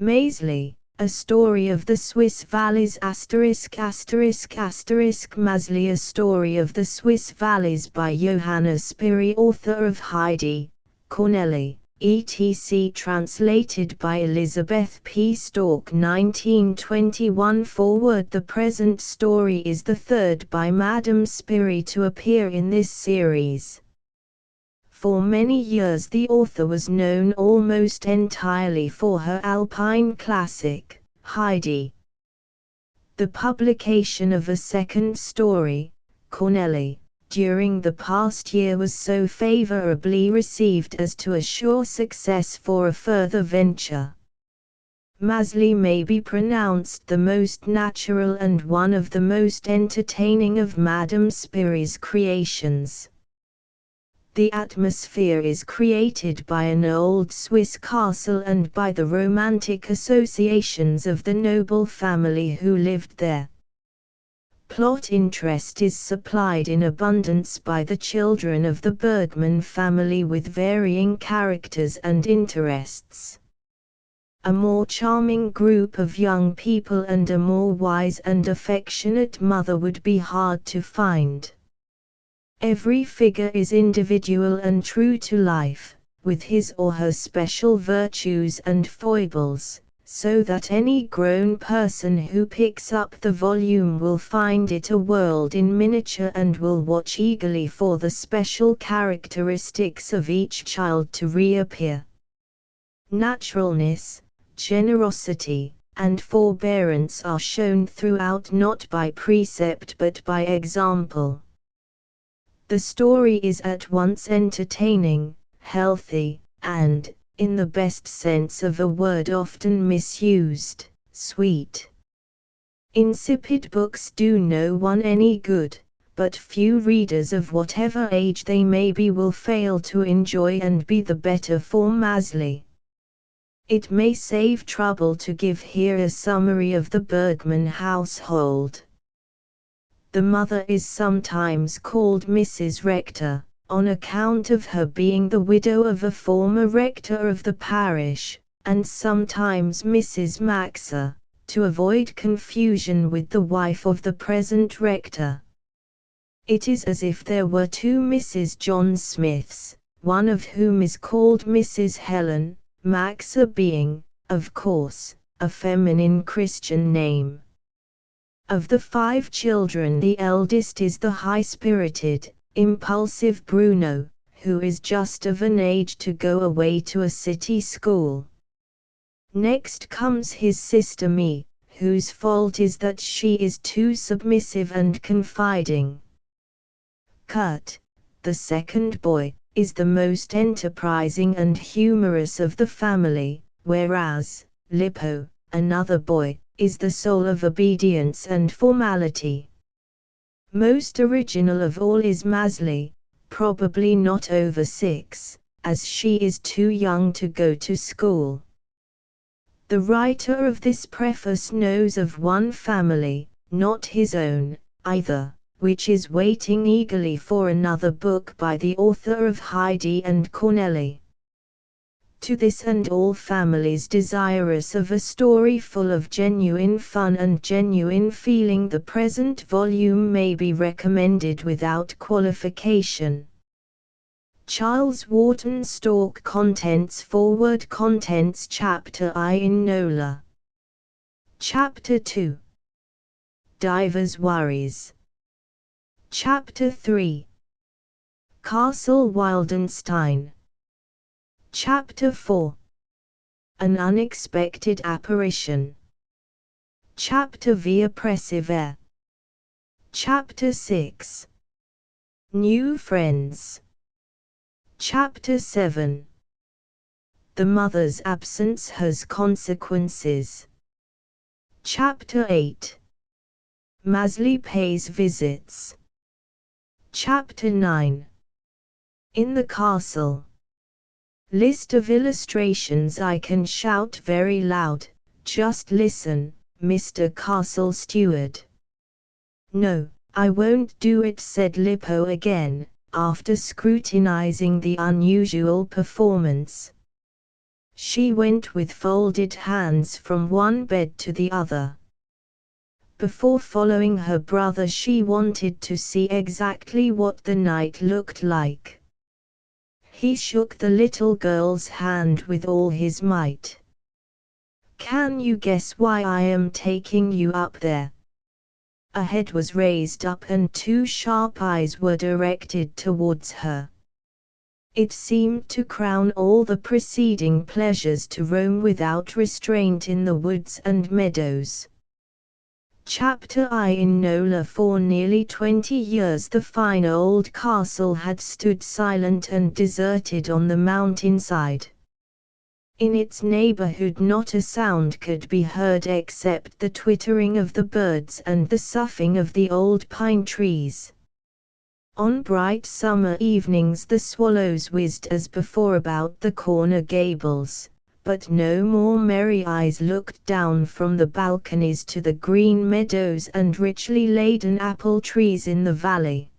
Maezli, A Story of the Swiss Valleys ******** Maezli, A Story of the Swiss Valleys by Johanna Spyri, author of Heidi, Corneli, etc. Translated by Elizabeth P. Stork 1921 Forward. The present story is the third by Madame Spyri to appear in this series. For many years the author was known almost entirely for her Alpine classic, Heidi. The publication of a second story, Corneli, during the past year was so favorably received as to assure success for a further venture. Maezli may be pronounced the most natural and one of the most entertaining of Madame Spyri's creations. The atmosphere is created by an old Swiss castle and by the romantic associations of the noble family who lived there. Plot interest is supplied in abundance by the children of the Bergman family with varying characters and interests. A more charming group of young people and a more wise and affectionate mother would be hard to find. Every figure is individual and true to life, with his or her special virtues and foibles, so that any grown person who picks up the volume will find it a world in miniature and will watch eagerly for the special characteristics of each child to reappear. Naturalness, generosity, and forbearance are shown throughout not by precept but by example. The story is at once entertaining, healthy, and, in the best sense of a word often misused, sweet. Insipid books do no one any good, but few readers of whatever age they may be will fail to enjoy and be the better for Maezli. It may save trouble to give here a summary of the Bergman household. The mother is sometimes called Mrs. Rector, on account of her being the widow of a former rector of the parish, and sometimes Mrs. Maxa, to avoid confusion with the wife of the present rector. It is as if there were two Mrs. John Smiths, one of whom is called Mrs. Helen, Maxa being, of course, a feminine Christian name. Of the 5 children the eldest is the high-spirited, impulsive Bruno, who is just of an age to go away to a city school. Next comes his sister Mie, whose fault is that she is too submissive and confiding. Kurt, the second boy, is the most enterprising and humorous of the family, whereas Lippo, another boy, is the soul of obedience and formality. Most original of all is Maezli, probably not over 6, as she is too young to go to school. The writer of this preface knows of one family, not his own, either, which is waiting eagerly for another book by the author of Heidi and Corneli. To this and all families desirous of a story full of genuine fun and genuine feeling, the present volume may be recommended without qualification. Charles Wharton Stork. Contents. Forward. Contents. Chapter I in Nola. Chapter 2. Divers Worries. Chapter 3. Castle Wildenstein. Chapter 4. An Unexpected Apparition. Chapter V. Oppressive Air. Chapter 6. New Friends. Chapter 7. The mother's absence has consequences. Chapter 8. Maezli pays visits. Chapter 9. In the castle. List of illustrations. I can shout very loud, just listen, Mr. Castle Steward. No, I won't do it, said Lippo again, after scrutinizing the unusual performance. She went with folded hands from one bed to the other. Before following her brother, she wanted to see exactly what the night looked like. He shook the little girl's hand with all his might. "Can you guess why I am taking you up there?" A head was raised up and two sharp eyes were directed towards her. It seemed to crown all the preceding pleasures to roam without restraint in the woods and meadows. Chapter I. In Nola for nearly 20 years the fine old castle had stood silent and deserted on the mountainside. In its neighborhood not a sound could be heard except the twittering of the birds and the soughing of the old pine trees. On bright summer evenings the swallows whizzed as before about the corner gables, but no more merry eyes looked down from the balconies to the green meadows and richly laden apple trees in the valley.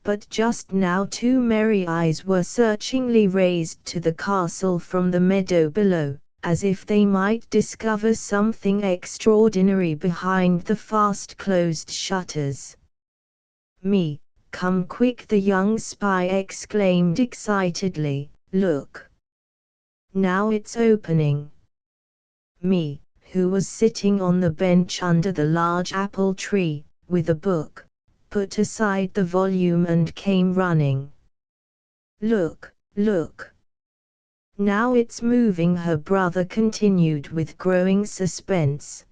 But just now two merry eyes were searchingly raised to the castle from the meadow below, as if they might discover something extraordinary behind the fast-closed shutters. "Me, come quick!" the young spy exclaimed excitedly. "Look! Now it's opening." Me, who was sitting on the bench under the large apple tree, with a book, put aside the volume and came running. "Look, look! Now it's moving," her brother continued with growing suspense.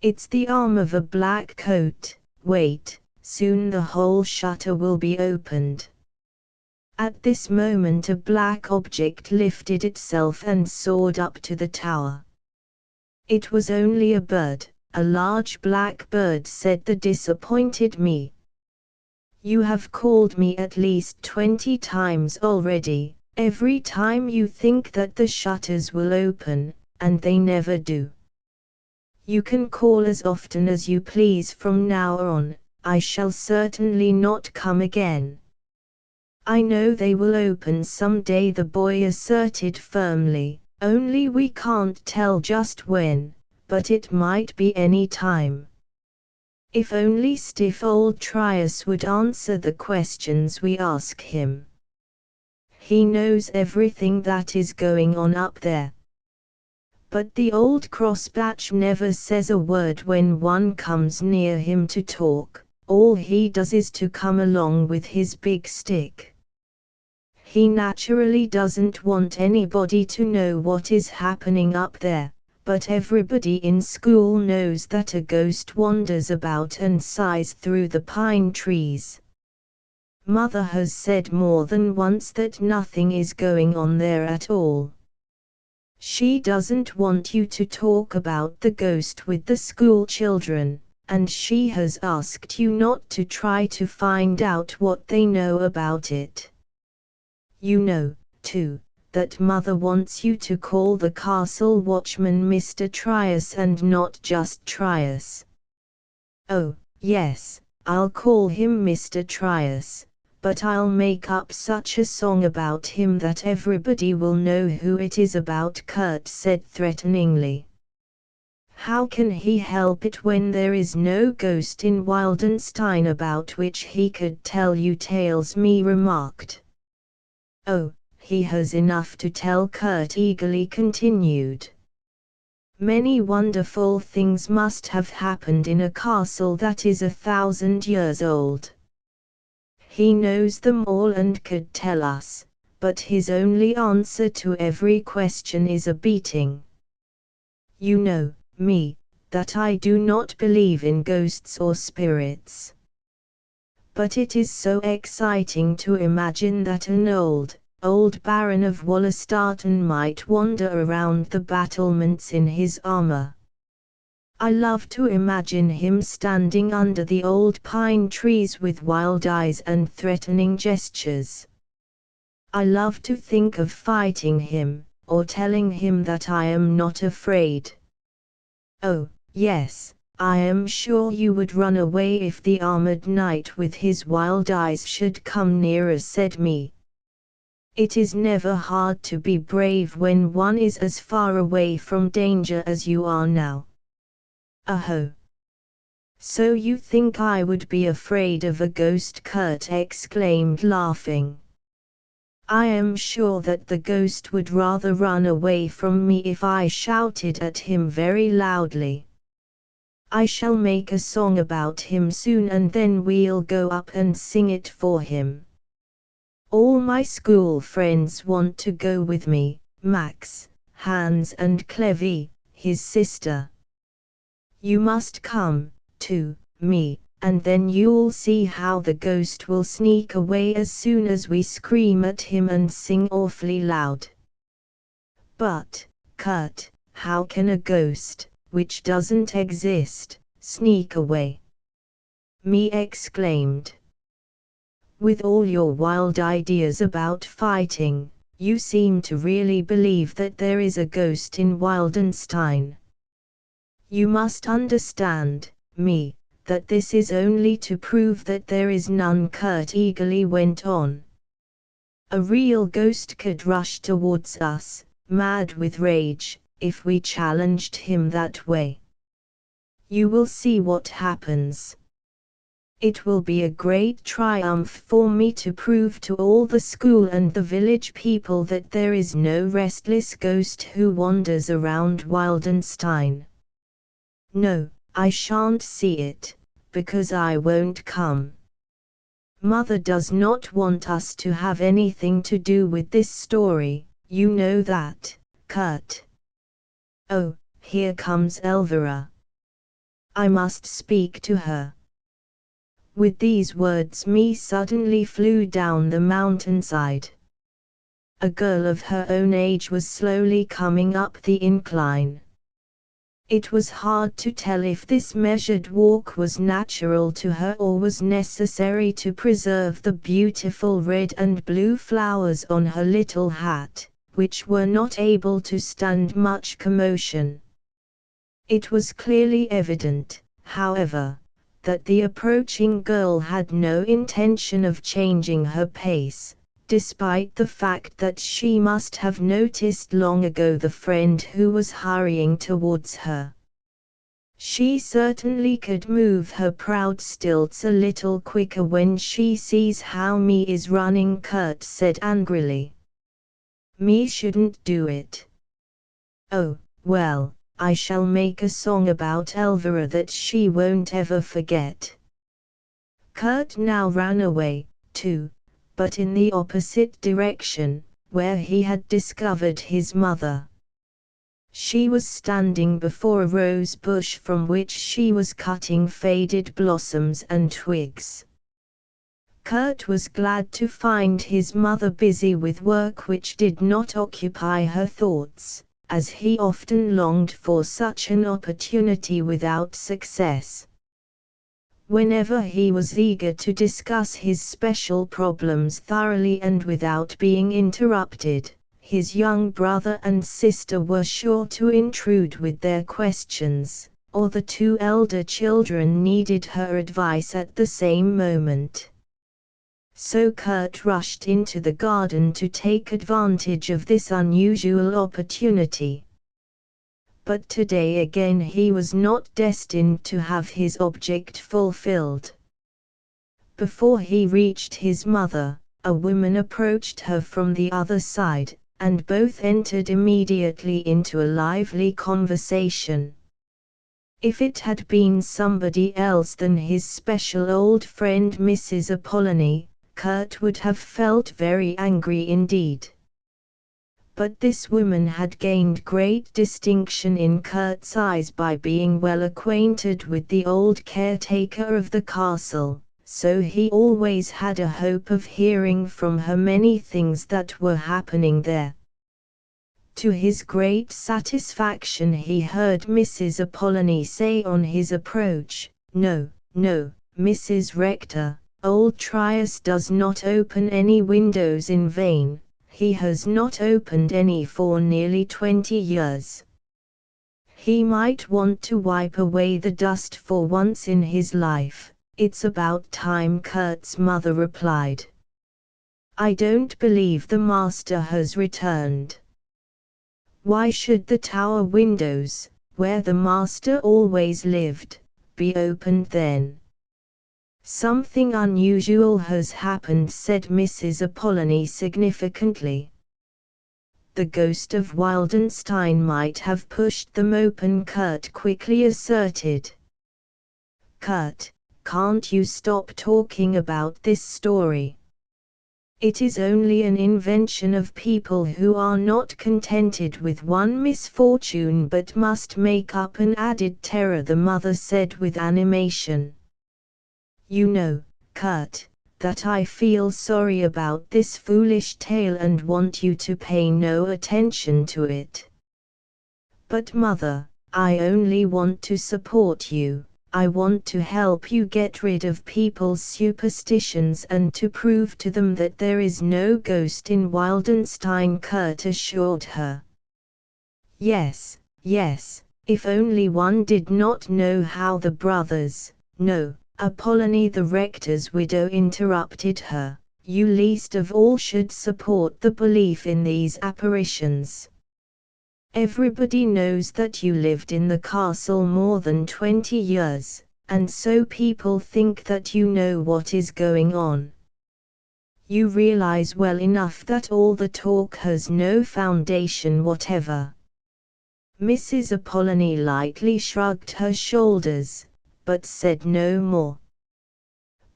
"It's the arm of a black coat. Wait, soon the whole shutter will be opened." At this moment a black object lifted itself and soared up to the tower. It was only a bird. "A large black bird," said the disappointed me. "You have called me at least 20 times already, every time you think that the shutters will open, and they never do. You can call as often as you please from now on, I shall certainly not come again." "I know they will open some day," the boy asserted firmly, "only we can't tell just when. But it might be any time. If only stiff old Trius would answer the questions we ask him. He knows everything that is going on up there. But the old crossbatch never says a word when one comes near him to talk, all he does is to come along with his big stick. He naturally doesn't want anybody to know what is happening up there. But everybody in school knows that a ghost wanders about and sighs through the pine trees. Mother has said more than once that nothing is going on there at all. She doesn't want you to talk about the ghost with the school children, and she has asked you not to try to find out what they know about it. You know, too, that Mother wants you to call the castle watchman Mr. Trius and not just Trius." "Oh, yes, I'll call him Mr. Trius, but I'll make up such a song about him that everybody will know who it is about," Kurt said threateningly. "How can he help it when there is no ghost in Wildenstein about which he could tell you tales?" me remarked. "Oh, he has enough to tell," Kurt eagerly continued. "Many wonderful things must have happened in a castle that is 1,000 years old. He knows them all and could tell us, but his only answer to every question is a beating. You know, me, that I do not believe in ghosts or spirits. But it is so exciting to imagine that an old Baron of Wallerstaten might wander around the battlements in his armor. I love to imagine him standing under the old pine trees with wild eyes and threatening gestures. I love to think of fighting him, or telling him that I am not afraid. Oh, yes, I am sure you would run away if the armored knight with his wild eyes should come nearer," said me. It is never hard to be brave when one is as far away from danger as you are now. Aho! So you think I would be afraid of a ghost? Kurt exclaimed, laughing. I am sure that the ghost would rather run away from me if I shouted at him very loudly. I shall make a song about him soon, and then we'll go up and sing it for him. All my school friends want to go with me, Max, Hans and Clevie, his sister. You must come, too, me, and then you'll see how the ghost will sneak away as soon as we scream at him and sing awfully loud. But, Kurt, how can a ghost, which doesn't exist, sneak away? Me exclaimed. With all your wild ideas about fighting, you seem to really believe that there is a ghost in Wildenstein. You must understand, me, that this is only to prove that there is none. Kurt eagerly went on. A real ghost could rush towards us, mad with rage, if we challenged him that way. You will see what happens. It will be a great triumph for me to prove to all the school and the village people that there is no restless ghost who wanders around Wildenstein. No, I shan't see it, because I won't come. Mother does not want us to have anything to do with this story, you know that, Kurt. Oh, here comes Elvira. I must speak to her. With these words me suddenly flew down the mountainside. A girl of her own age was slowly coming up the incline. It was hard to tell if this measured walk was natural to her or was necessary to preserve the beautiful red and blue flowers on her little hat, which were not able to stand much commotion. It was clearly evident, however, that the approaching girl had no intention of changing her pace, despite the fact that she must have noticed long ago the friend who was hurrying towards her. She certainly could move her proud stilts a little quicker when she sees how me is running, Kurt said angrily. Me shouldn't do it. Oh, well, I shall make a song about Elvira that she won't ever forget. Kurt now ran away, too, but in the opposite direction, where he had discovered his mother. She was standing before a rose bush from which she was cutting faded blossoms and twigs. Kurt was glad to find his mother busy with work which did not occupy her thoughts, as he often longed for such an opportunity without success. Whenever he was eager to discuss his special problems thoroughly and without being interrupted, his young brother and sister were sure to intrude with their questions, or the two elder children needed her advice at the same moment. So Kurt rushed into the garden to take advantage of this unusual opportunity. But today again he was not destined to have his object fulfilled. Before he reached his mother, a woman approached her from the other side, and both entered immediately into a lively conversation. If it had been somebody else than his special old friend Mrs. Apollonie, Kurt would have felt very angry indeed. But this woman had gained great distinction in Kurt's eyes by being well acquainted with the old caretaker of the castle, so he always had a hope of hearing from her many things that were happening there. To his great satisfaction he heard Mrs. Apollonie say on his approach, "No, no, Mrs. Rector, old Trius does not open any windows in vain, he has not opened any for nearly 20 years. He might want to wipe away the dust for once in his life, it's about time," Kurt's mother replied. I don't believe the master has returned. Why should the tower windows, where the master always lived, be opened then? Something unusual has happened, said Mrs. Apollonie significantly. The ghost of Wildenstein might have pushed them open, Kurt quickly asserted. Kurt, can't you stop talking about this story? It is only an invention of people who are not contented with one misfortune but must make up an added terror, the mother said with animation. You know, Kurt, that I feel sorry about this foolish tale and want you to pay no attention to it. But mother, I only want to support you. I want to help you get rid of people's superstitions and to prove to them that there is no ghost in Wildenstein, Kurt assured her. Yes, yes, if only one did not know how the brothers, no, Apollonie the rector's widow interrupted her, you least of all should support the belief in these apparitions. Everybody knows that you lived in the castle more than 20 years, and so people think that you know what is going on. You realize well enough that all the talk has no foundation whatever. Mrs. Apollonie lightly shrugged her shoulders, but said no more.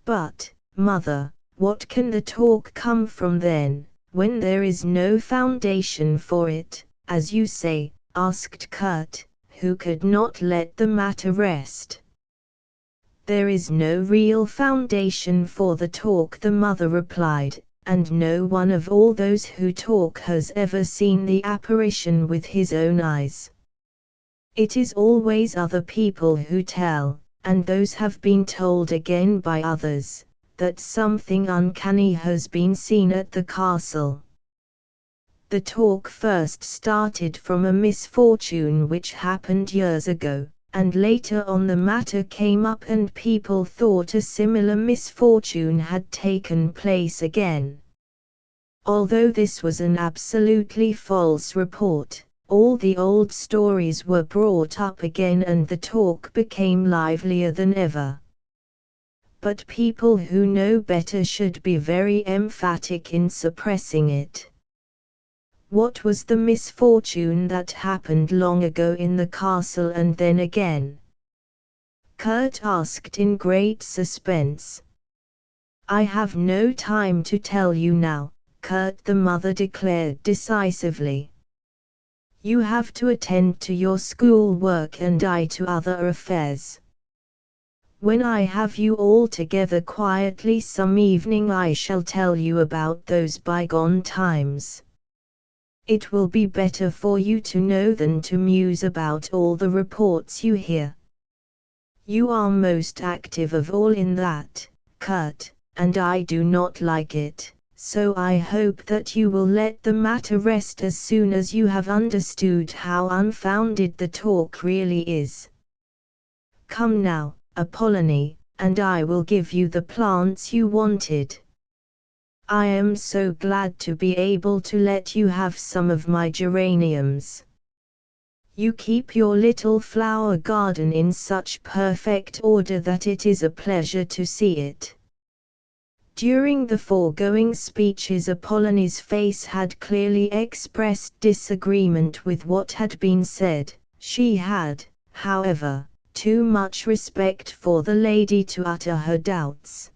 But, mother, what can the talk come from then, when there is no foundation for it? As you say, asked Kurt, who could not let the matter rest. There is no real foundation for the talk, the mother replied, and no one of all those who talk has ever seen the apparition with his own eyes. It is always other people who tell, and those have been told again by others, that something uncanny has been seen at the castle. The talk first started from a misfortune which happened years ago, and later on the matter came up and people thought a similar misfortune had taken place again. Although this was an absolutely false report, all the old stories were brought up again and the talk became livelier than ever. But people who know better should be very emphatic in suppressing it. What was the misfortune that happened long ago in the castle and then again? Kurt asked in great suspense. I have no time to tell you now, Kurt, the mother declared decisively. You have to attend to your school work and I to other affairs. When I have you all together quietly some evening I shall tell you about those bygone times. It will be better for you to know than to muse about all the reports you hear. You are most active of all in that, Kurt, and I do not like it, so I hope that you will let the matter rest as soon as you have understood how unfounded the talk really is. Come now, Apollonie, and I will give you the plants you wanted. I am so glad to be able to let you have some of my geraniums. You keep your little flower garden in such perfect order that it is a pleasure to see it. During the foregoing speeches Apollonie's face had clearly expressed disagreement with what had been said. She had, however, too much respect for the lady to utter her doubts.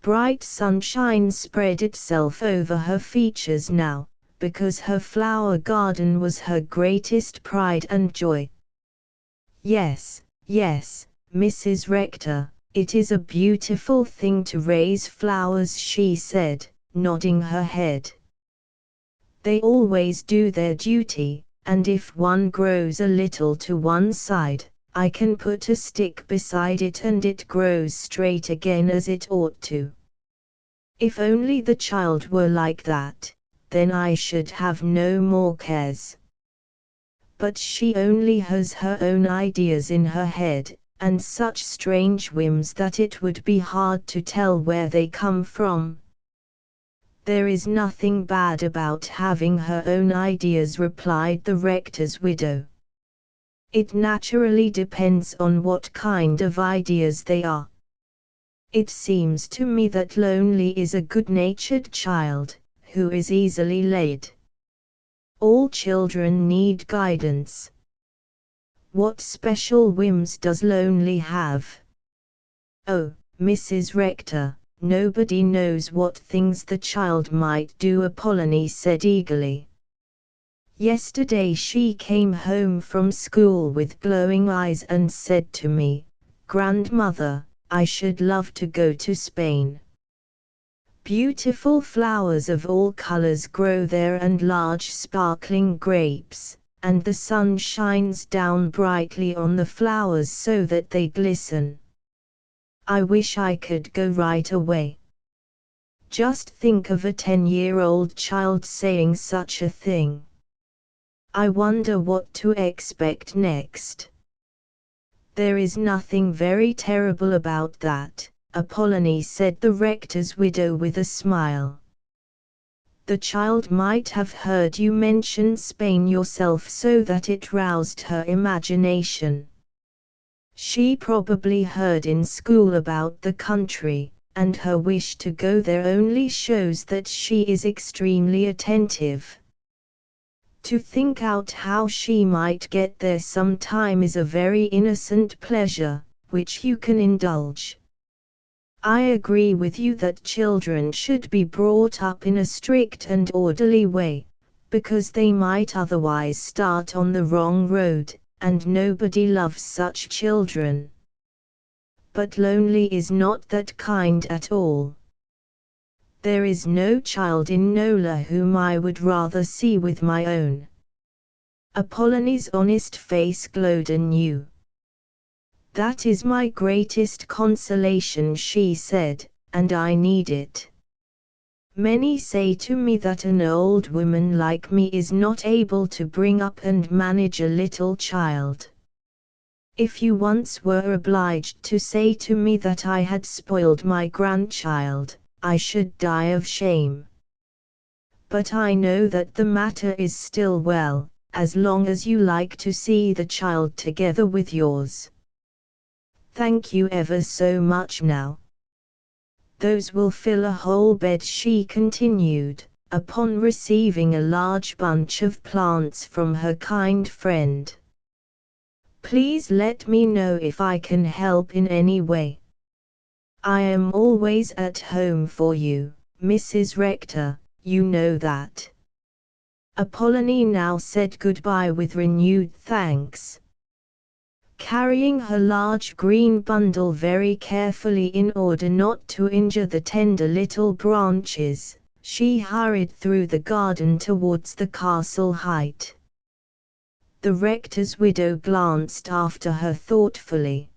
Bright sunshine spread itself over her features now, because her flower garden was her greatest pride and joy. Yes, yes, Mrs. Rector, it is a beautiful thing to raise flowers, she said, nodding her head. They always do their duty, and if one grows a little to one side, I can put a stick beside it and it grows straight again as it ought to. If only the child were like that, then I should have no more cares. But she only has her own ideas in her head, and such strange whims that it would be hard to tell where they come from. There is nothing bad about having her own ideas, replied the rector's widow. It naturally depends on what kind of ideas they are. It seems to me that Lonely is a good-natured child, who is easily led. All children need guidance. What special whims does Lonely have? Oh, Mrs. Rector, nobody knows what things the child might do, Apollonie said eagerly. Yesterday she came home from school with glowing eyes and said to me, "Grandmother, I should love to go to Spain. Beautiful flowers of all colors grow there and large sparkling grapes, and the sun shines down brightly on the flowers so that they glisten. I wish I could go right away." Just think of a 10-year-old child saying such a thing. I wonder what to expect next. There is nothing very terrible about that, Apollonie said the rector's widow with a smile. The child might have heard you mention Spain yourself, so that it roused her imagination. She probably heard in school about the country, and her wish to go there only shows that she is extremely attentive. To think out how she might get there sometime is a very innocent pleasure, which you can indulge. I agree with you that children should be brought up in a strict and orderly way, because they might otherwise start on the wrong road, and nobody loves such children. But Lonely is not that kind at all. There is no child in Nola whom I would rather see with my own. Apollonie's honest face glowed anew. That is my greatest consolation, she said, and I need it. Many say to me that an old woman like me is not able to bring up and manage a little child. If you once were obliged to say to me that I had spoiled my grandchild, I should die of shame. But I know that the matter is still well, as long as you like to see the child together with yours. Thank you ever so much now. Those will fill a whole bed, she continued, upon receiving a large bunch of plants from her kind friend. Please let me know if I can help in any way. I am always at home for you, Mrs. Rector, you know that. Apollonie now said goodbye with renewed thanks. Carrying her large green bundle very carefully in order not to injure the tender little branches, she hurried through the garden towards the castle height. The rector's widow glanced after her thoughtfully.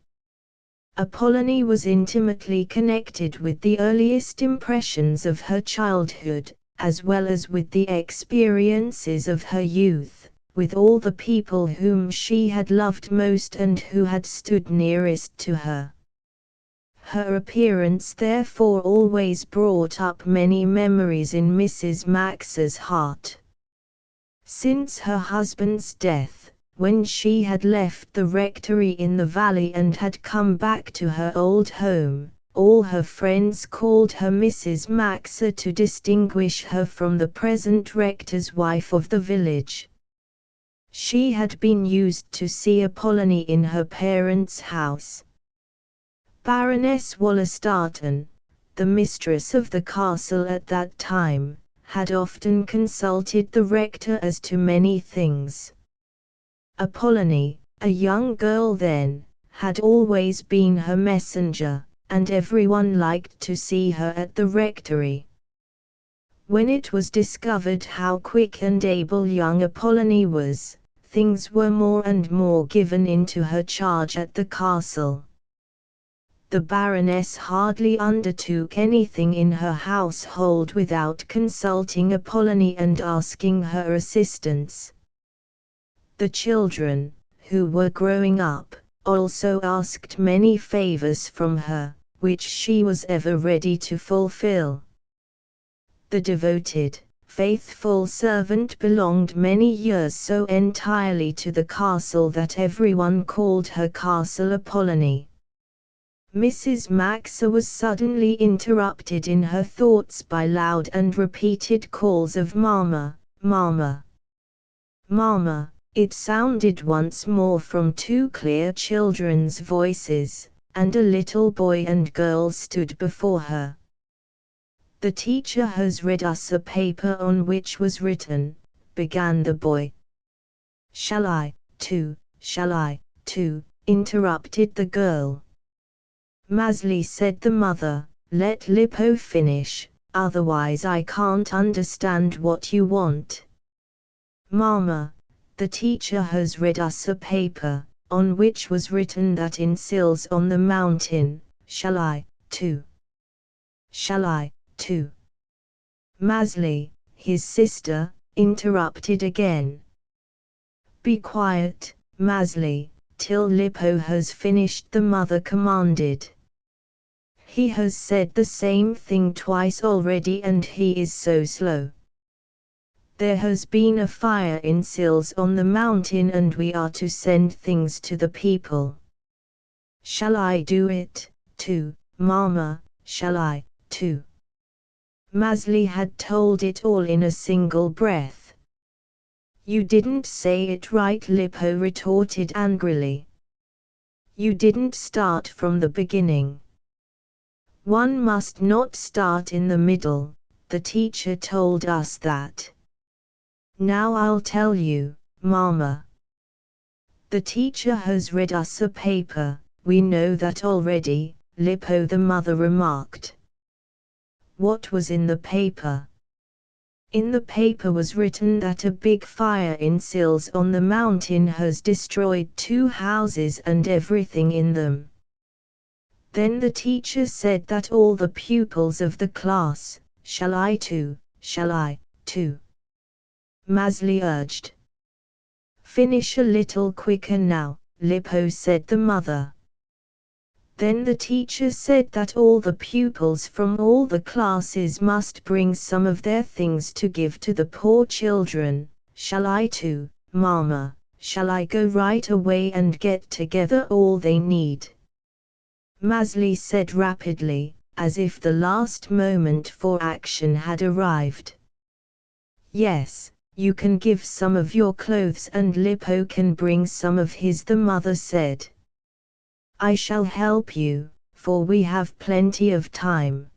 Apollonie was intimately connected with the earliest impressions of her childhood, as well as with the experiences of her youth, with all the people whom she had loved most and who had stood nearest to her. Her appearance therefore always brought up many memories in Mrs. Max's heart. Since her husband's death, when she had left the rectory in the valley and had come back to her old home, all her friends called her Mrs. Maxa to distinguish her from the present rector's wife of the village. She had been used to see Apollonie in her parents' house. Baroness Wallerstatten, the mistress of the castle at that time, had often consulted the rector as to many things. Apollonie, a young girl then, had always been her messenger, and everyone liked to see her at the rectory. When it was discovered how quick and able young Apollonie was, things were more and more given into her charge at the castle. The Baroness hardly undertook anything in her household without consulting Apollonie and asking her assistance. The children, who were growing up, also asked many favors from her, which she was ever ready to fulfill. The devoted, faithful servant belonged many years so entirely to the castle that everyone called her Castle Apollonie. Mrs. Maxa was suddenly interrupted in her thoughts by loud and repeated calls of "Mama, Mama, Mama." It sounded once more from two clear children's voices, and a little boy and girl stood before her. "The teacher has read us a paper on which was written," began the boy. Shall I, too, interrupted the girl. "Maezli," said the mother, "let Lippo finish, otherwise I can't understand what you want." "Mama, the teacher has read us a paper, on which was written that in Sils on the mountain, shall I, too? Maezli, his sister, interrupted again. "Be quiet, Maezli, till Lippo has finished," the mother commanded. "He has said the same thing twice already and he is so slow. There has been a fire in Sils on the mountain and we are to send things to the people. Shall I do it, too, Mama, shall I, too?" Maezli had told it all in a single breath. "You didn't say it right," Lippo retorted angrily. "You didn't start from the beginning. One must not start in the middle, the teacher told us that. Now I'll tell you, Mama. The teacher has read us a paper." "We know that already," Lippo the mother remarked. "What was in the paper?" "In the paper was written that a big fire in Sils on the mountain has destroyed 2 houses and everything in them. Then the teacher said that all the pupils of the class, shall I too, Maezli urged. "Finish a little quicker now," Lippo said the mother. "Then the teacher said that all the pupils from all the classes must bring some of their things to give to the poor children. Shall I too, Mama, shall I go right away and get together all they need?" Maezli said rapidly, as if the last moment for action had arrived. "Yes, you can give some of your clothes and Lippo can bring some of his," the mother said. "I shall help you, for we have plenty of time.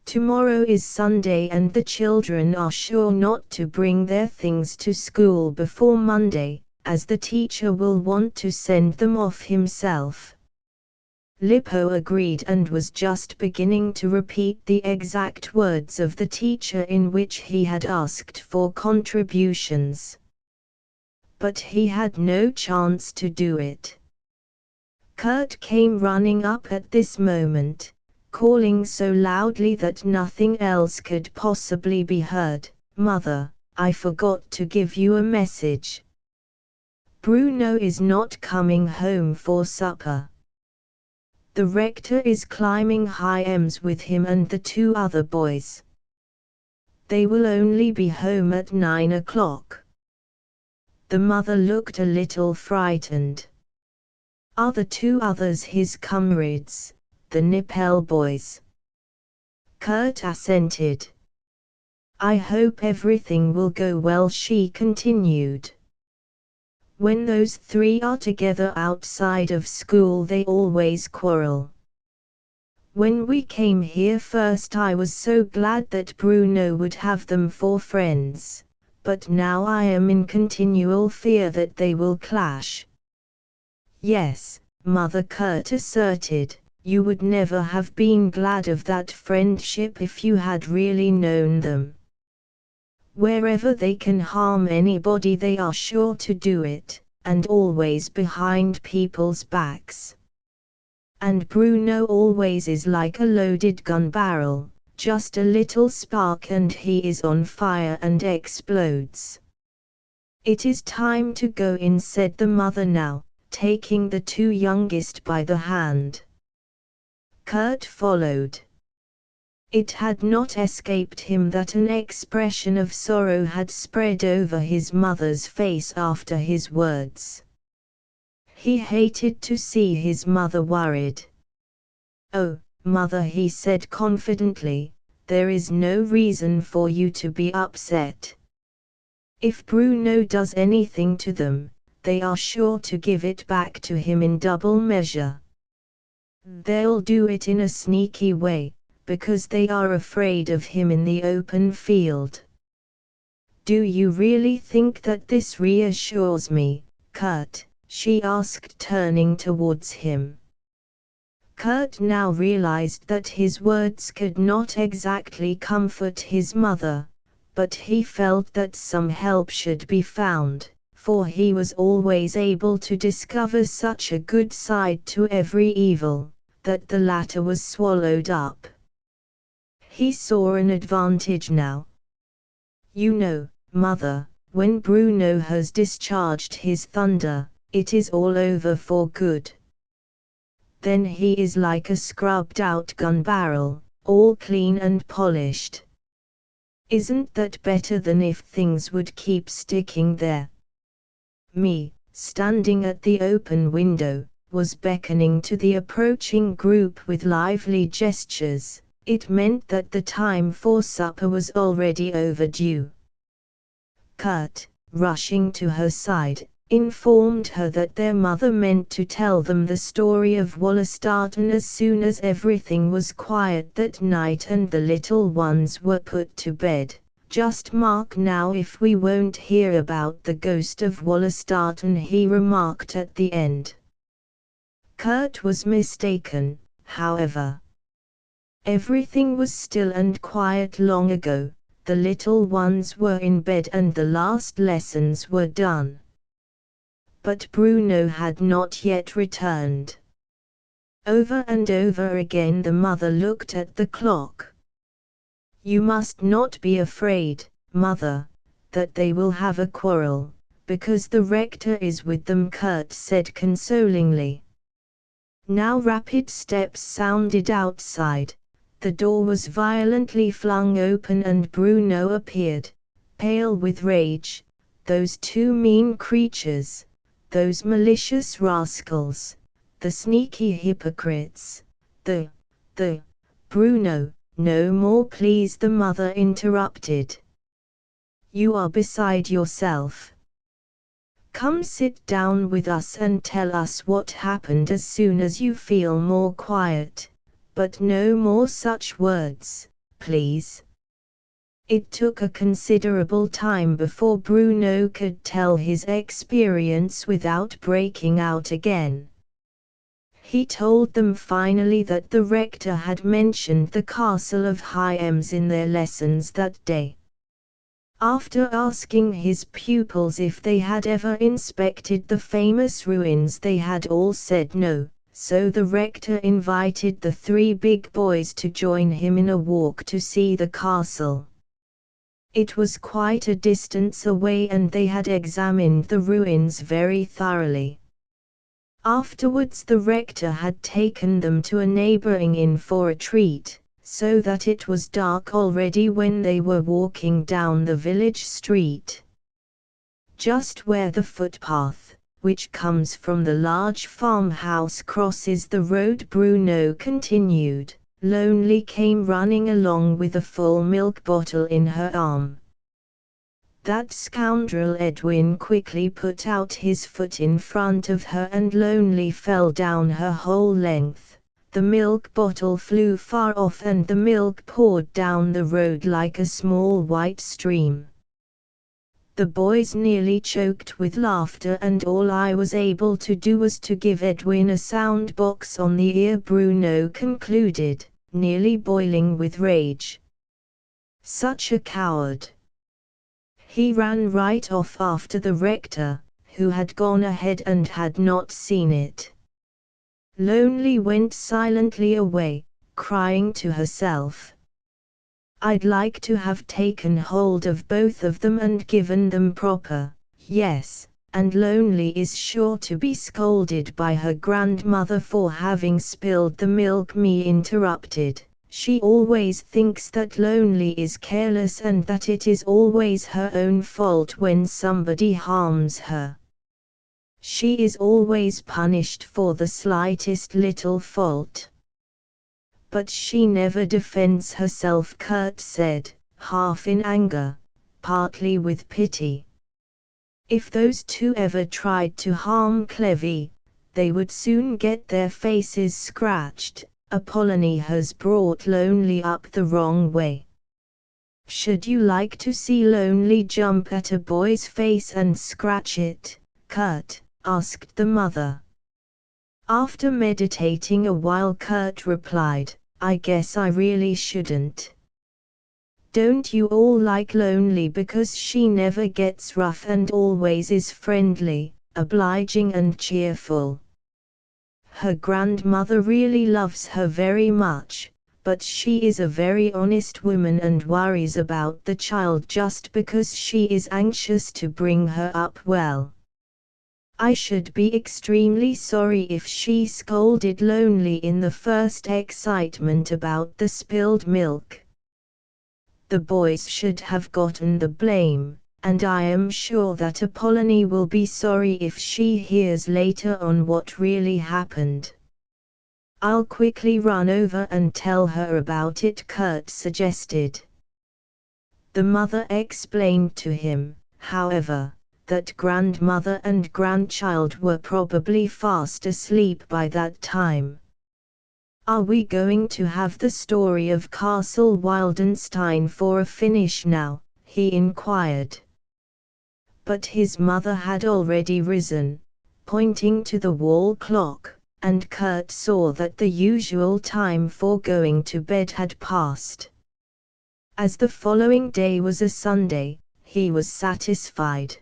Tomorrow is Sunday and the children are sure not to bring their things to school before Monday, as the teacher will want to send them off himself." Lippo agreed and was just beginning to repeat the exact words of the teacher in which he had asked for contributions. But he had no chance to do it. Kurt came running up at this moment, calling so loudly that nothing else could possibly be heard. "Mother, I forgot to give you a message. Bruno is not coming home for supper. The rector is climbing high Ems with him and the 2 other boys. They will only be home at 9 o'clock. The mother looked a little frightened. "Are the 2 others his comrades, the Nippel boys?" Kurt assented. "I hope everything will go well," she continued. "When those 3 are together outside of school they always quarrel. When we came here first I was so glad that Bruno would have them for friends, but now I am in continual fear that they will clash." "Yes, Mother," Kurt asserted, "you would never have been glad of that friendship if you had really known them. Wherever they can harm anybody they are sure to do it, and always behind people's backs. And Bruno always is like a loaded gun barrel, just a little spark and he is on fire and explodes." "It is time to go in," said the mother now, taking the 2 youngest by the hand. Kurt followed. It had not escaped him that an expression of sorrow had spread over his mother's face after his words. He hated to see his mother worried. "Oh, mother," he said confidently, "there is no reason for you to be upset. If Bruno does anything to them, they are sure to give it back to him in double measure. They'll do it in a sneaky way, because they are afraid of him in the open field." "Do you really think that this reassures me, Kurt?" she asked, turning towards him. Kurt now realized that his words could not exactly comfort his mother, but he felt that some help should be found, for he was always able to discover such a good side to every evil, that the latter was swallowed up. He saw an advantage now. "You know, mother, when Bruno has discharged his thunder, it is all over for good. Then he is like a scrubbed-out gun barrel, all clean and polished. Isn't that better than if things would keep sticking there?" Me, standing at the open window, was beckoning to the approaching group with lively gestures. It meant that the time for supper was already overdue. Kurt, rushing to her side, informed her that their mother meant to tell them the story of Wollastarten as soon as everything was quiet that night and the little ones were put to bed. "Just mark now if we won't hear about the ghost of Wollastarten," he remarked at the end. Kurt was mistaken, however. Everything was still and quiet long ago. The little ones were in bed and the last lessons were done. But Bruno had not yet returned. Over and over again the mother looked at the clock. "You must not be afraid, mother, that they will have a quarrel, because the rector is with them," Kurt said consolingly. Now rapid steps sounded outside. The door was violently flung open and Bruno appeared, pale with rage. "Those two mean creatures, those malicious rascals, the sneaky hypocrites, the Bruno, no more please," the mother interrupted. "You are beside yourself. Come sit down with us and tell us what happened as soon as you feel more quiet. But no more such words, please." It took a considerable time before Bruno could tell his experience without breaking out again. He told them finally that the rector had mentioned the castle of High Ems in their lessons that day. After asking his pupils if they had ever inspected the famous ruins, they had all said no. So the rector invited the three big boys to join him in a walk to see the castle. It was quite a distance away and they had examined the ruins very thoroughly. Afterwards the rector had taken them to a neighboring inn for a treat, so that it was dark already when they were walking down the village street. Just where the footpath, which comes from the large farmhouse, crosses the road, Bruno continued, Lonely came running along with a full milk bottle in her arm. That scoundrel Edwin quickly put out his foot in front of her and Lonely fell down her whole length. The milk bottle flew far off and the milk poured down the road like a small white stream. The boys nearly choked with laughter and all I was able to do was to give Edwin a sound box on the ear, Bruno concluded, nearly boiling with rage. Such a coward! He ran right off after the rector, who had gone ahead and had not seen it. Lonely went silently away, crying to herself. I'd like to have taken hold of both of them and given them proper, yes, and Lonely is sure to be scolded by her grandmother for having spilled the milk. Me interrupted, She always thinks that Lonely is careless and that it is always her own fault when somebody harms her. She is always punished for the slightest little fault. But she never defends herself, Kurt said, half in anger, partly with pity. If those two ever tried to harm Clevie, they would soon get their faces scratched. Apollonie has brought Lonely up the wrong way. Should you like to see Lonely jump at a boy's face and scratch it, Kurt? Asked the mother. After meditating a while, Kurt replied, I guess I really shouldn't. Don't you all like Lonely because she never gets rough and always is friendly, obliging and cheerful? Her grandmother really loves her very much, but she is a very honest woman and worries about the child just because she is anxious to bring her up well. I should be extremely sorry if she scolded Lonely in the first excitement about the spilled milk. The boys should have gotten the blame, and I am sure that Apollonie will be sorry if she hears later on what really happened. I'll quickly run over and tell her about it, Kurt suggested. The mother explained to him, however, that grandmother and grandchild were probably fast asleep by that time. Are we going to have the story of Castle Wildenstein for a finish now? He inquired. But his mother had already risen, pointing to the wall clock, and Kurt saw that the usual time for going to bed had passed. As the following day was a Sunday, he was satisfied.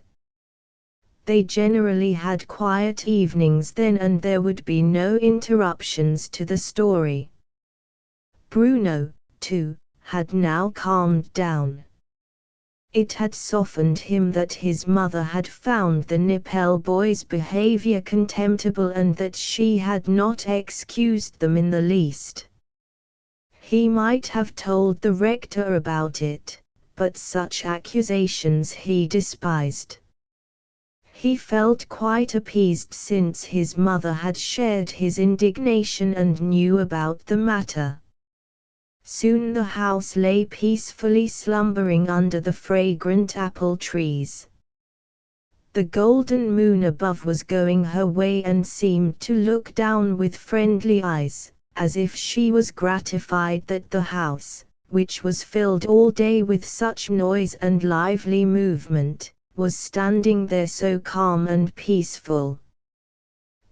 They generally had quiet evenings then and there would be no interruptions to the story. Bruno, too, had now calmed down. It had softened him that his mother had found the Nippel boys' behavior contemptible and that she had not excused them in the least. He might have told the rector about it, but such accusations he despised. He felt quite appeased since his mother had shared his indignation and knew about the matter. Soon the house lay peacefully slumbering under the fragrant apple trees. The golden moon above was going her way and seemed to look down with friendly eyes, as if she was gratified that the house, which was filled all day with such noise and lively movement, was standing there so calm and peaceful.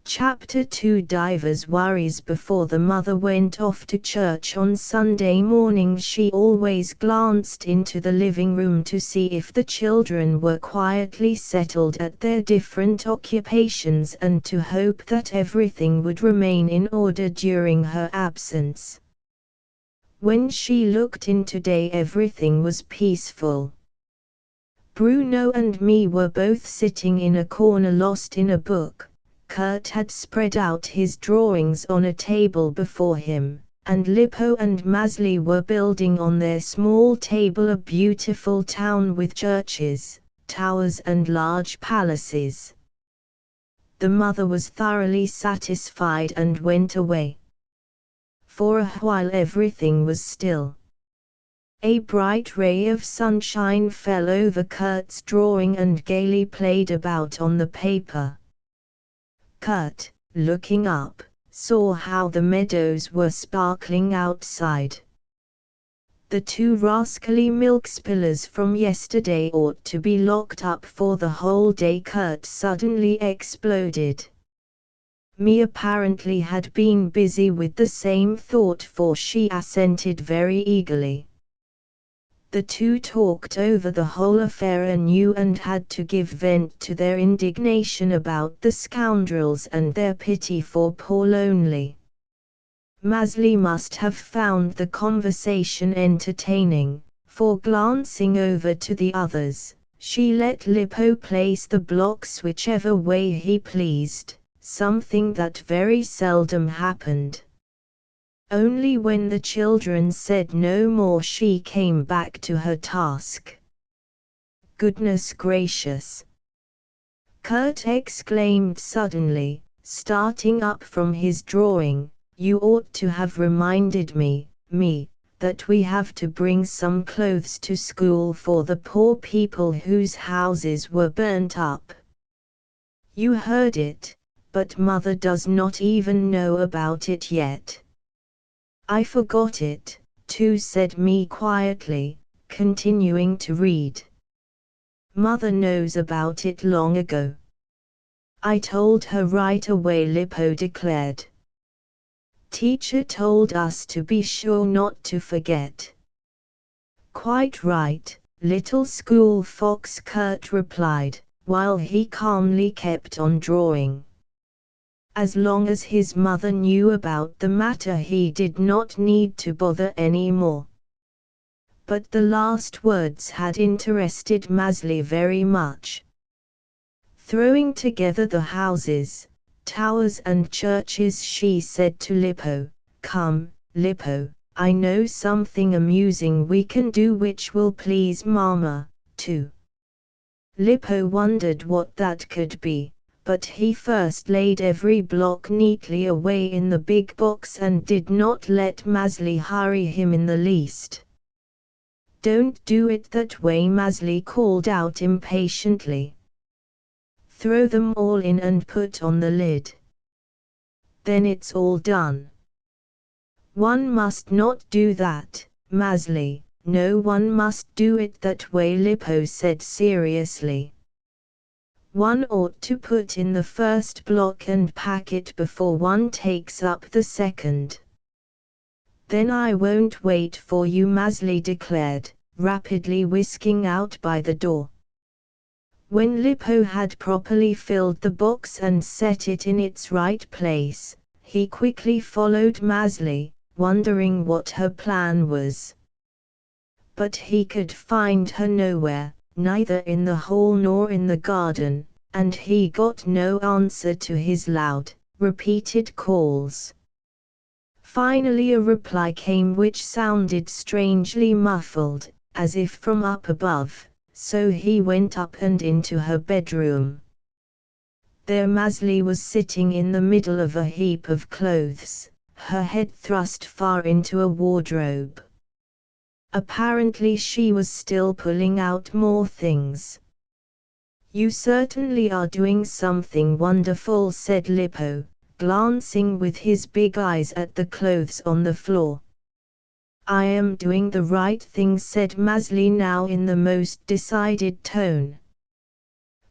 Chapter 2 Divers worries. Before the mother went off to church on Sunday morning, she always glanced into the living room to see if the children were quietly settled at their different occupations and to hope that everything would remain in order during her absence. When she looked in today, everything was peaceful. Bruno and me were both sitting in a corner lost in a book. Kurt had spread out his drawings on a table before him, and Lippo and Maezli were building on their small table a beautiful town with churches, towers and large palaces. The mother was thoroughly satisfied and went away. For a while everything was still. A bright ray of sunshine fell over Kurt's drawing and gaily played about on the paper. Kurt, looking up, saw how the meadows were sparkling outside. The two rascally milk spillers from yesterday ought to be locked up for the whole day, Kurt suddenly exploded. Me apparently had been busy with the same thought, for she assented very eagerly. The two talked over the whole affair anew and had to give vent to their indignation about the scoundrels and their pity for poor Lonely. Maezli must have found the conversation entertaining, for glancing over to the others, she let Lippo place the blocks whichever way he pleased, something that very seldom happened. Only when the children said no more she came back to her task. Goodness gracious! Kurt exclaimed suddenly, starting up from his drawing, you ought to have reminded me, that we have to bring some clothes to school for the poor people whose houses were burnt up. You heard it, but Mother does not even know about it yet. I forgot it, too, said me quietly, continuing to read. Mother knows about it long ago. I told her right away, Lippo declared. Teacher told us to be sure not to forget. Quite right, little school fox, Kurt replied, while he calmly kept on drawing. As long as his mother knew about the matter, he did not need to bother any more. But the last words had interested Maezli very much. Throwing together the houses, towers and churches, she said to Lippo, come, Lippo, I know something amusing we can do which will please Mama, too. Lippo wondered what that could be, but he first laid every block neatly away in the big box and did not let Maezli hurry him in the least. Don't do it that way, Maezli called out impatiently. Throw them all in and put on the lid. Then it's all done. One must not do that, Maezli, no one must do it that way, Lippo said seriously. One ought to put in the first block and pack it before one takes up the second. Then I won't wait for you, Maezli declared, rapidly whisking out by the door. When Lippo had properly filled the box and set it in its right place, he quickly followed Maezli, wondering what her plan was. But he could find her nowhere, neither in the hall nor in the garden, and he got no answer to his loud, repeated calls. Finally a reply came which sounded strangely muffled, as if from up above, so he went up and into her bedroom. There Maezli was sitting in the middle of a heap of clothes, her head thrust far into a wardrobe. Apparently she was still pulling out more things. You certainly are doing something wonderful, said Lippo, glancing with his big eyes at the clothes on the floor. I am doing the right thing, said Maezli now in the most decided tone.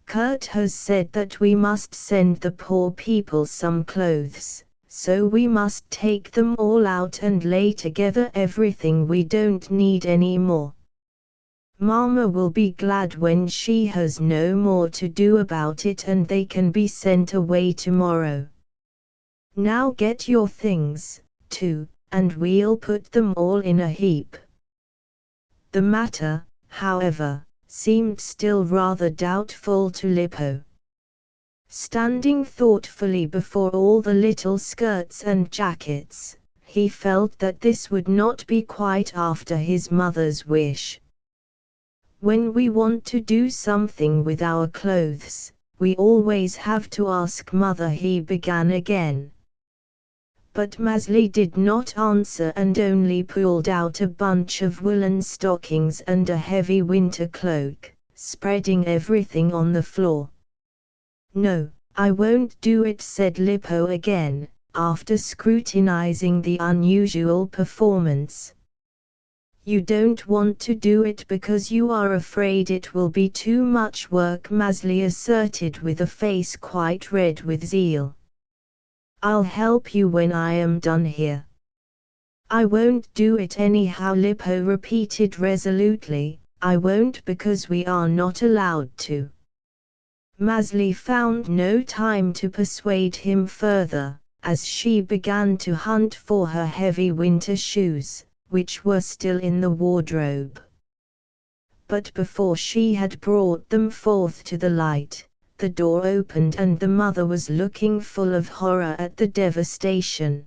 Kurt has said that we must send the poor people some clothes, so we must take them all out and lay together everything we don't need any more. Mama will be glad when she has no more to do about it and they can be sent away tomorrow. Now get your things, too, and we'll put them all in a heap. The matter, however, seemed still rather doubtful to Lippo. Standing thoughtfully before all the little skirts and jackets, he felt that this would not be quite after his mother's wish. When we want to do something with our clothes, we always have to ask Mother, he began again. But Maezli did not answer and only pulled out a bunch of woolen stockings and a heavy winter cloak, spreading everything on the floor. No, I won't do it, said Lippo again, after scrutinizing the unusual performance. You don't want to do it because you are afraid it will be too much work, Maezli asserted with a face quite red with zeal. I'll help you when I am done here. I won't do it anyhow, Lippo repeated resolutely. I won't because we are not allowed to. Maezli found no time to persuade him further, as she began to hunt for her heavy winter shoes, which were still in the wardrobe. But before she had brought them forth to the light, the door opened and the mother was looking full of horror at the devastation.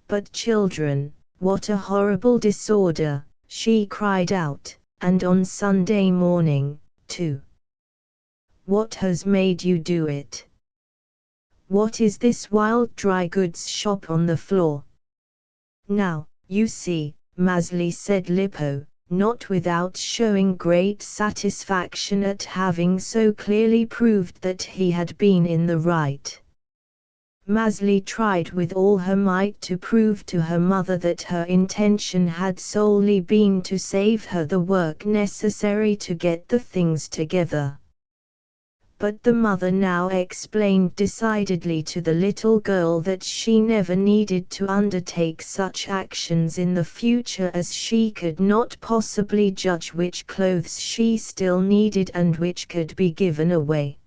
"But children, what a horrible disorder!" she cried out, "and on Sunday morning, too. What has made you do it? What is this wild dry goods shop on the floor?" "Now, you see," Maezli said Lippo, not without showing great satisfaction at having so clearly proved that he had been in the right. Maezli tried with all her might to prove to her mother that her intention had solely been to save her the work necessary to get the things together. But the mother now explained decidedly to the little girl that she never needed to undertake such actions in the future, as she could not possibly judge which clothes she still needed and which could be given away.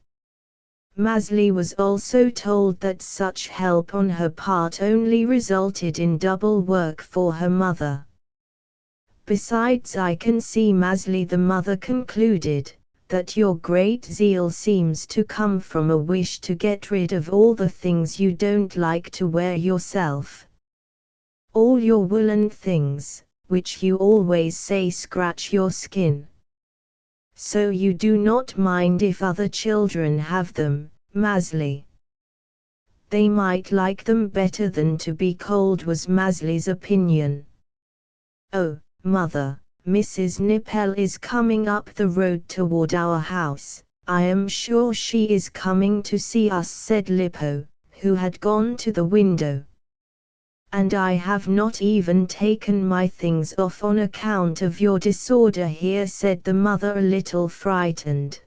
Maezli was also told that such help on her part only resulted in double work for her mother. "Besides, I can see, Maezli," the mother concluded, "that your great zeal seems to come from a wish to get rid of all the things you don't like to wear yourself. All your woolen things, which you always say scratch your skin. So you do not mind if other children have them, Maezli. They might like them better than to be cold," was Maezli's opinion. "Oh, mother, Mrs. Nippel is coming up the road toward our house. I am sure she is coming to see us," said Lippo, who had gone to the window. "And I have not even taken my things off on account of your disorder here," said the mother, a little frightened.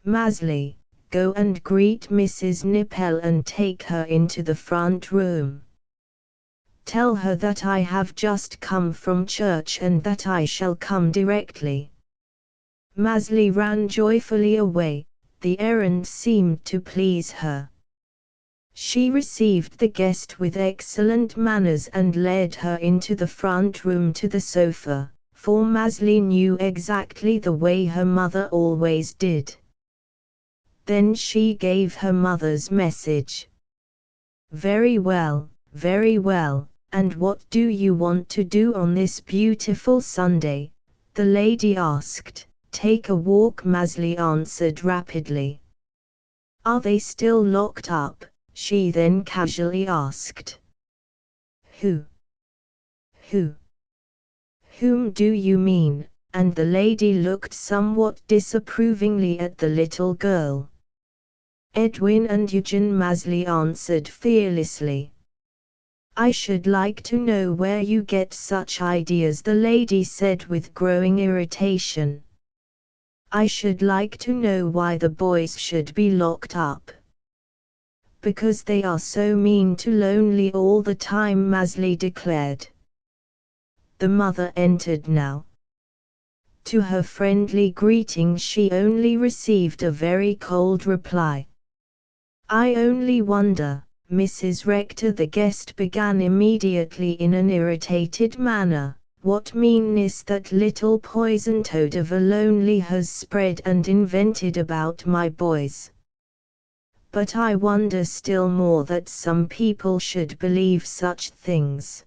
"Maezli, go and greet Mrs. Nippel and take her into the front room. Tell her that I have just come from church and that I shall come directly." Maezli ran joyfully away. The errand seemed to please her. She received the guest with excellent manners and led her into the front room to the sofa, for Maezli knew exactly the way her mother always did. Then she gave her mother's message. Very well, and what do you want to do on this beautiful Sunday?" the lady asked. "Take a walk," Maezli answered rapidly. "Are they still locked up?" she then casually asked. Whom do you mean?" and the lady looked somewhat disapprovingly at the little girl. "Edwin and Eugen," Maezli answered fearlessly. "I should like to know where you get such ideas," the lady said with growing irritation. "I should like to know why the boys should be locked up." "Because they are so mean to Lonely all the time," Maezli declared. The mother entered now. To her friendly greeting she only received a very cold reply. "I only wonder, Mrs. Rector," the guest began immediately in an irritated manner, "what meanness that little poison toad of a Lonely has spread and invented about my boys. But I wonder still more that some people should believe such things."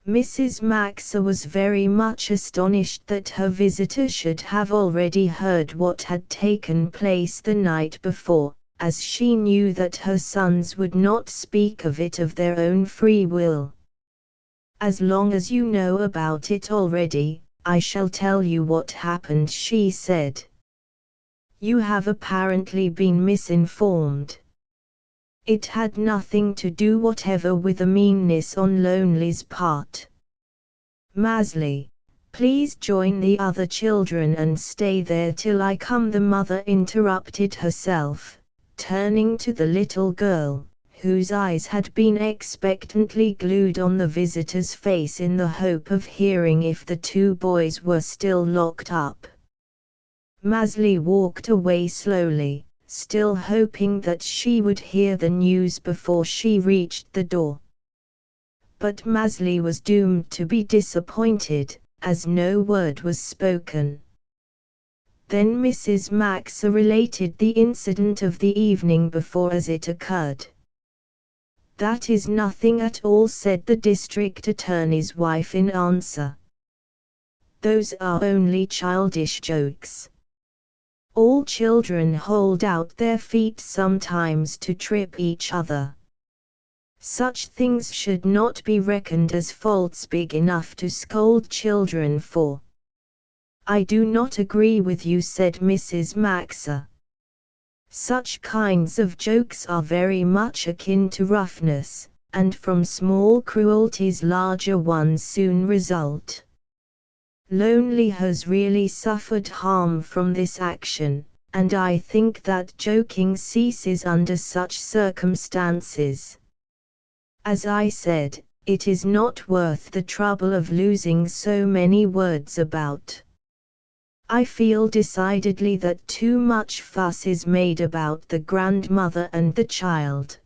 Mrs. Maxa was very much astonished that her visitor should have already heard what had taken place the night before, as she knew that her sons would not speak of it of their own free will. "As long as you know about it already, I shall tell you what happened," she said. "You have apparently been misinformed. It had nothing to do whatever with a meanness on Lonely's part. Maezli, please join the other children and stay there till I come," the mother interrupted herself, turning to the little girl, whose eyes had been expectantly glued on the visitor's face in the hope of hearing if the two boys were still locked up. Maezli walked away slowly, still hoping that she would hear the news before she reached the door. But Maezli was doomed to be disappointed, as no word was spoken. Then Mrs. Maxa related the incident of the evening before as it occurred. "That is nothing at all," said the district attorney's wife in answer. "Those are only childish jokes. All children hold out their feet sometimes to trip each other. Such things should not be reckoned as faults big enough to scold children for." "I do not agree with you," said Mrs. Maxa. "Such kinds of jokes are very much akin to roughness, and from small cruelties larger ones soon result. Lonely has really suffered harm from this action, and I think that joking ceases under such circumstances. As I said, it is not worth the trouble of losing so many words about. I feel decidedly that too much fuss is made about the grandmother and the child.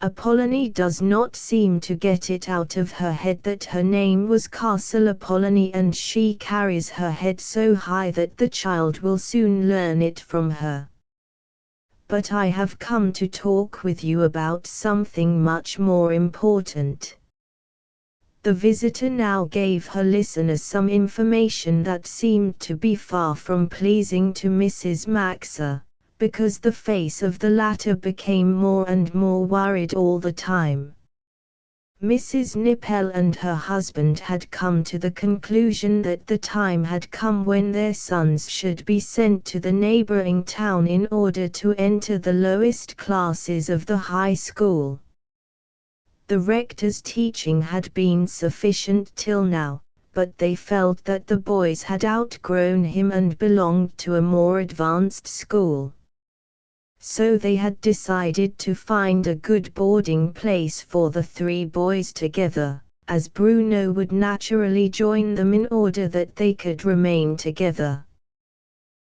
Apollonie does not seem to get it out of her head that her name was Castle Apollonie, and she carries her head so high that the child will soon learn it from her. But I have come to talk with you about something much more important." The visitor now gave her listener some information that seemed to be far from pleasing to Mrs. Maxa, because the face of the latter became more and more worried all the time. Mrs. Nippel and her husband had come to the conclusion that the time had come when their sons should be sent to the neighboring town in order to enter the lowest classes of the high school. The rector's teaching had been sufficient till now, but they felt that the boys had outgrown him and belonged to a more advanced school. So they had decided to find a good boarding place for the three boys together, as Bruno would naturally join them in order that they could remain together.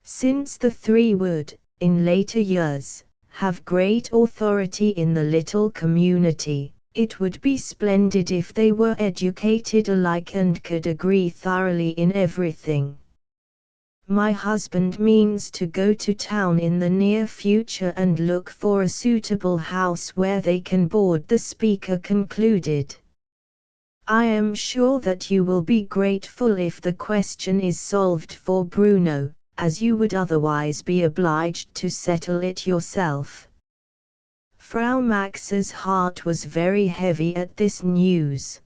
Since the three would, in later years, have great authority in the little community, it would be splendid if they were educated alike and could agree thoroughly in everything. "My husband means to go to town in the near future and look for a suitable house where they can board," the speaker concluded. "I am sure that you will be grateful if the question is solved for Bruno, as you would otherwise be obliged to settle it yourself." Frau Max's heart was very heavy at this news.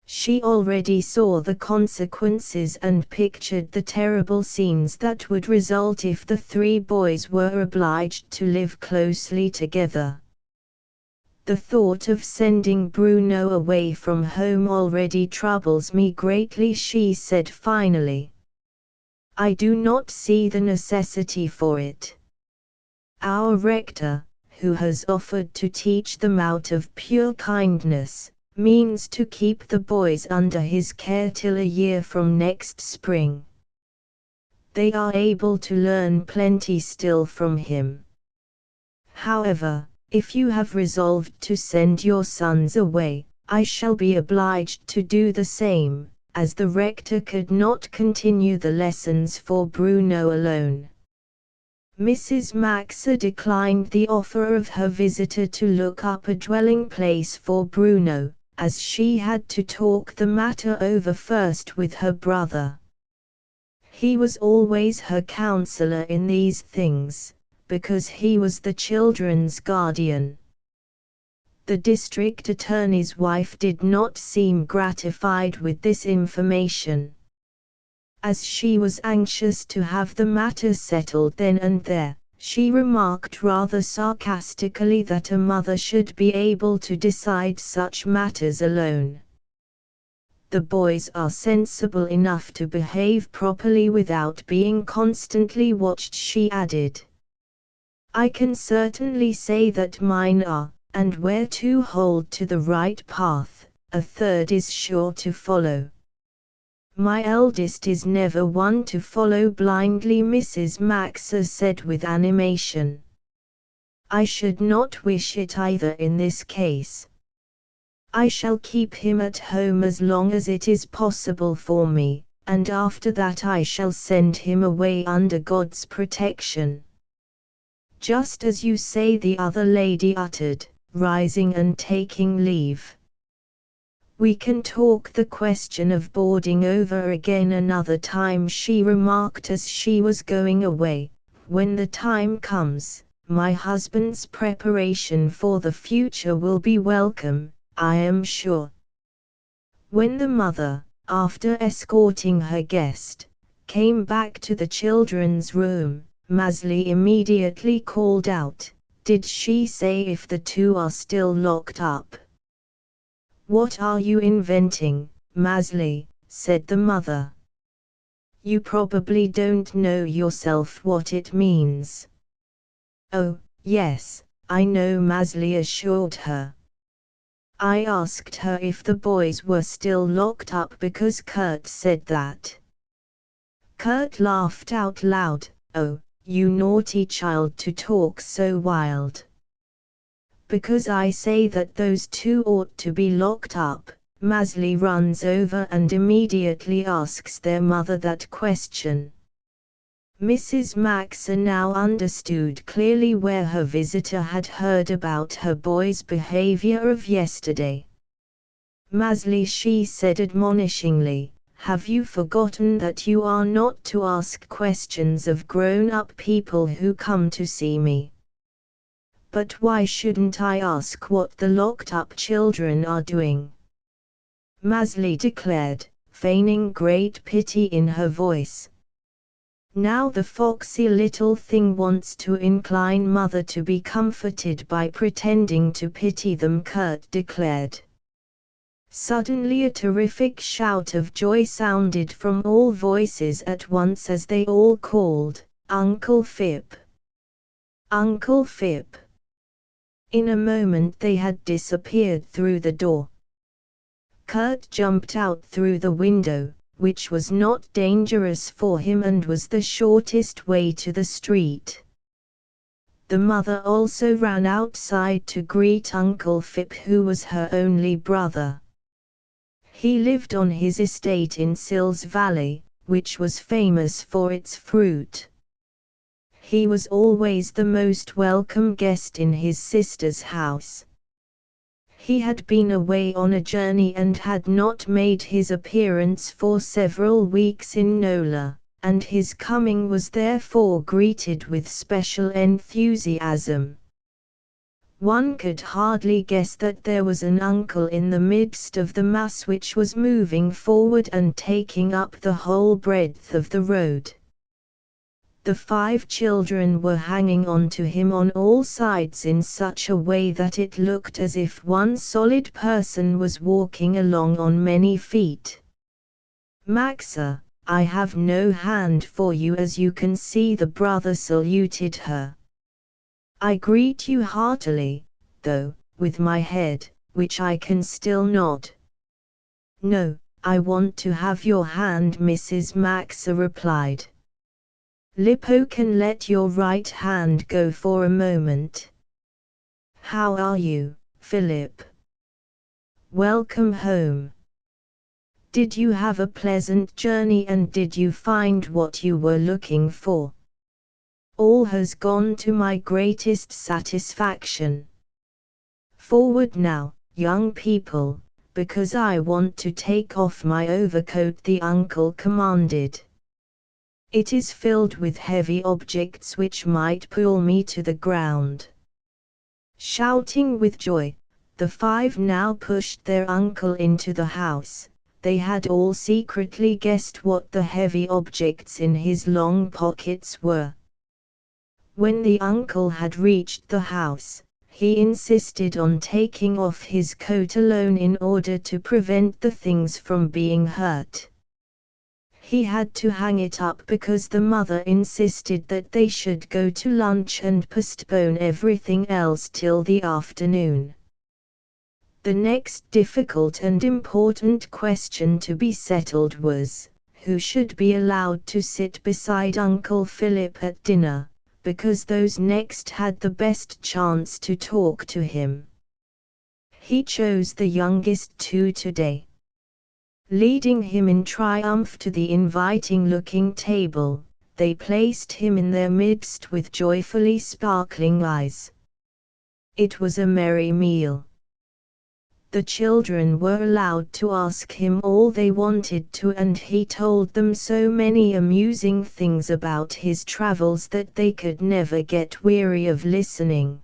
She already saw the consequences and pictured the terrible scenes that would result if the three boys were obliged to live closely together. "The thought of sending Bruno away from home already troubles me greatly," she said finally. "I do not see the necessity for it. Our rector, who has offered to teach them out of pure kindness, means to keep the boys under his care till a year from next spring. They are able to learn plenty still from him. However, if you have resolved to send your sons away, I shall be obliged to do the same, as the rector could not continue the lessons for Bruno alone." Mrs. Maxa declined the offer of her visitor to look up a dwelling place for Bruno, as she had to talk the matter over first with her brother. He was always her counselor in these things, because he was the children's guardian. The district attorney's wife did not seem gratified with this information. As she was anxious to have the matter settled then and there, she remarked rather sarcastically that a mother should be able to decide such matters alone. "The boys are sensible enough to behave properly without being constantly watched," she added. "I can certainly say that mine are, and where two hold to the right path, a third is sure to follow. My eldest is never one to follow blindly," Mrs. Maxa said with animation. "I should not wish it either in this case. I shall keep him at home as long as it is possible for me, and after that I shall send him away under God's protection." "Just as you say," the other lady uttered, rising and taking leave. "We can talk the question of boarding over again another time," she remarked as she was going away. "When the time comes, my husband's preparation for the future will be welcome, I am sure." When the mother, after escorting her guest, came back to the children's room, Maezli immediately called out, "Did she say if the two are still locked up?" "What are you inventing, Maezli?" said the mother. "You probably don't know yourself what it means." "Oh, yes, I know," Maezli assured her. "I asked her if the boys were still locked up because Kurt said that." Kurt laughed out loud. "Oh, you naughty child, to talk so wild." "Because I say that those two ought to be locked up." Maezli runs over and immediately asks their mother that question. Mrs. Maxa now understood clearly where her visitor had heard about her boy's behavior of yesterday. "Maezli," she said admonishingly, "have you forgotten that you are not to ask questions of grown-up people who come to see me?" "But why shouldn't I ask what the locked-up children are doing?" Maezli declared, feigning great pity in her voice. Now the foxy little thing wants to incline mother to be comforted by pretending to pity them, Kurt declared. Suddenly a terrific shout of joy sounded from all voices at once as they all called, "Uncle Fip! Uncle Fip!" In a moment they had disappeared through the door. Kurt jumped out through the window, which was not dangerous for him and was the shortest way to the street. The mother also ran outside to greet Uncle Fip, who was her only brother. He lived on his estate in Sills Valley, which was famous for its fruit. He was always the most welcome guest in his sister's house. He had been away on a journey and had not made his appearance for several weeks in Nola, and his coming was therefore greeted with special enthusiasm. One could hardly guess that there was an uncle in the midst of the mass which was moving forward and taking up the whole breadth of the road. The 5 children were hanging on to him on all sides in such a way that it looked as if one solid person was walking along on many feet. "Maxa, I have no hand for you, as you can see," the brother saluted her. "I greet you heartily, though, with my head, which I can still nod." "No, I want to have your hand," Mrs. Maxa replied. "Lippo can let your right hand go for a moment." "How are you, Philip? Welcome home. Did you have a pleasant journey and did you find what you were looking for?" "All has gone to my greatest satisfaction. Forward now, young people, because I want to take off my overcoat," the uncle commanded. "It is filled with heavy objects which might pull me to the ground." Shouting with joy, the 5 now pushed their uncle into the house. They had all secretly guessed what the heavy objects in his long pockets were. When the uncle had reached the house, he insisted on taking off his coat alone in order to prevent the things from being hurt. He had to hang it up because the mother insisted that they should go to lunch and postpone everything else till the afternoon. The next difficult and important question to be settled was, who should be allowed to sit beside Uncle Philip at dinner, because those next had the best chance to talk to him. He chose the youngest 2 today. Leading him in triumph to the inviting-looking table, they placed him in their midst with joyfully sparkling eyes. It was a merry meal. The children were allowed to ask him all they wanted to, and he told them so many amusing things about his travels that they could never get weary of listening.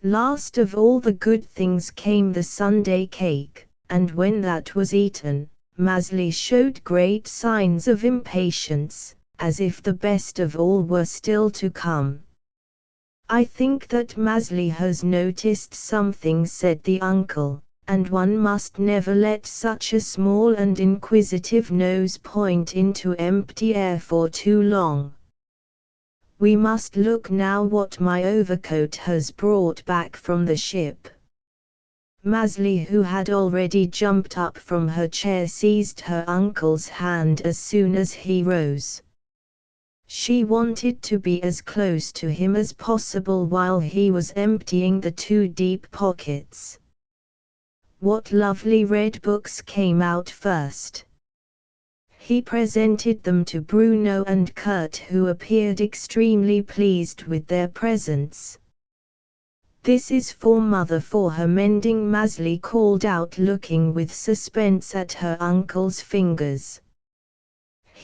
Last of all the good things came the Sunday cake, and when that was eaten, Maezli showed great signs of impatience, as if the best of all were still to come. "I think that Maezli has noticed something," said the uncle, "and one must never let such a small and inquisitive nose point into empty air for too long. We must look now what my overcoat has brought back from the ship." Maezli, who had already jumped up from her chair, seized her uncle's hand as soon as he rose. She wanted to be as close to him as possible while he was emptying the two deep pockets. What lovely red books came out first! He presented them to Bruno and Kurt, who appeared extremely pleased with their presents. "This is for Mother for her mending," Maezli called out, looking with suspense at her uncle's fingers.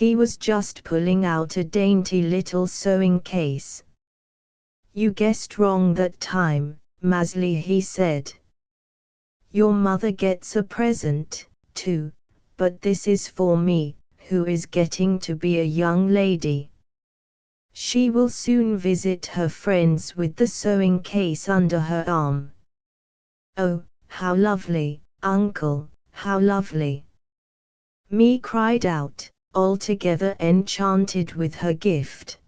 He was just pulling out a dainty little sewing case. "You guessed wrong that time, Maezli," he said. "Your mother gets a present, too, but this is for me, who is getting to be a young lady. She will soon visit her friends with the sewing case under her arm." "Oh, how lovely, uncle, how lovely!" Me cried out, altogether enchanted with her gift.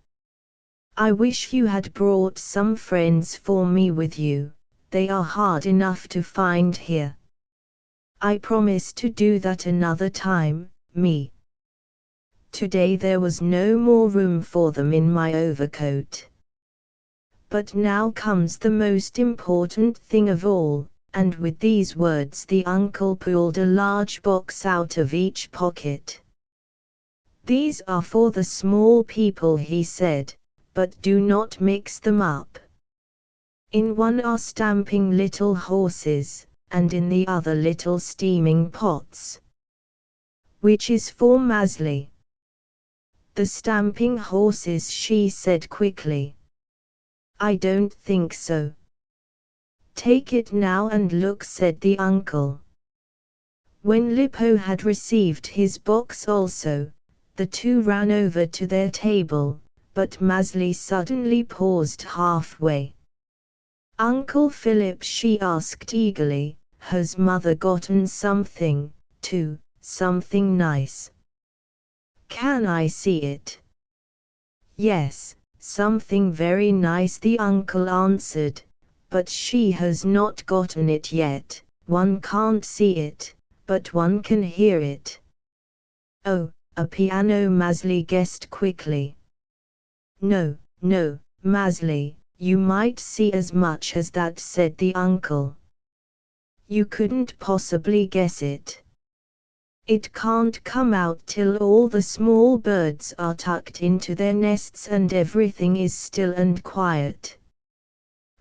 "I wish you had brought some friends for me with you, they are hard enough to find here." "I promise to do that another time, me. Today there was no more room for them in my overcoat. But now comes the most important thing of all," and with these words the uncle pulled a large box out of each pocket. "These are for the small people," he said, "but do not mix them up. In one are stamping little horses, and in the other little steaming pots." "Which is for Maezli?" "The stamping horses," she said quickly. "I don't think so." "Take it now and look," said the uncle. When Lippo had received his box also, the two ran over to their table, but Maezli suddenly paused halfway. "Uncle Philip," she asked eagerly, "has Mother gotten something, too, something nice?" "Can I see it?" "Yes, something very nice," the uncle answered, "but she has not gotten it yet. One can't see it, but one can hear it." "Oh, a piano," Maezli guessed quickly. "No, no, Maezli, you might see as much as that," said the uncle. "You couldn't possibly guess it. It can't come out till all the small birds are tucked into their nests and everything is still and quiet."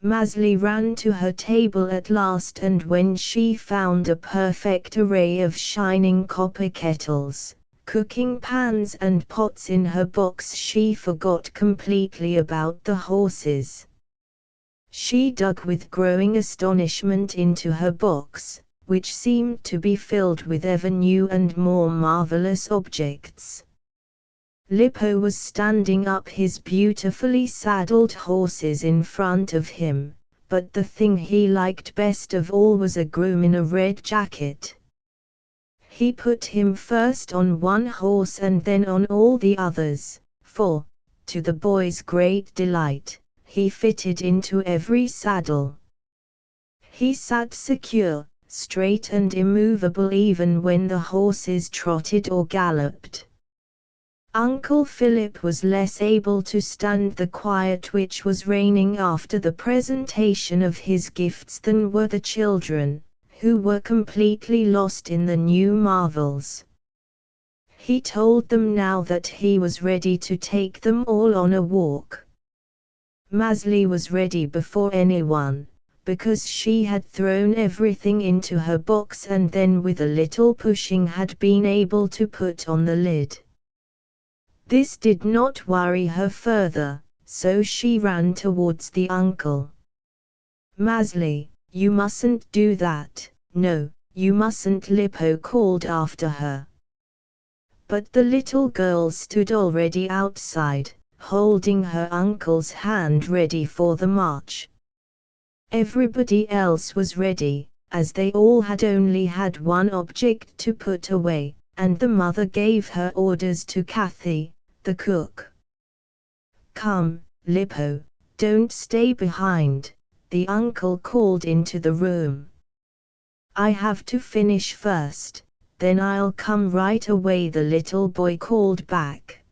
Maezli ran to her table at last, and when she found a perfect array of shining copper kettles, cooking pans and pots in her box, she forgot completely about the horses. She dug with growing astonishment into her box, which seemed to be filled with ever new and more marvelous objects. Lippo was standing up his beautifully saddled horses in front of him, but the thing he liked best of all was a groom in a red jacket. He put him first on one horse and then on all the others, for, to the boy's great delight, he fitted into every saddle. He sat secure, straight and immovable even when the horses trotted or galloped. Uncle Philip was less able to stand the quiet which was reigning after the presentation of his gifts than were the children, who were completely lost in the new marvels. He told them now that he was ready to take them all on a walk. Maezli was ready before anyone, because she had thrown everything into her box and then with a little pushing had been able to put on the lid. This did not worry her further, so she ran towards the uncle. "Maezli, you mustn't do that, no, you mustn't," Lippo called after her. But the little girl stood already outside, holding her uncle's hand ready for the march. Everybody else was ready, as they all had only had one object to put away, and the mother gave her orders to Kathy, the cook. "Come, Lippo, don't stay behind," the uncle called into the room. "I have to finish first, then I'll come right away," the little boy called back.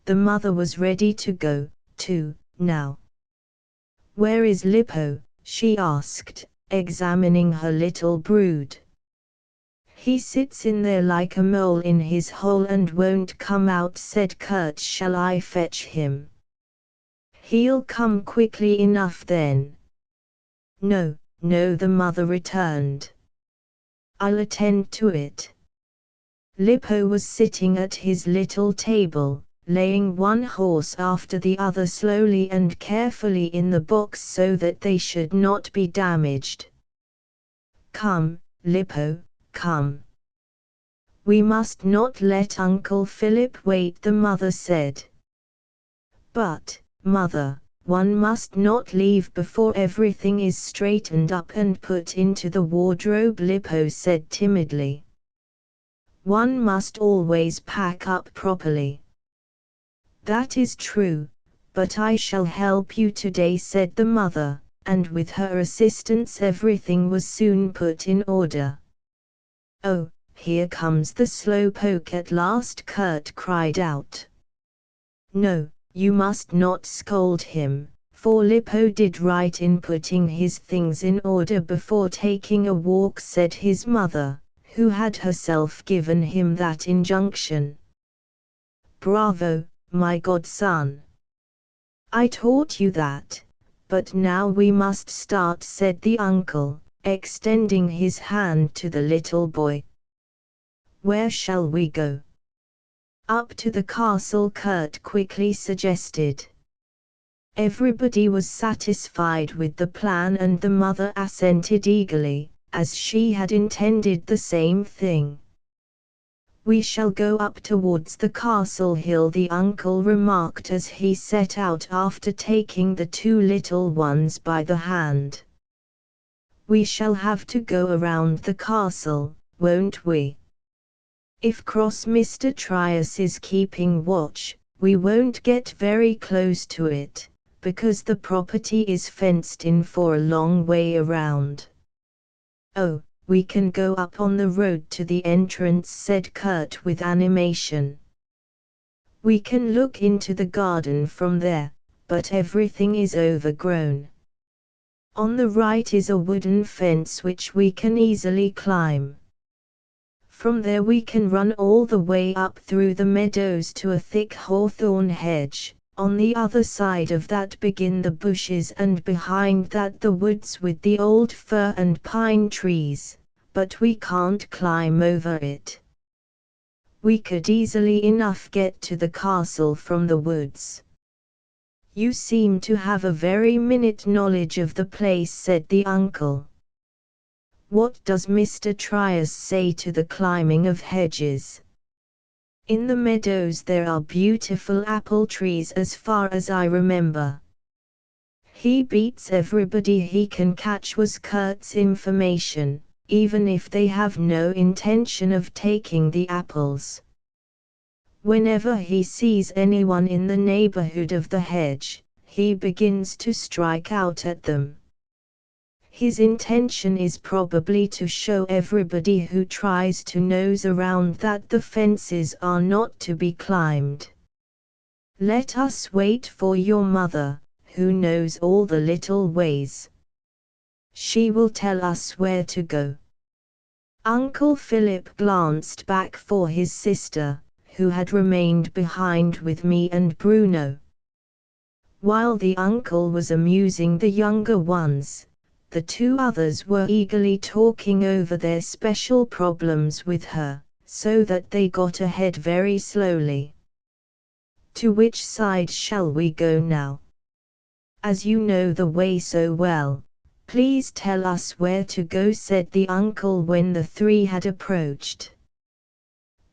The mother was ready to go, too, now. "Where is Lippo?" she asked, examining her little brood. "He sits in there like a mole in his hole and won't come out," said Kurt. "Shall I fetch him?" "He'll come quickly enough then." "No, no," the mother returned. "I'll attend to it." Lippo was sitting at his little table, laying one horse after the other slowly and carefully in the box so that they should not be damaged. "Come, Lippo, come. We must not let Uncle Philip wait," the mother said. "But, mother, one must not leave before everything is straightened up and put into the wardrobe," Lippo said timidly. "One must always pack up properly." "That is true, but I shall help you today," said the mother, and with her assistance everything was soon put in order. "Oh, here comes the slowpoke at last," Kurt cried out. "No, you must not scold him, for Lippo did right in putting his things in order before taking a walk," said his mother, who had herself given him that injunction. "Bravo, my godson. I taught you that, but now we must start," said the uncle, extending his hand to the little boy. "Where shall we go?" "Up to the castle," Kurt quickly suggested. Everybody was satisfied with the plan and the mother assented eagerly, as she had intended the same thing. "We shall go up towards the castle hill," the uncle remarked as he set out after taking the two little ones by the hand. "We shall have to go around the castle, won't we? If cross Mr. Trias is keeping watch, we won't get very close to it, because the property is fenced in for a long way around." "Oh, we can go up on the road to the entrance," said Kurt with animation. "We can look into the garden from there, but everything is overgrown. On the right is a wooden fence which we can easily climb. From there we can run all the way up through the meadows to a thick hawthorn hedge. On the other side of that begin the bushes and behind that the woods with the old fir and pine trees, but we can't climb over it. We could easily enough get to the castle from the woods." "You seem to have a very minute knowledge of the place," said the uncle. "What does Mr. Trias say to the climbing of hedges?" "In the meadows there are beautiful apple trees as far as I remember. He beats everybody he can catch," was Kurt's information, "even if they have no intention of taking the apples. Whenever he sees anyone in the neighborhood of the hedge, he begins to strike out at them. His intention is probably to show everybody who tries to nose around that the fences are not to be climbed. Let us wait for your mother, who knows all the little ways. She will tell us where to go." Uncle Philip glanced back for his sister, who had remained behind with me and Bruno. While the uncle was amusing the younger ones, the two others were eagerly talking over their special problems with her, so that they got ahead very slowly. "To which side shall we go now? As you know the way so well, please tell us where to go," said the uncle when the three had approached.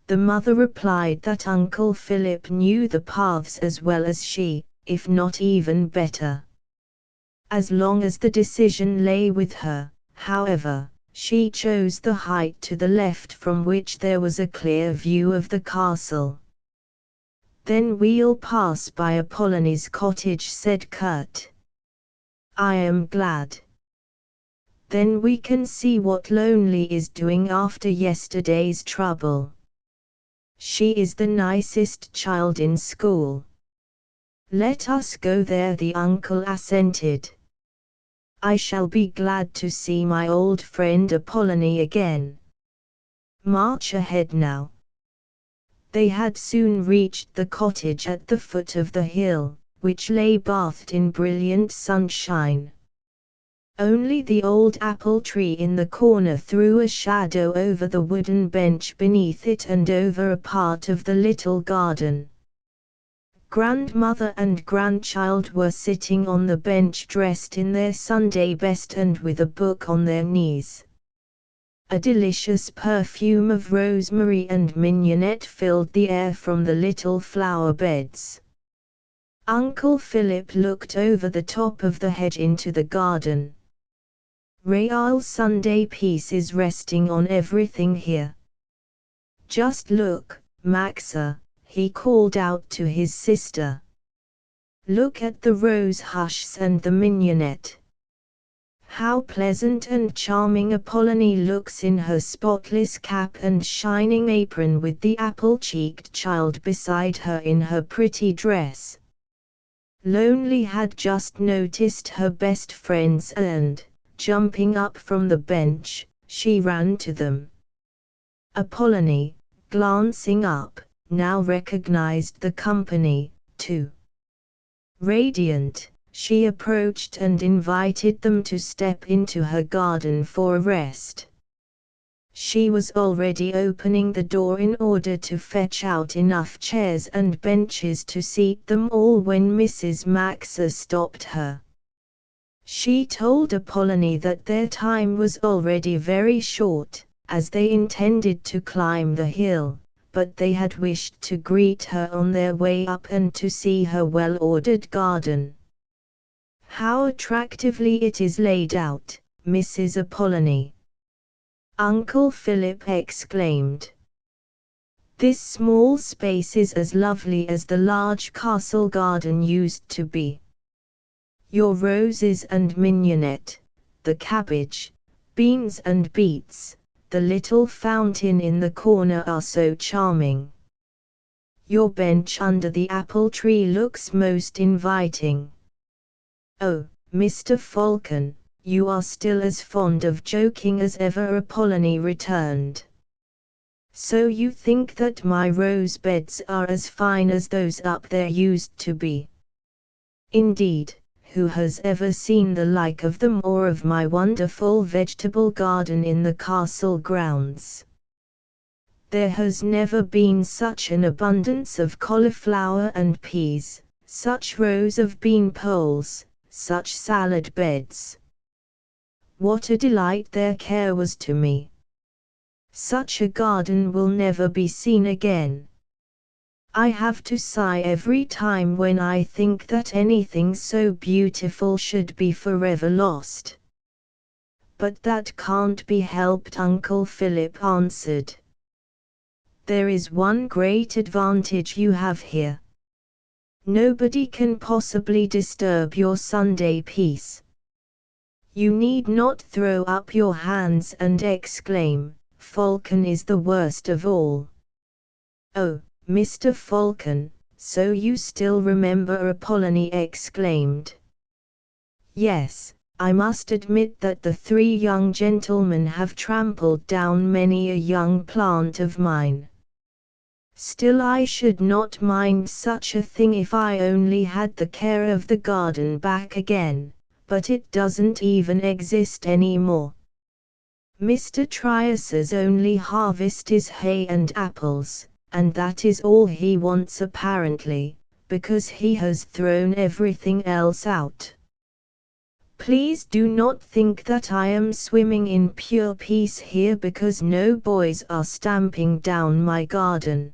The mother replied that Uncle Philip knew the paths as well as she, if not even better. As long as the decision lay with her, however, she chose the height to the left from which there was a clear view of the castle. "Then we'll pass by Apollonie's cottage," said Kurt. "I am glad. Then we can see what Lonely is doing after yesterday's trouble. She is the nicest child in school." "Let us go there," the uncle assented. "I shall be glad to see my old friend Apollonie again. March ahead now." They had soon reached the cottage at the foot of the hill, which lay bathed in brilliant sunshine. Only the old apple tree in the corner threw a shadow over the wooden bench beneath it and over a part of the little garden. Grandmother and grandchild were sitting on the bench dressed in their Sunday best and with a book on their knees. A delicious perfume of rosemary and mignonette filled the air from the little flower beds. Uncle Philip looked over the top of the hedge into the garden. "Real Sunday peace is resting on everything here. Just look, Maxa," he called out to his sister. "Look at the rose hushes and the mignonette. How pleasant and charming Apollonie looks in her spotless cap and shining apron with the apple-cheeked child beside her in her pretty dress." Lonely had just noticed her best friends and, jumping up from the bench, she ran to them. Apollonie, glancing up, now recognized the company, too. Radiant, she approached and invited them to step into her garden for a rest. She was already opening the door in order to fetch out enough chairs and benches to seat them all when Mrs. Maxa stopped her. She told Apollonie that their time was already very short, as they intended to climb the hill, but they had wished to greet her on their way up and to see her well-ordered garden. "How attractively it is laid out, Mrs. Apollonie!" Uncle Philip exclaimed. "This small space is as lovely as the large castle garden used to be. Your roses and mignonette, the cabbage, beans and beets, the little fountain in the corner are so charming. Your bench under the apple tree looks most inviting. Oh, Mr. Falcon, you are still as fond of joking as ever," Apollonie returned. "So you think that my rose beds are as fine as those up there used to be? Indeed, who has ever seen the like of them or of my wonderful vegetable garden in the castle grounds? There has never been such an abundance of cauliflower and peas, such rows of bean poles, such salad beds. What a delight their care was to me! Such a garden will never be seen again. I have to sigh every time when I think that anything so beautiful should be forever lost." "But that can't be helped," Uncle Philip answered. "There is one great advantage you have here. Nobody can possibly disturb your Sunday peace. You need not throw up your hands and exclaim, 'Falcon is the worst of all.'" "Oh, Mr. Falcon, so you still remember," Apollonie exclaimed. "Yes, I must admit that the three young gentlemen have trampled down many a young plant of mine. Still, I should not mind such a thing if I only had the care of the garden back again, but it doesn't even exist anymore. Mr. Trius's only harvest is hay and apples, and that is all he wants apparently, because he has thrown everything else out. Please do not think that I am swimming in pure peace here because no boys are stamping down my garden.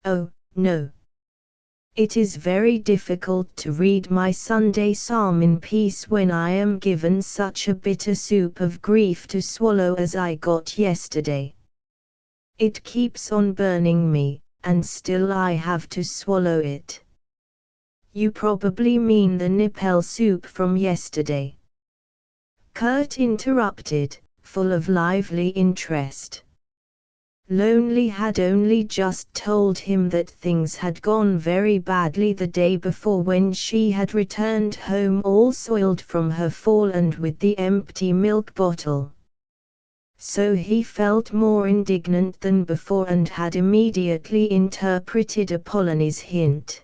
Oh, no. It is very difficult to read my Sunday psalm in peace when I am given such a bitter soup of grief to swallow as I got yesterday. It keeps on burning me, and still I have to swallow it. You probably mean the Nippel soup from yesterday. Kurt interrupted, full of lively interest. Lonely had only just told him that things had gone very badly the day before when she had returned home all soiled from her fall and with the empty milk bottle. So he felt more indignant than before and had immediately interpreted Apollonie's hint.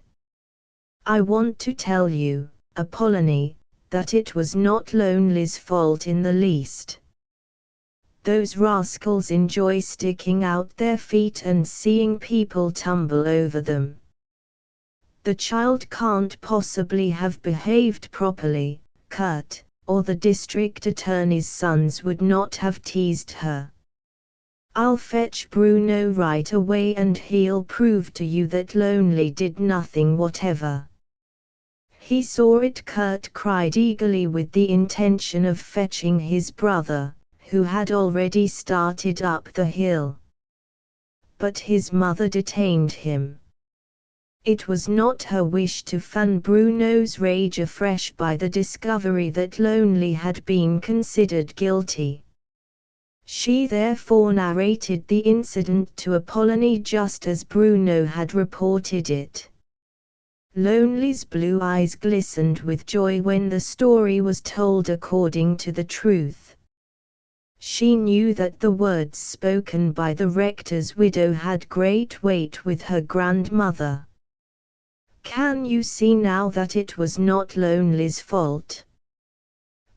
I want to tell you, Apollonie, that it was not Lonely's fault in the least. Those rascals enjoy sticking out their feet and seeing people tumble over them. The child can't possibly have behaved properly, Kurt, or the district attorney's sons would not have teased her. I'll fetch Bruno right away and he'll prove to you that Lonely did nothing whatever. He saw it. Kurt cried eagerly with the intention of fetching his brother, who had already started up the hill. But his mother detained him. It was not her wish to fan Bruno's rage afresh by the discovery that Lonely had been considered guilty. She therefore narrated the incident to Apollonie just as Bruno had reported it. Lonely's blue eyes glistened with joy when the story was told according to the truth. She knew that the words spoken by the rector's widow had great weight with her grandmother. Can you see now that it was not Lonely's fault?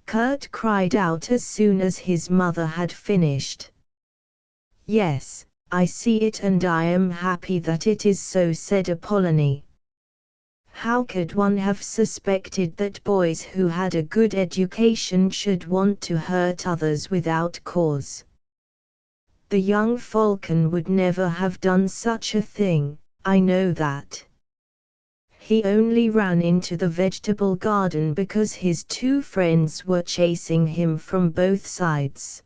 Kurt cried out as soon as his mother had finished. Yes, I see it and I am happy that it is so, said Apollonie. How could one have suspected that boys who had a good education should want to hurt others without cause? The young falcon would never have done such a thing, I know that. He only ran into the vegetable garden because his two friends were chasing him from both sides.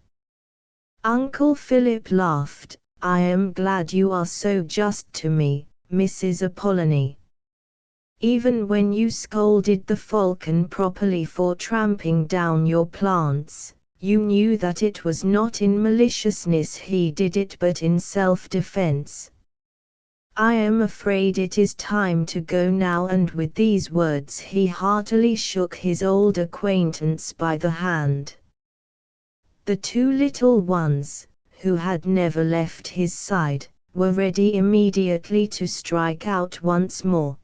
Uncle Philip laughed. I am glad you are so just to me, Mrs. Apollonie. Even when you scolded the falcon properly for tramping down your plants, you knew that it was not in maliciousness he did it but in self-defense. I am afraid it is time to go now, and with these words he heartily shook his old acquaintance by the hand. The two little ones, who had never left his side, were ready immediately to strike out once more.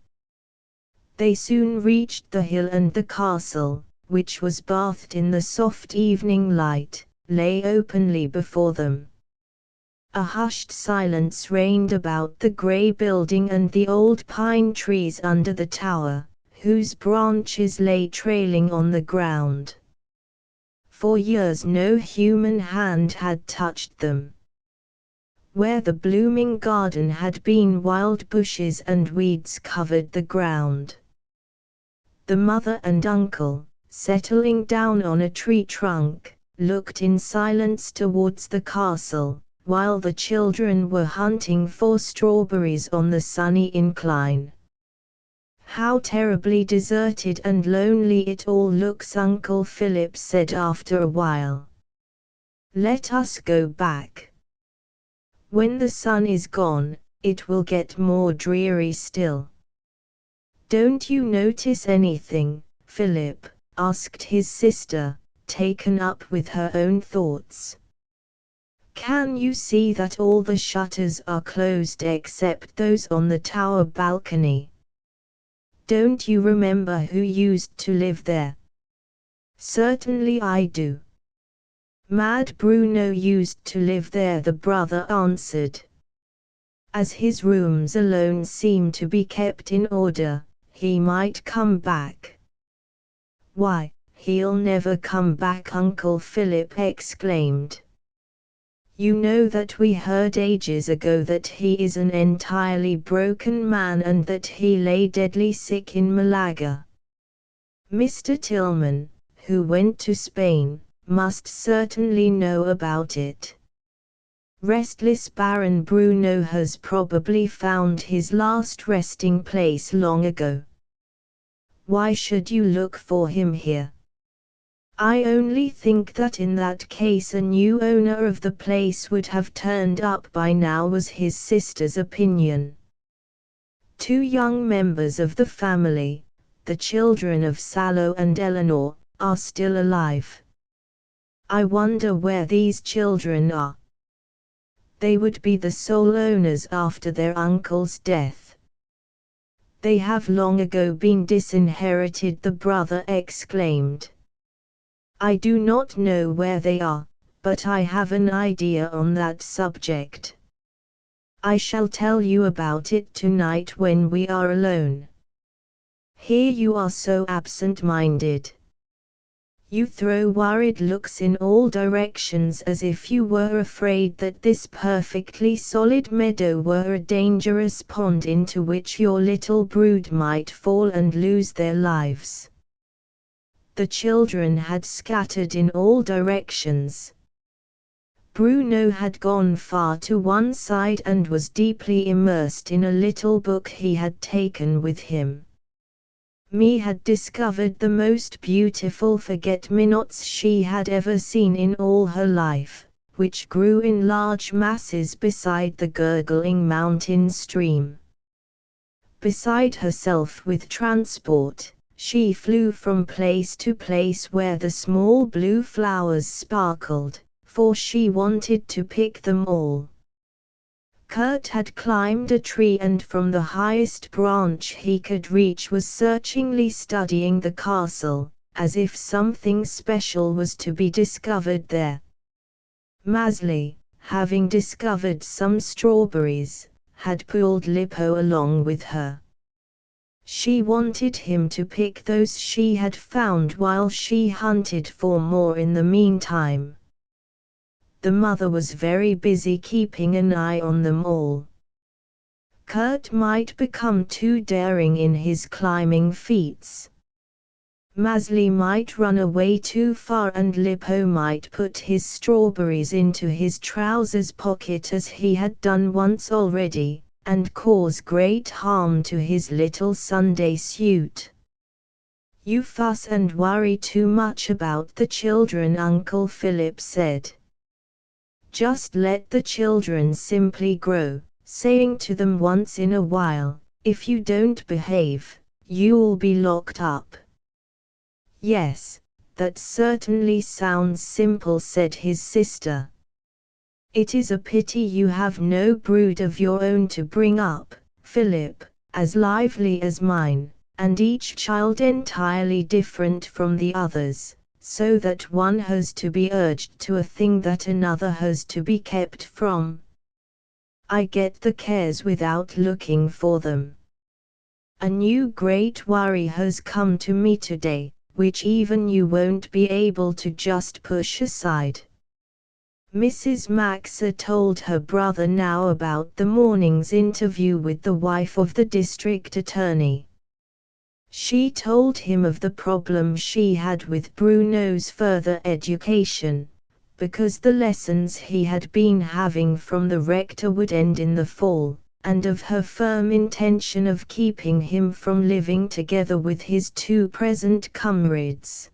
They soon reached the hill, and the castle, which was bathed in the soft evening light, lay openly before them. A hushed silence reigned about the grey building and the old pine trees under the tower, whose branches lay trailing on the ground. For years no human hand had touched them. Where the blooming garden had been, wild bushes and weeds covered the ground. The mother and uncle, settling down on a tree trunk, looked in silence towards the castle, while the children were hunting for strawberries on the sunny incline. How terribly deserted and lonely it all looks, Uncle Philip said after a while. Let us go back. When the sun is gone, it will get more dreary still. Don't you notice anything, Philip? Asked his sister, taken up with her own thoughts. Can you see that all the shutters are closed except those on the tower balcony? Don't you remember who used to live there? Certainly I do. Mad Bruno used to live there, the brother answered. As his rooms alone seem to be kept in order, he might come back. Why, he'll never come back, Uncle Philip exclaimed. You know that we heard ages ago that he is an entirely broken man and that he lay deadly sick in Malaga. Mr. Tillman, who went to Spain, must certainly know about it. Restless Baron Bruno has probably found his last resting place long ago. Why should you look for him here? I only think that in that case a new owner of the place would have turned up by now, was his sister's opinion. 2 young members of the family, the children of Sallow and Eleanor, are still alive. I wonder where these children are. They would be the sole owners after their uncle's death. They have long ago been disinherited, the brother exclaimed. I do not know where they are, but I have an idea on that subject. I shall tell you about it tonight when we are alone. Here you are so absent-minded. You throw worried looks in all directions as if you were afraid that this perfectly solid meadow were a dangerous pond into which your little brood might fall and lose their lives. The children had scattered in all directions. Bruno had gone far to one side and was deeply immersed in a little book he had taken with him. Mie had discovered the most beautiful forget-me-nots she had ever seen in all her life, which grew in large masses beside the gurgling mountain stream. Beside herself with transport, she flew from place to place where the small blue flowers sparkled, for she wanted to pick them all. Kurt had climbed a tree and from the highest branch he could reach was searchingly studying the castle, as if something special was to be discovered there. Maezli, having discovered some strawberries, had pulled Lippo along with her. She wanted him to pick those she had found while she hunted for more in the meantime. The mother was very busy keeping an eye on them all. Kurt might become too daring in his climbing feats. Maezli might run away too far and Lippo might put his strawberries into his trousers pocket as he had done once already, and cause great harm to his little Sunday suit. You fuss and worry too much about the children, Uncle Philip said. Just let the children simply grow, saying to them once in a while, if you don't behave, you'll be locked up. Yes, that certainly sounds simple, said his sister. It is a pity you have no brood of your own to bring up, Philip, as lively as mine, and each child entirely different from the others, so that one has to be urged to a thing that another has to be kept from. I get the cares without looking for them. A new great worry has come to me today, which even you won't be able to just push aside. Mrs. Maxa told her brother now about the morning's interview with the wife of the district attorney. She told him of the problem she had with Bruno's further education, because the lessons he had been having from the rector would end in the fall, and of her firm intention of keeping him from living together with his 2 present comrades.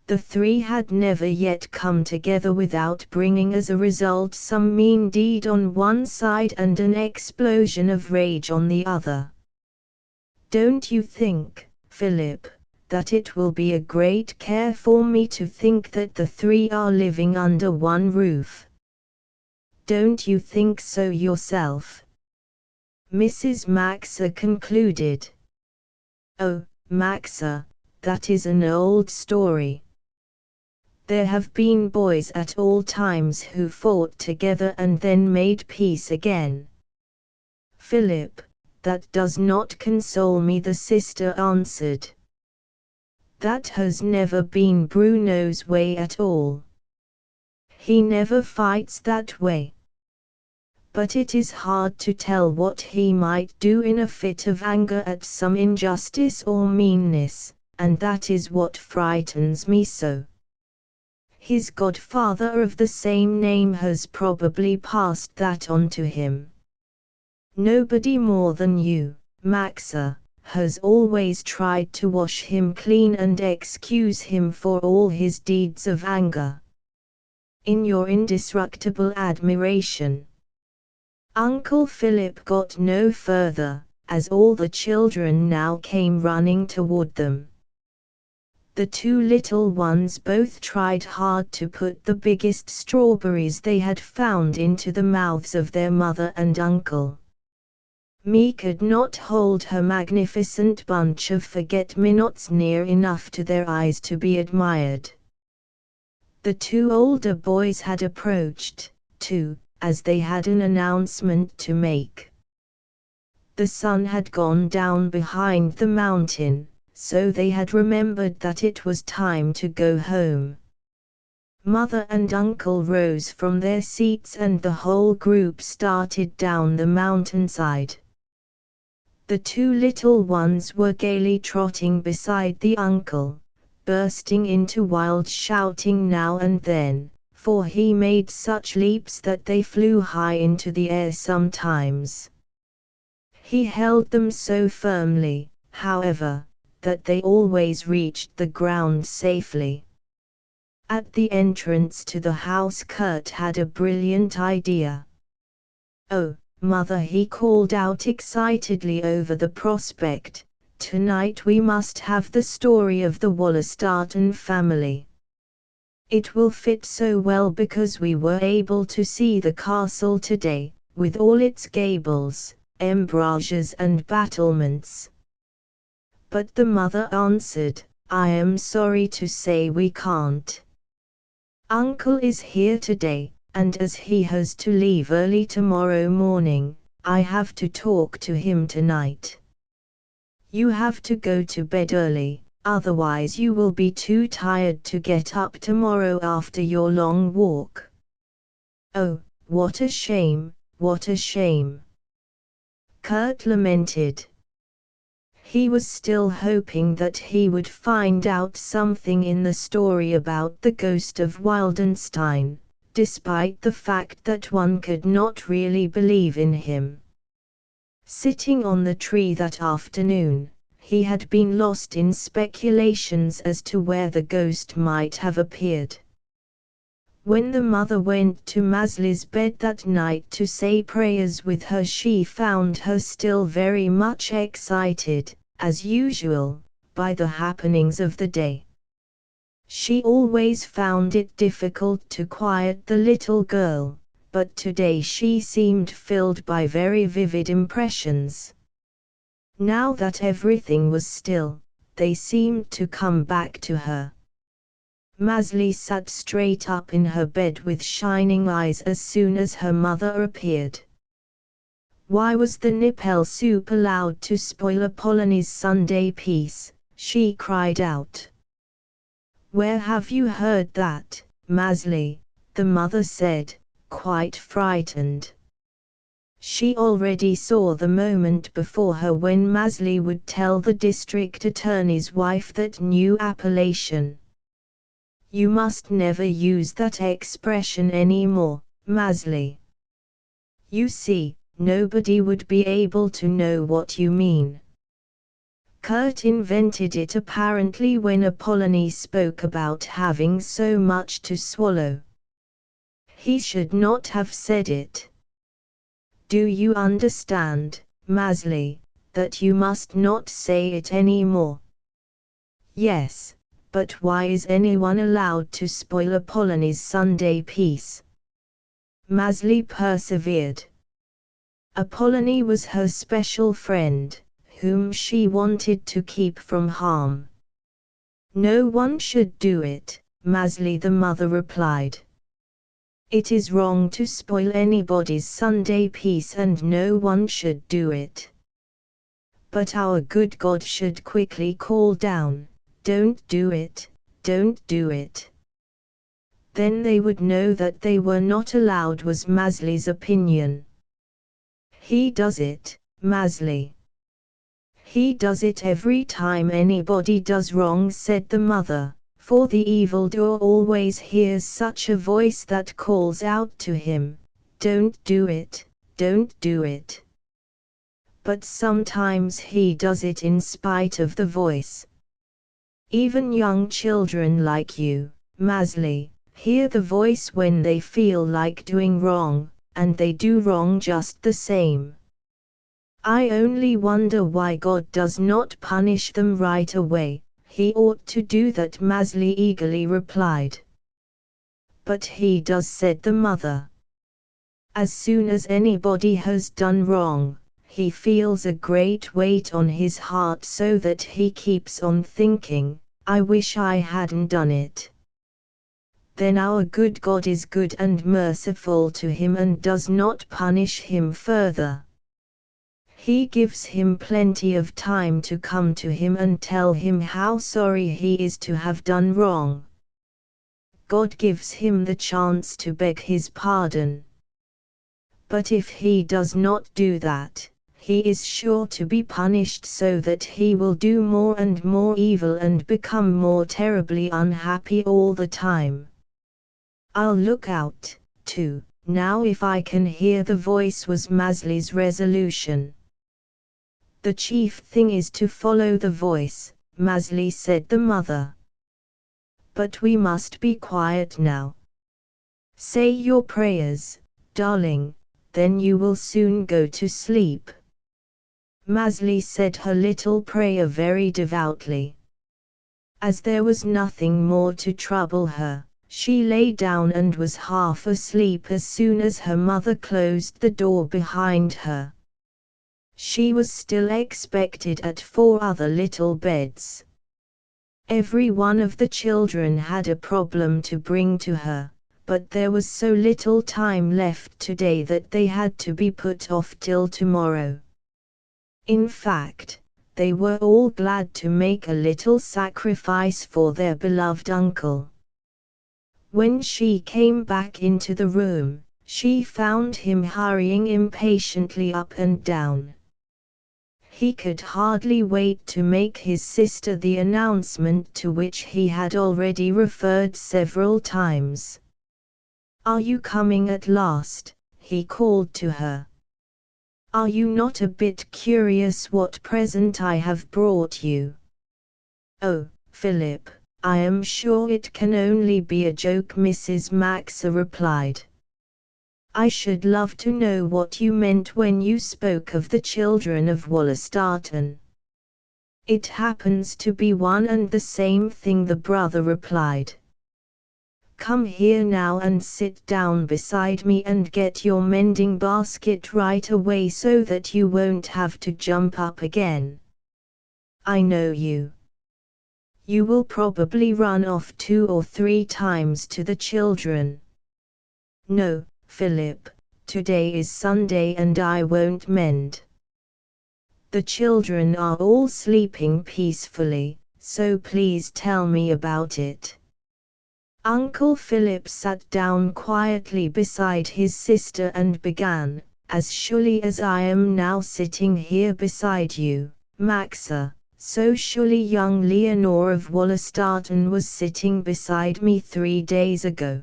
The 3 had never yet come together without bringing as a result some mean deed on one side and an explosion of rage on the other. Don't you think, Philip, that it will be a great care for me to think that the 3 are living under one roof? Don't you think so yourself? Mrs. Maxa concluded. Oh, Maxa, that is an old story. There have been boys at all times who fought together and then made peace again. Philip, that does not console me, the sister answered. That has never been Bruno's way at all. He never fights that way. But it is hard to tell what he might do in a fit of anger at some injustice or meanness, and that is what frightens me so. His godfather of the same name has probably passed that on to him. Nobody more than you, Maxa, has always tried to wash him clean and excuse him for all his deeds of anger. In your indestructible admiration. Uncle Philip got no further, as all the children now came running toward them. The two little ones both tried hard to put the biggest strawberries they had found into the mouths of their mother and uncle. Me could not hold her magnificent bunch of forget-me-nots near enough to their eyes to be admired. The two older boys had approached, too, as they had an announcement to make. The sun had gone down behind the mountain, so they had remembered that it was time to go home. Mother and uncle rose from their seats and the whole group started down the mountainside. The two little ones were gaily trotting beside the uncle, bursting into wild shouting now and then, for he made such leaps that they flew high into the air sometimes. He held them so firmly, however, that they always reached the ground safely. At the entrance to the house Kurt had a brilliant idea. "Oh, Mother," he called out excitedly over the prospect, "tonight we must have the story of the Wallerstatten family. It will fit so well because we were able to see the castle today, with all its gables, embrasures and battlements." But the mother answered, "I am sorry to say we can't. Uncle is here today, and as he has to leave early tomorrow morning, I have to talk to him tonight. You have to go to bed early, otherwise you will be too tired to get up tomorrow after your long walk." "Oh, what a shame, what a shame!" Kurt lamented. He was still hoping that he would find out something in the story about the ghost of Wildenstein, despite the fact that one could not really believe in him. Sitting on the tree that afternoon, he had been lost in speculations as to where the ghost might have appeared. When the mother went to Maezli's bed that night to say prayers with her, she found her still very much excited, as usual, by the happenings of the day. She always found it difficult to quiet the little girl, but today she seemed filled by very vivid impressions. Now that everything was still, they seemed to come back to her. Maezli sat straight up in her bed with shining eyes as soon as her mother appeared. "Why was the Nippel soup allowed to spoil Apollonie's Sunday peace?" she cried out. "Where have you heard that, Maezli?" the mother said, quite frightened. She already saw the moment before her when Maezli would tell the district attorney's wife that new appellation. "You must never use that expression anymore, Maezli. You see, nobody would be able to know what you mean." Kurt invented it apparently when Apollonie spoke about having so much to swallow. He should not have said it. "Do you understand, Maezli, that you must not say it anymore?" "Yes, but why is anyone allowed to spoil Apollonie's Sunday peace?" Maezli persevered. Apollonie was her special friend, whom she wanted to keep from harm. No one should do it, Maezli the mother replied. It is wrong to spoil anybody's Sunday peace and no one should do it. But our good God should quickly call down, don't do it, don't do it. Then they would know that they were not allowed, was Maezli's opinion. He does it, Maezli. He does it every time anybody does wrong, said the mother, for the evildoer always hears such a voice that calls out to him, don't do it, don't do it. But sometimes he does it in spite of the voice. Even young children like you, Maezli, hear the voice when they feel like doing wrong, and they do wrong just the same. I only wonder why God does not punish them right away. He ought to do that, Maezli eagerly replied. But he does, said the mother. As soon as anybody has done wrong, he feels a great weight on his heart so that he keeps on thinking, I wish I hadn't done it. Then our good God is good and merciful to him and does not punish him further. He gives him plenty of time to come to him and tell him how sorry he is to have done wrong. God gives him the chance to beg his pardon. But if he does not do that, he is sure to be punished so that he will do more and more evil and become more terribly unhappy all the time. I'll look out, too, now if I can hear the voice, was Maezli's resolution. The chief thing is to follow the voice, Maezli, said the mother. But we must be quiet now. Say your prayers, darling, then you will soon go to sleep. Maezli said her little prayer very devoutly. As there was nothing more to trouble her, she lay down and was half asleep as soon as her mother closed the door behind her. She was still expected at 4 other little beds. Every one of the children had a problem to bring to her, but there was so little time left today that they had to be put off till tomorrow. In fact, they were all glad to make a little sacrifice for their beloved uncle. When she came back into the room, she found him hurrying impatiently up and down. He could hardly wait to make his sister the announcement to which he had already referred several times. Are you coming at last? He called to her. Are you not a bit curious what present I have brought you? Oh, Philip, I am sure it can only be a joke, Mrs. Maxa replied. I should love to know what you meant when you spoke of the children of Wollastarten. It happens to be one and the same thing, the brother replied. Come here now and sit down beside me and get your mending basket right away so that you won't have to jump up again. I know you. You will probably run off 2 or 3 times to the children. No, Philip, today is Sunday and I won't mend. The children are all sleeping peacefully, so please tell me about it. Uncle Philip sat down quietly beside his sister and began, as surely as I am now sitting here beside you, Maxa, so surely young Leonore of Wollastarten was sitting beside me 3 days ago.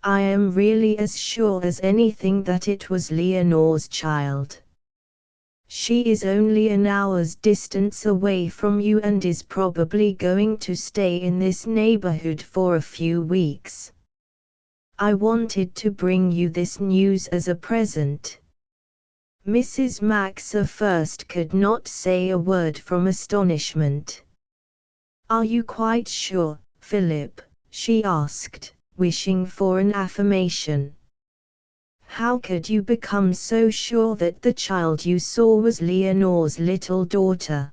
I am really as sure as anything that it was Leonore's child. She is only an hour's distance away from you and is probably going to stay in this neighborhood for a few weeks. I wanted to bring you this news as a present. Mrs. Maxa first could not say a word from astonishment. Are you quite sure, Philip? She asked, wishing for an affirmation. How could you become so sure that the child you saw was Leonore's little daughter?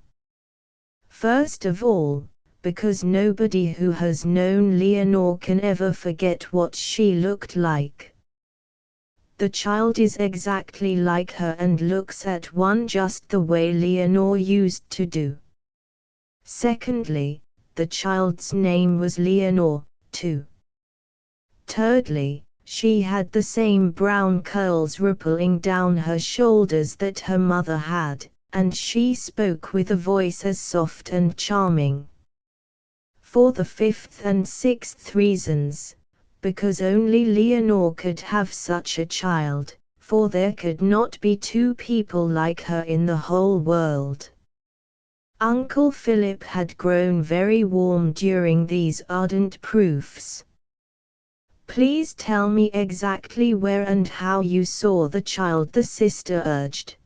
First of all, because nobody who has known Leonore can ever forget what she looked like. The child is exactly like her and looks at one just the way Leonore used to do. Secondly, the child's name was Leonore, too. Thirdly, she had the same brown curls rippling down her shoulders that her mother had, and she spoke with a voice as soft and charming. For the fifth and sixth reasons, because only Leonore could have such a child, for there could not be two people like her in the whole world. Uncle Philip had grown very warm during these ardent proofs. "Please tell me exactly where and how you saw the child," the sister urged.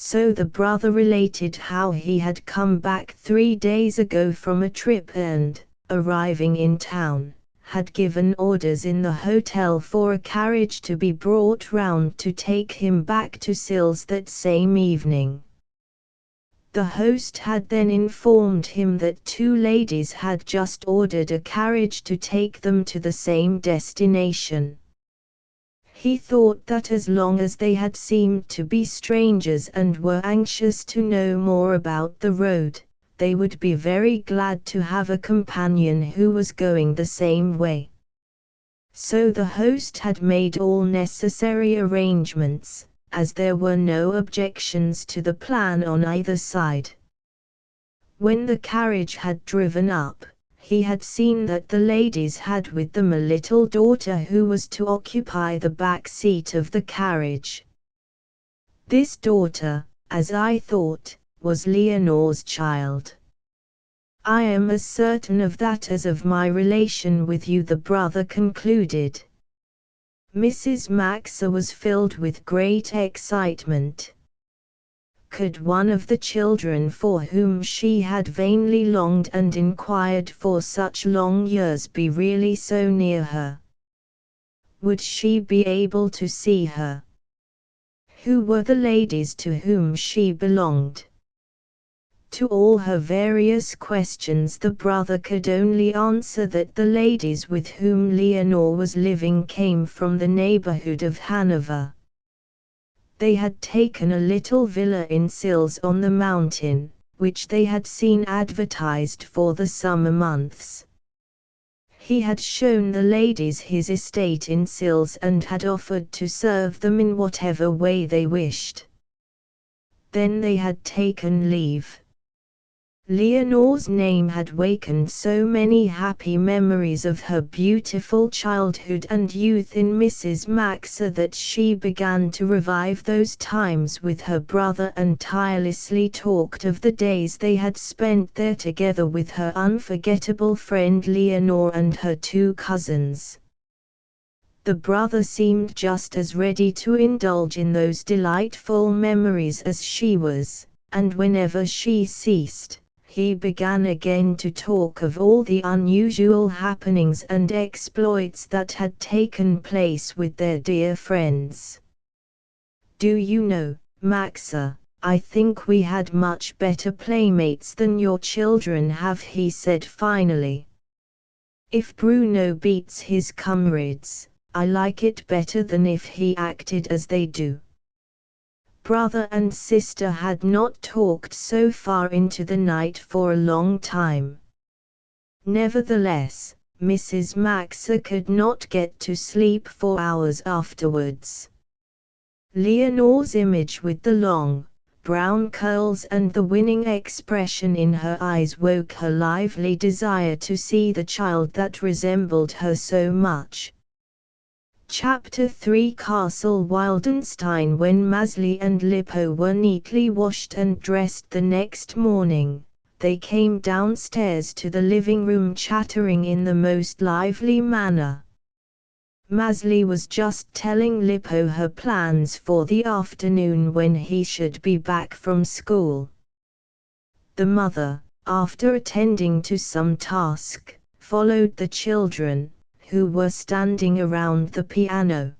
So the brother related how he had come back 3 days ago from a trip and, arriving in town, had given orders in the hotel for a carriage to be brought round to take him back to Sils that same evening. The host had then informed him that 2 ladies had just ordered a carriage to take them to the same destination. He thought that as long as they had seemed to be strangers and were anxious to know more about the road, they would be very glad to have a companion who was going the same way. So the host had made all necessary arrangements, as there were no objections to the plan on either side. When the carriage had driven up, he had seen that the ladies had with them a little daughter who was to occupy the back seat of the carriage. This daughter, as I thought, was Leonore's child. "I am as certain of that as of my relation with you," the brother concluded. Mrs. Maxa was filled with great excitement. Could one of the children for whom she had vainly longed and inquired for such long years be really so near her? Would she be able to see her? Who were the ladies to whom she belonged? To all her various questions the brother could only answer that the ladies with whom Leonore was living came from the neighborhood of Hanover. They had taken a little villa in Sils on the mountain, which they had seen advertised for the summer months. He had shown the ladies his estate in Sils and had offered to serve them in whatever way they wished. Then they had taken leave. Leonore's name had wakened so many happy memories of her beautiful childhood and youth in Mrs. Maxa that she began to revive those times with her brother and tirelessly talked of the days they had spent there together with her unforgettable friend Leonore and her 2 cousins. The brother seemed just as ready to indulge in those delightful memories as she was, and whenever she ceased, he began again to talk of all the unusual happenings and exploits that had taken place with their dear friends. "Do you know, Maxa, I think we had much better playmates than your children have," he said finally. "If Bruno beats his comrades, I like it better than if he acted as they do." Brother and sister had not talked so far into the night for a long time. Nevertheless, Mrs. Maxa could not get to sleep for hours afterwards. Leonore's image with the long, brown curls and the winning expression in her eyes woke her lively desire to see the child that resembled her so much. Chapter 3 Castle Wildenstein. When Maezli and Lippo were neatly washed and dressed the next morning, they came downstairs to the living room chattering in the most lively manner. Maezli was just telling Lippo her plans for the afternoon when he should be back from school. The mother, after attending to some task, followed the children, who were standing around the piano.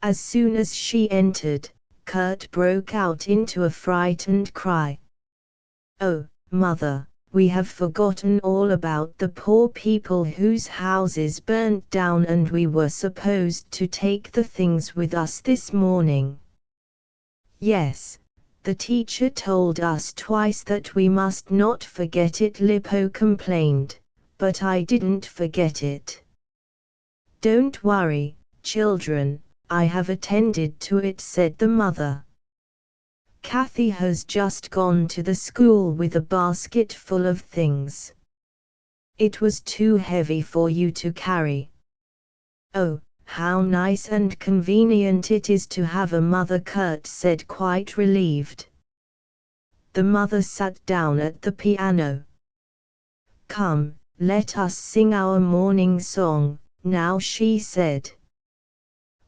As soon as she entered, Kurt broke out into a frightened cry. "Oh, mother, we have forgotten all about the poor people whose houses burnt down, and we were supposed to take the things with us this morning." "Yes, the teacher told us twice that we must not forget it," Lippo complained, "but I didn't forget it." "Don't worry, children, I have attended to it," said the mother. "Kathy has just gone to the school with a basket full of things. It was too heavy for you to carry." "Oh, how nice and convenient it is to have a mother," Kurt said, quite relieved. The mother sat down at the piano. "Come, let us sing our morning song, now," she said.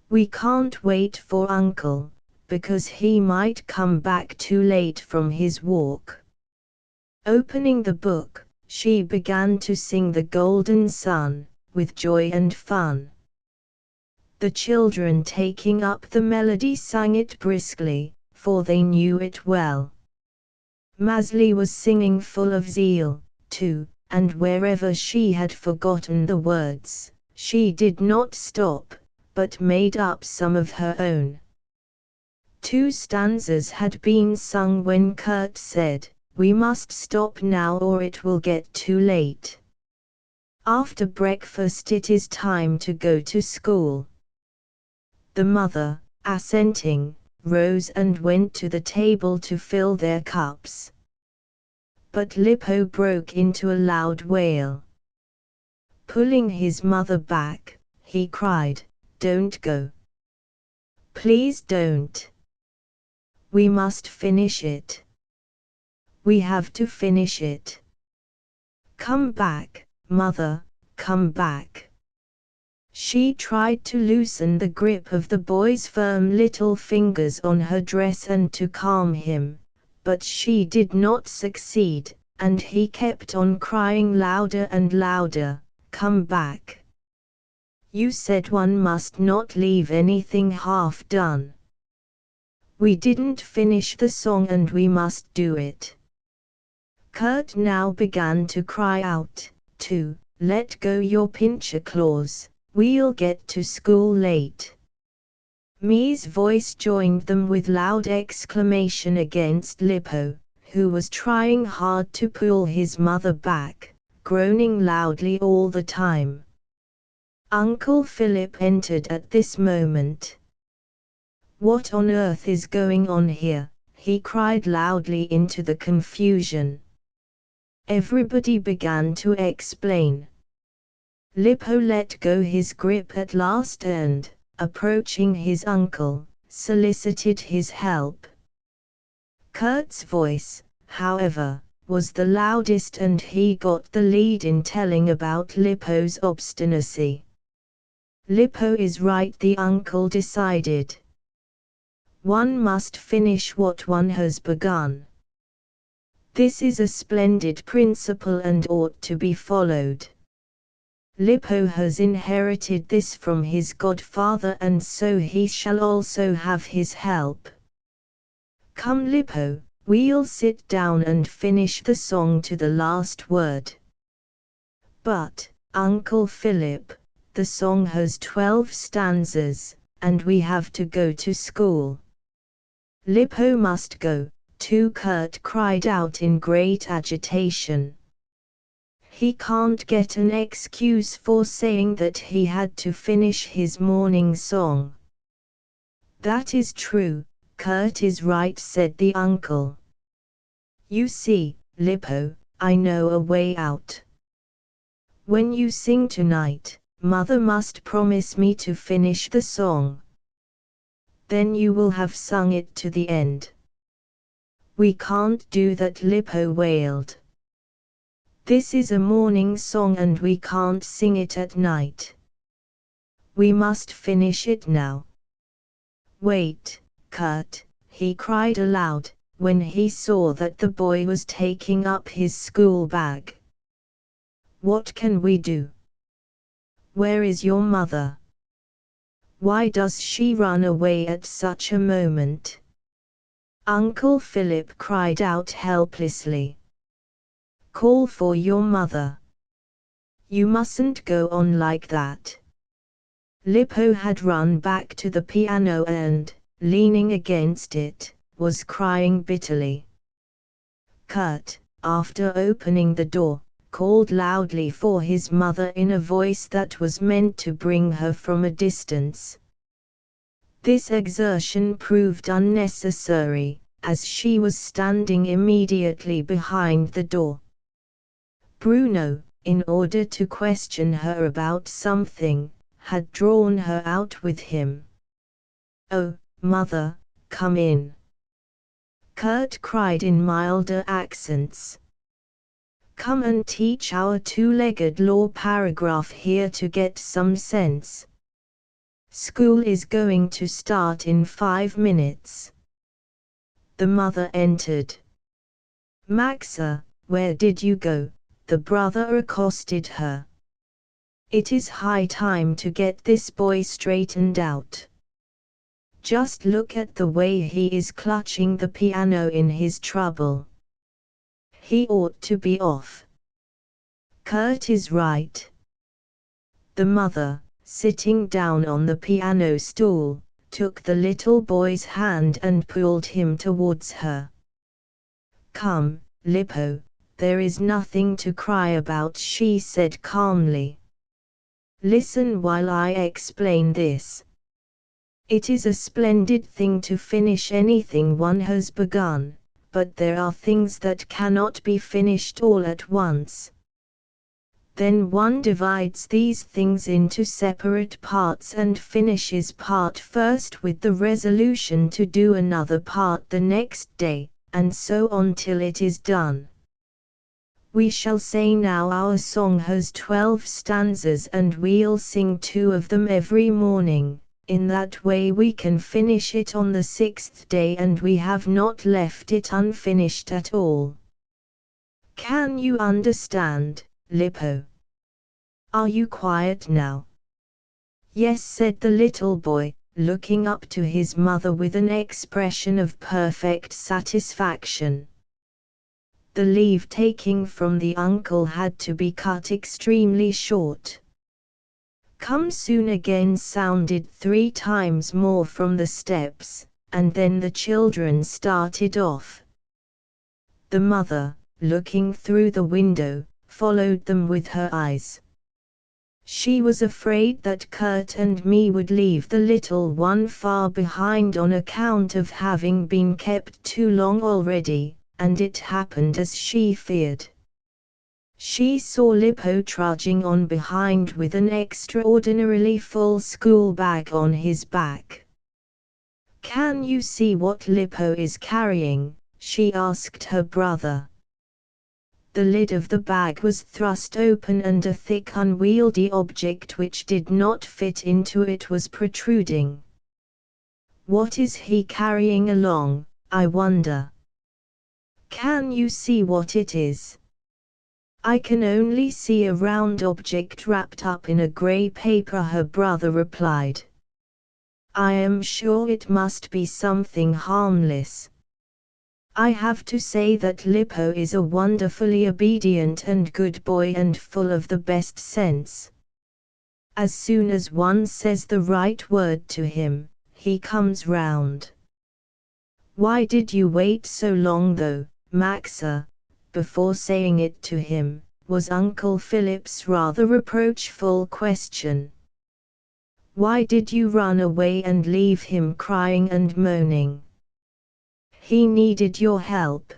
"We can't wait for Uncle, because he might come back too late from his walk." Opening the book, she began to sing "The Golden Sun," with joy and fun. The children, taking up the melody, sang it briskly, for they knew it well. Maezli was singing full of zeal, too, and wherever she had forgotten the words, she did not stop, but made up some of her own. 2 stanzas had been sung when Kurt said, "We must stop now or it will get too late. After breakfast it is time to go to school." The mother, assenting, rose and went to the table to fill their cups. But Lippo broke into a loud wail. Pulling his mother back, he cried, "Don't go. Please don't. We must finish it. We have to finish it. Come back, mother, come back." She tried to loosen the grip of the boy's firm little fingers on her dress and to calm him, but she did not succeed, and he kept on crying louder and louder, "Come back. You said one must not leave anything half done. We didn't finish the song and we must do it." Kurt now began to cry out, too, "Let go your pincher claws. We'll get to school late." Me's voice joined them with loud exclamation against Lippo, who was trying hard to pull his mother back, groaning loudly all the time. Uncle Philip entered at this moment. "What on earth is going on here?" he cried loudly into the confusion. Everybody began to explain. Lippo let go his grip at last and, approaching his uncle, solicited his help. Kurt's voice, however, was the loudest and he got the lead in telling about Lippo's obstinacy. "Lippo is right," the uncle decided. "One must finish what one has begun. This is a splendid principle and ought to be followed. Lippo has inherited this from his godfather and so he shall also have his help. Come Lippo, we'll sit down and finish the song to the last word." "But, Uncle Philip, the song has 12 stanzas, and we have to go to school." "Lippo must go, too," Kurt cried out in great agitation. "He can't get an excuse for saying that he had to finish his morning song." "That is true, Kurt is right," said the uncle. "You see, Lippo, I know a way out. When you sing tonight, Mother must promise me to finish the song. Then you will have sung it to the end." "We can't do that," Lippo wailed. "This is a morning song and we can't sing it at night. We must finish it now." "Wait, Kurt," he cried aloud, when he saw that the boy was taking up his school bag. "What can we do? Where is your mother? Why does she run away at such a moment?" Uncle Philip cried out helplessly. Call for your mother. You mustn't go on like that. Lippo had run back to the piano and, leaning against it, was crying bitterly. Kurt, after opening the door, called loudly for his mother in a voice that was meant to bring her from a distance. This exertion proved unnecessary, as she was standing immediately behind the door. Bruno, in order to question her about something, had drawn her out with him. "Oh, mother, come in," Kurt cried in milder accents. "Come and teach our two-legged law paragraph here to get some sense. School is going to start in 5 minutes." The mother entered. "Maxa, where did you go?" the brother accosted her. "It is high time to get this boy straightened out. Just look at the way he is clutching the piano in his trouble. He ought to be off." "Kurt is right." The mother, sitting down on the piano stool, took the little boy's hand and pulled him towards her. "Come, Lippo, there is nothing to cry about," she said calmly. "Listen while I explain this. It is a splendid thing to finish anything one has begun, but there are things that cannot be finished all at once. Then one divides these things into separate parts and finishes part first with the resolution to do another part the next day, and so on till it is done. We shall say now our song has 12 stanzas and we'll sing 2 of them every morning. In that way we can finish it on the 6th day and we have not left it unfinished at all. Can you understand, Lippo? Are you quiet now?" "Yes," said the little boy, looking up to his mother with an expression of perfect satisfaction. The leave-taking from the uncle had to be cut extremely short. "Come soon" again sounded 3 times more from the steps, and then the children started off. The mother, looking through the window, followed them with her eyes. She was afraid that Kurt and me would leave the little one far behind on account of having been kept too long already, and it happened as she feared. She saw Lippo trudging on behind with an extraordinarily full school bag on his back. "Can you see what Lippo is carrying?" she asked her brother. The lid of the bag was thrust open and a thick unwieldy object which did not fit into it was protruding. "What is he carrying along, I wonder? Can you see what it is?" "I can only see a round object wrapped up in a grey paper," her brother replied. "I am sure it must be something harmless. I have to say that Lippo is a wonderfully obedient and good boy and full of the best sense. As soon as one says the right word to him, he comes round." "Why did you wait so long though, Maxa, before saying it to him?" was Uncle Philip's rather reproachful question. "Why did you run away and leave him crying and moaning? He needed your help.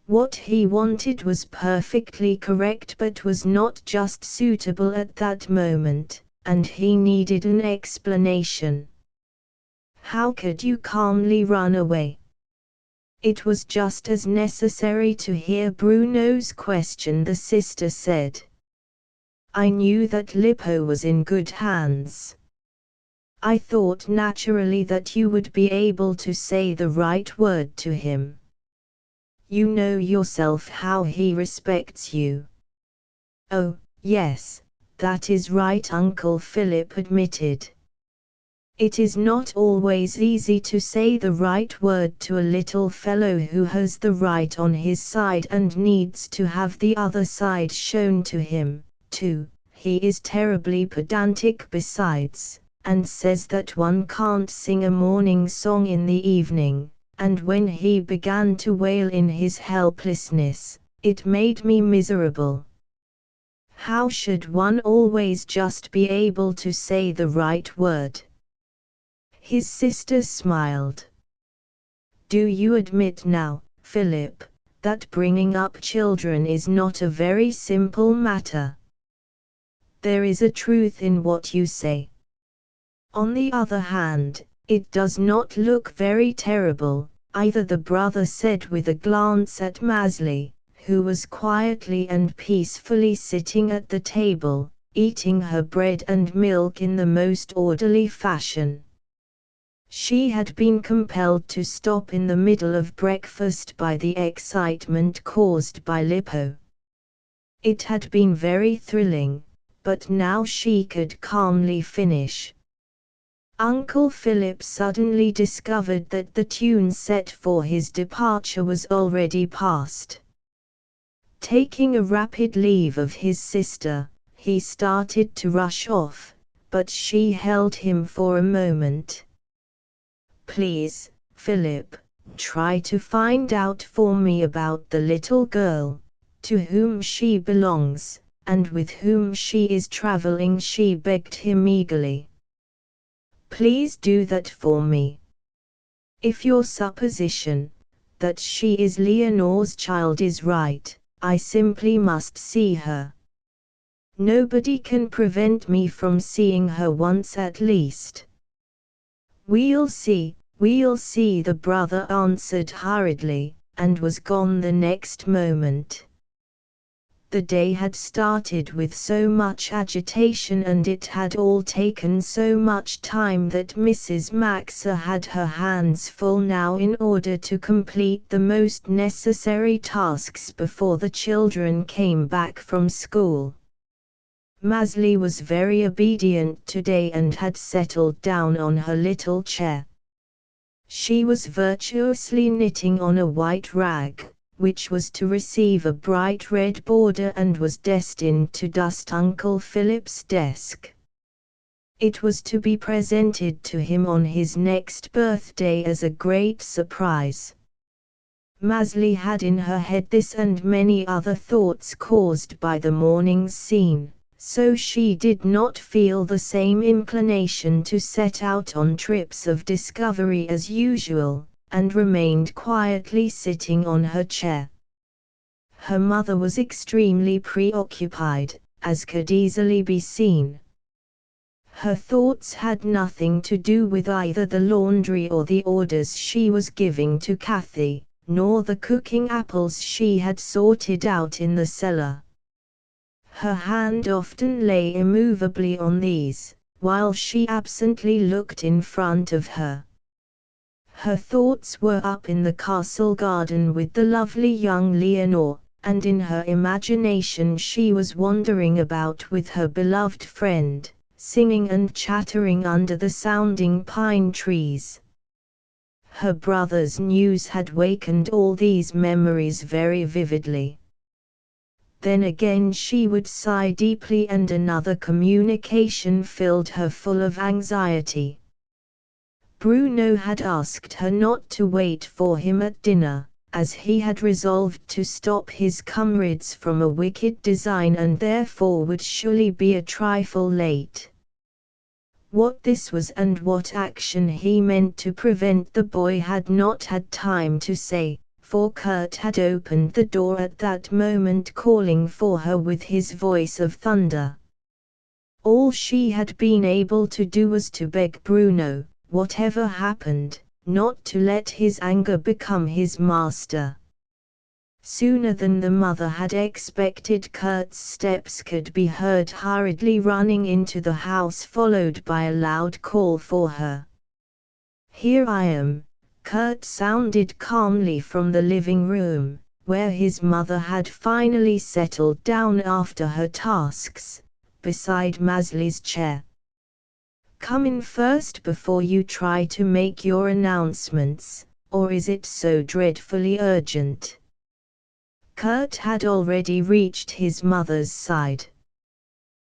What he wanted was perfectly correct but was not just suitable at that moment, and he needed an explanation. How could you calmly run away?" "It was just as necessary to hear Bruno's question," the sister said. "I knew that Lippo was in good hands. I thought naturally that you would be able to say the right word to him. You know yourself how he respects you." "Oh, yes, that is right," Uncle Philip admitted. It is not always easy to say the right word to a little fellow who has the right on his side and needs to have the other side shown to him, too. He is terribly pedantic besides, and says that one can't sing a morning song in the evening, and when he began to wail in his helplessness, it made me miserable. How should one always just be able to say the right word? His sister smiled. Do you admit now, Philip, that bringing up children is not a very simple matter? There is a truth in what you say. On the other hand, it does not look very terrible, either, the brother said with a glance at Maezli, who was quietly and peacefully sitting at the table, eating her bread and milk in the most orderly fashion. She had been compelled to stop in the middle of breakfast by the excitement caused by Lippo. It had been very thrilling, but now she could calmly finish. Uncle Philip suddenly discovered that the tune set for his departure was already past. Taking a rapid leave of his sister, he started to rush off, but she held him for a moment. Please, Philip, try to find out for me about the little girl, to whom she belongs, and with whom she is traveling, she begged him eagerly. Please do that for me. If your supposition, that she is Leonore's child, is right, I simply must see her. Nobody can prevent me from seeing her once at least. We'll see, the brother answered hurriedly, and was gone the next moment. The day had started with so much agitation and it had all taken so much time that Mrs. Maxa had her hands full now in order to complete the most necessary tasks before the children came back from school. Maezli was very obedient today and had settled down on her little chair. She was virtuously knitting on a white rag, which was to receive a bright red border and was destined to dust Uncle Philip's desk. It was to be presented to him on his next birthday as a great surprise. Maezli had in her head this and many other thoughts caused by the morning's scene, so she did not feel the same inclination to set out on trips of discovery as usual, and remained quietly sitting on her chair. Her mother was extremely preoccupied, as could easily be seen. Her thoughts had nothing to do with either the laundry or the orders she was giving to Kathy, nor the cooking apples she had sorted out in the cellar. Her hand often lay immovably on these, while she absently looked in front of her. Her thoughts were up in the castle garden with the lovely young Leonore, and in her imagination she was wandering about with her beloved friend, singing and chattering under the sounding pine trees. Her brother's news had wakened all these memories very vividly. Then again she would sigh deeply and another communication filled her full of anxiety. Bruno had asked her not to wait for him at dinner, as he had resolved to stop his comrades from a wicked design and therefore would surely be a trifle late. What this was and what action he meant to prevent the boy had not had time to say, for Kurt had opened the door at that moment calling for her with his voice of thunder. All she had been able to do was to beg Bruno, whatever happened, not to let his anger become his master. Sooner than the mother had expected, Kurt's steps could be heard hurriedly running into the house, followed by a loud call for her. "Here I am," Kurt sounded calmly from the living room, where his mother had finally settled down after her tasks, beside Maezli's chair. Come in first before you try to make your announcements, or is it so dreadfully urgent? Kurt had already reached his mother's side.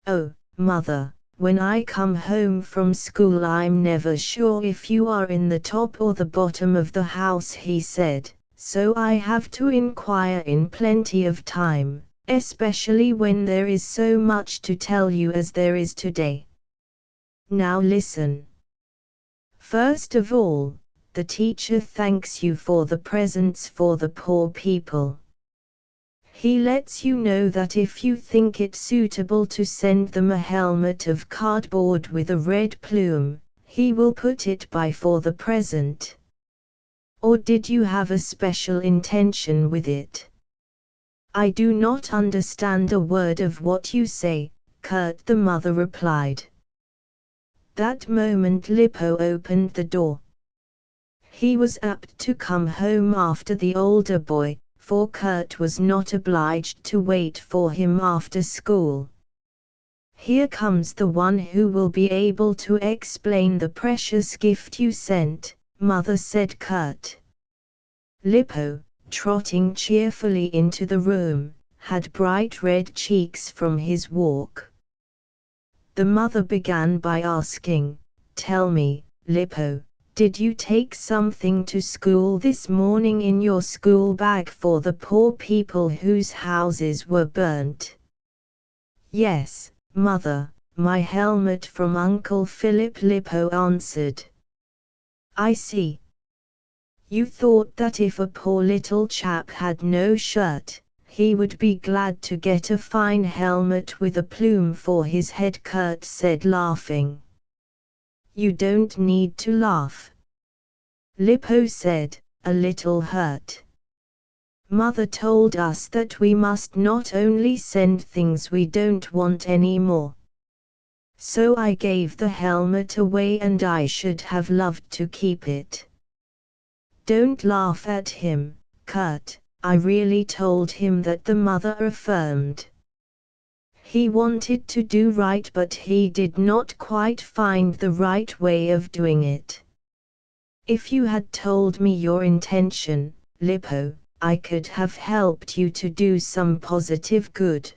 Oh, mother, when I come home from school I'm never sure if you are in the top or the bottom of the house, he said, so I have to inquire in plenty of time, especially when there is so much to tell you as there is today. Now listen. First of all, the teacher thanks you for the presents for the poor people. He lets you know that if you think it suitable to send them a helmet of cardboard with a red plume, he will put it by for the present. Or did you have a special intention with it? I do not understand a word of what you say, Kurt, the mother replied. That moment Lippo opened the door. He was apt to come home after the older boy, for Kurt was not obliged to wait for him after school. Here comes the one who will be able to explain the precious gift you sent, mother, said Kurt. Lippo, trotting cheerfully into the room, had bright red cheeks from his walk. The mother began by asking, Tell me, Lippo, did you take something to school this morning in your school bag for the poor people whose houses were burnt? Yes, mother, my helmet from Uncle Philip, Lippo answered. I see. You thought that if a poor little chap had no shirt, he would be glad to get a fine helmet with a plume for his head, Kurt said, laughing. You don't need to laugh, Lippo said, a little hurt. Mother told us that we must not only send things we don't want anymore. So I gave the helmet away and I should have loved to keep it. Don't laugh at him, Kurt, I really told him that, the mother affirmed. He wanted to do right but he did not quite find the right way of doing it. If you had told me your intention, Lippo, I could have helped you to do some positive good.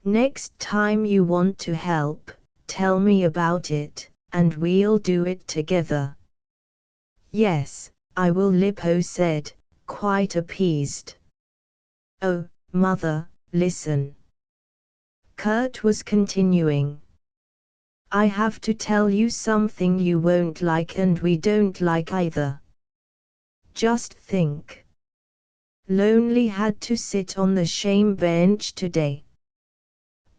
Next time you want to help, tell me about it, and we'll do it together. Yes, I will, Lippo said, quite appeased. Oh, mother, listen. Kurt was continuing. I have to tell you something you won't like and we don't like either. Just think. Lonely had to sit on the shame bench today.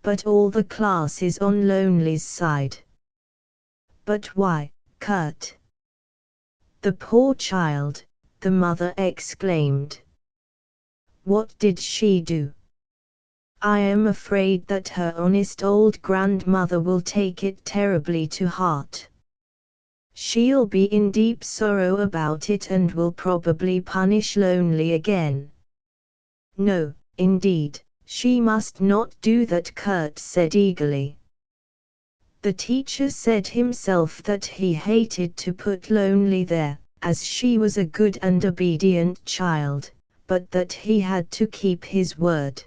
But all the class is on Lonely's side. But why, Kurt? The poor child, the mother exclaimed. What did she do? I am afraid that her honest old grandmother will take it terribly to heart. She'll be in deep sorrow about it and will probably punish Lonely again. No, indeed, she must not do that, Kurt said eagerly. The teacher said himself that he hated to put Lonely there, as she was a good and obedient child, but that he had to keep his word.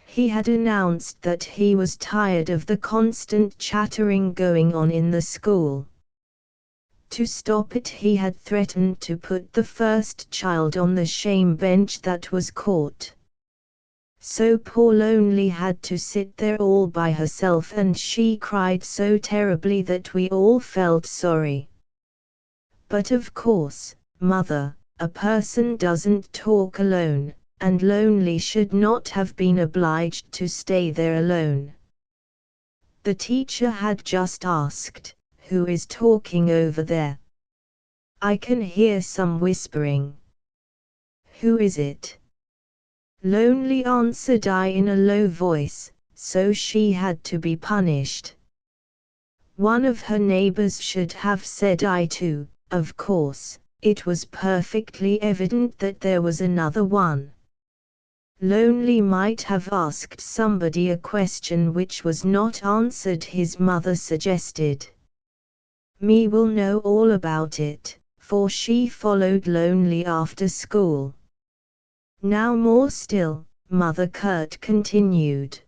He had announced that he was tired of the constant chattering going on in the school. To stop it he had threatened to put the first child on the shame bench that was caught. So poor Lonely had to sit there all by herself and she cried so terribly that we all felt sorry. But of course, mother, a person doesn't talk alone, and Lonely should not have been obliged to stay there alone. The teacher had just asked, Who is talking over there? I can hear some whispering. Who is it? Lonely answered I in a low voice, so she had to be punished. One of her neighbors should have said I too, of course, it was perfectly evident that there was another one. Lonely might have asked somebody a question which was not answered, his mother suggested. Me will know all about it, for she followed Lonely after school. Now more still, Mother Kurt continued.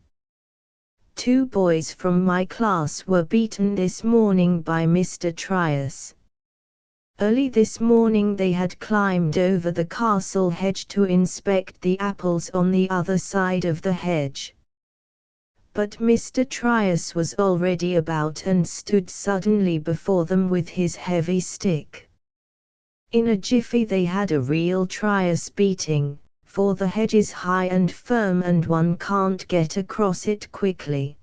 2 boys from my class were beaten this morning by Mr. Trias. Early this morning they had climbed over the castle hedge to inspect the apples on the other side of the hedge. But Mr. Trias was already about and stood suddenly before them with his heavy stick. In a jiffy they had a real Trias beating, for the hedge is high and firm and one can't get across it quickly.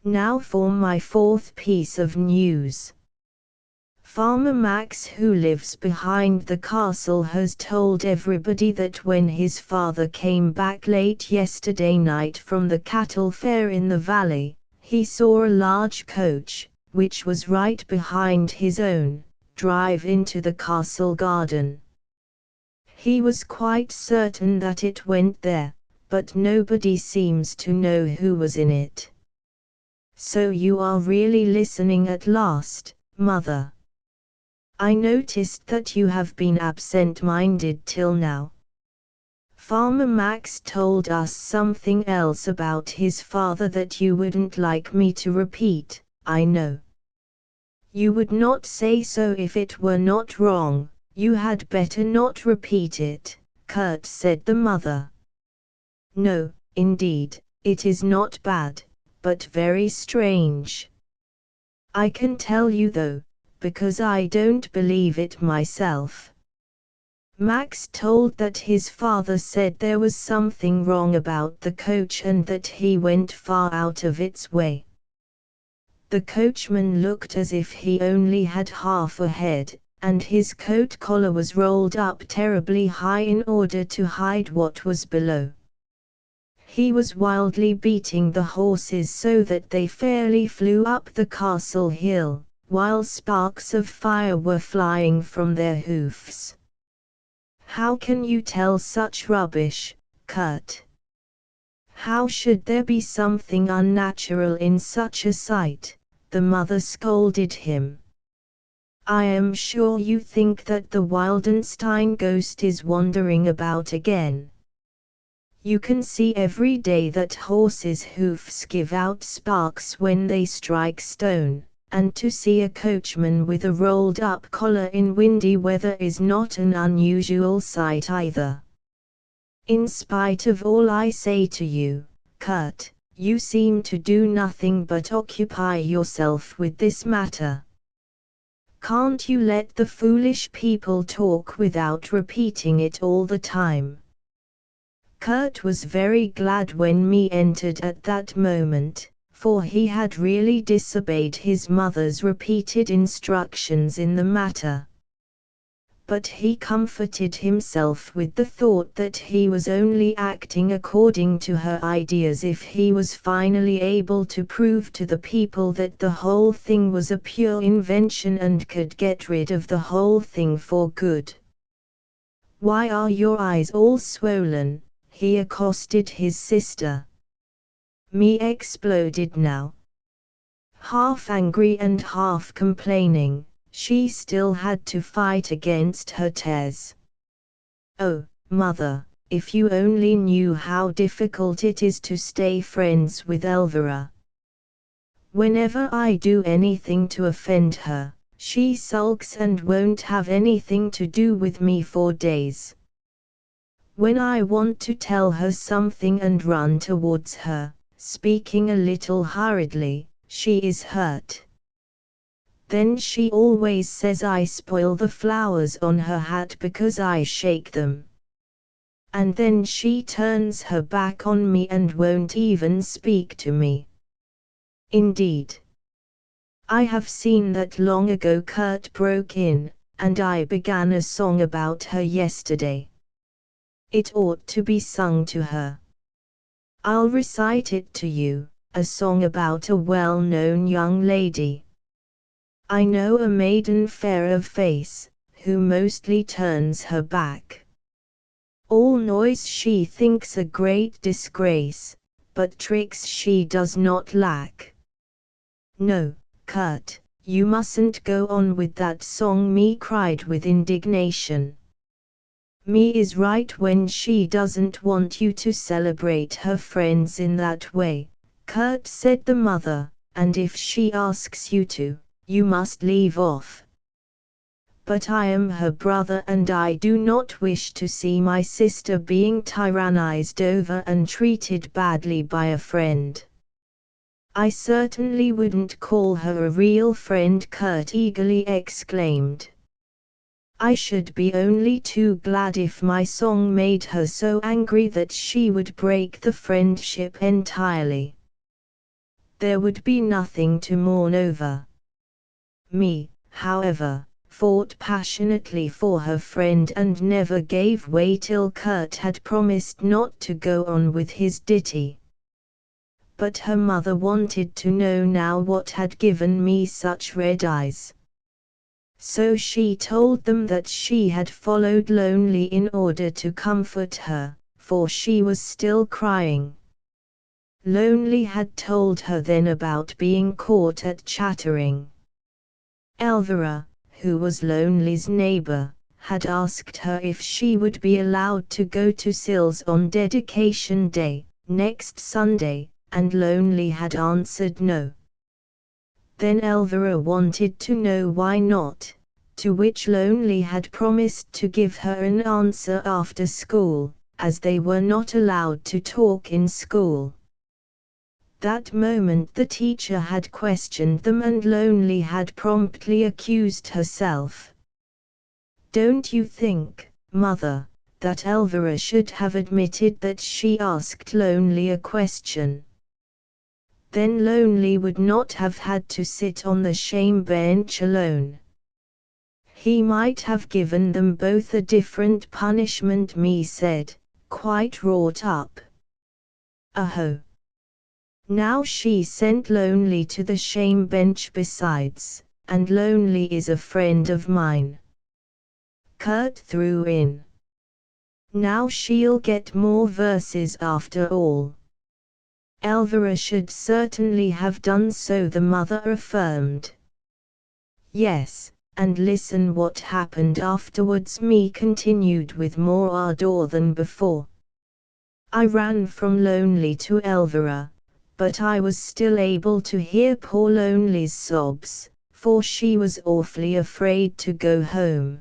Now for my 4th piece of news. Farmer Max, who lives behind the castle, has told everybody that when his father came back late yesterday night from the cattle fair in the valley, he saw a large coach, which was right behind his own, drive into the castle garden. He was quite certain that it went there, but nobody seems to know who was in it. So you are really listening at last, Mother. I noticed that you have been absent-minded till now. Farmer Max told us something else about his father that you wouldn't like me to repeat, I know. You would not say so if it were not wrong. You had better not repeat it, Kurt said the mother. No, indeed, it is not bad, but very strange. I can tell you though, because I don't believe it myself. Max told that his father said there was something wrong about the coach and that he went far out of its way. The coachman looked as if he only had half a head, and his coat collar was rolled up terribly high in order to hide what was below. He was wildly beating the horses so that they fairly flew up the castle hill, while sparks of fire were flying from their hoofs. How can you tell such rubbish, Kurt? How should there be something unnatural in such a sight? The mother scolded him. I am sure you think that the Wildenstein ghost is wandering about again. You can see every day that horses' hoofs give out sparks when they strike stone, and to see a coachman with a rolled-up collar in windy weather is not an unusual sight either. In spite of all I say to you, Kurt, you seem to do nothing but occupy yourself with this matter. Can't you let the foolish people talk without repeating it all the time? Kurt was very glad when me entered at that moment, for he had really disobeyed his mother's repeated instructions in the matter. But he comforted himself with the thought that he was only acting according to her ideas if he was finally able to prove to the people that the whole thing was a pure invention and could get rid of the whole thing for good. Why are your eyes all swollen? He accosted his sister. Me exploded now. Half angry and half complaining, she still had to fight against her tears. Oh, Mother, if you only knew how difficult it is to stay friends with Elvira. Whenever I do anything to offend her, she sulks and won't have anything to do with me for days. When I want to tell her something and run towards her, speaking a little hurriedly, she is hurt. Then she always says I spoil the flowers on her hat because I shake them. And then she turns her back on me and won't even speak to me. Indeed. I have seen that long ago. Kurt broke in, and I began a song about her yesterday. It ought to be sung to her. I'll recite it to you, a song about a well-known young lady. I know a maiden fair of face, who mostly turns her back. All noise she thinks a great disgrace, but tricks she does not lack. No, Kurt, you mustn't go on with that song, Me cried with indignation. Me is right when she doesn't want you to celebrate her friends in that way, Kurt said the mother, and if she asks you to, you must leave off. But I am her brother and I do not wish to see my sister being tyrannized over and treated badly by a friend. I certainly wouldn't call her a real friend, Kurt eagerly exclaimed. I should be only too glad if my song made her so angry that she would break the friendship entirely. There would be nothing to mourn over. Me, however, fought passionately for her friend and never gave way till Kurt had promised not to go on with his ditty. But her mother wanted to know now what had given me such red eyes. So she told them that she had followed Lonely in order to comfort her, for she was still crying. Lonely had told her then about being caught at chattering. Elvira, who was Lonely's neighbor, had asked her if she would be allowed to go to Sills on dedication day, next Sunday, and Lonely had answered no. Then Elvira wanted to know why not, to which Lonely had promised to give her an answer after school, as they were not allowed to talk in school. That moment the teacher had questioned them and Lonely had promptly accused herself. Don't you think, Mother, that Elvira should have admitted that she asked Lonely a question? Then Lonely would not have had to sit on the shame bench alone. He might have given them both a different punishment, Me said, quite wrought up. Aho! Now she sent Lonely to the shame bench besides, and Lonely is a friend of mine. Kurt threw in. Now she'll get more verses after all. Elvira should certainly have done so, the mother affirmed. Yes, and listen what happened afterwards, Me continued with more ardor than before. I ran from Lonely to Elvira, but I was still able to hear poor Lonely's sobs, for she was awfully afraid to go home.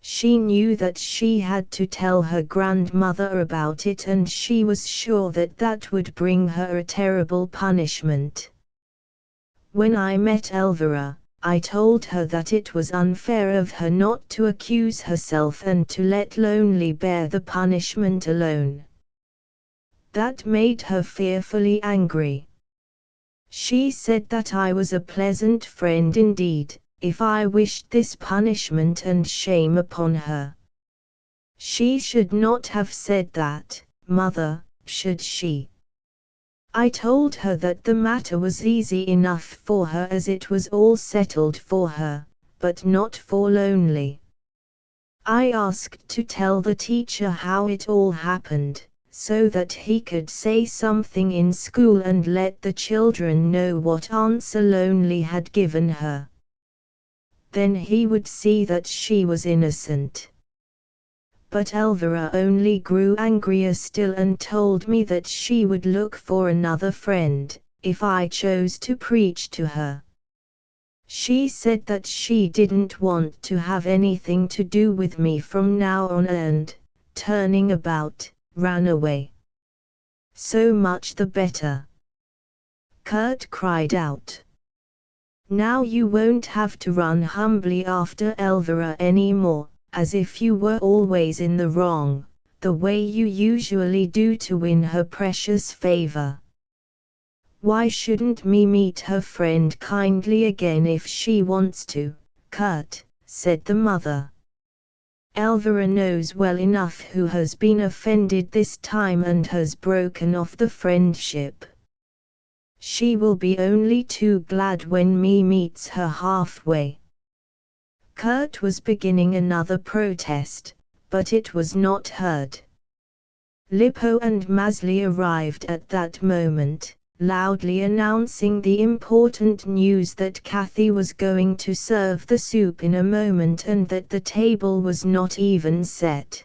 She knew that she had to tell her grandmother about it and she was sure that that would bring her a terrible punishment. When I met Elvira, I told her that it was unfair of her not to accuse herself and to let Lonely bear the punishment alone. That made her fearfully angry. She said that I was a pleasant friend indeed, if I wished this punishment and shame upon her. She should not have said that, Mother, should she? I told her that the matter was easy enough for her as it was all settled for her, but not for Lonely. I asked to tell the teacher how it all happened, so that he could say something in school and let the children know what answer Lonely had given her. Then he would see that she was innocent. But Elvira only grew angrier still and told me that she would look for another friend, if I chose to preach to her. She said that she didn't want to have anything to do with me from now on and, turning about, ran away. So much the better. Kurt cried out. Now you won't have to run humbly after Elvira anymore, as if you were always in the wrong, the way you usually do to win her precious favor. Why shouldn't me meet her friend kindly again if she wants to, Kurt, said the mother. Elvira knows well enough who has been offended this time and has broken off the friendship. She will be only too glad when me meets her halfway. Kurt was beginning another protest, but it was not heard. Lippo and Maezli arrived at that moment, loudly announcing the important news that Kathy was going to serve the soup in a moment and that the table was not even set.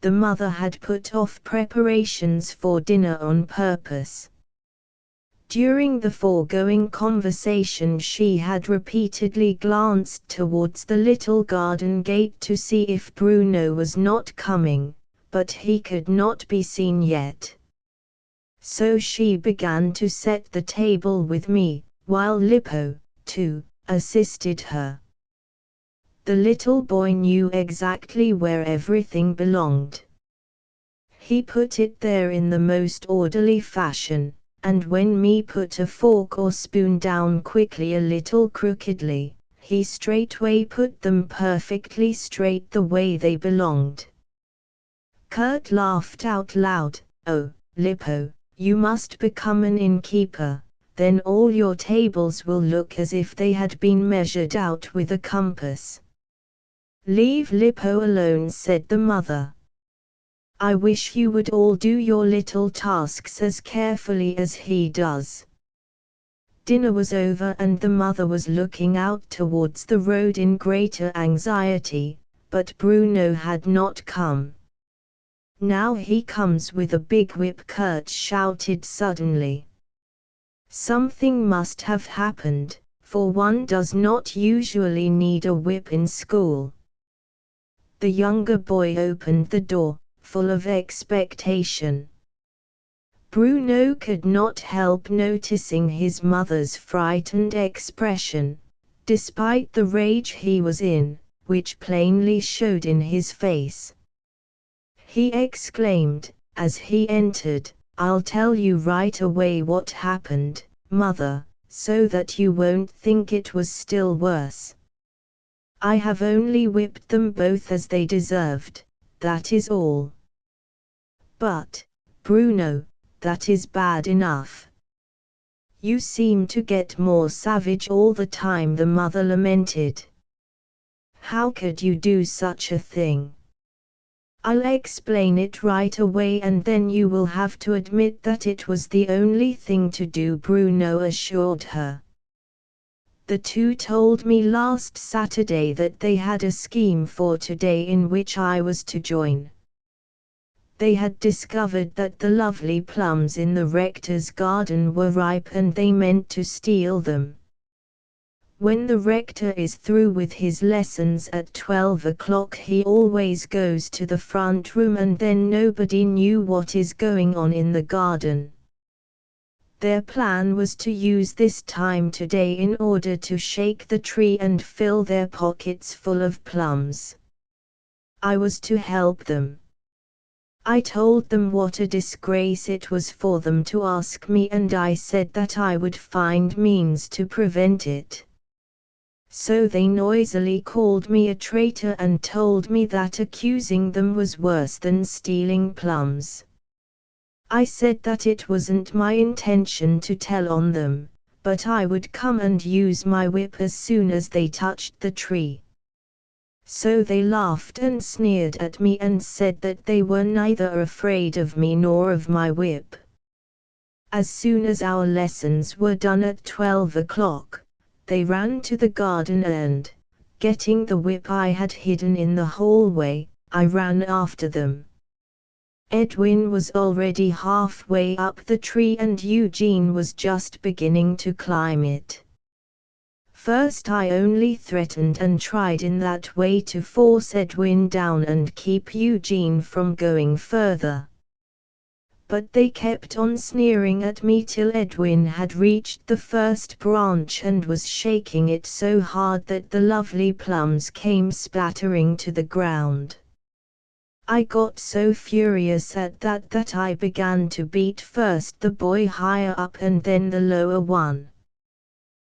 The mother had put off preparations for dinner on purpose. During the foregoing conversation she had repeatedly glanced towards the little garden gate to see if Bruno was not coming, but he could not be seen yet. So she began to set the table with me, while Lippo, too, assisted her. The little boy knew exactly where everything belonged. He put it there in the most orderly fashion, and when me put a fork or spoon down quickly a little crookedly, he straightway put them perfectly straight the way they belonged. Kurt laughed out loud. "Oh, Lippo, you must become an innkeeper, then all your tables will look as if they had been measured out with a compass." "Leave Lippo alone," said the mother. "I wish you would all do your little tasks as carefully as he does." Dinner was over and the mother was looking out towards the road in greater anxiety, but Bruno had not come. "Now he comes with a big whip," Kurt shouted suddenly. Something must have happened, for one does not usually need a whip in school. The younger boy opened the door, full of expectation. Bruno could not help noticing his mother's frightened expression, despite the rage he was in, which plainly showed in his face. He exclaimed, as he entered, "I'll tell you right away what happened, Mother, so that you won't think it was still worse. I have only whipped them both as they deserved, that is all." "But, Bruno, that is bad enough. You seem to get more savage all the time," the mother lamented. "How could you do such a thing?" "I'll explain it right away and then you will have to admit that it was the only thing to do," Bruno assured her. "The two told me last Saturday that they had a scheme for today in which I was to join. They had discovered that the lovely plums in the rector's garden were ripe and they meant to steal them. When the rector is through with his lessons at 12 o'clock he always goes to the front room and then nobody knew what is going on in the garden. Their plan was to use this time today in order to shake the tree and fill their pockets full of plums. I was to help them. I told them what a disgrace it was for them to ask me and I said that I would find means to prevent it. So they noisily called me a traitor and told me that accusing them was worse than stealing plums. I said that it wasn't my intention to tell on them, but I would come and use my whip as soon as they touched the tree. So they laughed and sneered at me and said that they were neither afraid of me nor of my whip. As soon as our lessons were done at 12 o'clock, they ran to the garden and, getting the whip I had hidden in the hallway, I ran after them. Edwin was already halfway up the tree and Eugene was just beginning to climb it. First I only threatened and tried in that way to force Edwin down and keep Eugene from going further. But they kept on sneering at me till Edwin had reached the first branch and was shaking it so hard that the lovely plums came splattering to the ground. I got so furious at that I began to beat first the boy higher up and then the lower one.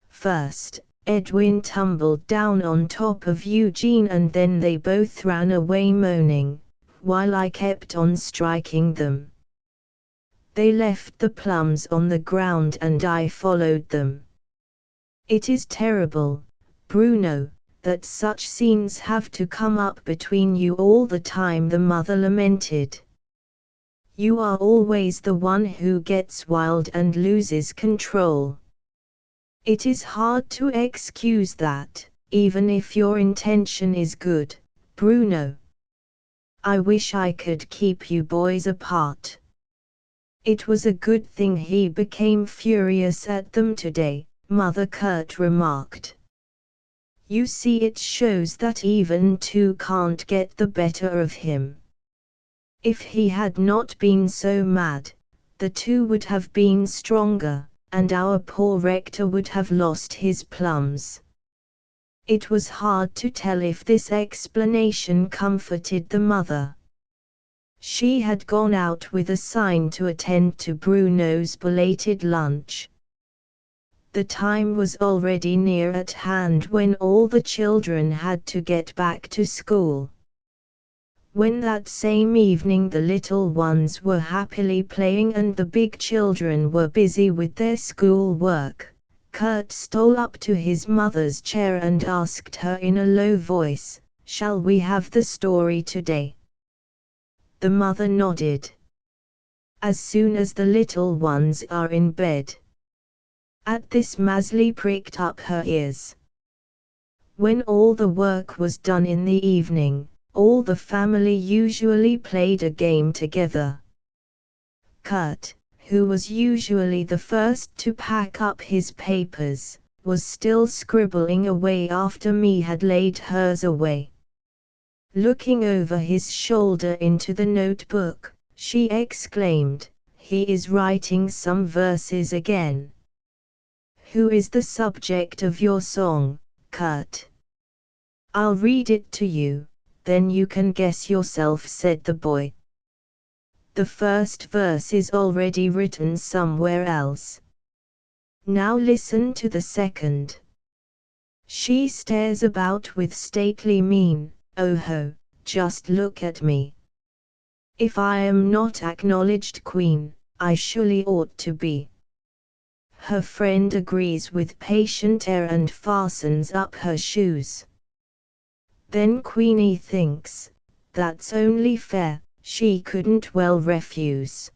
First, Edwin tumbled down on top of Eugene and then they both ran away moaning, while I kept on striking them. They left the plums on the ground and I followed them. It is terrible, Bruno, that such scenes have to come up between you all the time," the mother lamented. "You are always the one who gets wild and loses control. It is hard to excuse that, even if your intention is good, Bruno. I wish I could keep you boys apart." "It was a good thing he became furious at them today," Mother Kurt remarked. "You see, it shows that even two can't get the better of him. If he had not been so mad, the two would have been stronger, and our poor rector would have lost his plums." It was hard to tell if this explanation comforted the mother. She had gone out with a sign to attend to Bruno's belated lunch. The time was already near at hand when all the children had to get back to school. When that same evening the little ones were happily playing and the big children were busy with their school work, Kurt stole up to his mother's chair and asked her in a low voice, "Shall we have the story today?" The mother nodded. "As soon as the little ones are in bed." At this Maezli pricked up her ears. When all the work was done in the evening, all the family usually played a game together. Kurt, who was usually the first to pack up his papers, was still scribbling away after me had laid hers away. Looking over his shoulder into the notebook, she exclaimed, "He is writing some verses again." "Who is the subject of your song, Kurt?" "I'll read it to you, then you can guess yourself," said the boy. "The first verse is already written somewhere else. Now listen to the second. She stares about with stately mien, oh ho, just look at me. If I am not acknowledged queen, I surely ought to be." Her friend agrees with patient air and fastens up her shoes. Then Queenie thinks, "That's only fair, she couldn't well refuse.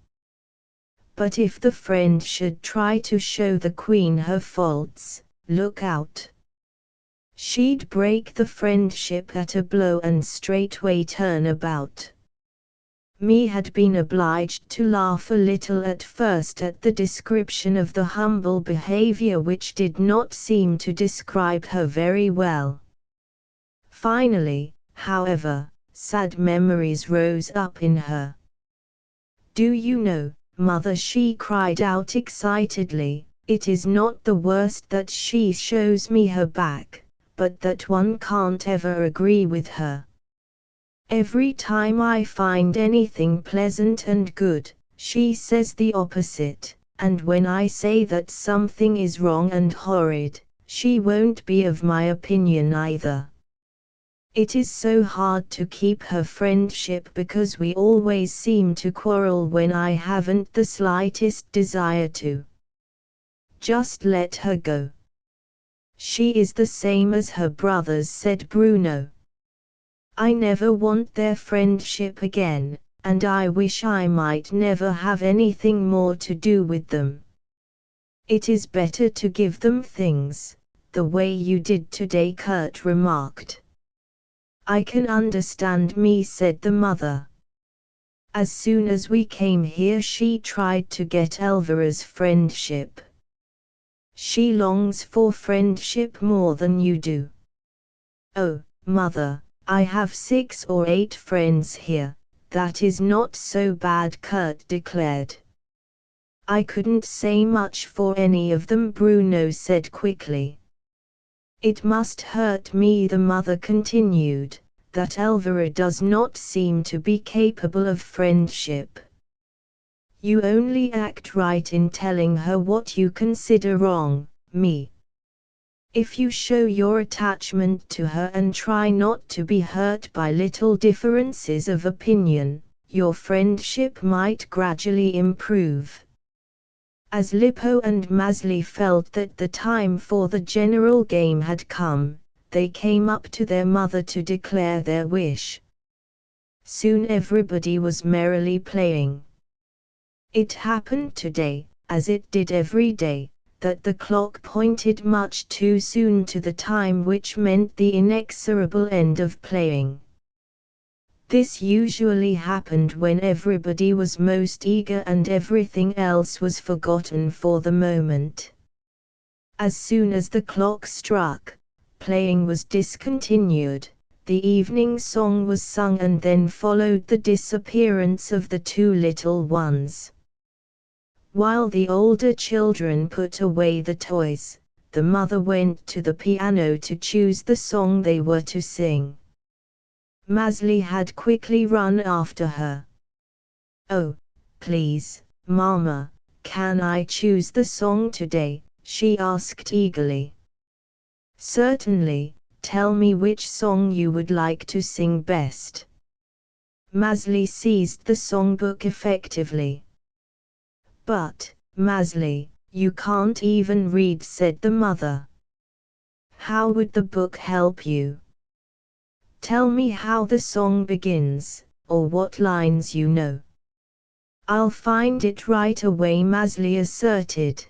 But if the friend should try to show the queen her faults, look out. She'd break the friendship at a blow and straightway turn about." Me had been obliged to laugh a little at first at the description of the humble behavior which did not seem to describe her very well. Finally, however, sad memories rose up in her. "Do you know, Mother," she cried out excitedly, "it is not the worst that she shows me her back, but that one can't ever agree with her. Every time I find anything pleasant and good, she says the opposite, and when I say that something is wrong and horrid, she won't be of my opinion either. It is so hard to keep her friendship because we always seem to quarrel when I haven't the slightest desire to. Just let her go." "She is the same as her brothers," said Bruno. "I never want their friendship again, and I wish I might never have anything more to do with them. It is better to give them things, the way you did today," Kurt remarked. "I can understand me," said the mother. "As soon as we came here she tried to get Elvira's friendship. She longs for friendship more than you do." "Oh, mother, I have 6 or 8 friends here, that is not so bad," Kurt declared. "I couldn't say much for any of them," Bruno said quickly. "It must hurt me," the mother continued, "that Elvira does not seem to be capable of friendship. You only act right in telling her what you consider wrong, me. If you show your attachment to her and try not to be hurt by little differences of opinion, your friendship might gradually improve." As Lippo and Maezli felt that the time for the general game had come, they came up to their mother to declare their wish. Soon everybody was merrily playing. It happened today, as it did every day, that the clock pointed much too soon to the time which meant the inexorable end of playing. This usually happened when everybody was most eager and everything else was forgotten for the moment. As soon as the clock struck, playing was discontinued, the evening song was sung, and then followed the disappearance of the two little ones. While the older children put away the toys, the mother went to the piano to choose the song they were to sing. Maezli had quickly run after her. "Oh, please, Mama, can I choose the song today?" she asked eagerly. "Certainly, tell me which song you would like to sing best." Maezli seized the songbook effectively. "But, Maezli, you can't even read," said the mother. "How would the book help you? Tell me how the song begins, or what lines you know." "I'll find it right away," Maezli asserted.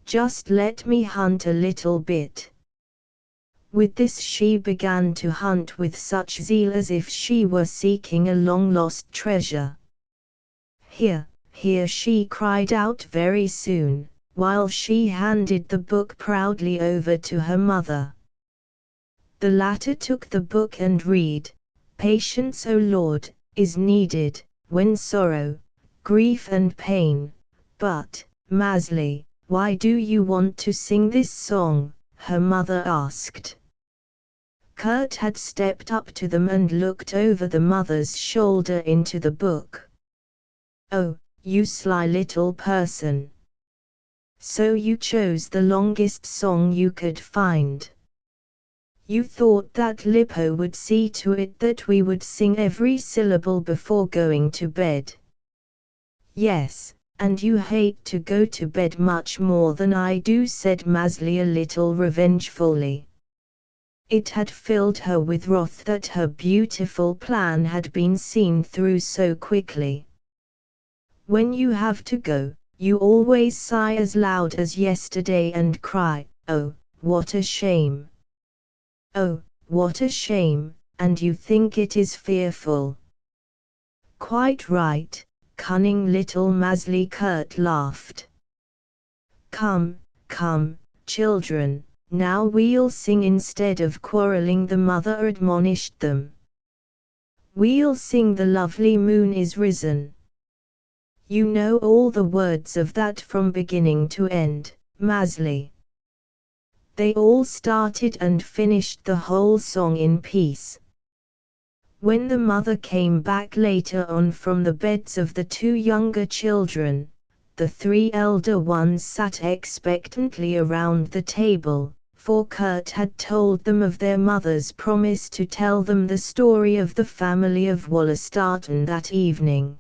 "Just let me hunt a little bit." With this she began to hunt with such zeal as if she were seeking a long-lost treasure. "Here, here," she cried out very soon, while she handed the book proudly over to her mother. The latter took the book and read, "Patience, O Lord, is needed, when sorrow, grief and pain." "But, Maezli, why do you want to sing this song?" her mother asked. Kurt had stepped up to them and looked over the mother's shoulder into the book. "Oh, you sly little person. So you chose the longest song you could find. You thought that Lippo would see to it that we would sing every syllable before going to bed. Yes, and you hate to go to bed much more than I do," said Maezli a little revengefully. It had filled her with wrath that her beautiful plan had been seen through so quickly. "When you have to go, you always sigh as loud as yesterday and cry, 'Oh, what a shame! Oh, what a shame!' and you think it is fearful." "Quite right, cunning little Maezli," Kurt laughed. "Come, come, children, now we'll sing instead of quarreling," the mother admonished them. "We'll sing 'The lovely moon is risen.' You know all the words of that from beginning to end, Maezli." They all started and finished the whole song in peace. When the mother came back later on from the beds of the two younger children, the three elder ones sat expectantly around the table, for Kurt had told them of their mother's promise to tell them the story of the family of Wallerstatten that evening.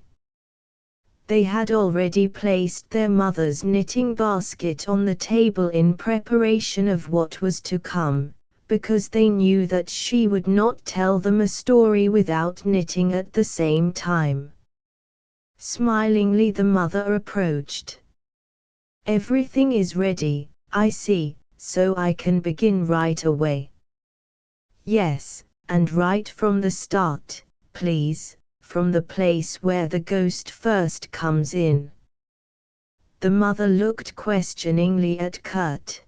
They had already placed their mother's knitting basket on the table in preparation of what was to come, because they knew that she would not tell them a story without knitting at the same time. Smilingly the mother approached. "Everything is ready, I see, so I can begin right away." "Yes, and right from the start, please, from the place where the ghost first comes in." The mother looked questioningly at Kurt.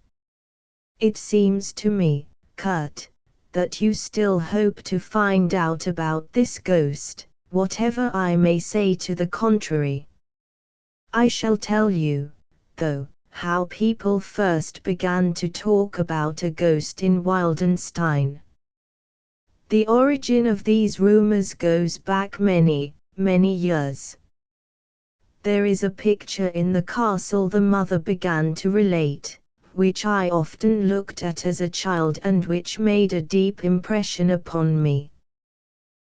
"It seems to me, Kurt, that you still hope to find out about this ghost, whatever I may say to the contrary. I shall tell you, though, how people first began to talk about a ghost in Wildenstein. The origin of these rumors goes back many, many years. There is a picture in the castle," the mother began to relate, "which I often looked at as a child and which made a deep impression upon me.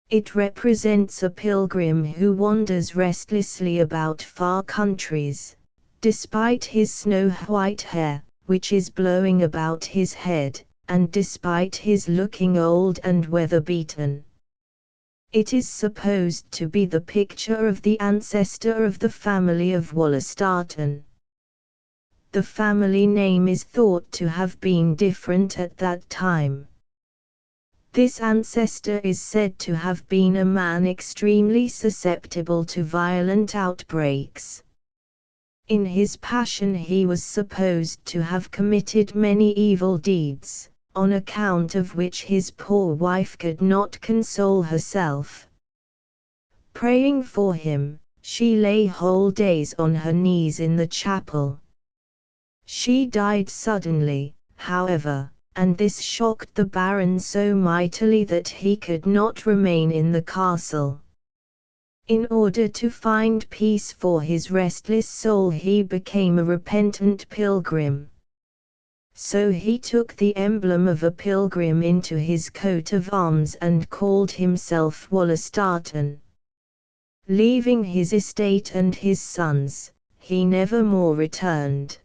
It represents a pilgrim who wanders restlessly about far countries, despite his snow-white hair, which is blowing about his head, and despite his looking old and weather-beaten. It is supposed to be the picture of the ancestor of the family of Wollastarten. The family name is thought to have been different at that time. This ancestor is said to have been a man extremely susceptible to violent outbreaks. In his passion he was supposed to have committed many evil deeds, on account of which his poor wife could not console herself. Praying for him, she lay whole days on her knees in the chapel. She died suddenly, however, and this shocked the Baron so mightily that he could not remain in the castle. In order to find peace for his restless soul he became a repentant pilgrim. So he took the emblem of a pilgrim into his coat of arms and called himself Wollastarten. Leaving his estate and his sons, he never more returned.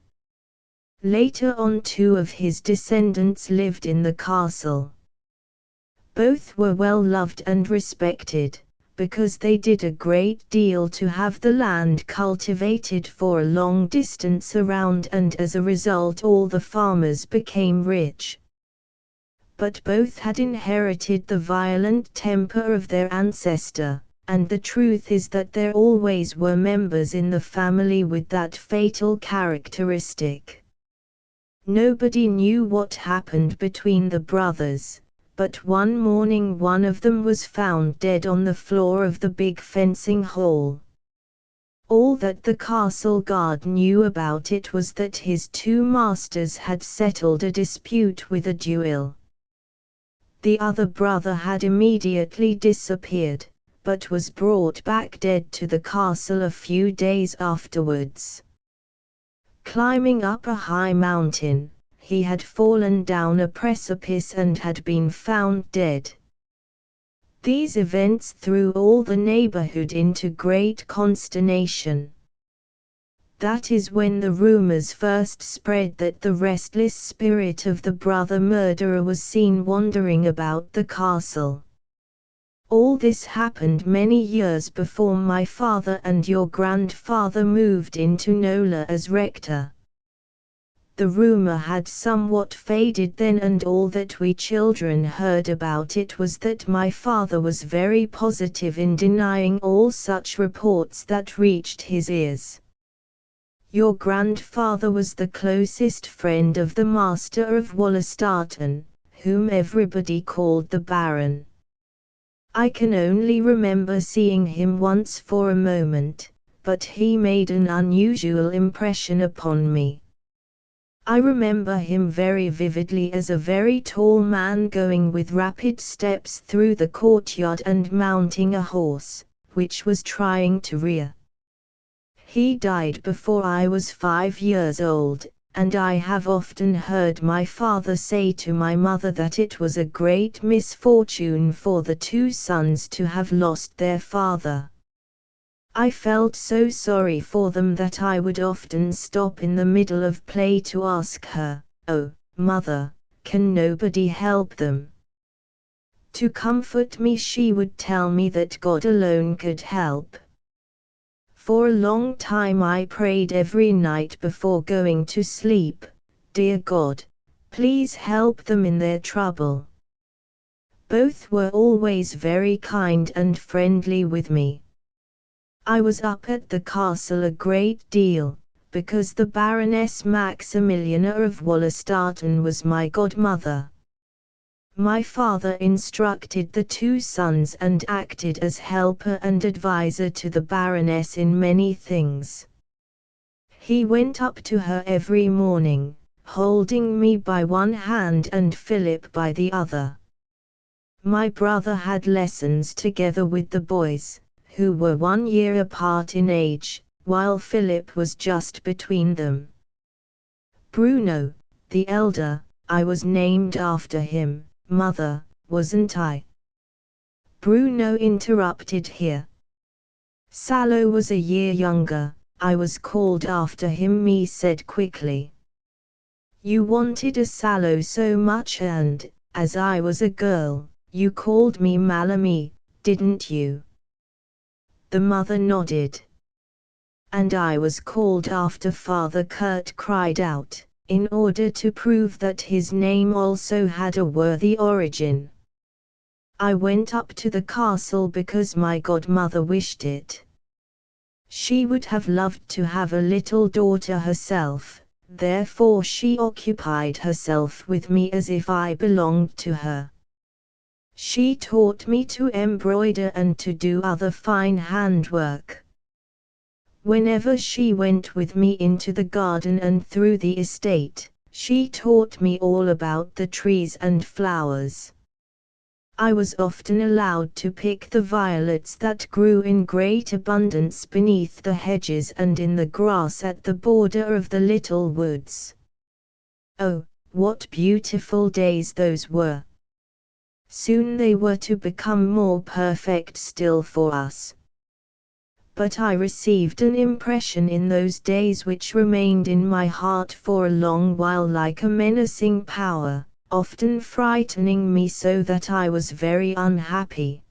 Later on 2 of his descendants lived in the castle. Both were well loved and respected, because they did a great deal to have the land cultivated for a long distance around, and as a result all the farmers became rich. But both had inherited the violent temper of their ancestor, and the truth is that there always were members in the family with that fatal characteristic. Nobody knew what happened between the brothers, but one morning one of them was found dead on the floor of the big fencing hall. All that the castle guard knew about it was that his 2 masters had settled a dispute with a duel. The other brother had immediately disappeared, but was brought back dead to the castle a few days afterwards. Climbing up a high mountain, he had fallen down a precipice and had been found dead. These events threw all the neighborhood into great consternation. That is when the rumors first spread that the restless spirit of the brother murderer was seen wandering about the castle. All this happened many years before my father and your grandfather moved into Nola as rector. The rumor had somewhat faded then, and all that we children heard about it was that my father was very positive in denying all such reports that reached his ears. Your grandfather was the closest friend of the master of Wollastarten, whom everybody called the Baron. I can only remember seeing him once for a moment, but he made an unusual impression upon me. I remember him very vividly as a very tall man going with rapid steps through the courtyard and mounting a horse, which was trying to rear. He died before I was 5 years old, and I have often heard my father say to my mother that it was a great misfortune for the 2 sons to have lost their father. I felt so sorry for them that I would often stop in the middle of play to ask her, "Oh, mother, can nobody help them?" To comfort me she would tell me that God alone could help. For a long time I prayed every night before going to sleep, "Dear God, please help them in their trouble." Both were always very kind and friendly with me. I was up at the castle a great deal, because the Baroness Maximiliana of Wollastarten was my godmother. My father instructed the 2 sons and acted as helper and advisor to the Baroness in many things. He went up to her every morning, holding me by one hand and Philip by the other. My brother had lessons together with the boys, who were 1 year apart in age, while Philip was just between them. Bruno, the elder, I was named after him. Mother, wasn't I? Bruno interrupted here. Salo was a year younger, I was called after him, me said quickly. You wanted a sallow so much and, as I was a girl, you called me Malami, didn't you? The mother nodded. And I was called after Father, Kurt cried out, in order to prove that his name also had a worthy origin. I went up to the castle because my godmother wished it. She would have loved to have a little daughter herself, therefore she occupied herself with me as if I belonged to her. She taught me to embroider and to do other fine handwork. Whenever she went with me into the garden and through the estate, she taught me all about the trees and flowers. I was often allowed to pick the violets that grew in great abundance beneath the hedges and in the grass at the border of the little woods. Oh, what beautiful days those were! Soon they were to become more perfect still for us. But I received an impression in those days which remained in my heart for a long while like a menacing power, often frightening me so that I was very unhappy.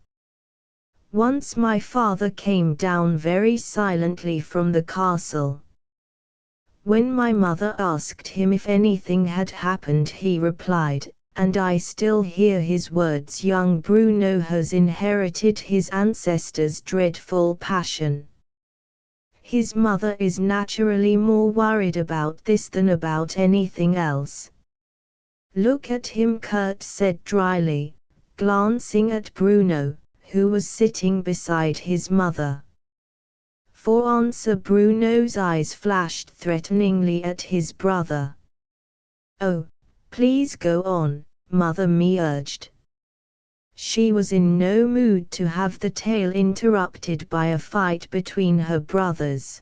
Once my father came down very silently from the castle. When my mother asked him if anything had happened, he replied, and I still hear his words, young Bruno has inherited his ancestors' dreadful passion. His mother is naturally more worried about this than about anything else. Look at him, Kurt said dryly, glancing at Bruno, who was sitting beside his mother. For answer Bruno's eyes flashed threateningly at his brother. Oh, please go on, Mother me urged. She was in no mood to have the tale interrupted by a fight between her brothers.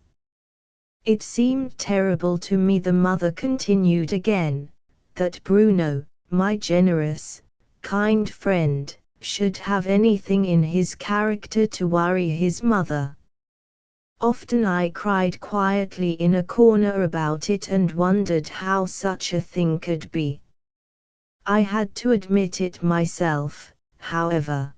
It seemed terrible to me, the mother continued again, that Bruno, my generous, kind friend, should have anything in his character to worry his mother. Often I cried quietly in a corner about it and wondered how such a thing could be. I had to admit it myself, however.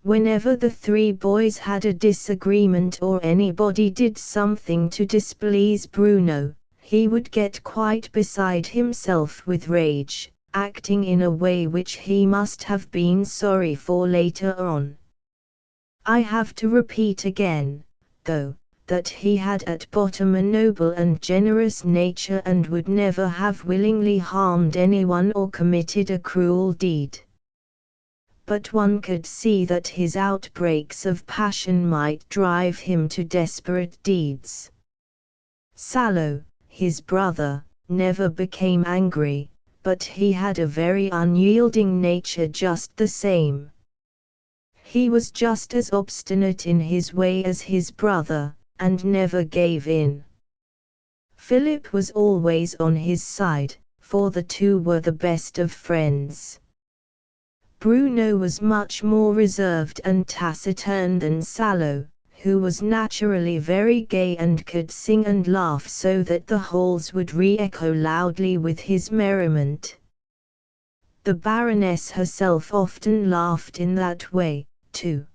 Whenever the three boys had a disagreement or anybody did something to displease Bruno, he would get quite beside himself with rage, acting in a way which he must have been sorry for later on. I have to repeat again, though, that he had at bottom a noble and generous nature and would never have willingly harmed anyone or committed a cruel deed. But one could see that his outbreaks of passion might drive him to desperate deeds. Sallow, his brother, never became angry, but he had a very unyielding nature just the same. He was just as obstinate in his way as his brother, and never gave in. Philip was always on his side, for the two were the best of friends. Bruno was much more reserved and taciturn than Sallow, who was naturally very gay and could sing and laugh so that the halls would re-echo loudly with his merriment. The Baroness herself often laughed in that way, too.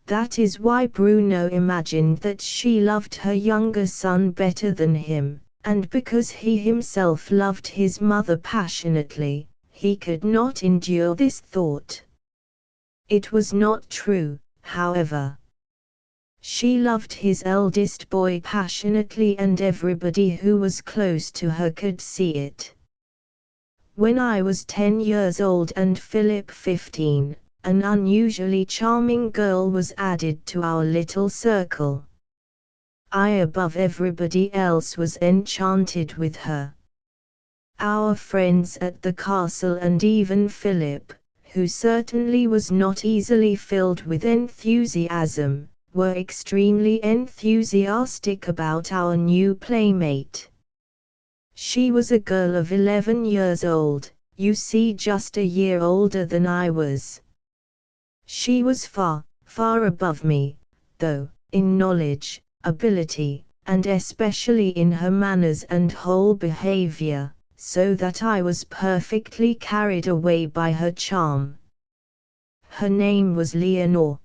That is why Bruno imagined that she loved her younger son better than him, and because he himself loved his mother passionately, he could not endure this thought. It was not true, however. She loved his eldest boy passionately and everybody who was close to her could see it. When I was 10 years old and Philip 15, an unusually charming girl was added to our little circle. I above everybody else was enchanted with her. Our friends at the castle and even Philip, who certainly was not easily filled with enthusiasm, were extremely enthusiastic about our new playmate. She was a girl of 11 years old, you see, just a year older than I was. She was far, far above me, though, in knowledge, ability, and especially in her manners and whole behavior, so that I was perfectly carried away by her charm. Her name was Leonore.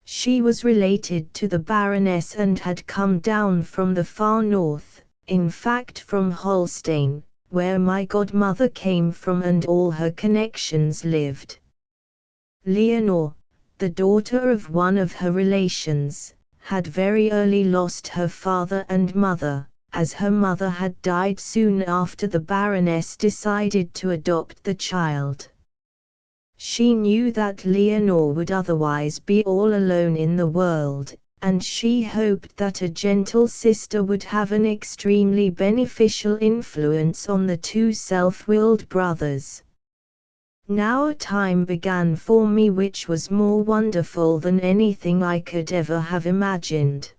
She was related to the Baroness and had come down from the far north, in fact from Holstein, where my godmother came from and all her connections lived. Leonore, the daughter of one of her relations, had very early lost her father and mother, as her mother had died soon after the Baroness decided to adopt the child. She knew that Leonore would otherwise be all alone in the world, and she hoped that a gentle sister would have an extremely beneficial influence on the two self-willed brothers. Now a time began for me which was more wonderful than anything I could ever have imagined.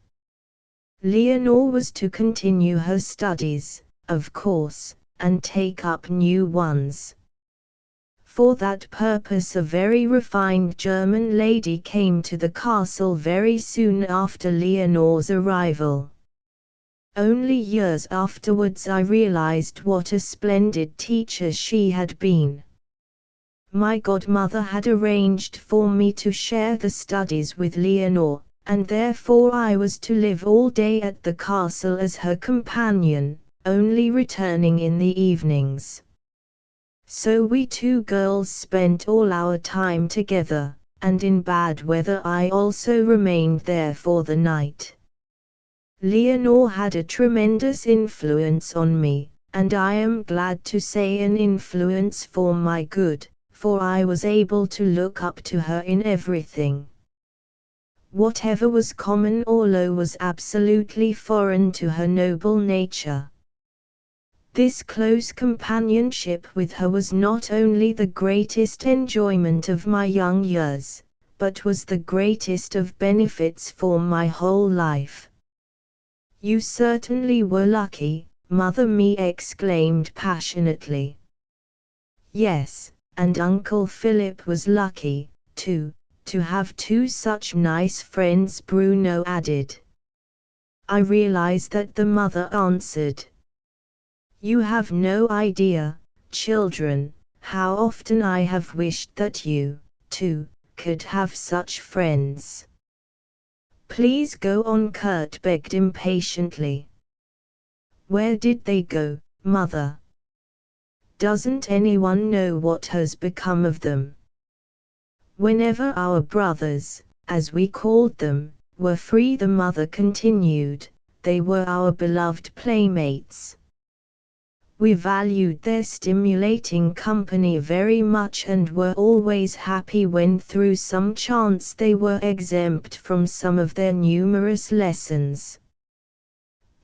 Leonore was to continue her studies, of course, and take up new ones. For that purpose a very refined German lady came to the castle very soon after Leonore's arrival. Only years afterwards I realized what a splendid teacher she had been. My godmother had arranged for me to share the studies with Leonore, and therefore I was to live all day at the castle as her companion, only returning in the evenings. So we two girls spent all our time together, and in bad weather I also remained there for the night. Leonore had a tremendous influence on me, and I am glad to say an influence for my good, for I was able to look up to her in everything. Whatever was common or low was absolutely foreign to her noble nature. This close companionship with her was not only the greatest enjoyment of my young years, but was the greatest of benefits for my whole life. "You certainly were lucky," Mother Me exclaimed passionately. "Yes, and Uncle Philip was lucky, too, to have two such nice friends," Bruno added. I realized that the mother answered. "You have no idea, children, how often I have wished that you, too, could have such friends." "Please go on," Kurt begged impatiently. "Where did they go, Mother? Doesn't anyone know what has become of them?" "Whenever our brothers, as we called them, were free," the mother continued, "they were our beloved playmates. We valued their stimulating company very much and were always happy when through some chance they were exempt from some of their numerous lessons.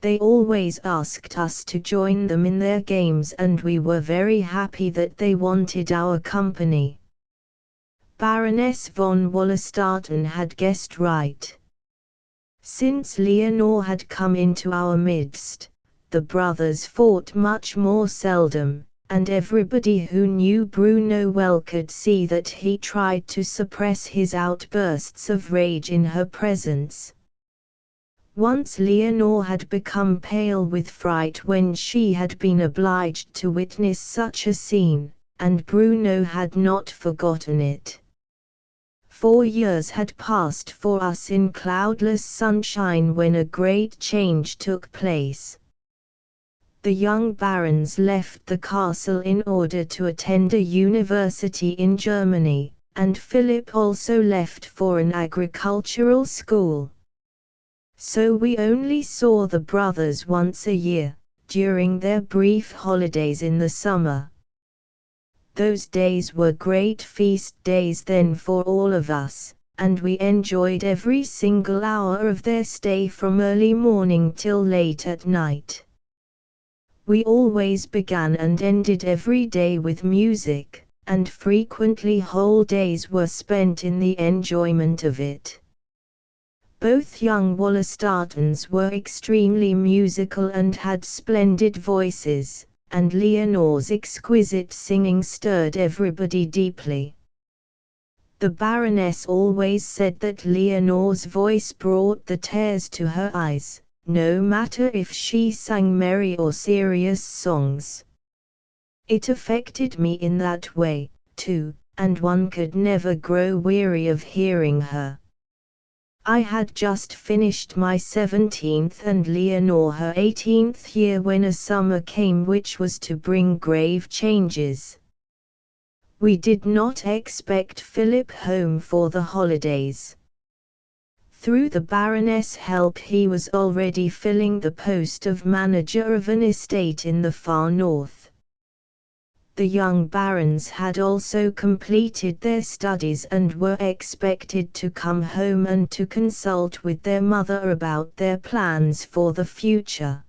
They always asked us to join them in their games and we were very happy that they wanted our company." Baroness von Wallerstatten had guessed right. Since Leonore had come into our midst, the brothers fought much more seldom, and everybody who knew Bruno well could see that he tried to suppress his outbursts of rage in her presence. Once Leonore had become pale with fright when she had been obliged to witness such a scene, and Bruno had not forgotten it. 4 years had passed for us in cloudless sunshine when a great change took place. The young barons left the castle in order to attend a university in Germany, and Philip also left for an agricultural school. So we only saw the brothers once a year, during their brief holidays in the summer. Those days were great feast days then for all of us, and we enjoyed every single hour of their stay from early morning till late at night. We always began and ended every day with music, and frequently whole days were spent in the enjoyment of it. Both young Wallerstattens were extremely musical and had splendid voices, and Leonore's exquisite singing stirred everybody deeply. The Baroness always said that Leonore's voice brought the tears to her eyes, no matter if she sang merry or serious songs. It affected me in that way, too, and one could never grow weary of hearing her. I had just finished my 17th and Leonore her 18th year when a summer came which was to bring grave changes. We did not expect Philip home for the holidays. Through the Baroness' help he was already filling the post of manager of an estate in the far north. The young barons had also completed their studies and were expected to come home and to consult with their mother about their plans for the future.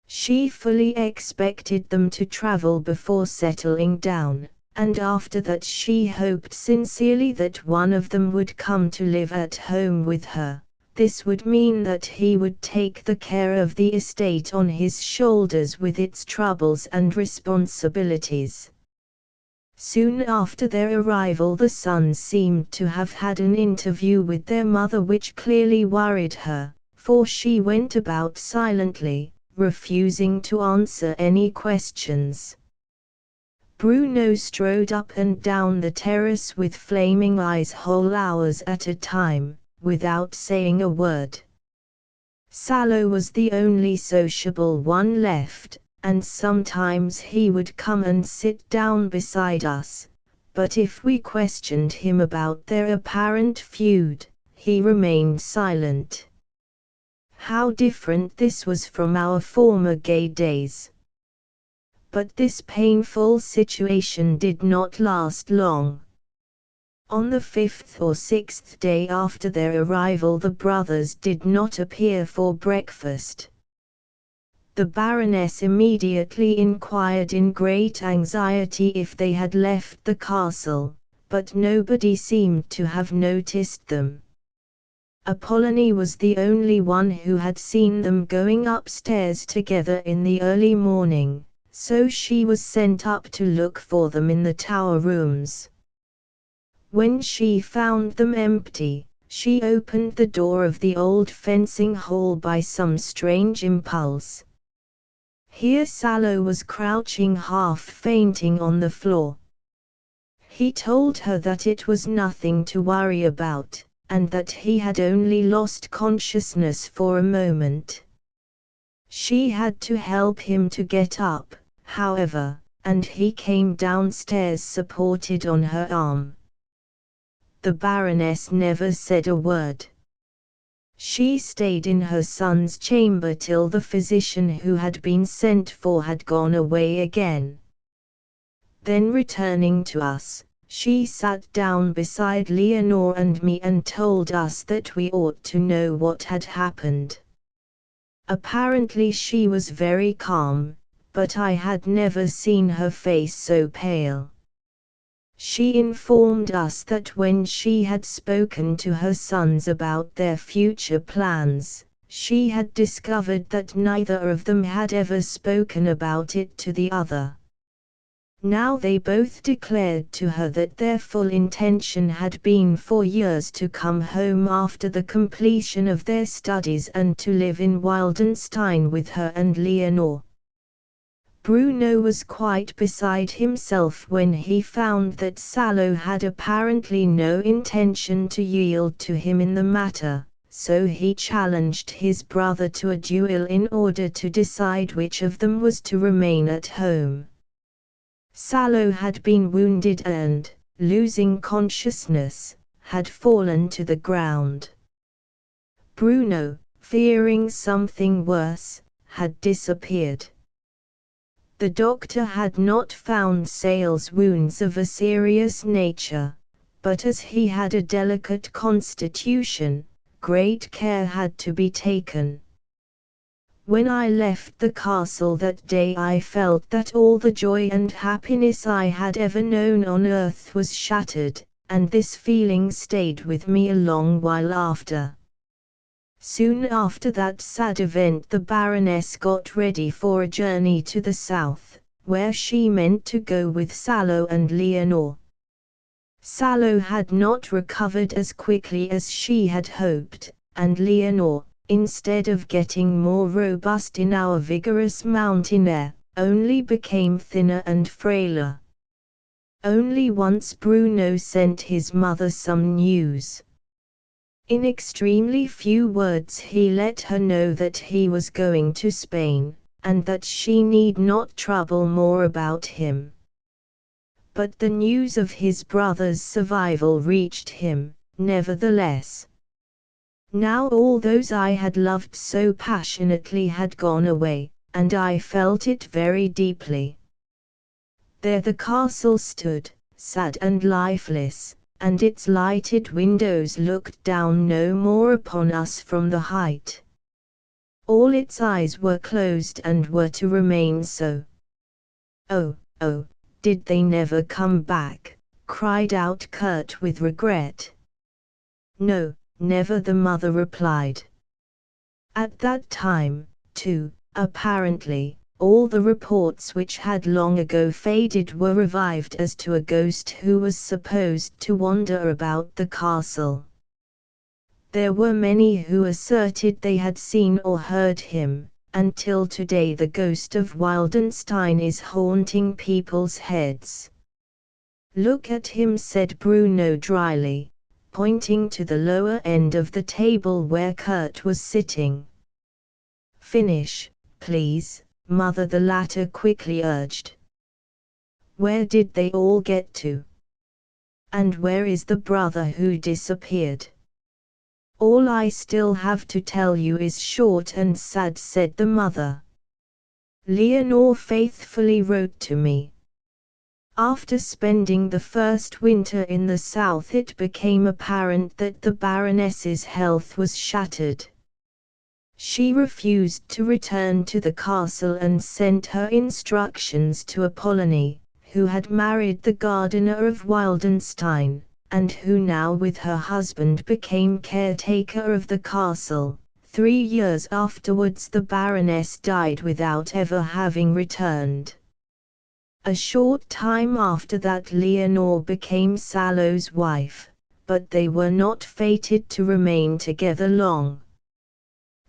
She fully expected them to travel before settling down, and after that she hoped sincerely that one of them would come to live at home with her. This would mean that he would take the care of the estate on his shoulders with its troubles and responsibilities. Soon after their arrival the sons seemed to have had an interview with their mother which clearly worried her, for she went about silently, refusing to answer any questions. Bruno strode up and down the terrace with flaming eyes whole hours at a time, without saying a word. Salo was the only sociable one left, and sometimes he would come and sit down beside us, but if we questioned him about their apparent feud, he remained silent. How different this was from our former gay days. But this painful situation did not last long. On the 5th or 6th day after their arrival the brothers did not appear for breakfast. The Baroness immediately inquired in great anxiety if they had left the castle, but nobody seemed to have noticed them. Apollonie was the only one who had seen them going upstairs together in the early morning, so she was sent up to look for them in the tower rooms. When she found them empty, she opened the door of the old fencing hall by some strange impulse. Here Salo was crouching half fainting on the floor. He told her that it was nothing to worry about, and that he had only lost consciousness for a moment. She had to help him to get up, however, and he came downstairs supported on her arm. The Baroness never said a word. She stayed in her son's chamber till the physician who had been sent for had gone away again. Then returning to us, she sat down beside Leonore and me and told us that we ought to know what had happened. Apparently she was very calm, but I had never seen her face so pale. She informed us that when she had spoken to her sons about their future plans, she had discovered that neither of them had ever spoken about it to the other. Now they both declared to her that their full intention had been for years to come home after the completion of their studies and to live in Wildenstein with her and Leonore. Bruno was quite beside himself when he found that Salo had apparently no intention to yield to him in the matter, so he challenged his brother to a duel in order to decide which of them was to remain at home. Salo had been wounded and, losing consciousness, had fallen to the ground. Bruno, fearing something worse, had disappeared. The doctor had not found Sale's wounds of a serious nature, but as he had a delicate constitution, great care had to be taken. When I left the castle that day I felt that all the joy and happiness I had ever known on earth was shattered, and this feeling stayed with me a long while after. Soon after that sad event the Baroness got ready for a journey to the south, where she meant to go with Salo and Leonore. Salo had not recovered as quickly as she had hoped, and Leonore, instead of getting more robust in our vigorous mountain air, only became thinner and frailer. Only once Bruno sent his mother some news. In extremely few words he let her know that he was going to Spain, and that she need not trouble more about him. But the news of his brother's survival reached him, nevertheless. Now all those I had loved so passionately had gone away, and I felt it very deeply. There the castle stood, sad and lifeless, and its lighted windows looked down no more upon us from the height. All its eyes were closed and were to remain so. "Oh, oh, did they never come back?" cried out Kurt with regret. "No, never," the mother replied. At that time, too, apparently, all the reports which had long ago faded were revived as to a ghost who was supposed to wander about the castle. There were many who asserted they had seen or heard him, until today the ghost of Wildenstein is haunting people's heads. "Look at him," said Bruno dryly, pointing to the lower end of the table where Kurt was sitting. "Finish, please, mother," the latter quickly urged. "Where did they all get to? And where is the brother who disappeared?" "All I still have to tell you is short and sad," said the mother. "Leonore faithfully wrote to me. After spending the first winter in the south, it became apparent that the Baroness's health was shattered. She refused to return to the castle and sent her instructions to Apollonie, who had married the gardener of Wildenstein, and who now with her husband became caretaker of the castle. 3 years afterwards the Baroness died without ever having returned. A short time after that Leonore became Salo's wife, but they were not fated to remain together long.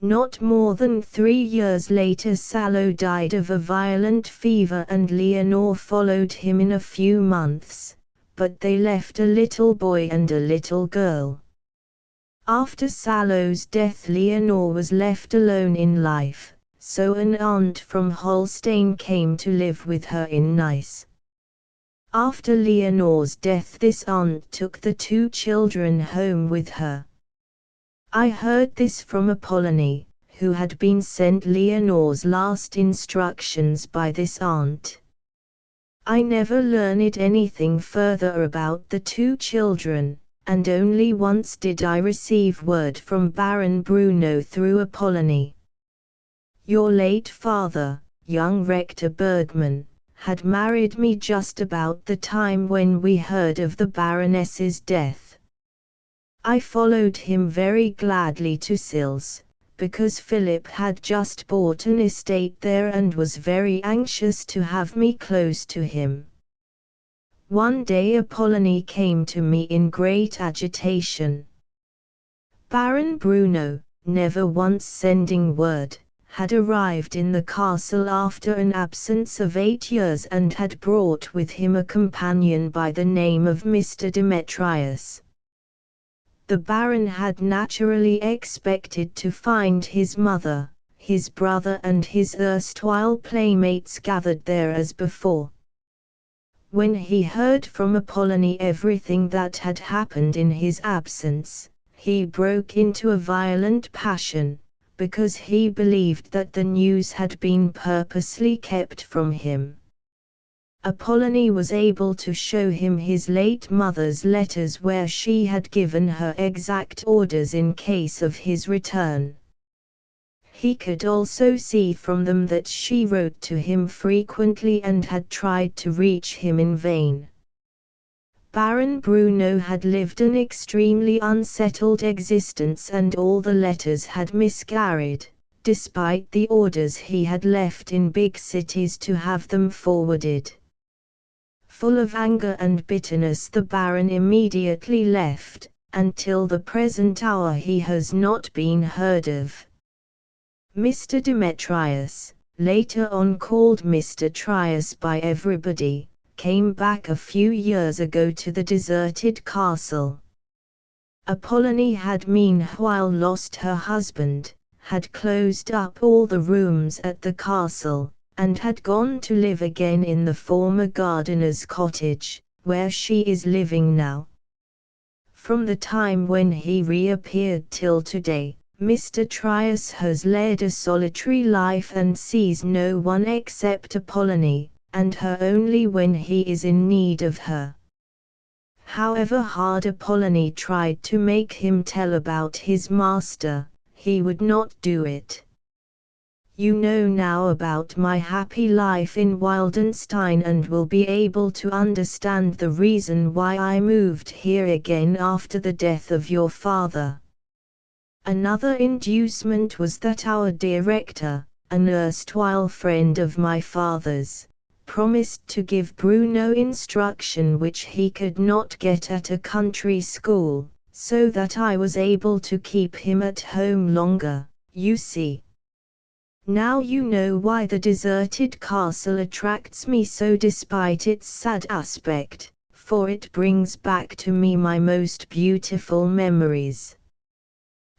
Not more than 3 years later Salo died of a violent fever and Leonore followed him in a few months, but they left a little boy and a little girl. After Salo's death Leonore was left alone in life, so an aunt from Holstein came to live with her in Nice. After Leonore's death this aunt took the 2 children home with her. I heard this from Apollonie, who had been sent Leonore's last instructions by this aunt. I never learned anything further about the 2 children, and only once did I receive word from Baron Bruno through Apollonie. Your late father, young Rector Bergman, had married me just about the time when we heard of the Baroness's death. I followed him very gladly to Sils, because Philip had just bought an estate there and was very anxious to have me close to him. One day Apollonie came to me in great agitation. Baron Bruno, never once sending word, had arrived in the castle after an absence of 8 years and had brought with him a companion by the name of Mr. Demetrius. The Baron had naturally expected to find his mother, his brother and his erstwhile playmates gathered there as before. When he heard from Apollonie everything that had happened in his absence, he broke into a violent passion, because he believed that the news had been purposely kept from him. Apollonie was able to show him his late mother's letters where she had given her exact orders in case of his return. He could also see from them that she wrote to him frequently and had tried to reach him in vain. Baron Bruno had lived an extremely unsettled existence and all the letters had miscarried, despite the orders he had left in big cities to have them forwarded. Full of anger and bitterness the Baron immediately left, until the present hour he has not been heard of. Mr. Demetrius, later on called Mr. Trius by everybody, came back a few years ago to the deserted castle. Apollonie had meanwhile lost her husband, had closed up all the rooms at the castle, and had gone to live again in the former gardener's cottage, where she is living now. From the time when he reappeared till today, Mr. Trius has led a solitary life and sees no one except Apollonie, and her only when he is in need of her. However hard Apollonie tried to make him tell about his master, he would not do it. You know now about my happy life in Wildenstein and will be able to understand the reason why I moved here again after the death of your father. Another inducement was that our director, an erstwhile friend of my father's, promised to give Bruno instruction which he could not get at a country school, so that I was able to keep him at home longer, you see. Now you know why the deserted castle attracts me so despite its sad aspect, for it brings back to me my most beautiful memories.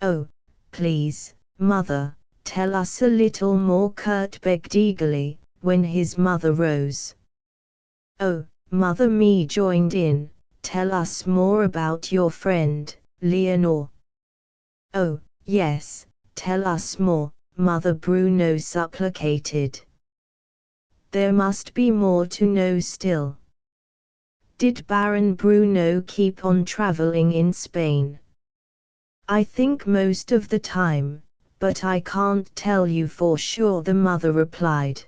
Oh, please, mother, tell us a little more, Kurt begged eagerly, when his mother rose. Oh, mother me joined in, tell us more about your friend, Leonore. Oh, yes, tell us more, Mother Bruno supplicated. There must be more to know still. Did Baron Bruno keep on traveling in Spain? I think most of the time, but I can't tell you for sure, the mother replied.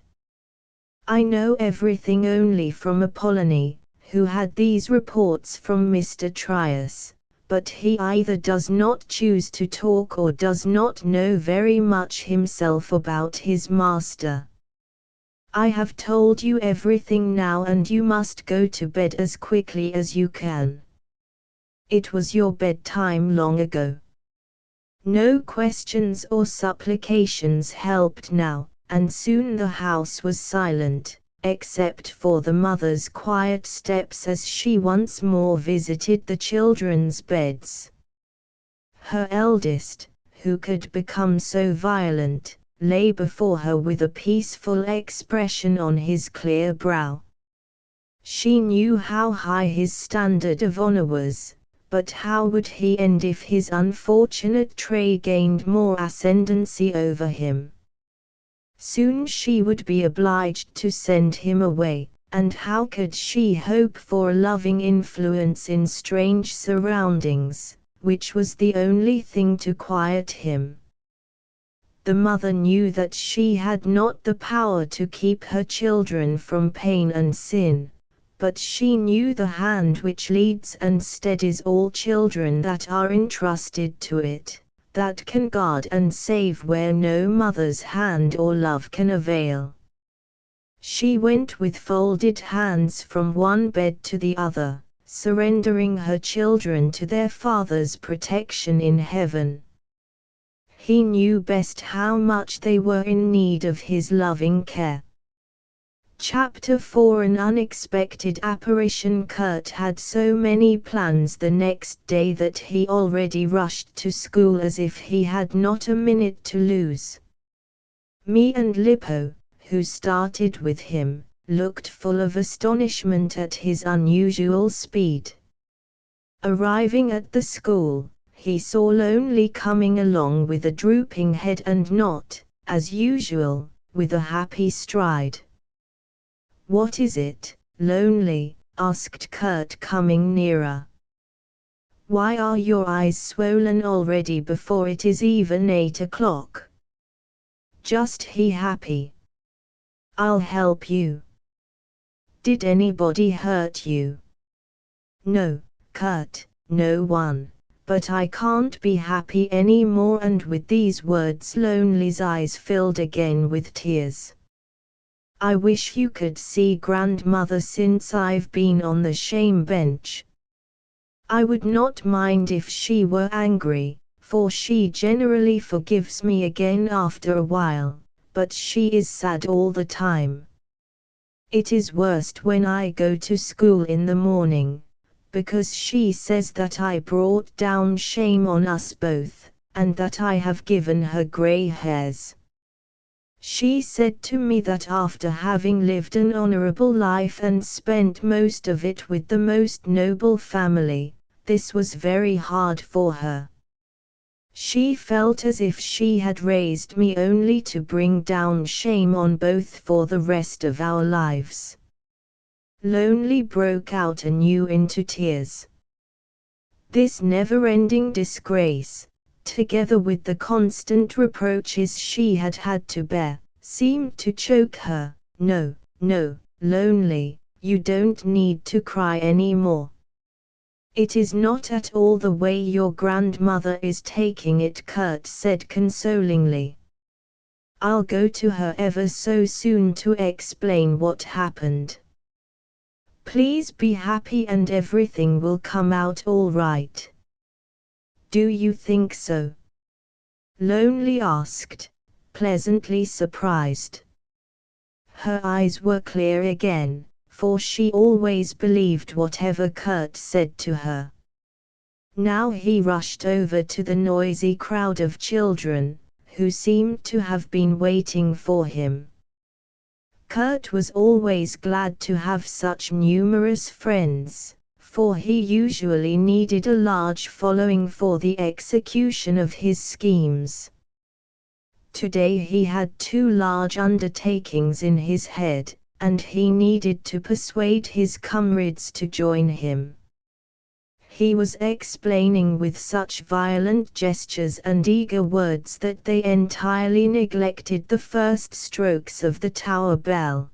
I know everything only from Apollonie, who had these reports from Mr. Trius, but he either does not choose to talk or does not know very much himself about his master. I have told you everything now and you must go to bed as quickly as you can. It was your bedtime long ago. No questions or supplications helped now, and soon the house was silent, except for the mother's quiet steps as she once more visited the children's beds. Her eldest, who could become so violent, lay before her with a peaceful expression on his clear brow. She knew how high his standard of honor was, but how would he end if his unfortunate trait gained more ascendancy over him? Soon she would be obliged to send him away, and how could she hope for a loving influence in strange surroundings, which was the only thing to quiet him? The mother knew that she had not the power to keep her children from pain and sin, but she knew the hand which leads and steadies all children that are entrusted to it, that can guard and save where no mother's hand or love can avail. She went with folded hands from one bed to the other, surrendering her children to their father's protection in heaven. He knew best how much they were in need of his loving care. Chapter 4 An unexpected apparition. Kurt had so many plans the next day that he already rushed to school as if he had not a minute to lose. Me and Lippo, who started with him, looked full of astonishment at his unusual speed. Arriving at the school, he saw Lonely coming along with a drooping head and not, as usual, with a happy stride. What is it, Lonely? Asked Kurt, coming nearer. Why are your eyes swollen already before it is even 8 o'clock? Just he happy. I'll help you. Did anybody hurt you? No, Kurt, no one, but I can't be happy any more. And with these words Lonely's eyes filled again with tears. I wish you could see grandmother since I've been on the shame bench. I would not mind if she were angry, for she generally forgives me again after a while, but she is sad all the time. It is worst when I go to school in the morning, because she says that I brought down shame on us both, and that I have given her grey hairs. She said to me that after having lived an honorable life and spent most of it with the most noble family, this was very hard for her. She felt as if she had raised me only to bring down shame on both for the rest of our lives. Lonely broke out anew into tears. This never-ending disgrace, together with the constant reproaches she had had to bear, seemed to choke her. No, no, Lonely, you don't need to cry any more. It is not at all the way your grandmother is taking it, Kurt said consolingly. I'll go to her ever so soon to explain what happened. Please be happy and everything will come out all right. Do you think so? Lonely asked, pleasantly surprised. Her eyes were clear again, for she always believed whatever Kurt said to her. Now he rushed over to the noisy crowd of children, who seemed to have been waiting for him. Kurt was always glad to have such numerous friends, for he usually needed a large following for the execution of his schemes. Today he had two large undertakings in his head, and he needed to persuade his comrades to join him. He was explaining with such violent gestures and eager words that they entirely neglected the first strokes of the tower bell.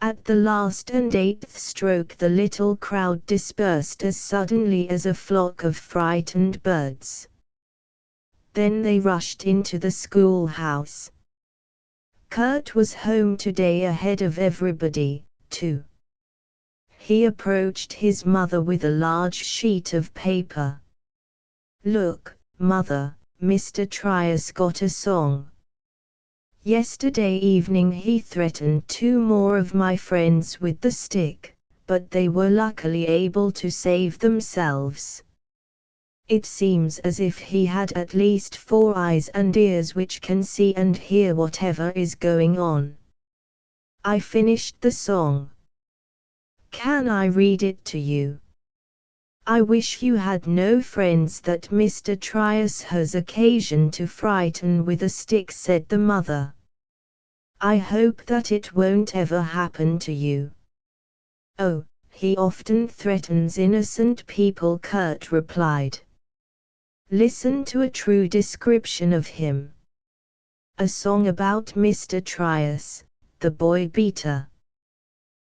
At the last and 8th stroke the little crowd dispersed as suddenly as a flock of frightened birds. Then they rushed into the schoolhouse. Kurt was home today ahead of everybody, too. He approached his mother with a large sheet of paper. Look, Mother, Mr. Trius got a song. Yesterday evening he threatened 2 more of my friends with the stick, but they were luckily able to save themselves. It seems as if he had at least 4 eyes and ears which can see and hear whatever is going on. I finished the song. Can I read it to you? I wish you had no friends that Mr. Trius has occasion to frighten with a stick, said the mother. I hope that it won't ever happen to you. Oh, he often threatens innocent people, Kurt replied. Listen to a true description of him. A song about Mr. Trius, the boy beater.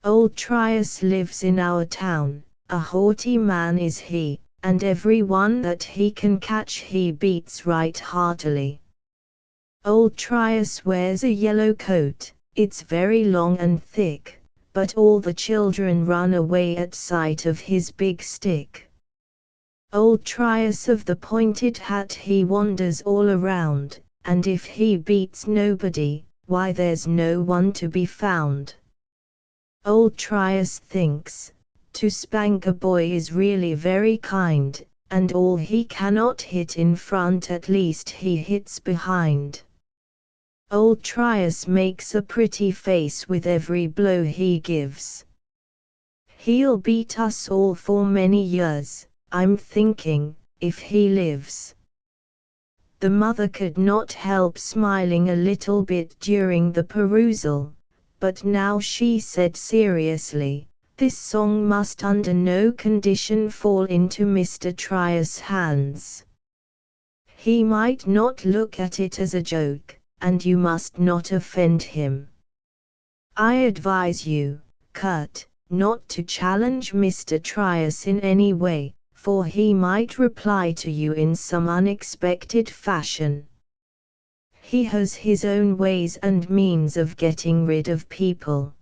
Old Trius lives in our town, a haughty man is he, and every one that he can catch he beats right heartily. Old Trius wears a yellow coat, it's very long and thick, but all the children run away at sight of his big stick. Old Trius of the pointed hat, he wanders all around, and if he beats nobody, why there's no one to be found. Old Trius thinks, to spank a boy is really very kind, and all he cannot hit in front at least he hits behind. Old Trius makes a pretty face with every blow he gives. He'll beat us all for many years, I'm thinking, if he lives. The mother could not help smiling a little bit during the perusal, but now she said seriously, this song must under no condition fall into Mr. Trius' hands. He might not look at it as a joke, and you must not offend him. I advise you, Kurt, not to challenge Mr. Trius in any way, for he might reply to you in some unexpected fashion. He has his own ways and means of getting rid of people.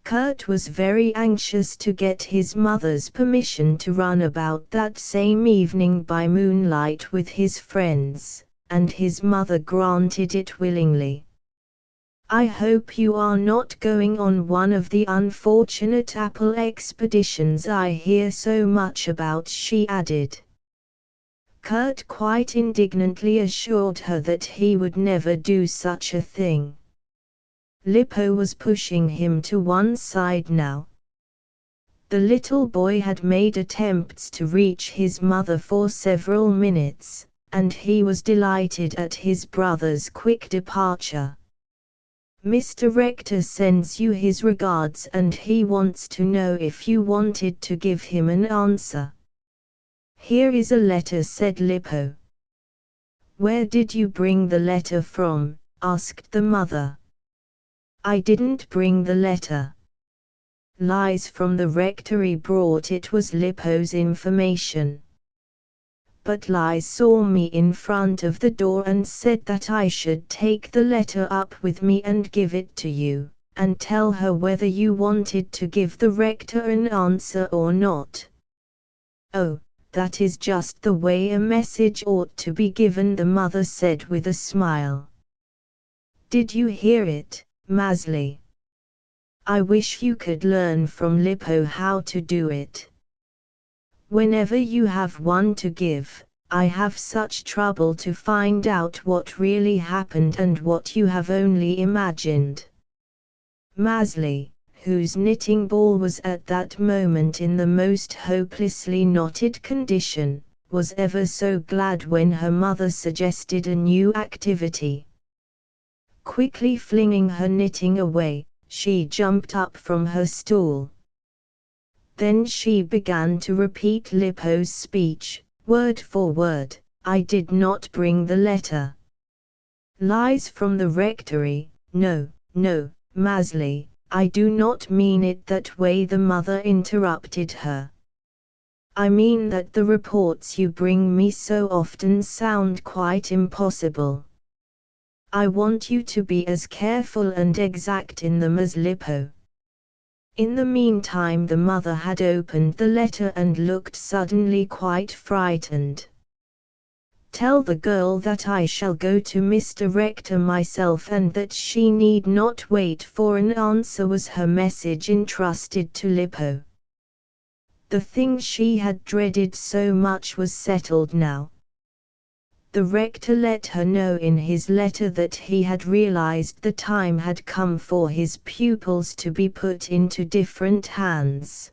Kurt was very anxious to get his mother's permission to run about that same evening by moonlight with his friends, and his mother granted it willingly. "I hope you are not going on one of the unfortunate apple expeditions I hear so much about," she added. Kurt quite indignantly assured her that he would never do such a thing. Lippo was pushing him to one side now. The little boy had made attempts to reach his mother for several minutes, and he was delighted at his brother's quick departure. "Mr. Rector sends you his regards and he wants to know if you wanted to give him an answer." "Here is a letter," said Lippo. "Where did you bring the letter from?" asked the mother. "I didn't bring the letter. Lies from the rectory brought it," was Lippo's information. "But Lies saw me in front of the door and said that I should take the letter up with me and give it to you, and tell her whether you wanted to give the rector an answer or not." "Oh, that is just the way a message ought to be given," the mother said with a smile. "Did you hear it, Maezli? I wish you could learn from Lippo how to do it. Whenever you have one to give, I have such trouble to find out what really happened and what you have only imagined." Maezli, whose knitting ball was at that moment in the most hopelessly knotted condition, was ever so glad when her mother suggested a new activity. Quickly flinging her knitting away, she jumped up from her stool. Then she began to repeat Lippo's speech, word for word. "I did not bring the letter. Lies from the rectory. No, no, Maezli, I do not mean it that way," the mother interrupted her. "I mean that the reports you bring me so often sound quite impossible. I want you to be as careful and exact in them as Lippo." In the meantime the mother had opened the letter and looked suddenly quite frightened. "Tell the girl that I shall go to Mr. Rector myself and that she need not wait for an answer," was her message entrusted to Lippo. The thing she had dreaded so much was settled now. The rector let her know in his letter that he had realized the time had come for his pupils to be put into different hands.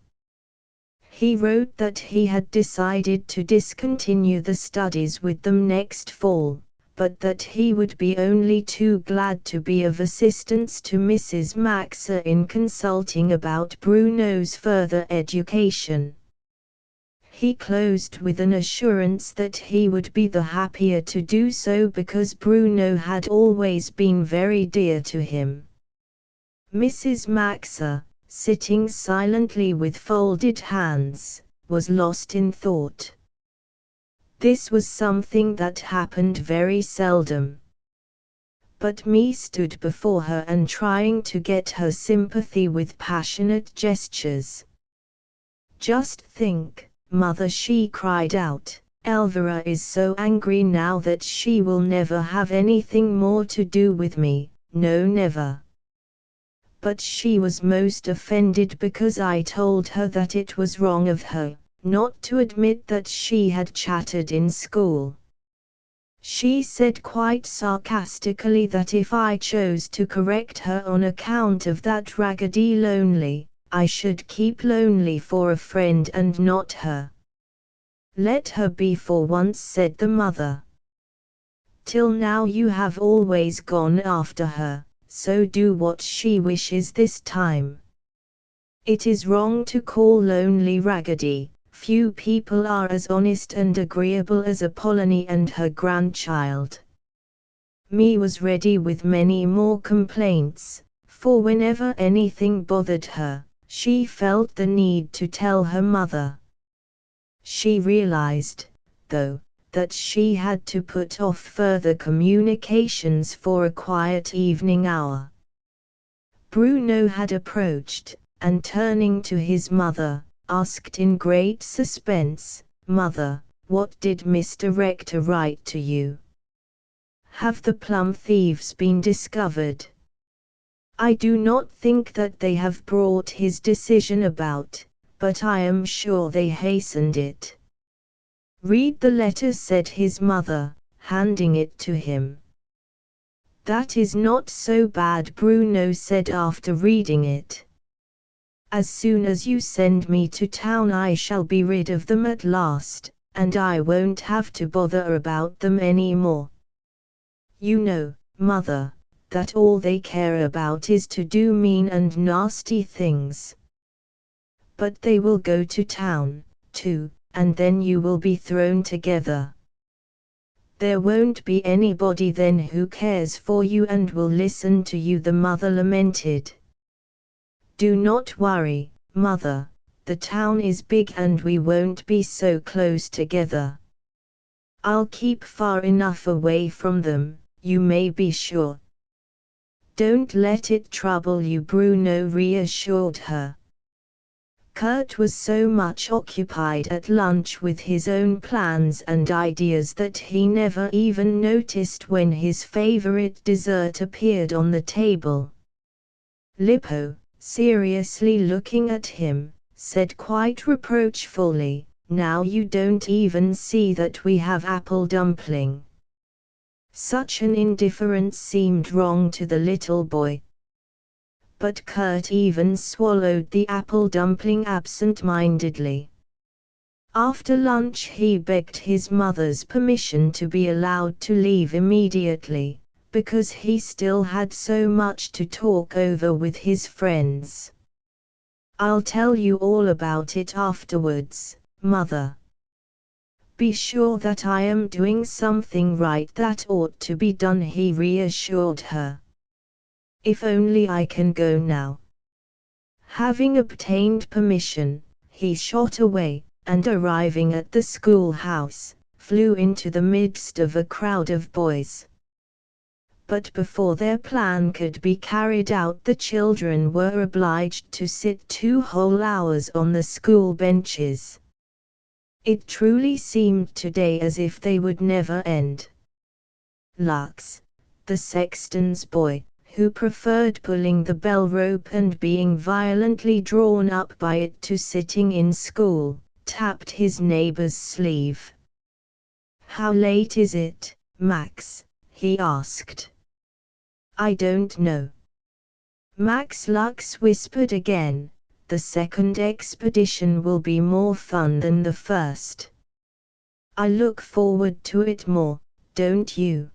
He wrote that he had decided to discontinue the studies with them next fall, but that he would be only too glad to be of assistance to Mrs. Maxa in consulting about Bruno's further education. He closed with an assurance that he would be the happier to do so because Bruno had always been very dear to him. Mrs. Maxa, sitting silently with folded hands, was lost in thought. This was something that happened very seldom. But Me stood before her and trying to get her sympathy with passionate gestures. "Just think, Mother," she cried out, "Elvira is so angry now that she will never have anything more to do with me, no never. But she was most offended because I told her that it was wrong of her not to admit that she had chattered in school. She said quite sarcastically that if I chose to correct her on account of that raggedy Lonely, I should keep Lonely for a friend and not her." "Let her be for once," said the mother. "Till now you have always gone after her, so do what she wishes this time. It is wrong to call Lonely raggedy. Few people are as honest and agreeable as Apollonie and her grandchild." Me was ready with many more complaints, for whenever anything bothered her, she felt the need to tell her mother. She realized, though, that she had to put off further communications for a quiet evening hour. Bruno had approached, and turning to his mother, asked in great suspense, "Mother, what did Mr. Rector write to you? Have the plum thieves been discovered?" "I do not think that they have brought his decision about, but I am sure they hastened it." "Read the letter," said his mother, handing it to him. "That is not so bad," Bruno said after reading it. "As soon as you send me to town I shall be rid of them at last, and I won't have to bother about them anymore. You know, Mother, that all they care about is to do mean and nasty things. But they will go to town, too, and then you will be thrown together. There won't be anybody then who cares for you and will listen to you," the mother lamented. "Do not worry, Mother, the town is big and we won't be so close together. I'll keep far enough away from them, you may be sure." "Don't let it trouble you," Bruno reassured her. Kurt was so much occupied at lunch with his own plans and ideas that he never even noticed when his favorite dessert appeared on the table. Lippo, seriously looking at him, said quite reproachfully, "Now you don't even see that we have apple dumpling." Such an indifference seemed wrong to the little boy. But Kurt even swallowed the apple dumpling absent-mindedly. After lunch he begged his mother's permission to be allowed to leave immediately, because he still had so much to talk over with his friends. "I'll tell you all about it afterwards, Mother. Be sure that I am doing something right that ought to be done," he reassured her. "If only I can go now." Having obtained permission, he shot away, and arriving at the schoolhouse, flew into the midst of a crowd of boys. But before their plan could be carried out, the children were obliged to sit 2 whole hours on the school benches. It truly seemed today as if they would never end. Lux, the sexton's boy, who preferred pulling the bell rope and being violently drawn up by it to sitting in school, tapped his neighbor's sleeve. "How late is it, Max?" he asked. "I don't know." "Max," Lux whispered again, "the second expedition will be more fun than the first. I look forward to it more, don't you?"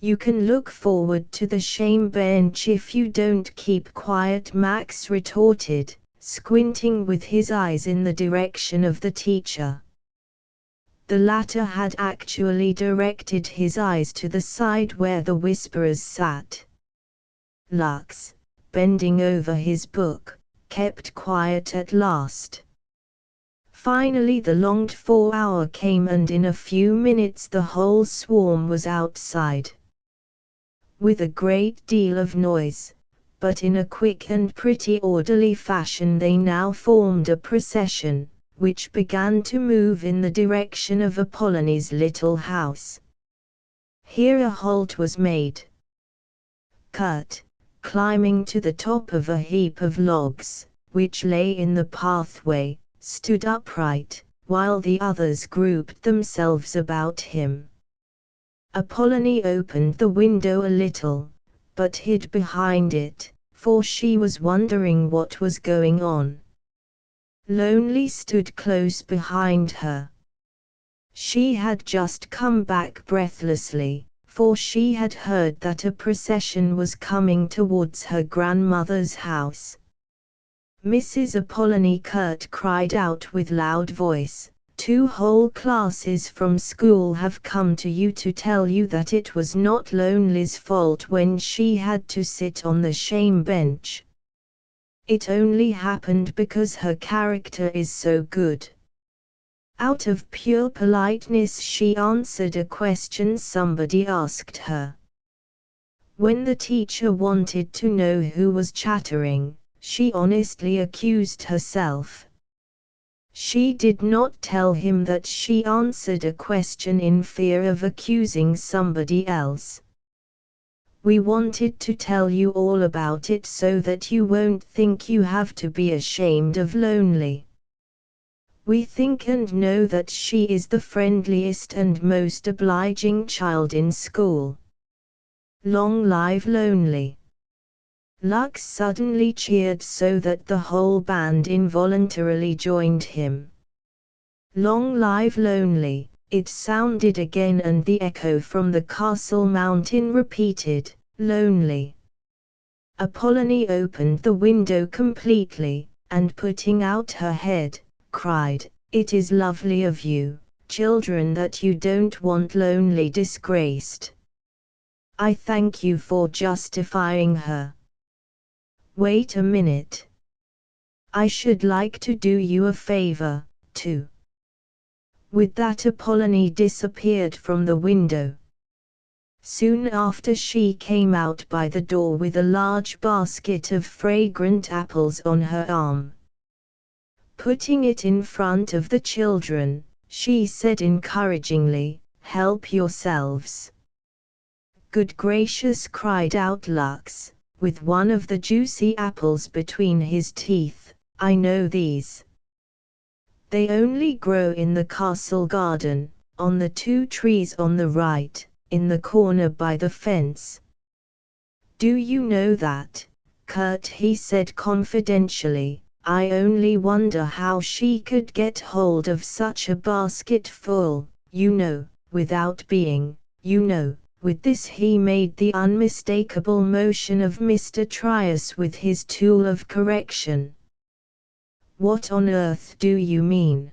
"You can look forward to the shame bench if you don't keep quiet," Max retorted, squinting with his eyes in the direction of the teacher. The latter had actually directed his eyes to the side where the whisperers sat. Lux, bending over his book, kept quiet at last. Finally the longed-for hour came, and in a few minutes the whole swarm was outside. With a great deal of noise, but in a quick and pretty orderly fashion, they now formed a procession, which began to move in the direction of Apollonie's little house. Here a halt was made. Kurt, climbing to the top of a heap of logs, which lay in the pathway, stood upright, while the others grouped themselves about him. Apollonie opened the window a little, but hid behind it, for she was wondering what was going on. Lonely stood close behind her. She had just come back breathlessly, for she had heard that a procession was coming towards her grandmother's house. "Mrs. Apollonie," Kurt cried out with loud voice, "2 whole classes from school have come to you to tell you that it was not Lonely's fault when she had to sit on the shame bench. It only happened because her character is so good." Out of pure politeness she answered a question somebody asked her. When the teacher wanted to know who was chattering, she honestly accused herself. She did not tell him that she answered a question in fear of accusing somebody else. We wanted to tell you all about it so that you won't think you have to be ashamed of lonely. We think and know that she is the friendliest and most obliging child in school. Long live Lonely. Lux suddenly cheered so that the whole band involuntarily joined him. Long live Lonely, it sounded again, and the echo from the castle mountain repeated, Lonely. Apollonie opened the window completely, and putting out her head, cried, "It is lovely of you, children, that you don't want Lonely disgraced. I thank you for justifying her. Wait a minute. I should like to do you a favor, too." With that Apollonie disappeared from the window. Soon after she came out by the door with a large basket of fragrant apples on her arm. Putting it in front of the children, she said encouragingly, "Help yourselves." "Good gracious!" cried out Lux, with one of the juicy apples between his teeth, "I know these. They only grow in the castle garden, on the 2 trees on the right, in the corner by the fence." "Do you know that, Kurt?" he said confidentially. "I only wonder how she could get hold of such a basket full, without being, With this he made the unmistakable motion of Mr. Trius with his tool of correction. "What on earth do you mean?"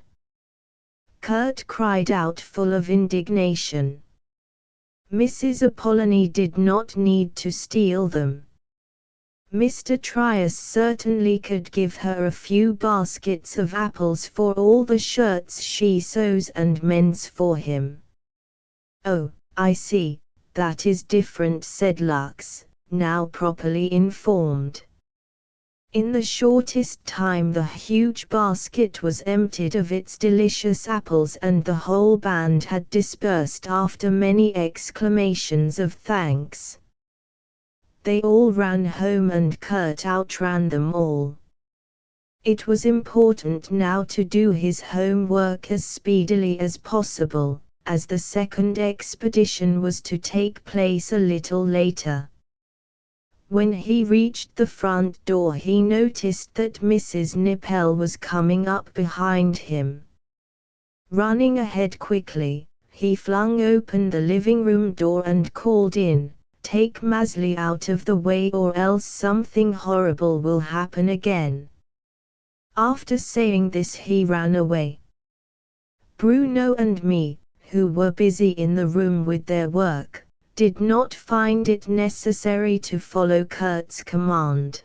Kurt cried out, full of indignation. "Mrs. Apollonie did not need to steal them. Mr. Trius certainly could give her a few baskets of apples for all the shirts she sews and mends for him." "Oh, I see, that is different," said Lux, now properly informed. In the shortest time the huge basket was emptied of its delicious apples, and the whole band had dispersed after many exclamations of thanks. They all ran home and Kurt outran them all. It was important now to do his homework as speedily as possible, as the second expedition was to take place a little later. When he reached the front door he noticed that Mrs. Nippel was coming up behind him. Running ahead quickly, he flung open the living room door and called in, "Take Maezli out of the way or else something horrible will happen again." After saying this he ran away. Bruno and me, who were busy in the room with their work, did not find it necessary to follow Kurt's command.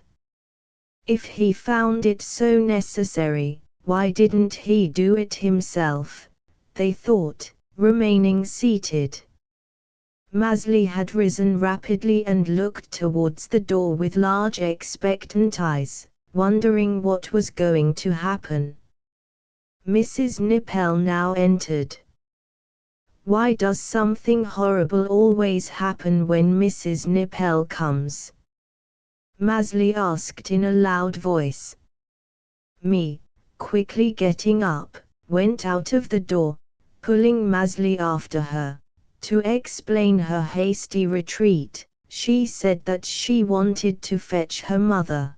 If he found it so necessary, why didn't he do it himself, they thought, remaining seated. Maezli had risen rapidly and looked towards the door with large expectant eyes, wondering what was going to happen. Mrs. Nippel now entered. "Why does something horrible always happen when Mrs. Nippel comes?" Maezli asked in a loud voice. Me, quickly getting up, went out of the door, pulling Maezli after her. To explain her hasty retreat, she said that she wanted to fetch her mother.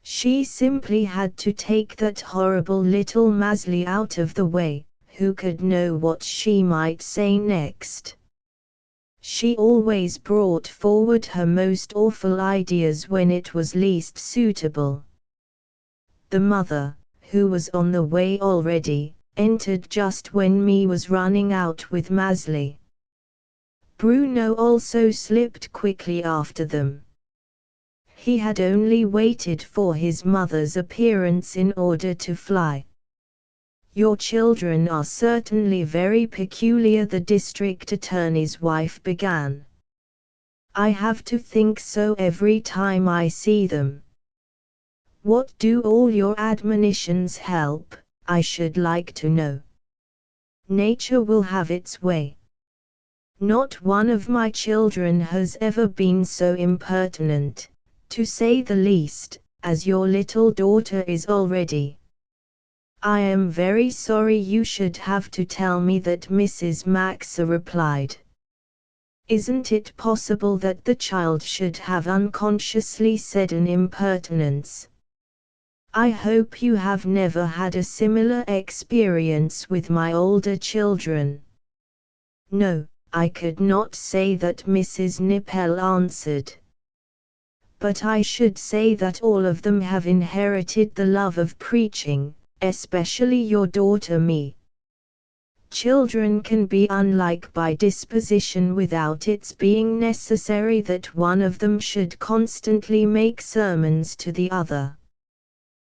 She simply had to take that horrible little Maezli out of the way. Who could know what she might say next? She always brought forward her most awful ideas when it was least suitable. The mother, who was on the way already, entered just when me was running out with Maezli. Bruno also slipped quickly after them. He had only waited for his mother's appearance in order to fly. "Your children are certainly very peculiar," the district attorney's wife began. "I have to think so every time I see them. What do all your admonitions help, I should like to know? Nature will have its way. Not one of my children has ever been so impertinent, to say the least, as your little daughter is already. I am very sorry you should have to tell me that, Mrs. Maxa replied. Isn't it possible that the child should have unconsciously said an impertinence? I hope you have never had a similar experience with my older children. No, I could not say that, Mrs. Nippel answered. But I should say that all of them have inherited the love of preaching, especially your daughter me. Children can be unlike by disposition without its being necessary that one of them should constantly make sermons to the other.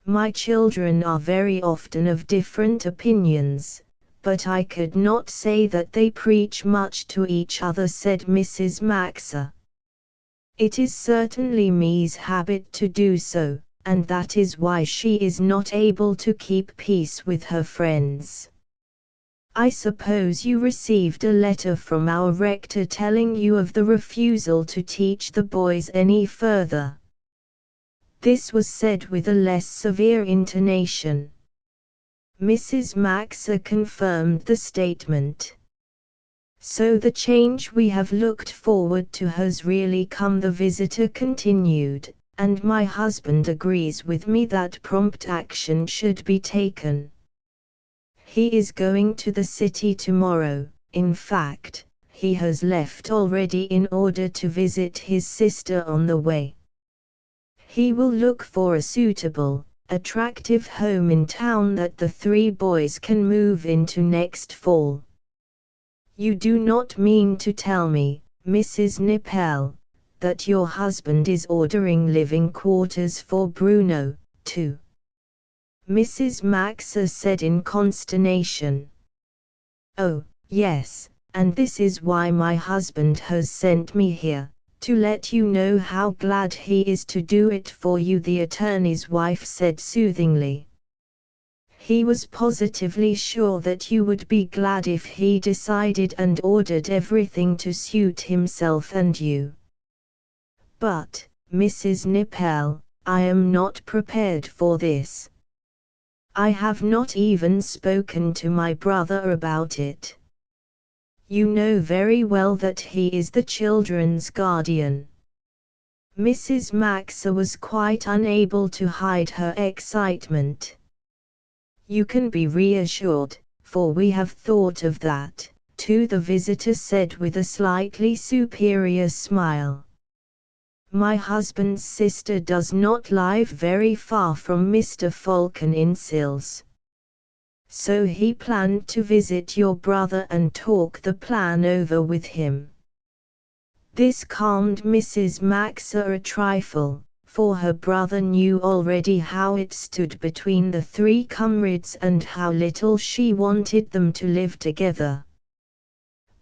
My children are very often of different opinions, but I could not say that they preach much to each other, said Mrs. Maxa. It is certainly me's habit to do so, and that is why she is not able to keep peace with her friends. I suppose you received a letter from our rector telling you of the refusal to teach the boys any further. This was said with a less severe intonation. Mrs. Maxa confirmed the statement. So the change we have looked forward to has really come, the visitor continued, and my husband agrees with me that prompt action should be taken. He is going to the city tomorrow. In fact, he has left already in order to visit his sister on the way. He will look for a suitable, attractive home in town that the three boys can move into next fall. You do not mean to tell me, Mrs. Nippel, that your husband is ordering living quarters for Bruno, too? Mrs. Maxa said in consternation. Oh, yes, and this is why my husband has sent me here, to let you know how glad he is to do it for you, the attorney's wife said soothingly. He was positively sure that you would be glad if he decided and ordered everything to suit himself and you. But, Mrs. Nippel, I am not prepared for this. I have not even spoken to my brother about it. You know very well that he is the children's guardian. Mrs. Maxa was quite unable to hide her excitement. You can be reassured, for we have thought of that, too, the visitor said with a slightly superior smile. My husband's sister does not live very far from Mr. Falconinsil's. So he planned to visit your brother and talk the plan over with him. This calmed Mrs. Maxa a trifle, for her brother knew already how it stood between the three comrades and how little she wanted them to live together.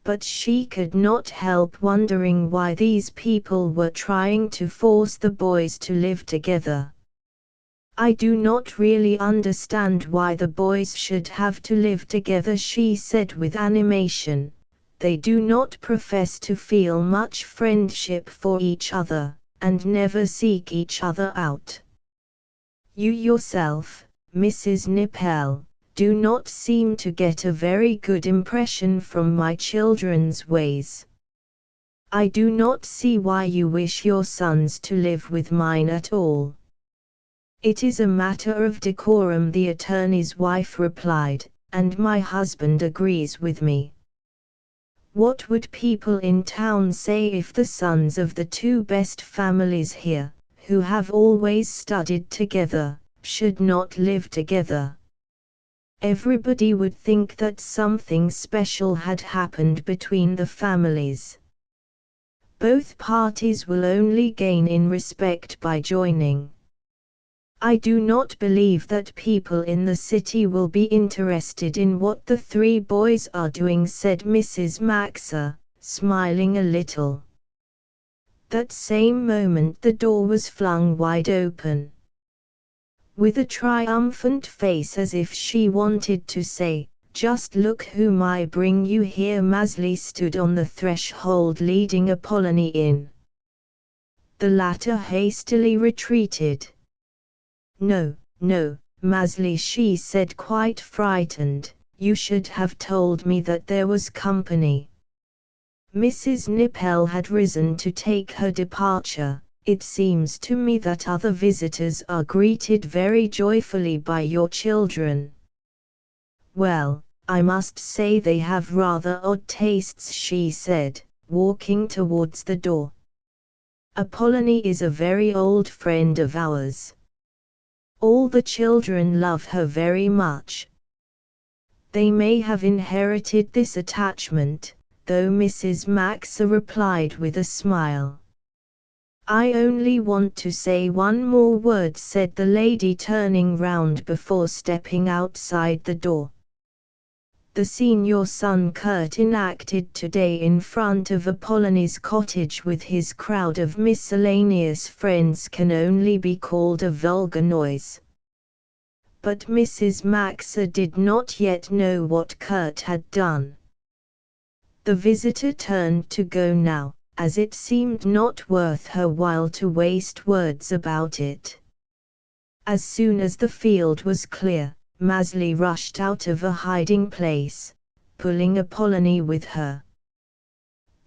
But she could not help wondering why these people were trying to force the boys to live together. I do not really understand why the boys should have to live together, she said with animation. They do not profess to feel much friendship for each other, and never seek each other out. You yourself, Mrs. Nippel, do not seem to get a very good impression from my children's ways. I do not see why you wish your sons to live with mine at all. It is a matter of decorum, the attorney's wife replied, and my husband agrees with me. What would people in town say if the sons of the two best families here, who have always studied together, should not live together? Everybody would think that something special had happened between the families. Both parties will only gain in respect by joining. I do not believe that people in the city will be interested in what the three boys are doing, said Mrs. Maxa, smiling a little. That same moment the door was flung wide open. with a triumphant face as if she wanted to say, "Just look whom I bring you here." Maezli stood on the threshold leading Apollonie in. The latter hastily retreated. "No, no, Maezli," she said, quite frightened, "you should have told me that there was company." Mrs. Nippel had risen to take her departure. "It seems to me that other visitors are greeted very joyfully by your children." "Well, I must say they have rather odd tastes," she said, walking towards the door. "Apollonie is a very old friend of ours. All the children love her very much. They may have inherited this attachment, though," Mrs. Maxa replied with a smile. "I only want to say one more word," said the lady, turning round before stepping outside the door. "The scene your son Kurt enacted today in front of Apollonie's cottage with his crowd of miscellaneous friends can only be called a vulgar noise." But Mrs. Maxa did not yet know what Kurt had done. The visitor turned to go now, as it seemed not worth her while to waste words about it. As soon as the field was clear, Maezli rushed out of a hiding place, pulling Apollonie with her.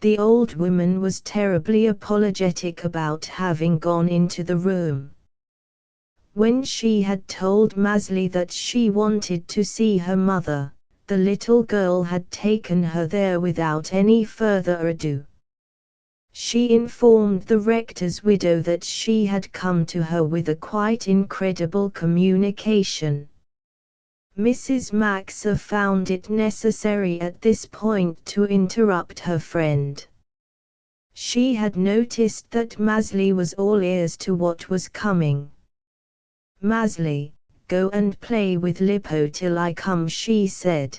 The old woman was terribly apologetic about having gone into the room. When she had told Maezli that she wanted to see her mother, the little girl had taken her there without any further ado. She informed the rector's widow that she had come to her with a quite incredible communication. Mrs. Maxa found it necessary at this point to interrupt her friend. She had noticed that Maezli was all ears to what was coming. "Maezli, go and play with Lippo till I come," she said.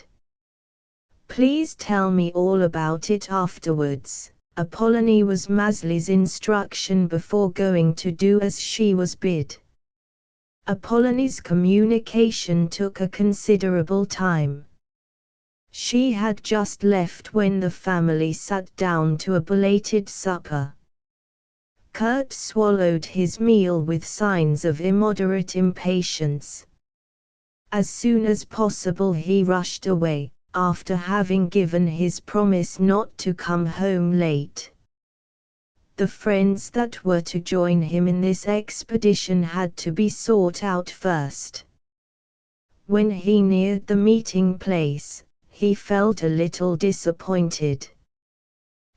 "Please tell me all about it afterwards." Apollonie was Maezli's instruction before going to do as she was bid. Apollonie's communication took a considerable time. She had just left when the family sat down to a belated supper. Kurt swallowed his meal with signs of immoderate impatience. As soon as possible he rushed away, after having given his promise not to come home late. The friends that were to join him in this expedition had to be sought out first. When he neared the meeting place, he felt a little disappointed.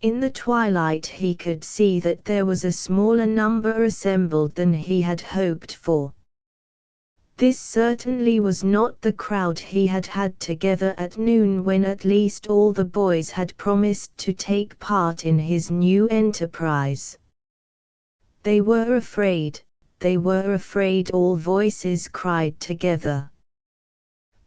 In the twilight he could see that there was a smaller number assembled than he had hoped for. This certainly was not the crowd he had had together at noon, when at least all the boys had promised to take part in his new enterprise. They were afraid, all voices cried together.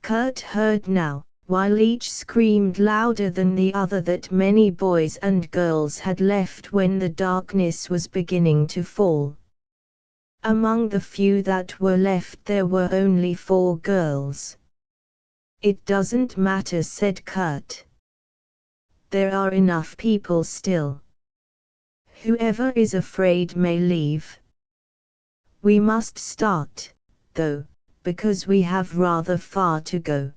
Kurt heard now, while each screamed louder than the other, that many boys and girls had left when the darkness was beginning to fall. Among the few that were left there were only 4 girls. "It doesn't matter," said Kurt. "There are enough people still. Whoever is afraid may leave. We must start, though, because we have rather far to go.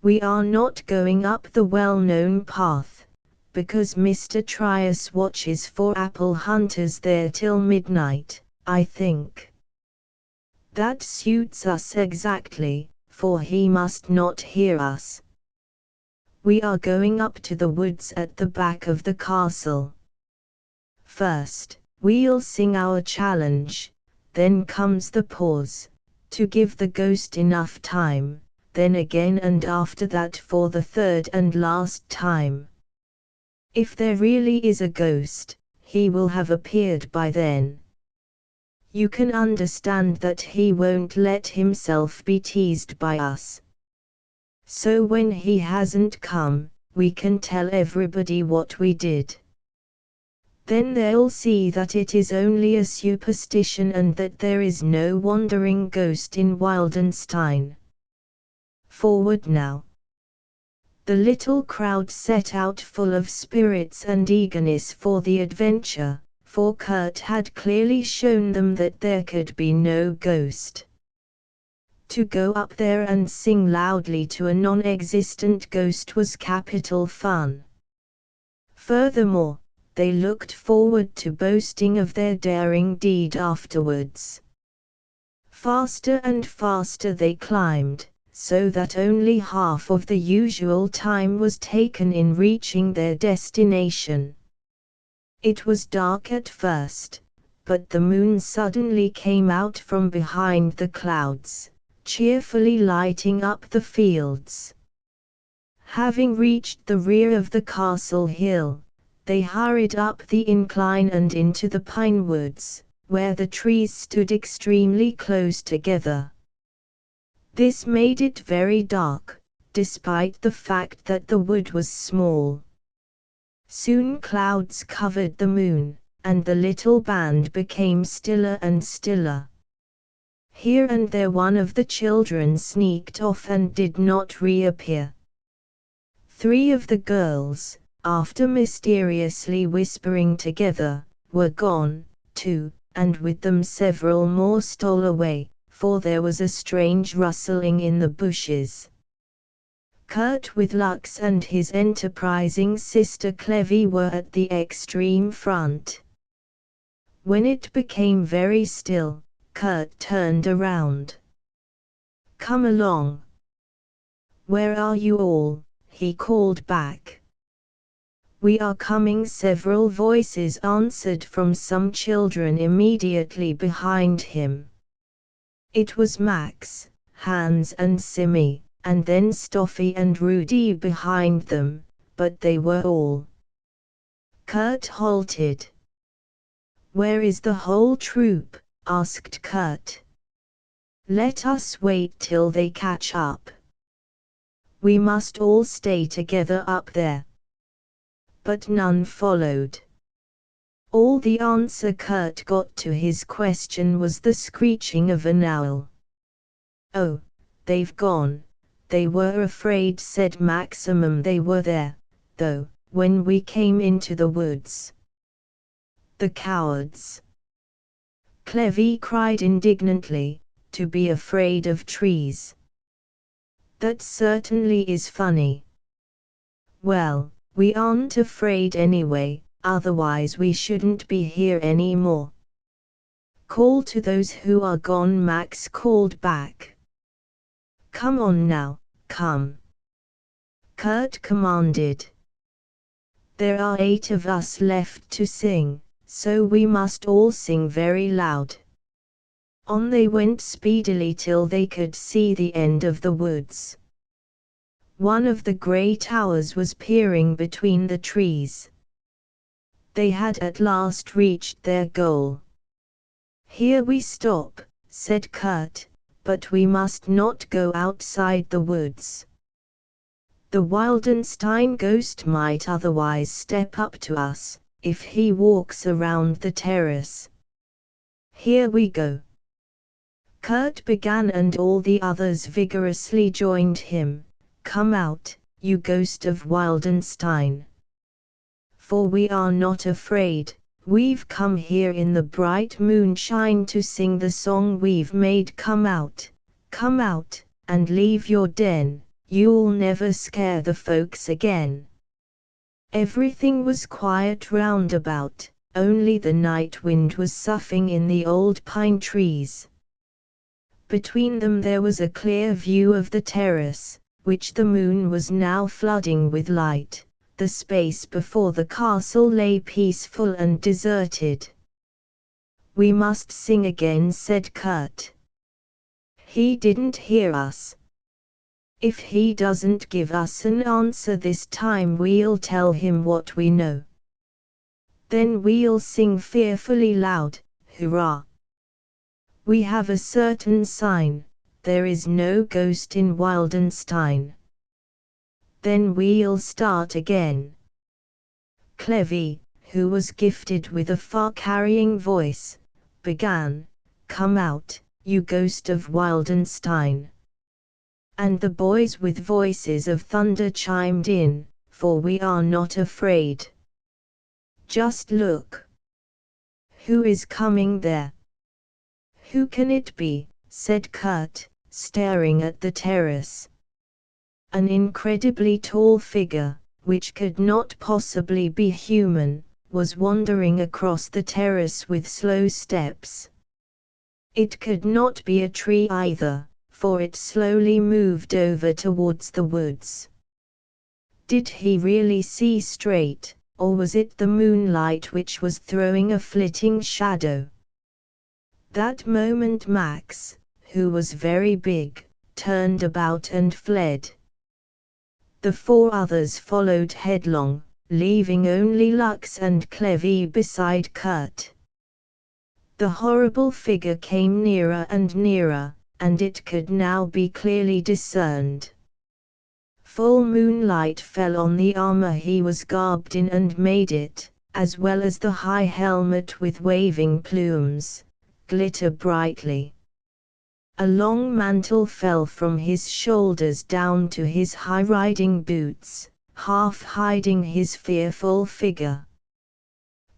We are not going up the well-known path, because Mr. Trius watches for apple hunters there till midnight, I think. That suits us exactly, for he must not hear us. We are going up to the woods at the back of the castle. First, we'll sing our challenge, then comes the pause, to give the ghost enough time, then again, and after that for the third and last time. If there really is a ghost, he will have appeared by then. You can understand that he won't let himself be teased by us. So when he hasn't come, we can tell everybody what we did. Then they'll see that it is only a superstition and that there is no wandering ghost in Wildenstein. Forward now. The little crowd set out full of spirits and eagerness for the adventure, for Kurt had clearly shown them that there could be no ghost. To go up there and sing loudly to a non-existent ghost was capital fun. Furthermore, they looked forward to boasting of their daring deed afterwards. Faster and faster they climbed, so that only half of the usual time was taken in reaching their destination. It was dark at first, but the moon suddenly came out from behind the clouds, cheerfully lighting up the fields. Having reached the rear of the castle hill, they hurried up the incline and into the pine woods, where the trees stood extremely close together. This made it very dark, despite the fact that the wood was small. Soon clouds covered the moon, and the little band became stiller and stiller. Here and there one of the children sneaked off and did not reappear. 3 of the girls, after mysteriously whispering together, were gone, too, and with them several more stole away, for there was a strange rustling in the bushes. Kurt with Lux and his enterprising sister Clevie were at the extreme front. When it became very still, Kurt turned around. "Come along." "Where are you all?" he called back. "We are coming," several voices answered from some children immediately behind him. It was Max, Hans and Simi, and then Stoffi and Rudy behind them, but they were all. Kurt halted. "Where is the whole troop?" asked Kurt. "Let us wait till they catch up. We must all stay together up there." But none followed. All the answer Kurt got to his question was the screeching of an owl. "Oh, they've gone. They were afraid," said Maximum. "They were there, though, when we came into the woods. The cowards!" Clevie cried indignantly, "to be afraid of trees. That certainly is funny." "Well, we aren't afraid anyway, otherwise we shouldn't be here anymore." "Call to those who are gone," Max called back. "Come on now, come," Kurt commanded. "There are 8 of us left to sing, so we must all sing very loud." On they went speedily till they could see the end of the woods. One of the grey towers was peering between the trees. They had at last reached their goal. "Here we stop," said Kurt, "but we must not go outside the woods. The Wildenstein ghost might otherwise step up to us, if he walks around the terrace. Here we go." Kurt began and all the others vigorously joined him. "Come out, you ghost of Wildenstein. For we are not afraid, we've come here in the bright moonshine to sing the song we've made. Come out, and leave your den, you'll never scare the folks again." Everything was quiet round about, only the night wind was soughing in the old pine trees. Between them there was a clear view of the terrace, which the moon was now flooding with light. The space before the castle lay peaceful and deserted. "We must sing again," said Kurt. "He didn't hear us. If he doesn't give us an answer this time, we'll tell him what we know. Then we'll sing fearfully loud, hurrah! We have a certain sign, there is no ghost in Wildenstein. Then we'll start again. Clevie, who was gifted with a far-carrying voice, began, "Come out, you ghost of Wildenstein." And the boys with voices of thunder chimed in, "For we are not afraid. Just look. Who is coming there?" "Who can it be?" said Kurt, staring at the terrace. An incredibly tall figure, which could not possibly be human, was wandering across the terrace with slow steps. It could not be a tree either, for it slowly moved over towards the woods. Did he really see straight, or was it the moonlight which was throwing a flitting shadow? That moment Max, who was very big, turned about and fled. The four others followed headlong, leaving only Lux and Clevy beside Kurt. The horrible figure came nearer and nearer, and it could now be clearly discerned. Full moonlight fell on the armor he was garbed in and made it, as well as the high helmet with waving plumes, glitter brightly. A long mantle fell from his shoulders down to his high riding boots, half hiding his fearful figure.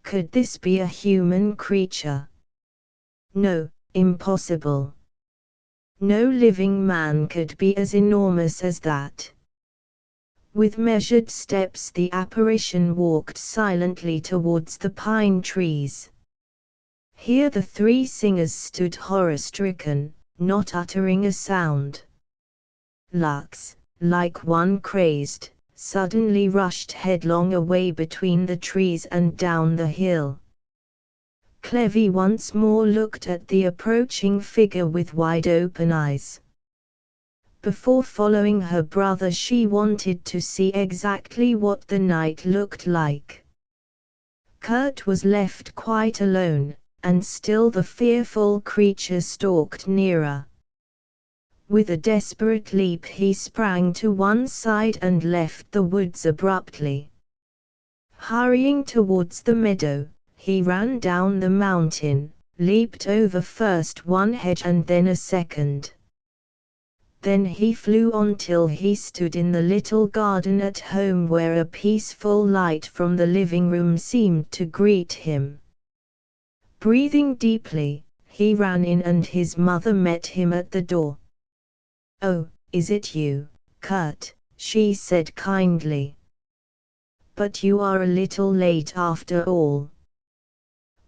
Could this be a human creature? No, impossible. No living man could be as enormous as that. With measured steps the apparition walked silently towards the pine trees. Here the three singers stood horror-stricken, not uttering a sound. Lux, like one crazed, suddenly rushed headlong away between the trees and down the hill. Clevy once more looked at the approaching figure with wide-open eyes. Before following her brother she wanted to see exactly what the night looked like. Kurt was left quite alone, and still the fearful creature stalked nearer. With a desperate leap he sprang to one side and left the woods abruptly. Hurrying towards the meadow, he ran down the mountain, leaped over first one hedge and then a second. Then he flew on till he stood in the little garden at home where a peaceful light from the living room seemed to greet him. Breathing deeply, he ran in and his mother met him at the door. "Oh, is it you, Kurt?" she said kindly. "But you are a little late after all.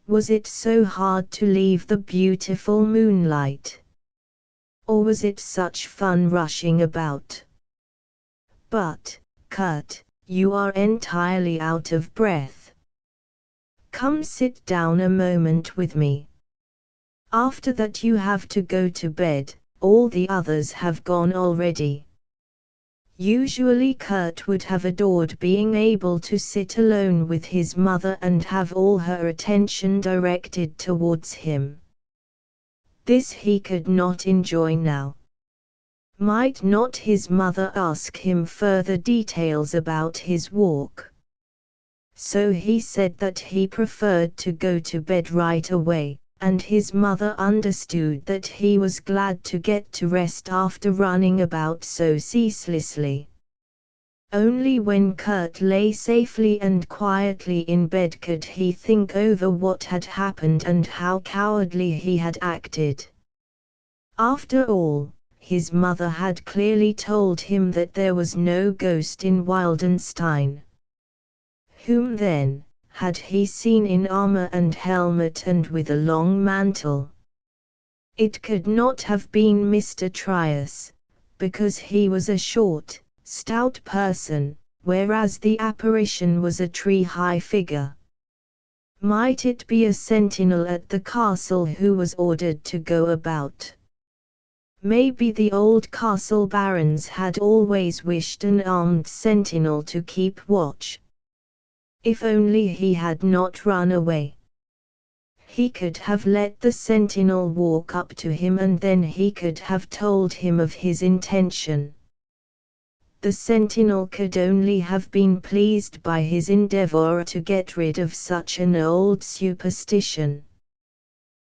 Was it so hard to leave the beautiful moonlight? Or was it such fun rushing about? But, Kurt, you are entirely out of breath. Come sit down a moment with me. After that you have to go to bed, all the others have gone already." Usually Kurt would have adored being able to sit alone with his mother and have all her attention directed towards him. This he could not enjoy now. Might not his mother ask him further details about his walk? So he said that he preferred to go to bed right away, and his mother understood that he was glad to get to rest after running about so ceaselessly. Only when Kurt lay safely and quietly in bed could he think over what had happened and how cowardly he had acted. After all, his mother had clearly told him that there was no ghost in Wildenstein. Whom then had he seen in armor and helmet and with a long mantle? It could not have been Mr. Trius, because he was a short, stout person, whereas the apparition was a tree-high figure. Might it be a sentinel at the castle who was ordered to go about? Maybe the old castle barons had always wished an armed sentinel to keep watch. If only he had not run away. He could have let the sentinel walk up to him and then he could have told him of his intention. The sentinel could only have been pleased by his endeavor to get rid of such an old superstition.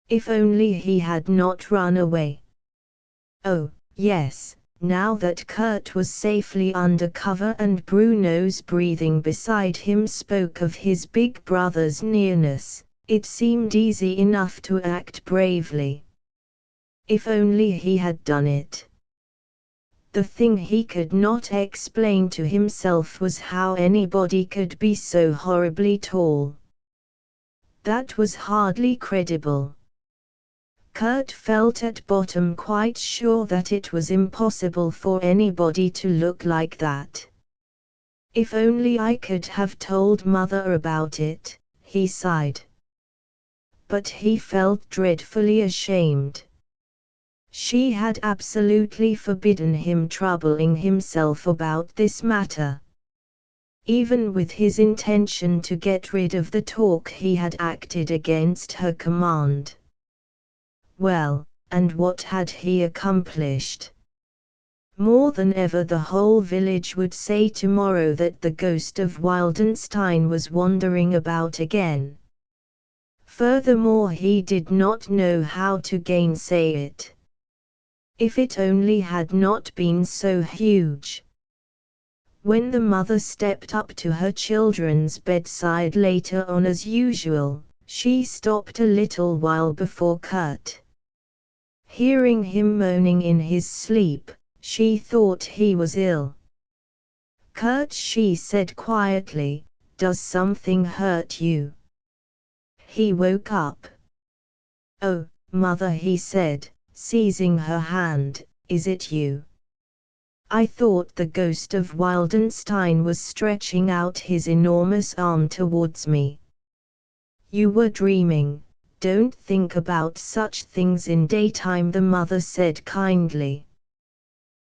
If only he had not run away. Oh, yes, now that Kurt was safely under cover and Bruno's breathing beside him spoke of his big brother's nearness, it seemed easy enough to act bravely. If only he had done it. The thing he could not explain to himself was how anybody could be so horribly tall. That was hardly credible. Kurt felt at bottom quite sure that it was impossible for anybody to look like that. If only I could have told Mother about it, he sighed. But he felt dreadfully ashamed. She had absolutely forbidden him troubling himself about this matter. Even with his intention to get rid of the talk, he had acted against her command. Well, and what had he accomplished? More than ever the whole village would say tomorrow that the ghost of Wildenstein was wandering about again. Furthermore, he did not know how to gainsay it. If it only had not been so huge. When the mother stepped up to her children's bedside later on as usual, she stopped a little while before Kurt. Hearing him moaning in his sleep, she thought he was ill. "Kurt," she said quietly, "does something hurt you?" He woke up. "Oh, Mother," he said, seizing her hand, "is it you? I thought the ghost of Wildenstein was stretching out his enormous arm towards me." "You were dreaming. Don't think about such things in daytime," the mother said kindly.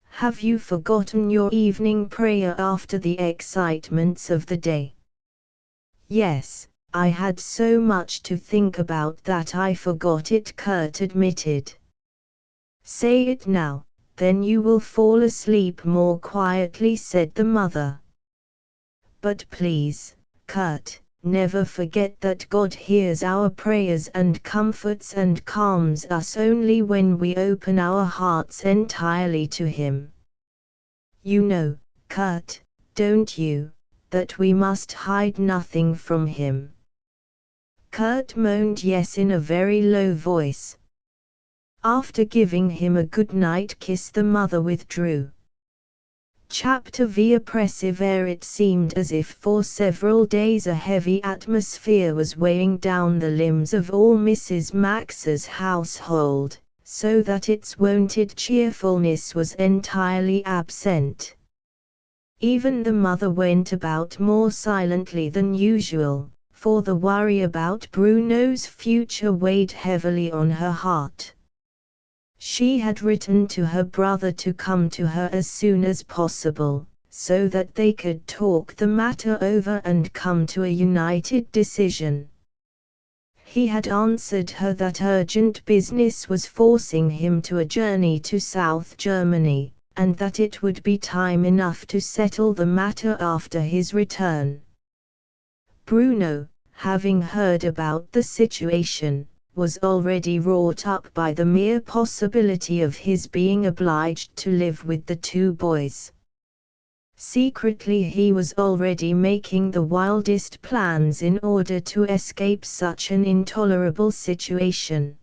"Have you forgotten your evening prayer after the excitements of the day?" "Yes, I had so much to think about that I forgot it," Kurt admitted. "Say it now, then you will fall asleep more quietly," said the mother. "But please, Kurt, never forget that God hears our prayers and comforts and calms us only when we open our hearts entirely to Him. You know, Kurt, don't you, that we must hide nothing from Him?" Kurt moaned yes in a very low voice. After giving him a good-night kiss, the mother withdrew. Chapter V. Oppressive air. It seemed as if for several days a heavy atmosphere was weighing down the limbs of all Mrs. Max's household, so that its wonted cheerfulness was entirely absent. Even the mother went about more silently than usual, for the worry about Bruno's future weighed heavily on her heart. She had written to her brother to come to her as soon as possible, so that they could talk the matter over and come to a united decision. He had answered her that urgent business was forcing him to a journey to South Germany, and that it would be time enough to settle the matter after his return. Bruno, having heard about the situation, was already wrought up by the mere possibility of his being obliged to live with the two boys. Secretly he was already making the wildest plans in order to escape such an intolerable situation.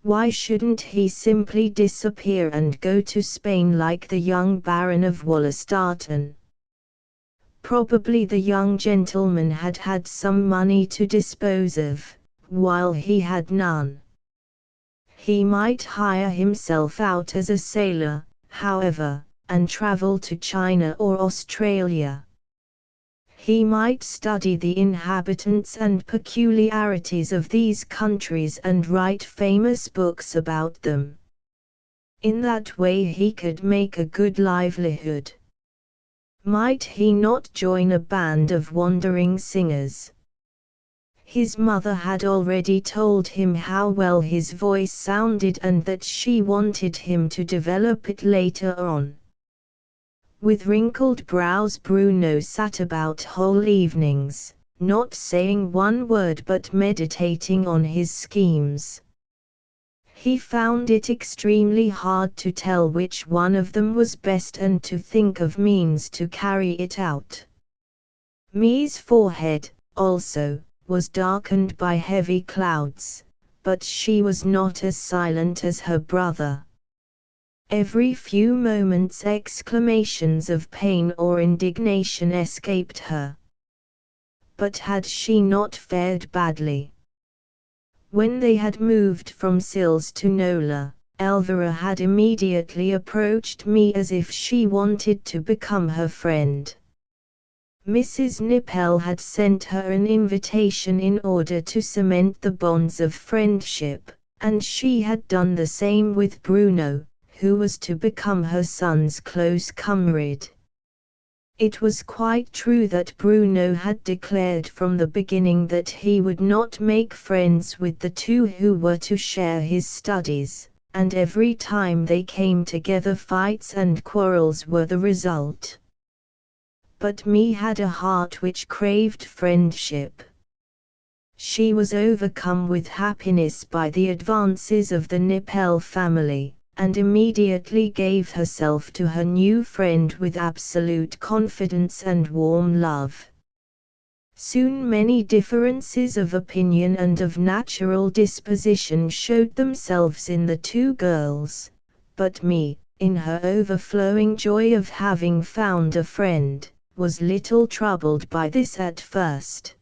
Why shouldn't he simply disappear and go to Spain like the young Baron of Wollastarten? Probably the young gentleman had had some money to dispose of, while he had none. He might hire himself out as a sailor, however, and travel to China or Australia. He might study the inhabitants and peculiarities of these countries and write famous books about them. In that way he could make a good livelihood. Might he not join a band of wandering singers? His mother had already told him how well his voice sounded and that she wanted him to develop it later on. With wrinkled brows Bruno sat about whole evenings, not saying one word but meditating on his schemes. He found it extremely hard to tell which one of them was best and to think of means to carry it out. Me's forehead, also, was darkened by heavy clouds, but she was not as silent as her brother. Every few moments exclamations of pain or indignation escaped her. But had she not fared badly? When they had moved from Sils to Nola, Elvira had immediately approached me as if she wanted to become her friend. Mrs. Nippel had sent her an invitation in order to cement the bonds of friendship, and she had done the same with Bruno, who was to become her son's close comrade. It was quite true that Bruno had declared from the beginning that he would not make friends with the two who were to share his studies, and every time they came together fights and quarrels were the result. But Me had a heart which craved friendship. She was overcome with happiness by the advances of the Nippel family, and immediately gave herself to her new friend with absolute confidence and warm love. Soon many differences of opinion and of natural disposition showed themselves in the two girls, but Me, in her overflowing joy of having found a friend, was little troubled by this at first.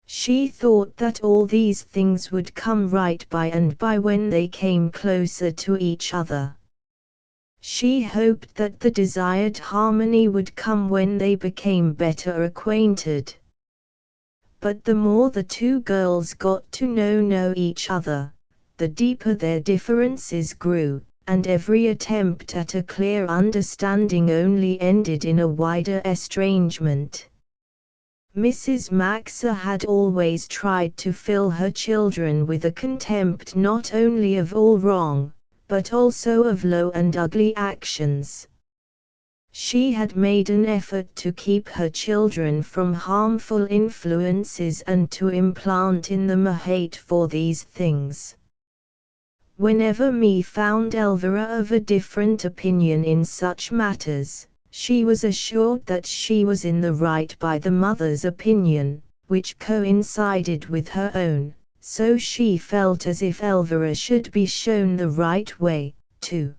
She thought that all these things would come right by and by when they came closer to each other. She hoped that the desired harmony would come when they became better acquainted. But the more the two girls got to know each other, the deeper their differences grew, and every attempt at a clear understanding only ended in a wider estrangement. Mrs. Maxa had always tried to fill her children with a contempt not only of all wrong, but also of low and ugly actions. She had made an effort to keep her children from harmful influences and to implant in them a hate for these things. Whenever Me found Elvira of a different opinion in such matters, she was assured that she was in the right by the mother's opinion, which coincided with her own, so she felt as if Elvira should be shown the right way, too.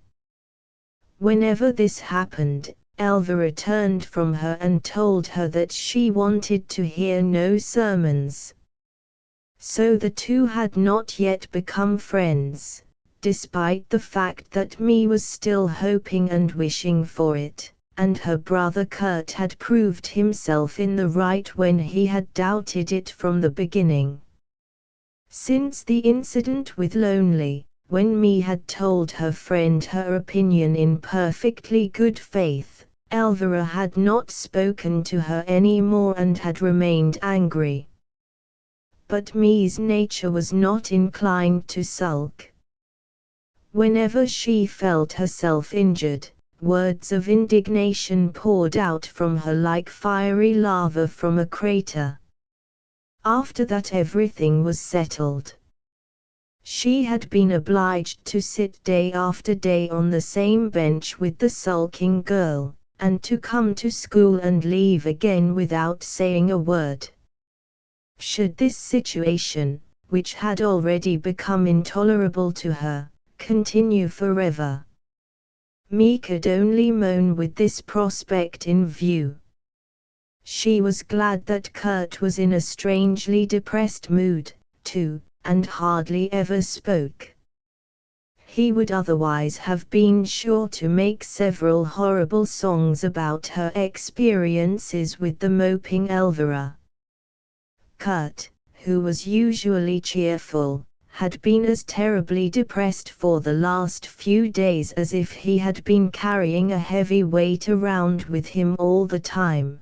Whenever this happened, Elvira turned from her and told her that she wanted to hear no sermons. So the two had not yet become friends, despite the fact that Me was still hoping and wishing for it, and her brother Kurt had proved himself in the right when he had doubted it from the beginning. Since the incident with Lonely, when Me had told her friend her opinion in perfectly good faith, Elvira had not spoken to her any more and had remained angry. But Me's nature was not inclined to sulk. Whenever she felt herself injured, words of indignation poured out from her like fiery lava from a crater. After that everything was settled. She had been obliged to sit day after day on the same bench with the sulking girl, and to come to school and leave again without saying a word. Should this situation, which had already become intolerable to her, continue forever? Me could only moan with this prospect in view. She was glad that Kurt was in a strangely depressed mood, too, and hardly ever spoke. He would otherwise have been sure to make several horrible songs about her experiences with the moping Elvira. Kurt, who was usually cheerful, had been as terribly depressed for the last few days as if he had been carrying a heavy weight around with him all the time.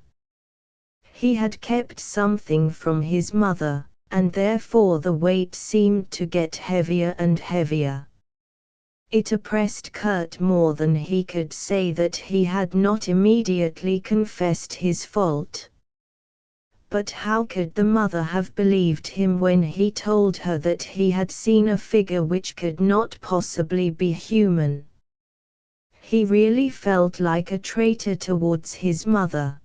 He had kept something from his mother, and therefore the weight seemed to get heavier and heavier. It oppressed Kurt more than he could say that he had not immediately confessed his fault. But how could the mother have believed him when he told her that he had seen a figure which could not possibly be human? He really felt like a traitor towards his mother.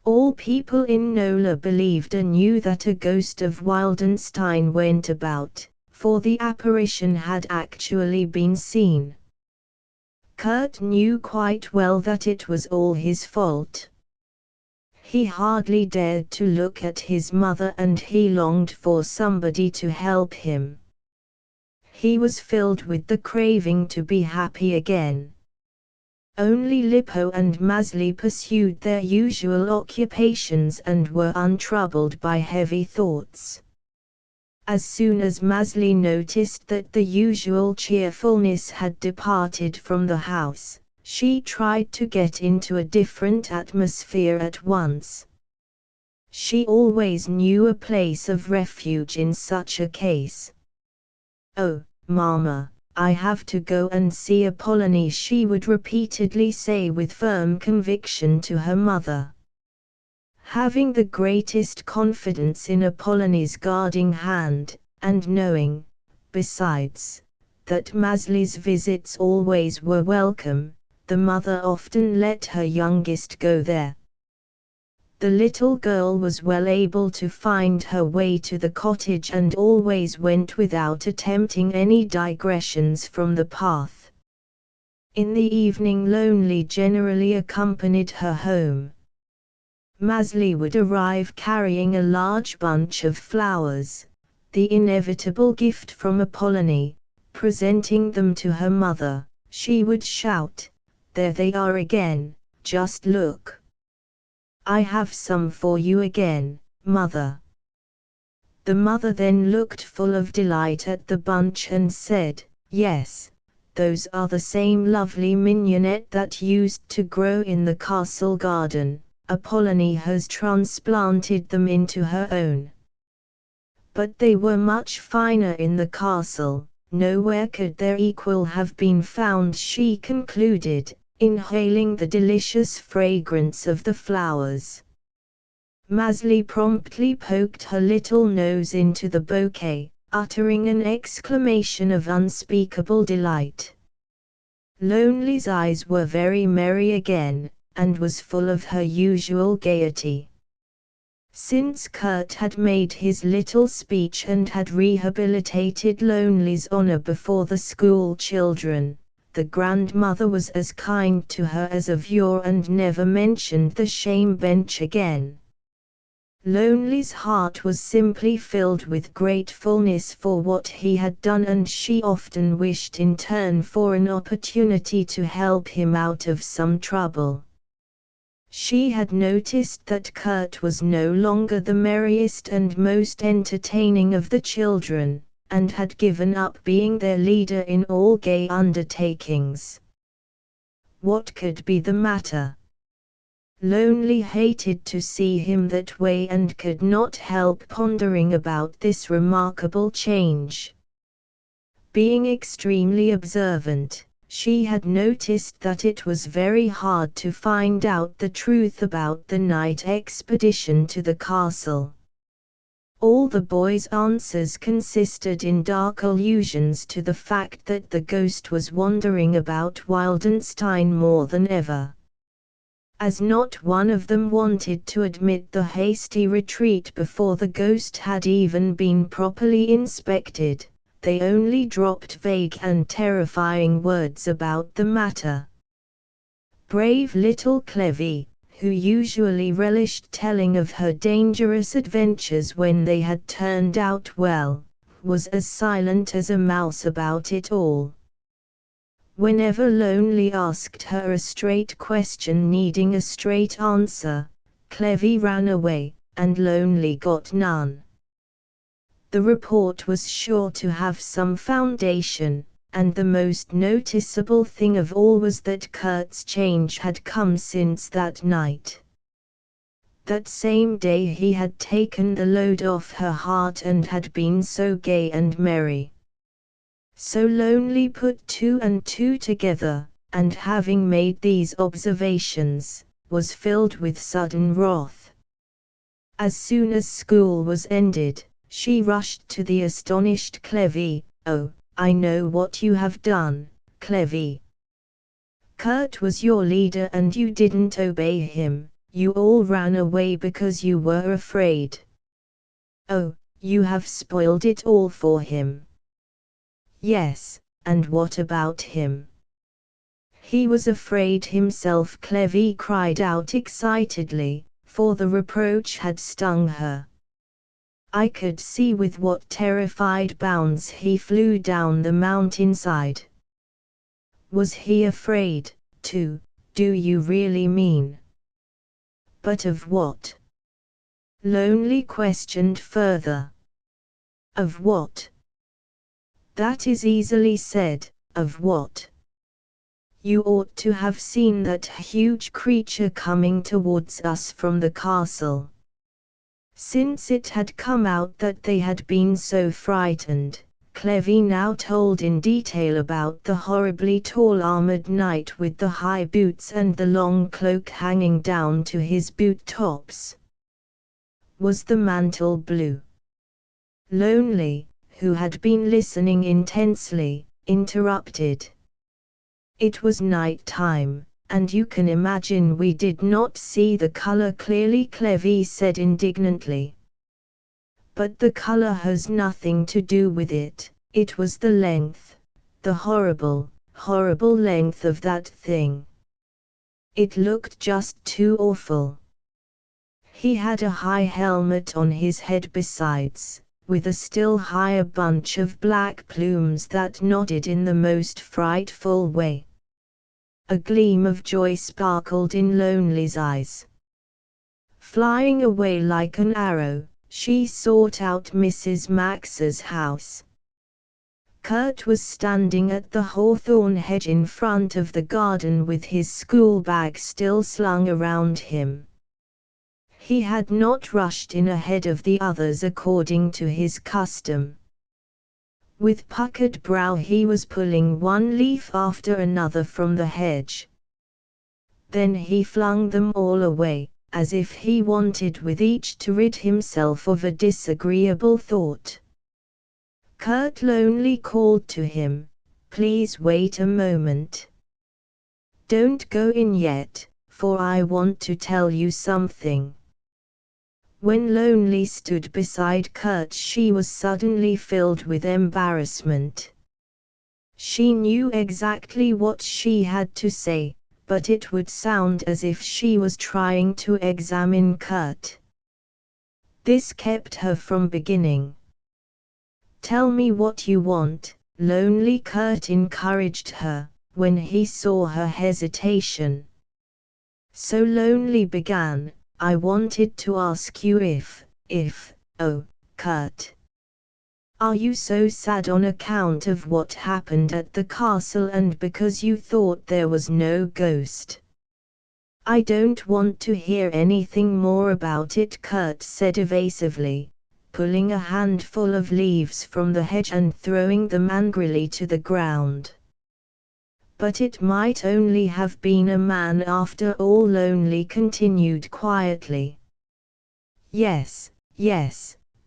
All people in Nola believed and knew that a ghost of Wildenstein went about, for the apparition had actually been seen. Kurt knew quite well that it was all his fault. He hardly dared to look at his mother and he longed for somebody to help him. He was filled with the craving to be happy again. Only Lippo and Maezli pursued their usual occupations and were untroubled by heavy thoughts. As soon as Maezli noticed that the usual cheerfulness had departed from the house, she tried to get into a different atmosphere at once. She always knew a place of refuge in such a case. "Oh, Mama, I have to go and see Apollonie," she would repeatedly say with firm conviction to her mother. Having the greatest confidence in Apollonie's guarding hand, and knowing, besides, that Maezli's visits always were welcome, the mother often let her youngest go there. The little girl was well able to find her way to the cottage and always went without attempting any digressions from the path. In the evening Lonely generally accompanied her home. Maezli would arrive carrying a large bunch of flowers, the inevitable gift from Apollonie. Presenting them to her mother, she would shout, "There they are again, just look. I have some for you again, Mother." The mother then looked full of delight at the bunch and said, "Yes, those are the same lovely mignonette that used to grow in the castle garden. Apollonie has transplanted them into her own." But they were much finer in the castle, nowhere could their equal have been found, she concluded, inhaling the delicious fragrance of the flowers. Maezli promptly poked her little nose into the bouquet, uttering an exclamation of unspeakable delight. Lonely's eyes were very merry again, and was full of her usual gaiety. Since Kurt had made his little speech and had rehabilitated Lonely's honor before the school children, the grandmother was as kind to her as of yore and never mentioned the shame bench again. Lonely's heart was simply filled with gratefulness for what he had done, and she often wished in turn for an opportunity to help him out of some trouble. She had noticed that Kurt was no longer the merriest and most entertaining of the children, and had given up being their leader in all gay undertakings. What could be the matter? Lonely hated to see him that way and could not help pondering about this remarkable change. Being extremely observant, she had noticed that it was very hard to find out the truth about the night expedition to the castle. All the boys' answers consisted in dark allusions to the fact that the ghost was wandering about Wildenstein more than ever. As not one of them wanted to admit the hasty retreat before the ghost had even been properly inspected, they only dropped vague and terrifying words about the matter. Brave little Clevie, who usually relished telling of her dangerous adventures when they had turned out well, was as silent as a mouse about it all. Whenever Lonely asked her a straight question needing a straight answer, Clevie ran away, and Lonely got none. The report was sure to have some foundation, and the most noticeable thing of all was that Kurt's change had come since that night. That same day he had taken the load off her heart and had been so gay and merry. So Lonely put two and two together, and having made these observations, was filled with sudden wrath. As soon as school was ended, she rushed to the astonished Clevie. "Oh, I know what you have done, Clevie. Kurt was your leader and you didn't obey him, you all ran away because you were afraid. Oh, you have spoiled it all for him." "Yes, and what about him?" "He was afraid himself," Clevie cried out excitedly, for the reproach had stung her. I could see with what terrified bounds he flew down the mountainside. "Was he afraid, too, do you really mean?" "But of what?" Lonely questioned further. "Of what?" "That is easily said, of what? You ought to have seen that huge creature coming towards us from the castle." Since it had come out that they had been so frightened, Clevie now told in detail about the horribly tall armored knight with the high boots and the long cloak hanging down to his boot tops. "Was the mantle blue?" Lonely, who had been listening intensely, interrupted. "It was night time, and you can imagine we did not see the color clearly," Clevie said indignantly. "But the color has nothing to do with it, it was the length, the horrible, horrible length of that thing. It looked just too awful. He had a high helmet on his head besides, with a still higher bunch of black plumes that nodded in the most frightful way." A gleam of joy sparkled in Lonely's eyes. Flying away like an arrow, she sought out Mrs. Max's house. Kurt was standing at the hawthorn hedge in front of the garden with his school bag still slung around him. He had not rushed in ahead of the others according to his custom. With puckered brow he was pulling one leaf after another from the hedge. Then he flung them all away, as if he wanted with each to rid himself of a disagreeable thought. Kurt Lonely called to him, "Please wait a moment. Don't go in yet, for I want to tell you something." When Lonely stood beside Kurt, she was suddenly filled with embarrassment. She knew exactly what she had to say, but it would sound as if she was trying to examine Kurt. This kept her from beginning. "Tell me what you want," Lonely Kurt encouraged her, when he saw her hesitation. So Lonely began, "I wanted to ask you oh, Kurt. Are you so sad on account of what happened at the castle and because you thought there was no ghost?" "I don't want to hear anything more about it," Kurt said evasively, pulling a handful of leaves from the hedge and throwing them angrily to the ground. "But it might only have been a man after all," Lonely continued quietly. Yes,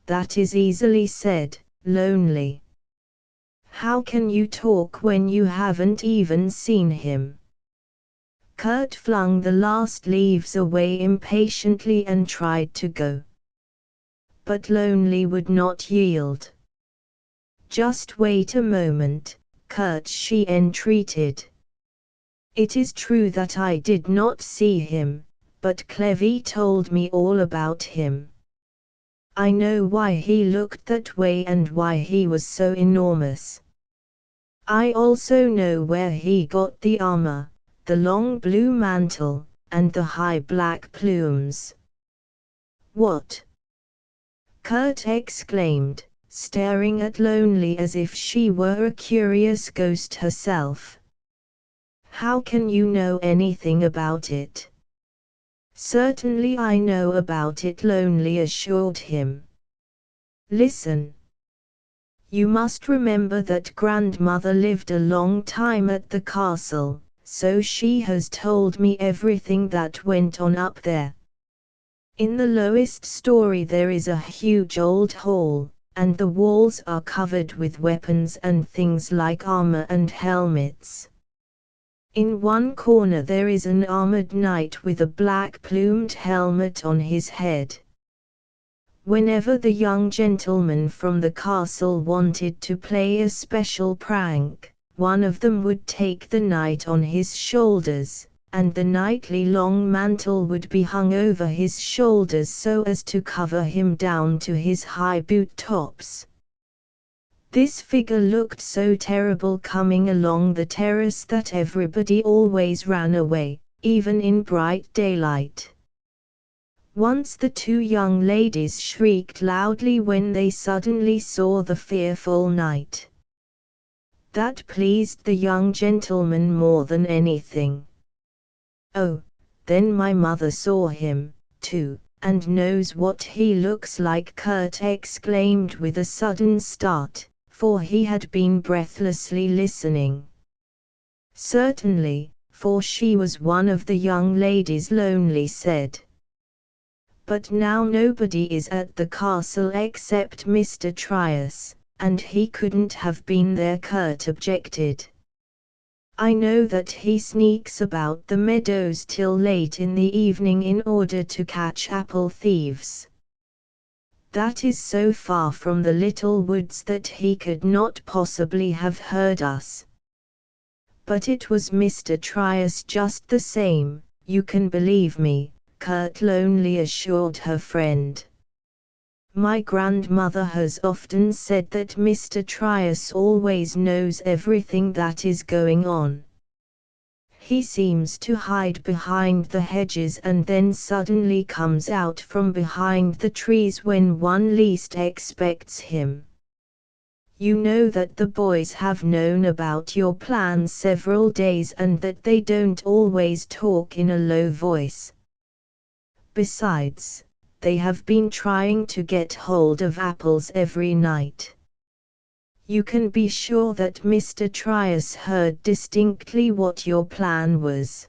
that is easily said, Lonely. How can you talk when you haven't even seen him?" Kurt flung the last leaves away impatiently and tried to go. But Lonely would not yield. "Just wait a moment, Kurt," she entreated. "It is true that I did not see him, but Clevie told me all about him. I know why he looked that way and why he was so enormous. I also know where he got the armor, the long blue mantle, and the high black plumes." "What?" Kurt exclaimed, staring at Lonely as if she were a curious ghost herself. "How can you know anything about it?" "Certainly I know about it," Lonely assured him. "Listen. You must remember that grandmother lived a long time at the castle, so she has told me everything that went on up there. In the lowest story there is a huge old hall, and the walls are covered with weapons and things like armor and helmets. In one corner there is an armored knight with a black-plumed helmet on his head. Whenever the young gentlemen from the castle wanted to play a special prank, one of them would take the knight on his shoulders, and the knightly long mantle would be hung over his shoulders so as to cover him down to his high boot tops. This figure looked so terrible coming along the terrace that everybody always ran away, even in bright daylight. Once the two young ladies shrieked loudly when they suddenly saw the fearful knight. That pleased the young gentleman more than anything. "Oh, then my mother saw him, too, and knows what he looks like," Kurt exclaimed with a sudden start, for he had been breathlessly listening. "Certainly, for she was one of the young ladies," Lonely said. "But now nobody is at the castle except Mr. Trius, and he couldn't have been there," Kurt objected. "I know that he sneaks about the meadows till late in the evening in order to catch apple thieves. That is so far from the little woods that he could not possibly have heard us." "But it was Mr. Trius just the same, you can believe me," Kurt Lonely assured her friend. "My grandmother has often said that Mr. Trius always knows everything that is going on. He seems to hide behind the hedges and then suddenly comes out from behind the trees when one least expects him. You know that the boys have known about your plan several days and that they don't always talk in a low voice. Besides, they have been trying to get hold of apples every night. You can be sure that Mr. Trius heard distinctly what your plan was."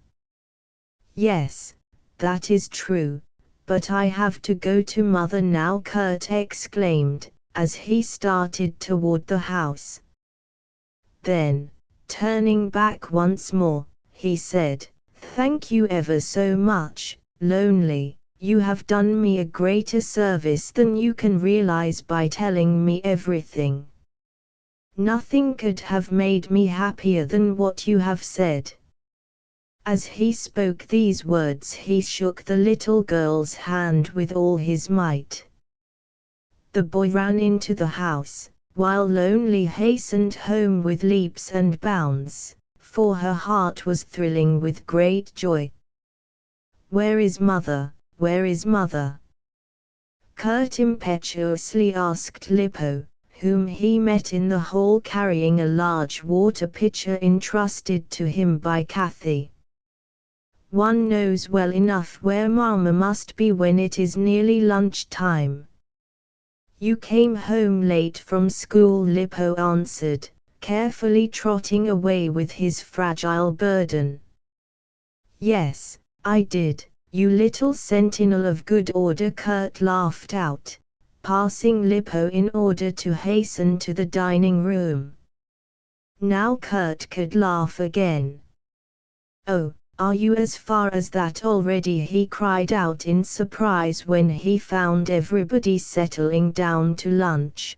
"Yes, that is true, but I have to go to Mother now," Kurt exclaimed, as he started toward the house. Then, turning back once more, he said, "Thank you ever so much, Lonely. You have done me a greater service than you can realize by telling me everything. Nothing could have made me happier than what you have said." As he spoke these words he shook the little girl's hand with all his might. The boy ran into the house, while Lonely hastened home with leaps and bounds, for her heart was thrilling with great joy. "Where is Mother? Where is Mother?" Kurt impetuously asked Lippo, whom he met in the hall carrying a large water pitcher entrusted to him by Kathy. "One knows well enough where Mama must be when it is nearly lunch time." "You came home late from school," Lippo answered, carefully trotting away with his fragile burden. "Yes, I did, you little sentinel of good order," Kurt laughed out, passing Lippo in order to hasten to the dining room. Now Kurt could laugh again. "Oh, are you as far as that already?" he cried out in surprise when he found everybody settling down to lunch.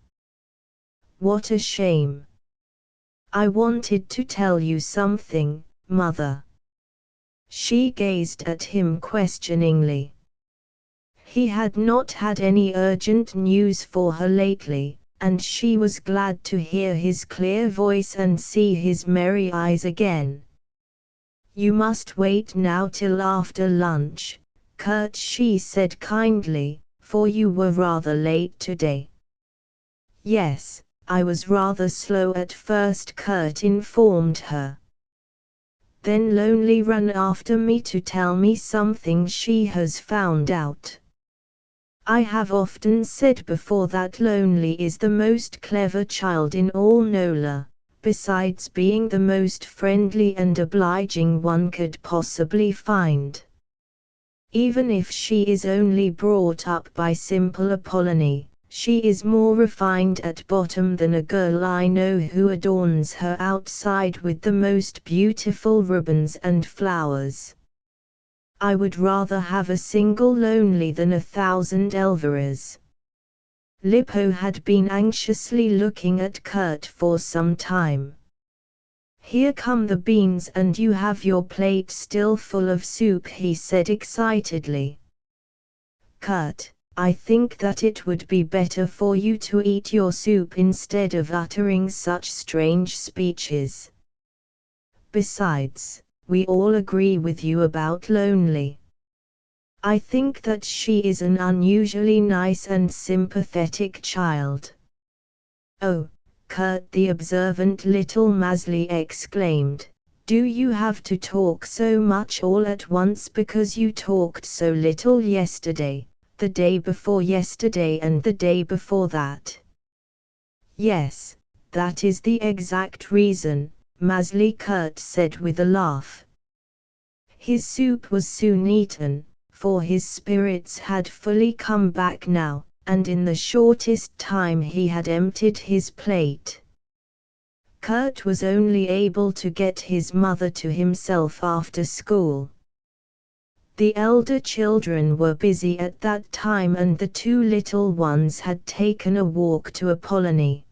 "What a shame. I wanted to tell you something, Mother." She gazed at him questioningly. He had not had any urgent news for her lately, and she was glad to hear his clear voice and see his merry eyes again. "You must wait now till after lunch, Kurt," she said kindly, "for you were rather late today." "Yes, I was rather slow at first," Kurt informed her. "Then Lonely ran after me to tell me something she has found out. I have often said before that Lonely is the most clever child in all Nola, besides being the most friendly and obliging one could possibly find. Even if she is only brought up by simple Apollonie, she is more refined at bottom than a girl I know who adorns her outside with the most beautiful ribbons and flowers. I would rather have a single Lonely than 1,000 Elviras. Lippo had been anxiously looking at Kurt for some time. "Here come the beans and you have your plate still full of soup," he said excitedly. "Kurt, I think that it would be better for you to eat your soup instead of uttering such strange speeches. Besides, we all agree with you about Lonely. I think that she is an unusually nice and sympathetic child." "Oh, Kurt," the observant little Maezli exclaimed, "do you have to talk so much all at once because you talked so little yesterday, the day before yesterday and the day before that?" "Yes, that is the exact reason," Maezli Kurt said with a laugh. His soup was soon eaten, for his spirits had fully come back now, and in the shortest time he had emptied his plate. Kurt was only able to get his mother to himself after school. The elder children were busy at that time and the two little ones had taken a walk to Apollonie.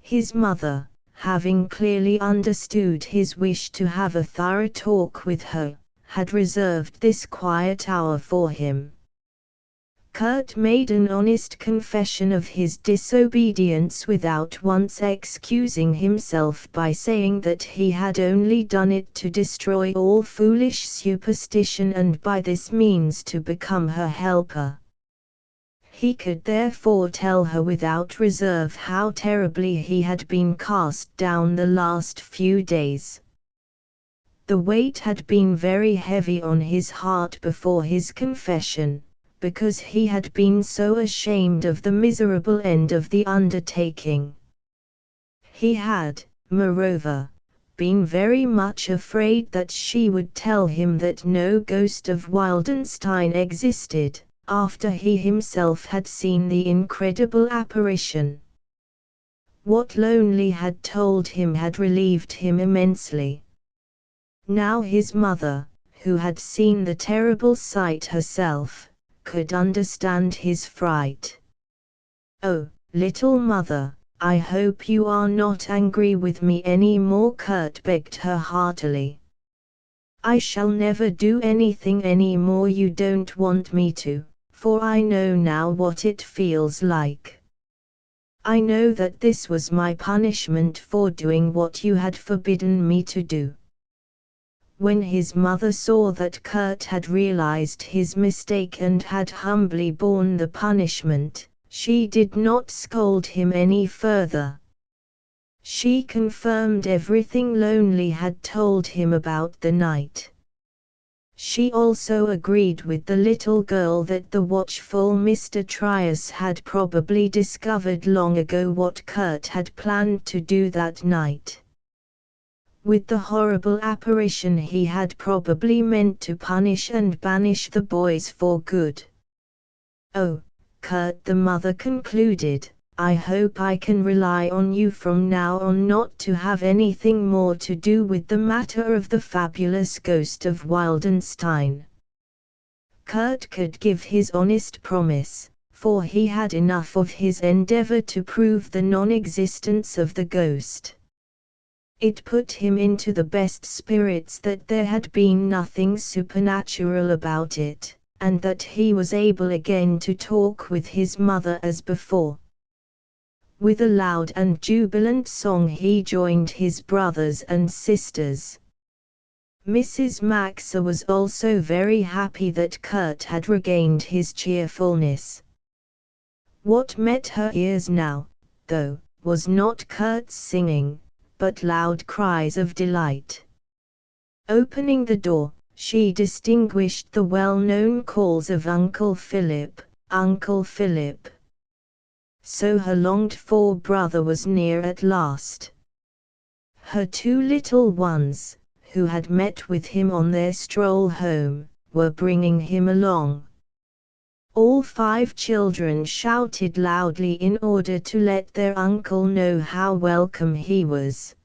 His mother, having clearly understood his wish to have a thorough talk with her, had reserved this quiet hour for him. Kurt made an honest confession of his disobedience without once excusing himself by saying that he had only done it to destroy all foolish superstition and by this means to become her helper. He could therefore tell her without reserve how terribly he had been cast down the last few days. The weight had been very heavy on his heart before his confession, because he had been so ashamed of the miserable end of the undertaking. He had, moreover, been very much afraid that she would tell him that no ghost of Wildenstein existed, after he himself had seen the incredible apparition. What Lonely had told him had relieved him immensely. Now his mother, who had seen the terrible sight herself, could understand his fright. "Oh, little mother, I hope you are not angry with me any more," Kurt begged her heartily. "I shall never do anything any more you don't want me to, for I know now what it feels like. I know that this was my punishment for doing what you had forbidden me to do." When his mother saw that Kurt had realized his mistake and had humbly borne the punishment, she did not scold him any further. She confirmed everything Lonely had told him about the night. She also agreed with the little girl that the watchful Mr. Trius had probably discovered long ago what Kurt had planned to do that night. With the horrible apparition he had probably meant to punish and banish the boys for good. "Oh, Kurt," the mother concluded, "I hope I can rely on you from now on not to have anything more to do with the matter of the fabulous ghost of Wildenstein." Kurt could give his honest promise, for he had enough of his endeavor to prove the non-existence of the ghost. It put him into the best spirits that there had been nothing supernatural about it, and that he was able again to talk with his mother as before. With a loud and jubilant song he joined his brothers and sisters. Mrs. Maxa was also very happy that Kurt had regained his cheerfulness. What met her ears now, though, was not Kurt's singing, but loud cries of delight. Opening the door, she distinguished the well-known calls of Uncle Philip, Uncle Philip. So her longed-for brother was near at last. Her two little ones, who had met with him on their stroll home, were bringing him along. All 5 children shouted loudly in order to let their uncle know how welcome he was.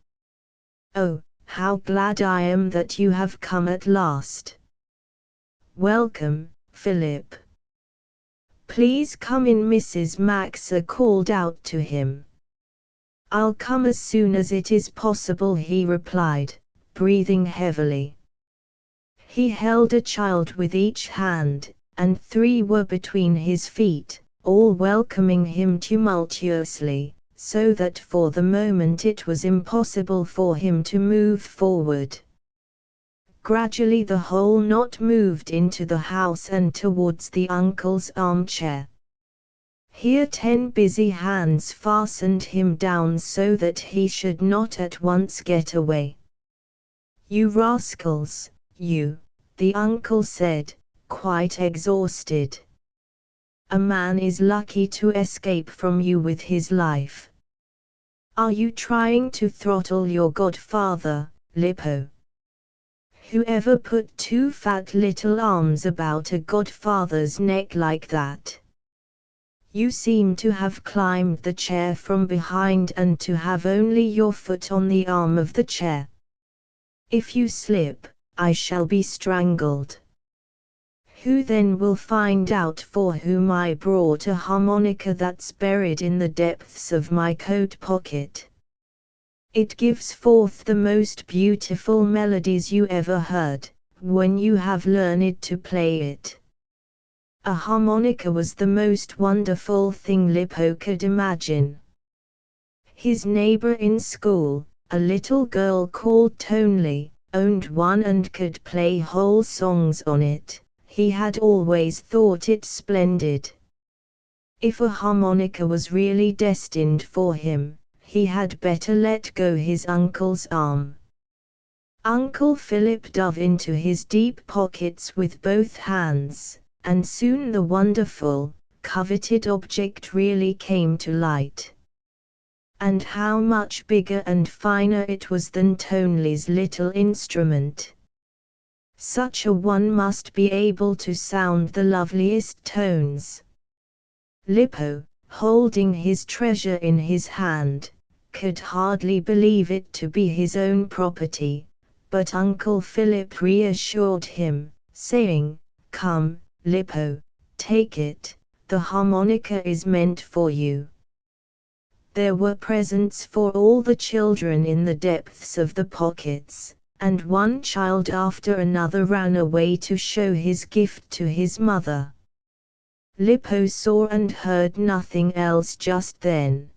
"Oh, how glad I am that you have come at last. Welcome, Philip. Please come in," Mrs. Maxa called out to him. "I'll come as soon as it is possible," he replied, breathing heavily. He held a child with each hand, and 3 were between his feet, all welcoming him tumultuously, so that for the moment it was impossible for him to move forward. Gradually the whole knot moved into the house and towards the uncle's armchair. Here 10 busy hands fastened him down so that he should not at once get away. "You rascals, you," the uncle said, quite exhausted. "A man is lucky to escape from you with his life. Are you trying to throttle your godfather, Lippo? Whoever put 2 fat little arms about a godfather's neck like that? You seem to have climbed the chair from behind and to have only your foot on the arm of the chair. If you slip, I shall be strangled. Who then will find out for whom I brought a harmonica that's buried in the depths of my coat pocket? It gives forth the most beautiful melodies you ever heard, when you have learned to play it." A harmonica was the most wonderful thing Lippo could imagine. His neighbor in school, a little girl called Tonli, owned one and could play whole songs on it. He had always thought it splendid. If a harmonica was really destined for him, he had better let go his uncle's arm. Uncle Philip dove into his deep pockets with both hands, and soon the wonderful, coveted object really came to light. And how much bigger and finer it was than Tonli's little instrument. Such a one must be able to sound the loveliest tones. Lippo, holding his treasure in his hand, could hardly believe it to be his own property, but Uncle Philip reassured him, saying, "Come, Lippo, take it, the harmonica is meant for you." There were presents for all the children in the depths of the pockets, and one child after another ran away to show his gift to his mother. Lippo saw and heard nothing else just then.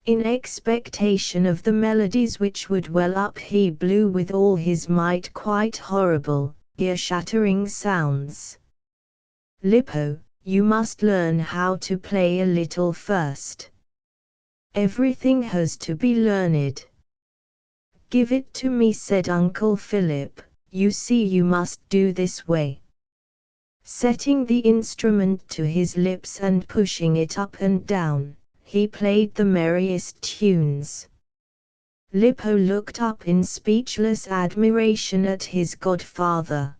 In expectation of the melodies which would well up, he blew with all his might quite horrible, ear-shattering sounds. "Lippo, you must learn how to play a little first. Everything has to be learned." "Give it to me," said Uncle Philip. "You see, you must do this way." Setting the instrument to his lips and pushing it up and down, he played the merriest tunes. Lippo looked up in speechless admiration at his godfather.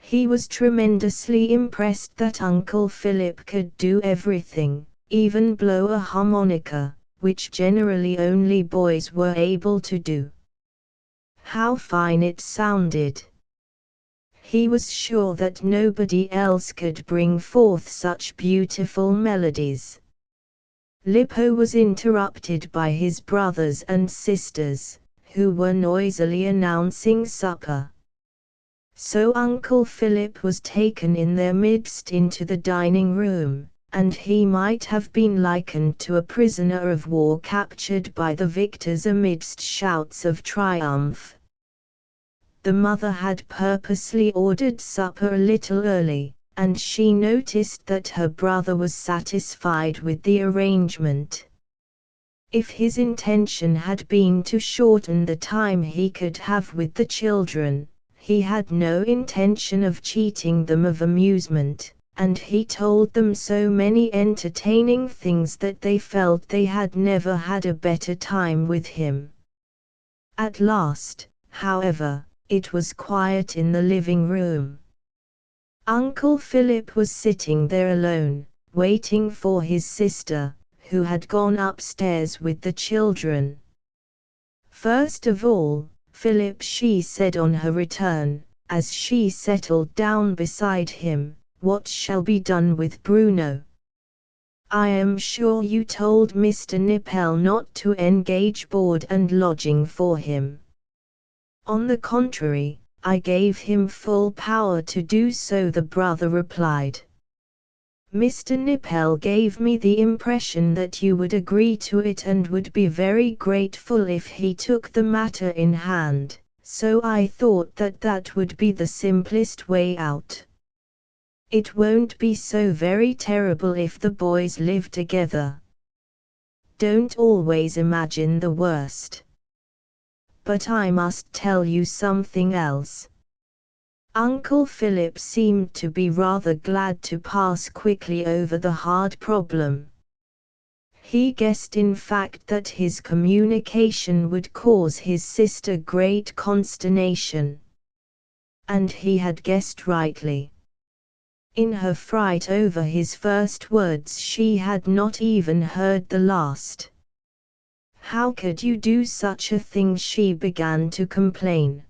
He was tremendously impressed that Uncle Philip could do everything, even blow a harmonica, which generally only boys were able to do. How fine it sounded! He was sure that nobody else could bring forth such beautiful melodies. Lippo was interrupted by his brothers and sisters, who were noisily announcing supper. So Uncle Philip was taken in their midst into the dining room, and he might have been likened to a prisoner of war captured by the victors amidst shouts of triumph. The mother had purposely ordered supper a little early, and she noticed that her brother was satisfied with the arrangement. If his intention had been to shorten the time he could have with the children, he had no intention of cheating them of amusement, and he told them so many entertaining things that they felt they had never had a better time with him. At last, however, it was quiet in the living room. Uncle Philip was sitting there alone, waiting for his sister, who had gone upstairs with the children. "First of all, Philip," she said on her return, as she settled down beside him, "what shall be done with Bruno? I am sure you told Mr. Nippel not to engage board and lodging for him." "On the contrary, I gave him full power to do so," the brother replied. "Mr. Nippel gave me the impression that you would agree to it and would be very grateful if he took the matter in hand, so I thought that that would be the simplest way out. It won't be so very terrible if the boys live together. Don't always imagine the worst. But I must tell you something else." Uncle Philip seemed to be rather glad to pass quickly over the hard problem. He guessed in fact that his communication would cause his sister great consternation. And he had guessed rightly. In her fright over his first words she had not even heard the last. "How could you do such a thing?" she began to complain.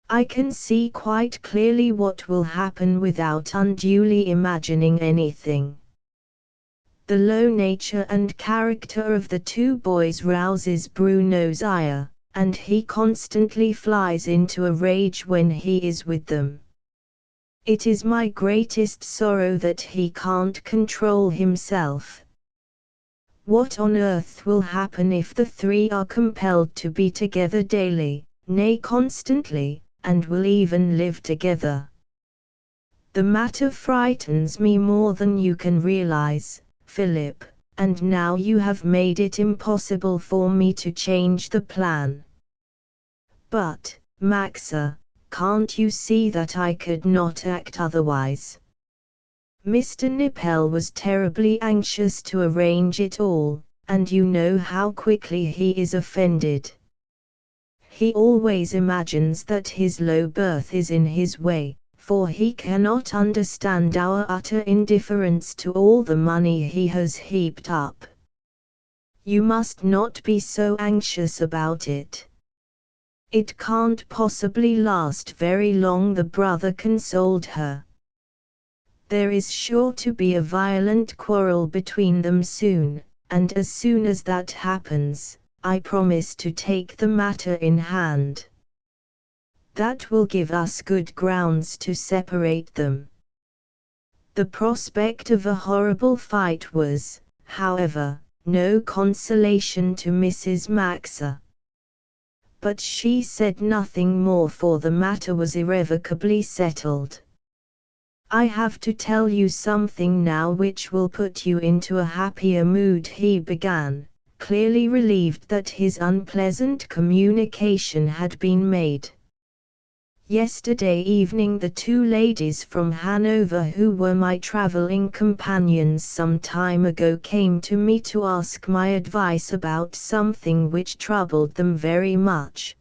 "I can see quite clearly what will happen without unduly imagining anything. The low nature and character of the two boys rouses Bruno's ire, and he constantly flies into a rage when he is with them. It is my greatest sorrow that he can't control himself. What on earth will happen if the three are compelled to be together daily, nay constantly, and will even live together? The matter frightens me more than you can realize, Philip, and now you have made it impossible for me to change the plan." "But, Maxa, can't you see that I could not act otherwise? Mr. Nippel was terribly anxious to arrange it all, and you know how quickly he is offended. He always imagines that his low birth is in his way, for he cannot understand our utter indifference to all the money he has heaped up. You must not be so anxious about it. It can't possibly last very long," the brother consoled her. "There is sure to be a violent quarrel between them soon, and as soon as that happens, I promise to take the matter in hand. That will give us good grounds to separate them." The prospect of a horrible fight was, however, no consolation to Mrs. Maxa. But she said nothing more, for the matter was irrevocably settled. "I have to tell you something now which will put you into a happier mood," he began, clearly relieved that his unpleasant communication had been made. "Yesterday evening the two ladies from Hanover who were my traveling companions some time ago came to me to ask my advice about something which troubled them very much.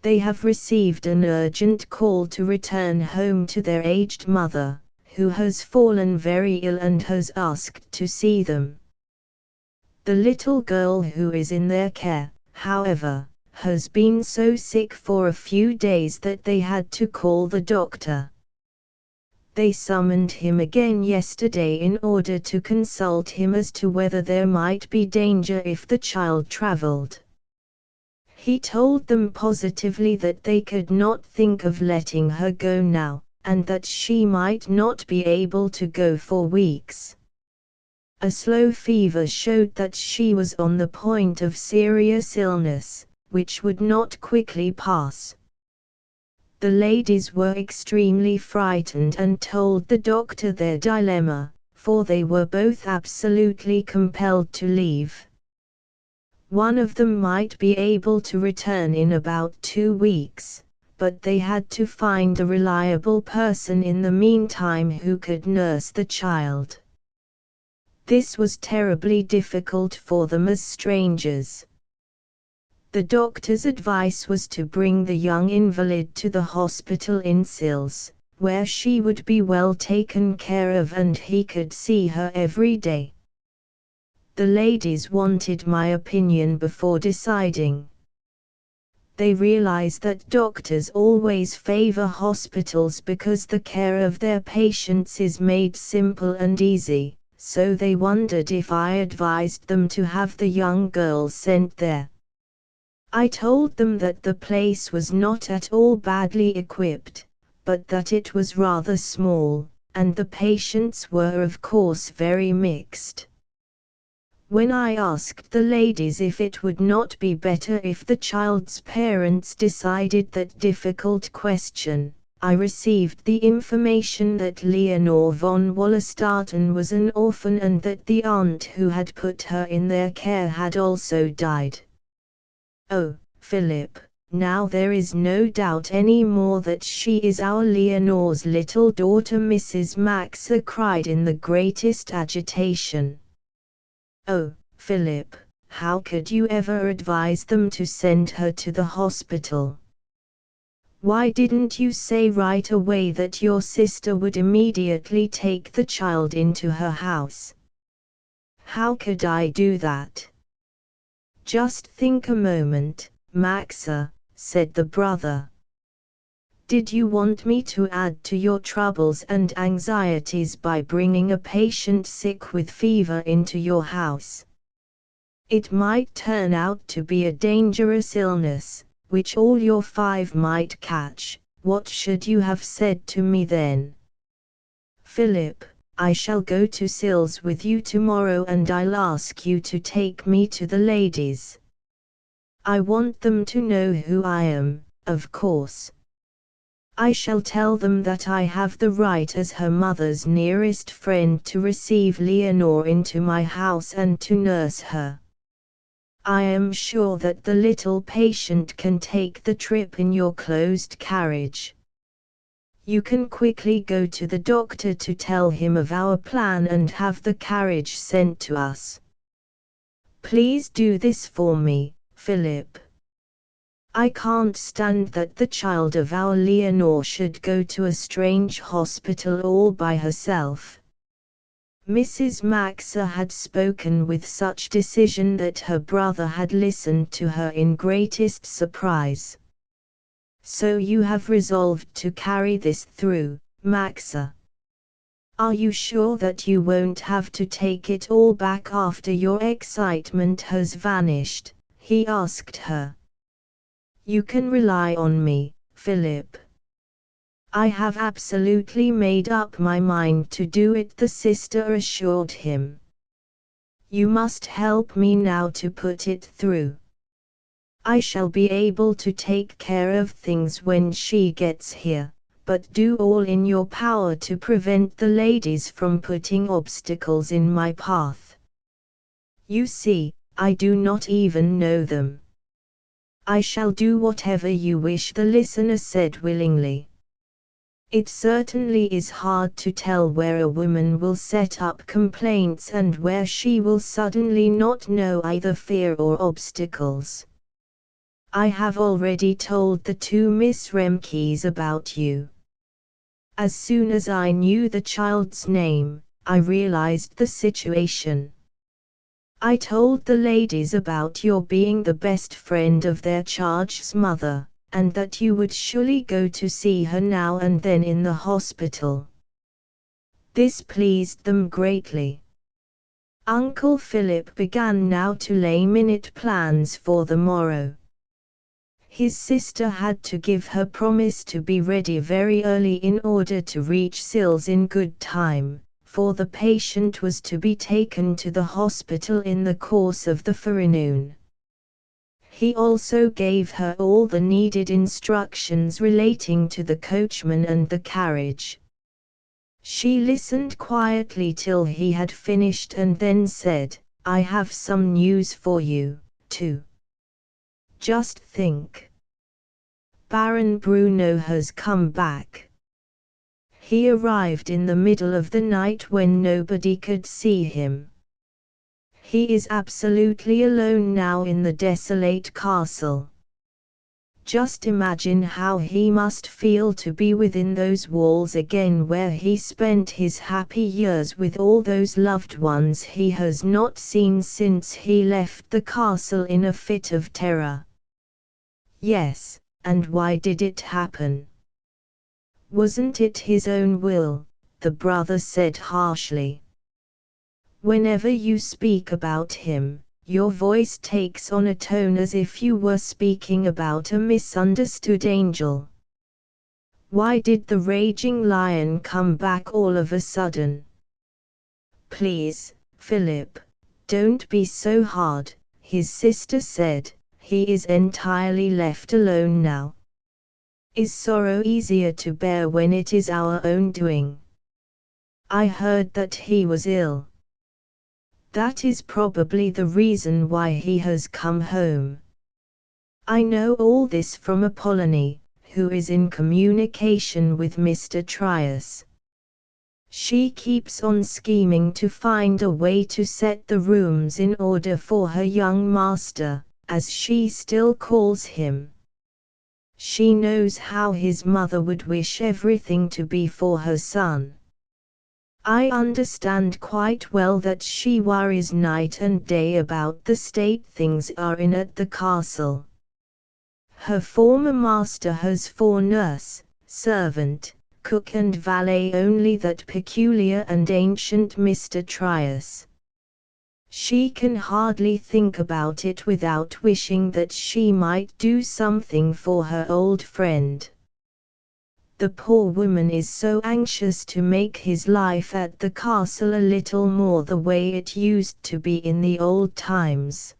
They have received an urgent call to return home to their aged mother, who has fallen very ill and has asked to see them. The little girl who is in their care, however, has been so sick for a few days that they had to call the doctor. They summoned him again yesterday in order to consult him as to whether there might be danger if the child traveled. He told them positively that they could not think of letting her go now, and that she might not be able to go for weeks. A slow fever showed that she was on the point of serious illness, which would not quickly pass. The ladies were extremely frightened and told the doctor their dilemma, for they were both absolutely compelled to leave. One of them might be able to return in about 2 weeks, but they had to find a reliable person in the meantime who could nurse the child. This was terribly difficult for them as strangers. The doctor's advice was to bring the young invalid to the hospital in Sils, where she would be well taken care of and he could see her every day. The ladies wanted my opinion before deciding. They realize that doctors always favor hospitals because the care of their patients is made simple and easy, so they wondered if I advised them to have the young girl sent there. I told them that the place was not at all badly equipped, but that it was rather small, and the patients were of course very mixed. When I asked the ladies if it would not be better if the child's parents decided that difficult question, I received the information that Leonore von Wallerstatten was an orphan and that the aunt who had put her in their care had also died. Oh, Philip, now there is no doubt any more that she is our Leonore's little daughter, Mrs. Maxa cried in the greatest agitation. Oh, Philip, how could you ever advise them to send her to the hospital? Why didn't you say right away that your sister would immediately take the child into her house? How could I do that? Just think a moment, Maxa, said the brother. Did you want me to add to your troubles and anxieties by bringing a patient sick with fever into your house? It might turn out to be a dangerous illness, which all your 5 might catch. What should you have said to me then? Philip, I shall go to Sils with you tomorrow and I'll ask you to take me to the ladies. I want them to know who I am, of course. I shall tell them that I have the right as her mother's nearest friend to receive Leonore into my house and to nurse her. I am sure that the little patient can take the trip in your closed carriage. You can quickly go to the doctor to tell him of our plan and have the carriage sent to us. Please do this for me, Philip. I can't stand that the child of our Leonore should go to a strange hospital all by herself. Mrs. Maxa had spoken with such decision that her brother had listened to her in greatest surprise. So you have resolved to carry this through, Maxa? Are you sure that you won't have to take it all back after your excitement has vanished? He asked her. You can rely on me, Philip. I have absolutely made up my mind to do it, the sister assured him. You must help me now to put it through. I shall be able to take care of things when she gets here, but do all in your power to prevent the ladies from putting obstacles in my path. You see, I do not even know them. I shall do whatever you wish, the listener said willingly. It certainly is hard to tell where a woman will set up complaints and where she will suddenly not know either fear or obstacles. I have already told the 2 Miss Remkes about you. As soon as I knew the child's name, I realized the situation. I told the ladies about your being the best friend of their charge's mother, and that you would surely go to see her now and then in the hospital. This pleased them greatly. Uncle Philip began now to lay minute plans for the morrow. His sister had to give her promise to be ready very early in order to reach Sils in good time, for the patient was to be taken to the hospital in the course of the forenoon. He also gave her all the needed instructions relating to the coachman and the carriage. She listened quietly till he had finished and then said, I have some news for you, too. Just think. Baron Bruno has come back. He arrived in the middle of the night when nobody could see him. He is absolutely alone now in the desolate castle. Just imagine how he must feel to be within those walls again where he spent his happy years with all those loved ones he has not seen since he left the castle in a fit of terror. Yes, and why did it happen? Wasn't it his own will? The brother said harshly. Whenever you speak about him, your voice takes on a tone as if you were speaking about a misunderstood angel. Why did the raging lion come back all of a sudden? Please, Philip, don't be so hard, his sister said. He is entirely left alone now. Is sorrow easier to bear when it is our own doing? I heard that he was ill. That is probably the reason why he has come home. I know all this from Apollonie, who is in communication with Mr. Trius. She keeps on scheming to find a way to set the rooms in order for her young master, as she still calls him. She knows how his mother would wish everything to be for her son. I understand quite well that she worries night and day about the state things are in at the castle. Her former master has 4 nurse, servant, cook and valet, only that peculiar and ancient Mr. Trius. She can hardly think about it without wishing that she might do something for her old friend. The poor woman is so anxious to make his life at the castle a little more the way it used to be in the old times.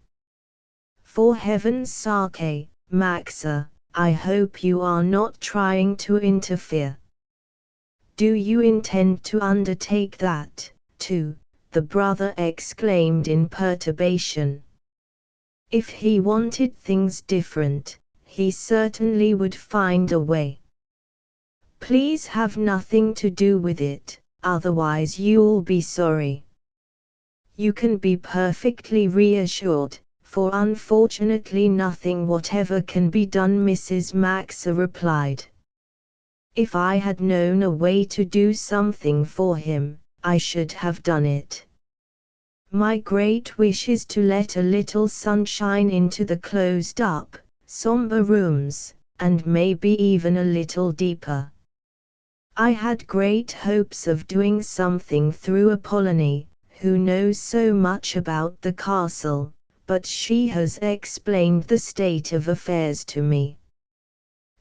For heaven's sake, Maxa, I hope you are not trying to interfere. Do you intend to undertake that, too? The brother exclaimed in perturbation. If he wanted things different, he certainly would find a way. Please have nothing to do with it, otherwise you'll be sorry. You can be perfectly reassured, for unfortunately nothing whatever can be done, Mrs. Maxa replied. If I had known a way to do something for him, I should have done it. My great wish is to let a little sunshine into the closed-up, somber rooms, and maybe even a little deeper. I had great hopes of doing something through Apollonie, who knows so much about the castle, but she has explained the state of affairs to me.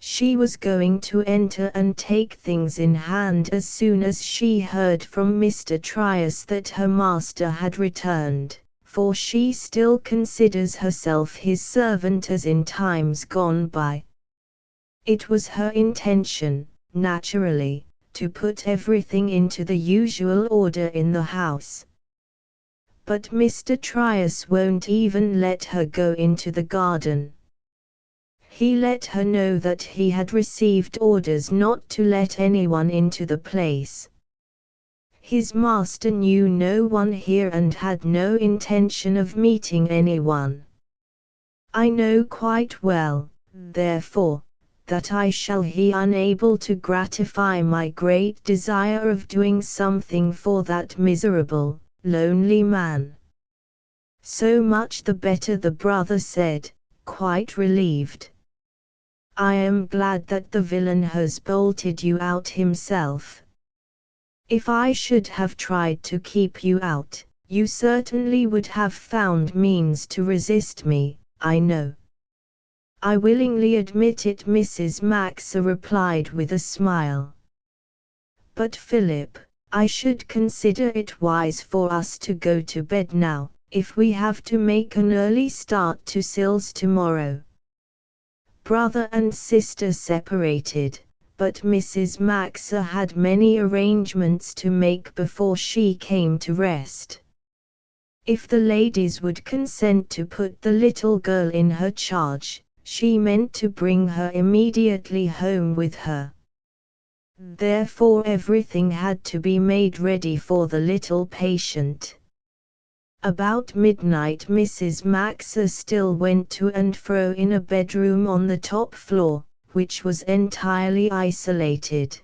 She was going to enter and take things in hand as soon as she heard from Mr. Trius that her master had returned, for she still considers herself his servant as in times gone by. It was her intention, naturally, to put everything into the usual order in the house. But Mr. Trius won't even let her go into the garden. He let her know that he had received orders not to let anyone into the place. His master knew no one here and had no intention of meeting anyone. I know quite well, therefore, that I shall be unable to gratify my great desire of doing something for that miserable, lonely man. So much the better, the brother said, quite relieved. I am glad that the villain has bolted you out himself. If I should have tried to keep you out, you certainly would have found means to resist me, I know. I willingly admit it, Mrs. Maxa replied with a smile. But Philip, I should consider it wise for us to go to bed now, if we have to make an early start to Sils tomorrow. Brother and sister separated, but Mrs. Maxa had many arrangements to make before she came to rest. If the ladies would consent to put the little girl in her charge, she meant to bring her immediately home with her. Therefore everything had to be made ready for the little patient. About midnight Mrs. Maxa still went to and fro in a bedroom on the top floor, which was entirely isolated.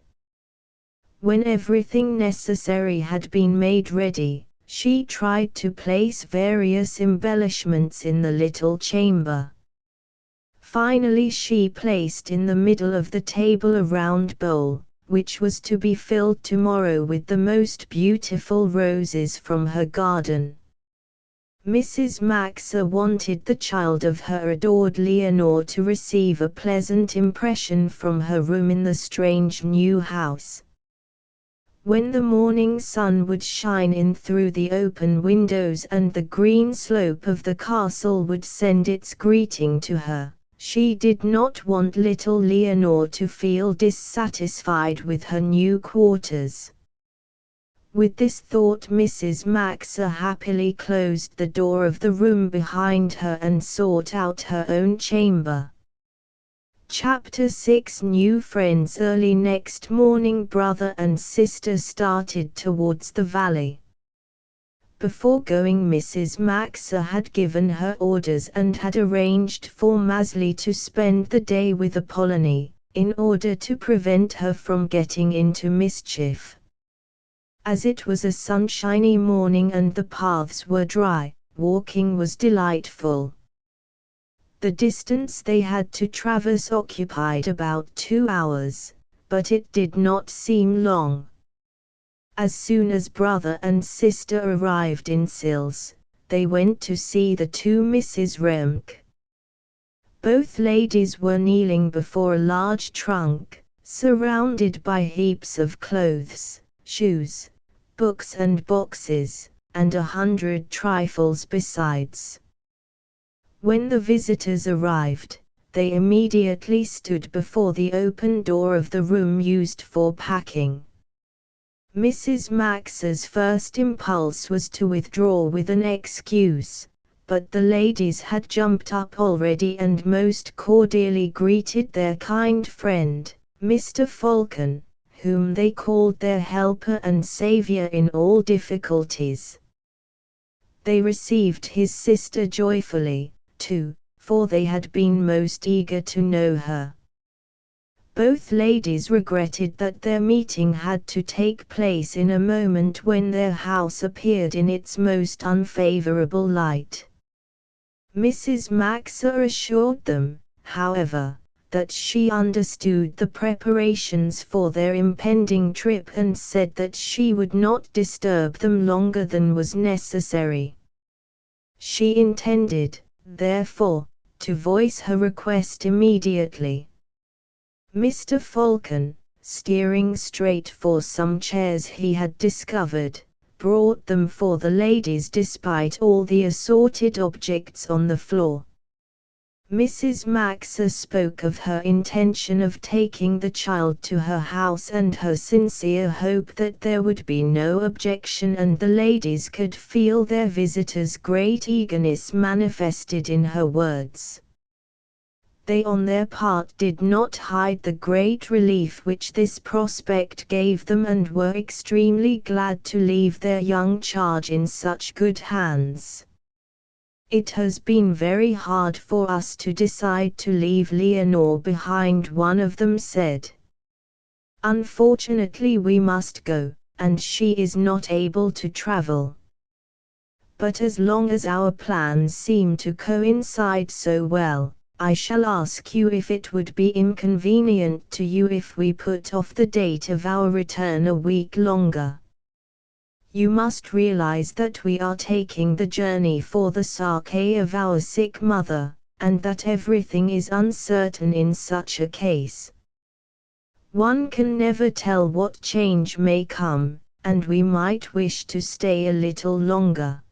When everything necessary had been made ready, she tried to place various embellishments in the little chamber. Finally she placed in the middle of the table a round bowl, which was to be filled tomorrow with the most beautiful roses from her garden. Mrs. Maxa wanted the child of her adored Leonore to receive a pleasant impression from her room in the strange new house. When the morning sun would shine in through the open windows and the green slope of the castle would send its greeting to her, she did not want little Leonore to feel dissatisfied with her new quarters. With this thought Mrs. Maxa happily closed the door of the room behind her and sought out her own chamber. Chapter 6 New friends. Early next morning brother and sister started towards the valley. Before going Mrs. Maxa had given her orders and had arranged for Maezli to spend the day with Apollonie, in order to prevent her from getting into mischief. As it was a sunshiny morning and the paths were dry, walking was delightful. The distance they had to traverse occupied about 2 hours, but it did not seem long. As soon as brother and sister arrived in Sils, they went to see the two Mrs. Remke. Both ladies were kneeling before a large trunk, surrounded by heaps of clothes, shoes, books and boxes, and 100 trifles besides. When the visitors arrived, they immediately stood before the open door of the room used for packing. Mrs. Maxa's first impulse was to withdraw with an excuse, but the ladies had jumped up already and most cordially greeted their kind friend, Mr. Falcon, whom they called their helper and savior in all difficulties. They received his sister joyfully, too, for they had been most eager to know her. Both ladies regretted that their meeting had to take place in a moment when their house appeared in its most unfavorable light. Mrs. Maxa assured them, however, that she understood the preparations for their impending trip and said that she would not disturb them longer than was necessary. She intended, therefore, to voice her request immediately. Mr. Falcon, steering straight for some chairs he had discovered, brought them for the ladies despite all the assorted objects on the floor. Mrs. Maxa spoke of her intention of taking the child to her house and her sincere hope that there would be no objection, and the ladies could feel their visitors' great eagerness manifested in her words. They on their part did not hide the great relief which this prospect gave them and were extremely glad to leave their young charge in such good hands. "It has been very hard for us to decide to leave Leonore behind," one of them said. "Unfortunately we must go, and she is not able to travel. But as long as our plans seem to coincide so well, I shall ask you if it would be inconvenient to you if we put off the date of our return a week longer. You must realize that we are taking the journey for the sake of our sick mother, and that everything is uncertain in such a case. One can never tell what change may come, and we might wish to stay a little longer."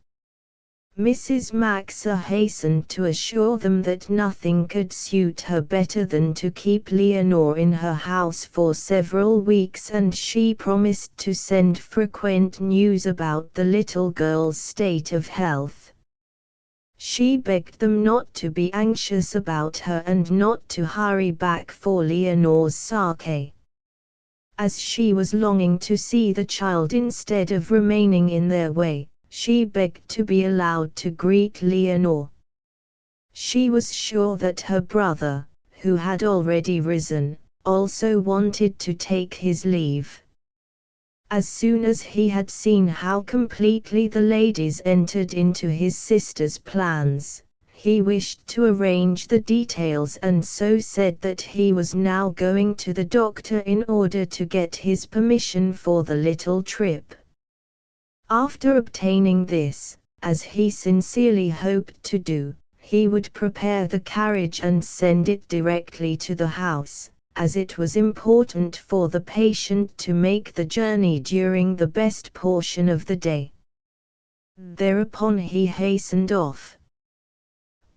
Mrs. Maxa hastened to assure them that nothing could suit her better than to keep Leonore in her house for several weeks, and she promised to send frequent news about the little girl's state of health. She begged them not to be anxious about her and not to hurry back for Leonore's sake. As she was longing to see the child instead of remaining in their way, she begged to be allowed to greet Leonore. She was sure that her brother, who had already risen, also wanted to take his leave. As soon as he had seen how completely the ladies entered into his sister's plans, he wished to arrange the details and so said that he was now going to the doctor in order to get his permission for the little trip. After obtaining this, as he sincerely hoped to do, he would prepare the carriage and send it directly to the house, as it was important for the patient to make the journey during the best portion of the day. Thereupon he hastened off.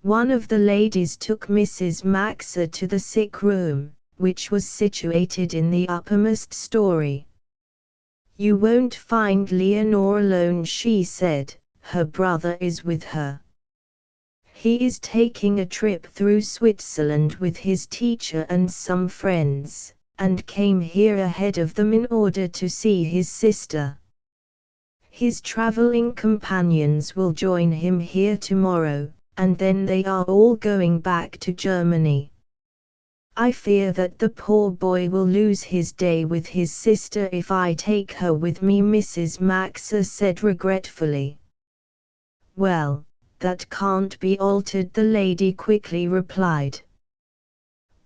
One of the ladies took Mrs. Maxa to the sick room, which was situated in the uppermost story. "You won't find Leonore alone," she said, "her brother is with her. He is taking a trip through Switzerland with his teacher and some friends, and came here ahead of them in order to see his sister. His traveling companions will join him here tomorrow, and then they are all going back to Germany. I fear that the poor boy will lose his day with his sister if I take her with me," Mrs. Maxa said regretfully. "Well, that can't be altered," the lady quickly replied.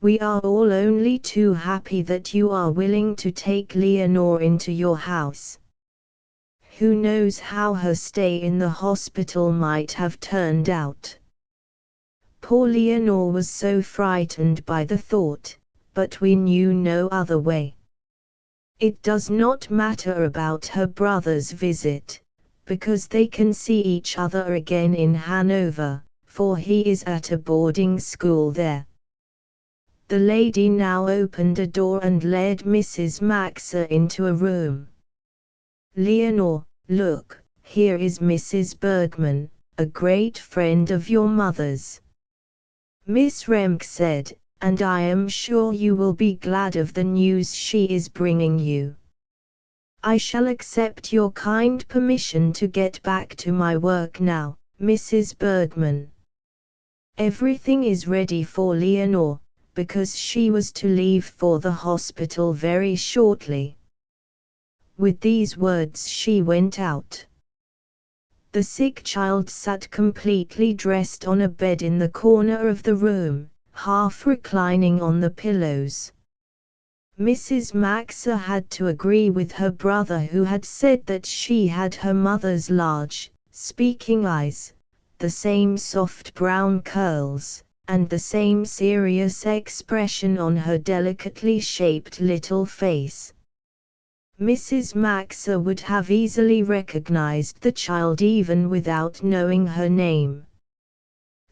"We are all only too happy that you are willing to take Leonore into your house. Who knows how her stay in the hospital might have turned out? Poor Leonore was so frightened by the thought, but we knew no other way. It does not matter about her brother's visit, because they can see each other again in Hanover, for he is at a boarding school there." The lady now opened a door and led Mrs. Maxa into a room. "Leonore, look, here is Mrs. Bergman, a great friend of your mother's," Miss Remke said, "and I am sure you will be glad of the news she is bringing you. I shall accept your kind permission to get back to my work now, Mrs. Bergman. Everything is ready for Leonore, because she was to leave for the hospital very shortly." With these words she went out. The sick child sat completely dressed on a bed in the corner of the room, half reclining on the pillows. Mrs. Maxa had to agree with her brother, who had said that she had her mother's large, speaking eyes, the same soft brown curls, and the same serious expression on her delicately shaped little face. Mrs. Maxa would have easily recognized the child even without knowing her name.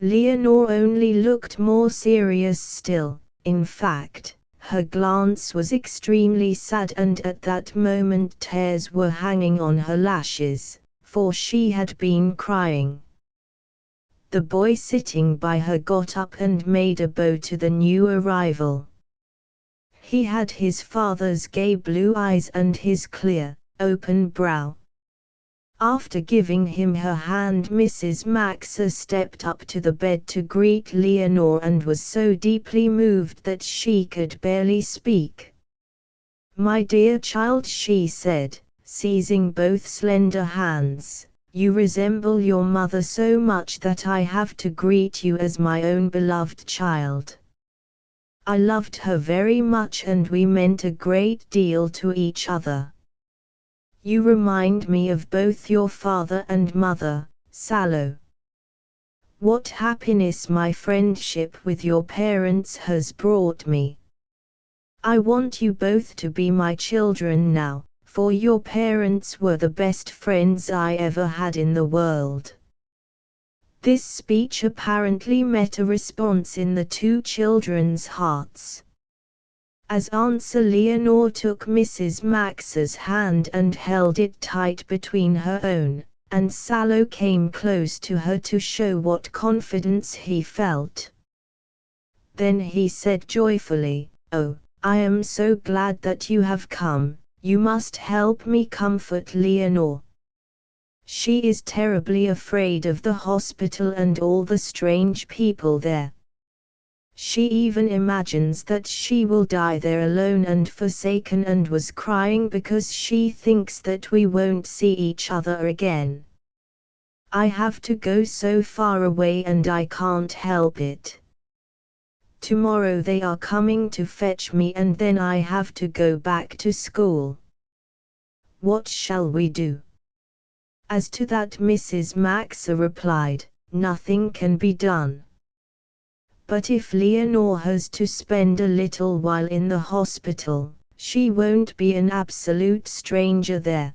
Leonore only looked more serious still. In fact, her glance was extremely sad, and at that moment tears were hanging on her lashes, for she had been crying. The boy sitting by her got up and made a bow to the new arrival. He had his father's gay blue eyes and his clear, open brow. After giving him her hand, Mrs. Maxa stepped up to the bed to greet Leonore and was so deeply moved that she could barely speak. "My dear child," she said, seizing both slender hands, "you resemble your mother so much that I have to greet you as my own beloved child. I loved her very much and we meant a great deal to each other. You remind me of both your father and mother, Salo. What happiness my friendship with your parents has brought me. I want you both to be my children now, for your parents were the best friends I ever had in the world." This speech apparently met a response in the two children's hearts. As answer, Leonore took Mrs. Maxa's hand and held it tight between her own, and Salo came close to her to show what confidence he felt. Then he said joyfully, "Oh, I am so glad that you have come. You must help me comfort Leonore. She is terribly afraid of the hospital and all the strange people there. She even imagines that she will die there alone and forsaken, and was crying because she thinks that we won't see each other again. I have to go so far away and I can't help it. Tomorrow they are coming to fetch me and then I have to go back to school. What shall we do?" As to that, Mrs. Maxa replied, "Nothing can be done. But if Leonore has to spend a little while in the hospital, she won't be an absolute stranger there.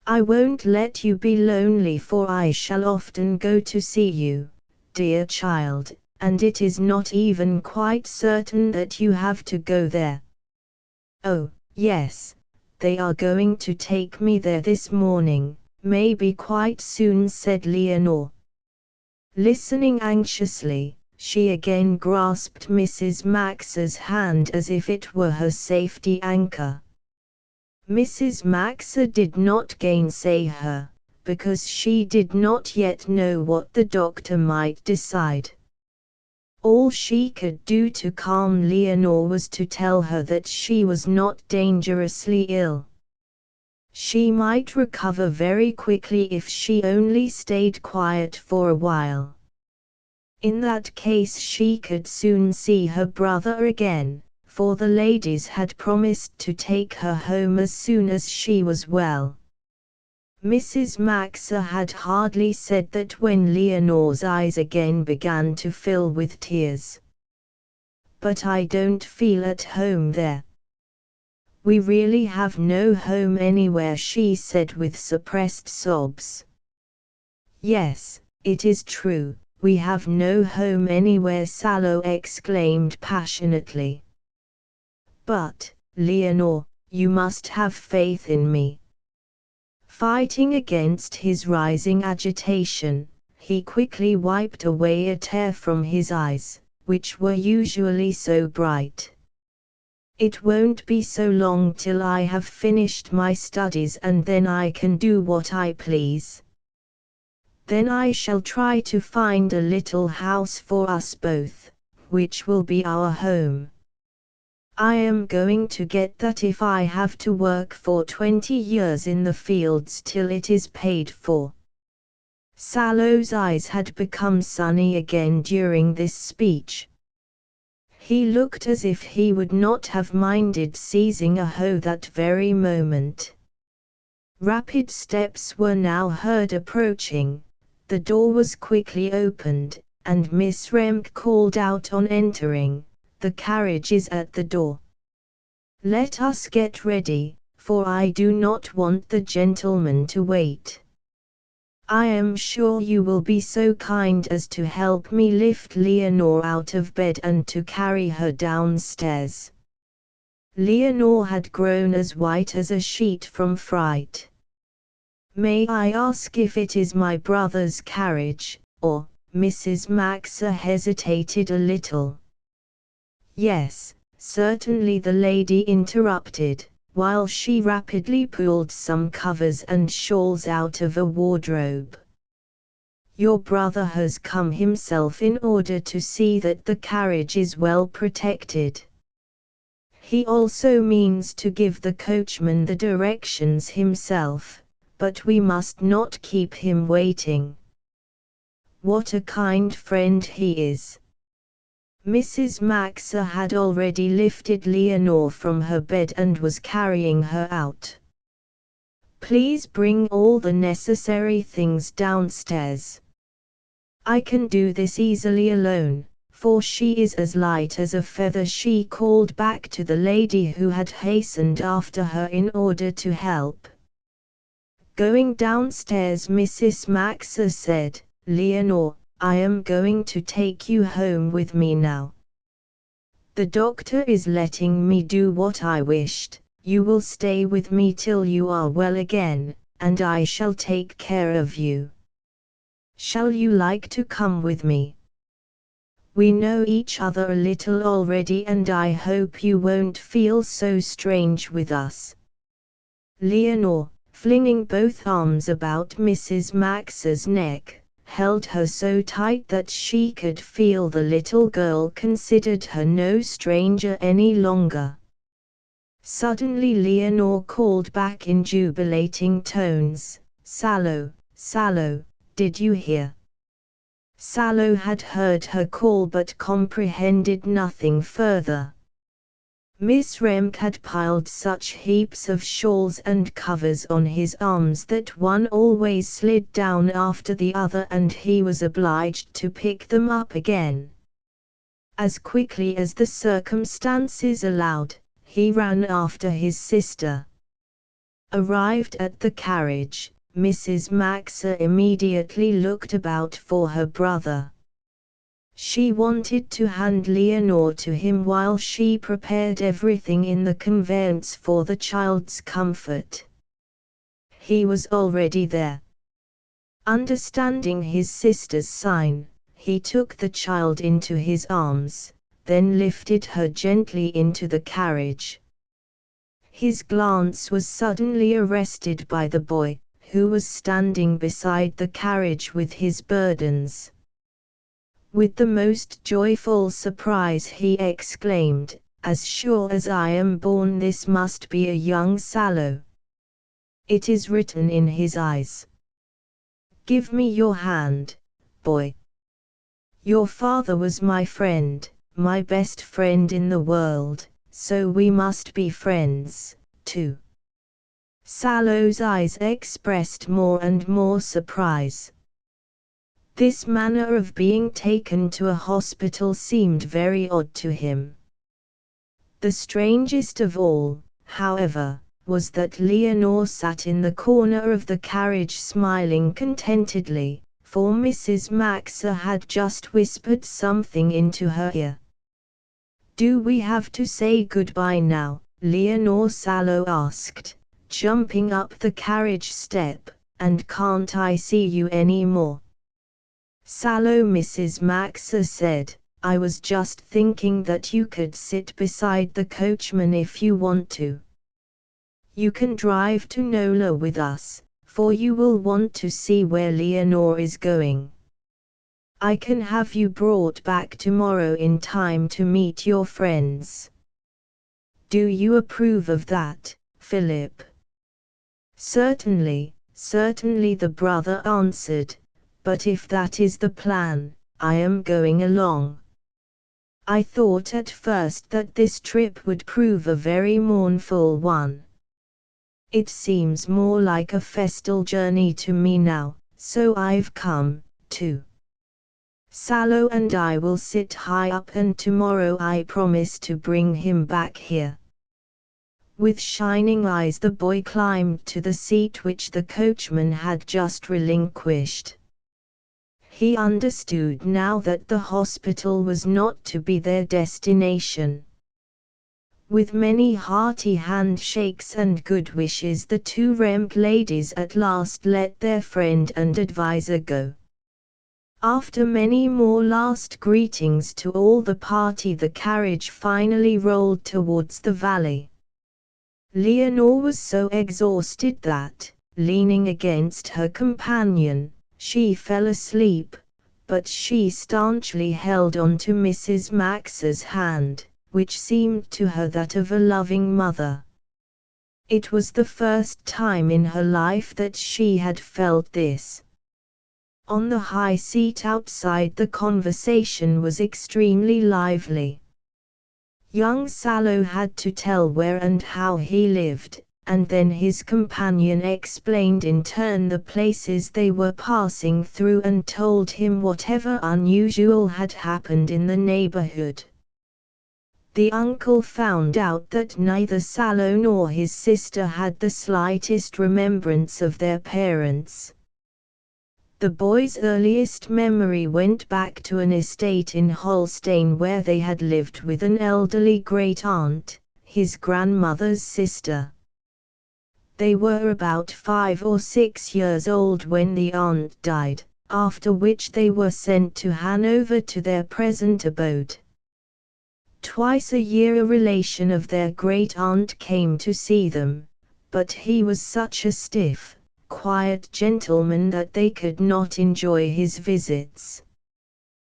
I won't let you be lonely, for I shall often go to see you, dear child, and it is not even quite certain that you have to go there." "Oh, yes, they are going to take me there this morning, maybe quite soon," said Leonore. Listening anxiously, she again grasped Mrs. Maxa's hand as if it were her safety anchor. Mrs. Maxa did not gainsay her, because she did not yet know what the doctor might decide. All she could do to calm Leonore was to tell her that she was not dangerously ill. She might recover very quickly if she only stayed quiet for a while. In that case she could soon see her brother again, for the ladies had promised to take her home as soon as she was well. Mrs. Maxa had hardly said that when Leonore's eyes again began to fill with tears. "But I don't feel at home there. We really have no home anywhere," she said with suppressed sobs. "Yes, it is true, we have no home anywhere," Salo exclaimed passionately. "But, Leonore, you must have faith in me." Fighting against his rising agitation, he quickly wiped away a tear from his eyes, which were usually so bright. "It won't be so long till I have finished my studies, and then I can do what I please. Then I shall try to find a little house for us both, which will be our home. I am going to get that if I have to work for 20 years in the fields till it is paid for." Salo's eyes had become sunny again during this speech. He looked as if he would not have minded seizing a hoe that very moment. Rapid steps were now heard approaching. The door was quickly opened, and Miss Remke called out on entering, "The carriage is at the door. Let us get ready, for I do not want the gentleman to wait. I am sure you will be so kind as to help me lift Leonore out of bed and to carry her downstairs." Leonore had grown as white as a sheet from fright. "May I ask if it is my brother's carriage, or?" Mrs. Maxa hesitated a little. "Yes, certainly," the lady interrupted, while she rapidly pulled some covers and shawls out of a wardrobe. "Your brother has come himself in order to see that the carriage is well protected. He also means to give the coachman the directions himself, but we must not keep him waiting. What a kind friend he is." Mrs. Maxa had already lifted Leonore from her bed and was carrying her out. "Please bring all the necessary things downstairs. I can do this easily alone, for she is as light as a feather," she called back to the lady who had hastened after her in order to help. Going downstairs, Mrs. Maxa said, "Leonore, I am going to take you home with me now. The doctor is letting me do what I wished. You will stay with me till you are well again, and I shall take care of you. Shall you like to come with me? We know each other a little already and I hope you won't feel so strange with us. Leonore, flinging both arms about Mrs. Max's neck, held her so tight that she could feel the little girl considered her no stranger any longer. Suddenly Leonore called back in jubilating tones, "Sallow, Sallow, did you hear?" Sallow had heard her call but comprehended nothing further. Miss Remke had piled such heaps of shawls and covers on his arms that one always slid down after the other and he was obliged to pick them up again. As quickly as the circumstances allowed, he ran after his sister. Arrived at the carriage, Mrs. Max immediately looked about for her brother. She wanted to hand Leonore to him while she prepared everything in the conveyance for the child's comfort. He was already there. Understanding his sister's sign, he took the child into his arms, then lifted her gently into the carriage. His glance was suddenly arrested by the boy, who was standing beside the carriage with his burdens. With the most joyful surprise he exclaimed, "As sure as I am born this must be a young Sallow. It is written in his eyes. Give me your hand, boy. Your father was my friend, my best friend in the world, so we must be friends, too." Sallow's eyes expressed more and more surprise. This manner of being taken to a hospital seemed very odd to him. The strangest of all, however, was that Leonore sat in the corner of the carriage smiling contentedly, for Mrs. Max had just whispered something into her ear. "Do we have to say goodbye now?" Leonore Sallow asked, jumping up the carriage step, "and can't I see you any more?" "Sallow," Mrs. Max said, "I was just thinking that you could sit beside the coachman if you want to. You can drive to Nola with us, for you will want to see where Leonore is going. I can have you brought back tomorrow in time to meet your friends. Do you approve of that, Philip?" "Certainly, certainly," the brother answered, "but if that is the plan, I am going along. I thought at first that this trip would prove a very mournful one. It seems more like a festal journey to me now, so I've come, too. Sallow and I will sit high up and tomorrow I promise to bring him back here." With shining eyes the boy climbed to the seat which the coachman had just relinquished. He understood now that the hospital was not to be their destination. With many hearty handshakes and good wishes the two Remke ladies at last let their friend and adviser go. After many more last greetings to all the party the carriage finally rolled towards the valley. Leonore was so exhausted that, leaning against her companion, she fell asleep, but she staunchly held on to Mrs. Max's hand, which seemed to her that of a loving mother. It was the first time in her life that she had felt this. On the high seat outside the conversation was extremely lively. Young Sallow had to tell where and how he lived, and then his companion explained in turn the places they were passing through and told him whatever unusual had happened in the neighborhood. The uncle found out that neither Sallow nor his sister had the slightest remembrance of their parents. The boy's earliest memory went back to an estate in Holstein where they had lived with an elderly great-aunt, his grandmother's sister. They were about 5 or 6 years old when the aunt died, after which they were sent to Hanover to their present abode. Twice a year a relation of their great-aunt came to see them, but he was such a stiff, quiet gentleman that they could not enjoy his visits.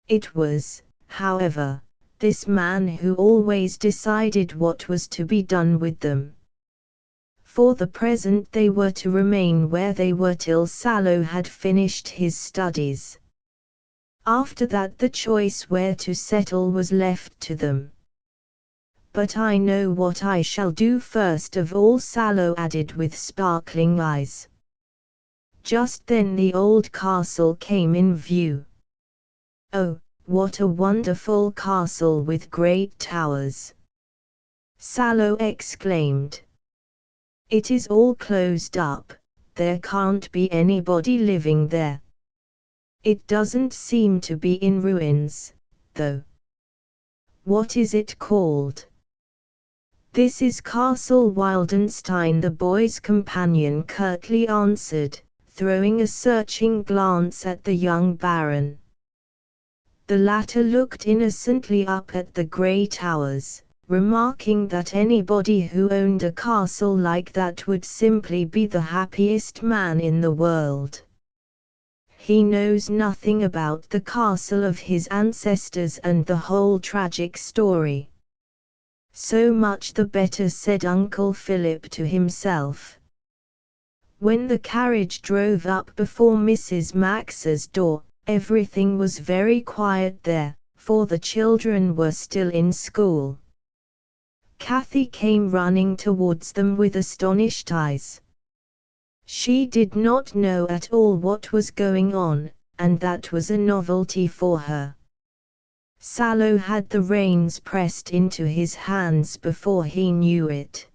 It was, however, this man who always decided what was to be done with them. For the present they were to remain where they were till Salo had finished his studies. After that the choice where to settle was left to them. "But I know what I shall do first of all," Salo added with sparkling eyes. Just then the old castle came in view. "Oh, what a wonderful castle with great towers!" Salo exclaimed. "It is all closed up, there can't be anybody living there. It doesn't seem to be in ruins, though." "What is it called?" "This is Castle Wildenstein," the boy's companion curtly answered, throwing a searching glance at the young baron. The latter looked innocently up at the grey towers, remarking that anybody who owned a castle like that would simply be the happiest man in the world. "He knows nothing about the castle of his ancestors and the whole tragic story." "So much the better," said Uncle Philip to himself. When the carriage drove up before Mrs. Max's door, everything was very quiet there, for the children were still in school. Cathy came running towards them with astonished eyes. She did not know at all what was going on, and that was a novelty for her. Salo had the reins pressed into his hands before he knew it.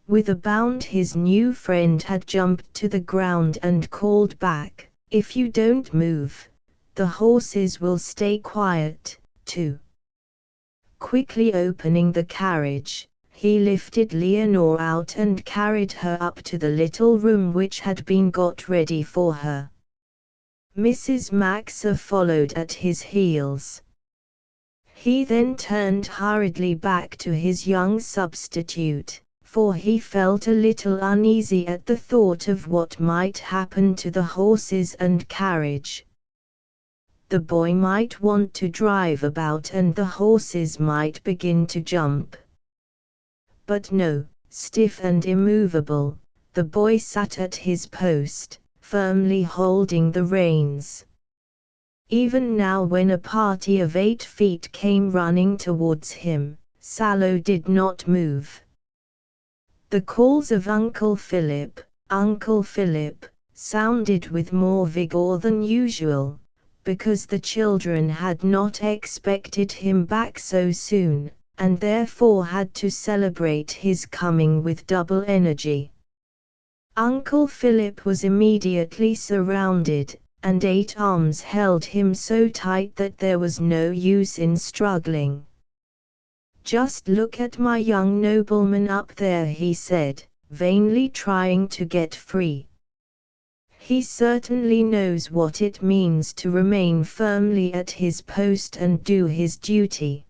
With a bound his new friend had jumped to the ground and called back, "If you don't move, the horses will stay quiet, too." Quickly opening the carriage, he lifted Leonore out and carried her up to the little room which had been got ready for her. Mrs. Maxa followed at his heels. He then turned hurriedly back to his young substitute, for he felt a little uneasy at the thought of what might happen to the horses and carriage. The boy might want to drive about and the horses might begin to jump. But no, stiff and immovable, the boy sat at his post, firmly holding the reins. Even now when a party of 8 feet came running towards him, Salo did not move. The calls of Uncle Philip, "Uncle Philip," sounded with more vigor than usual, because the children had not expected him back so soon, and therefore had to celebrate his coming with double energy. Uncle Philip was immediately surrounded, and 8 arms held him so tight that there was no use in struggling. "Just look at my young nobleman up there," he said, vainly trying to get free. "He certainly knows what it means to remain firmly at his post and do his duty.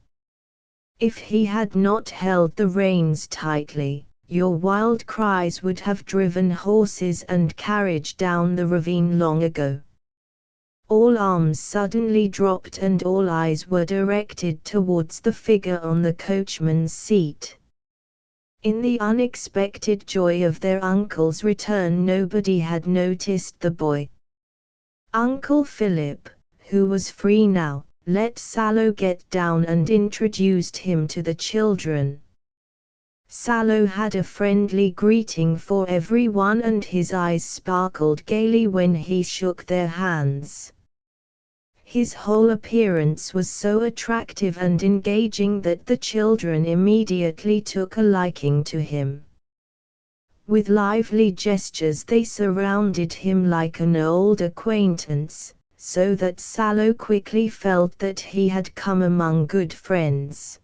If he had not held the reins tightly, your wild cries would have driven horses and carriage down the ravine long ago." All arms suddenly dropped and all eyes were directed towards the figure on the coachman's seat. In the unexpected joy of their uncle's return nobody had noticed the boy. Uncle Philip, who was free now, let Salo get down and introduced him to the children. Salo had a friendly greeting for everyone and his eyes sparkled gaily when he shook their hands. His whole appearance was so attractive and engaging that the children immediately took a liking to him. With lively gestures they surrounded him like an old acquaintance, so that Salo quickly felt that he had come among good friends.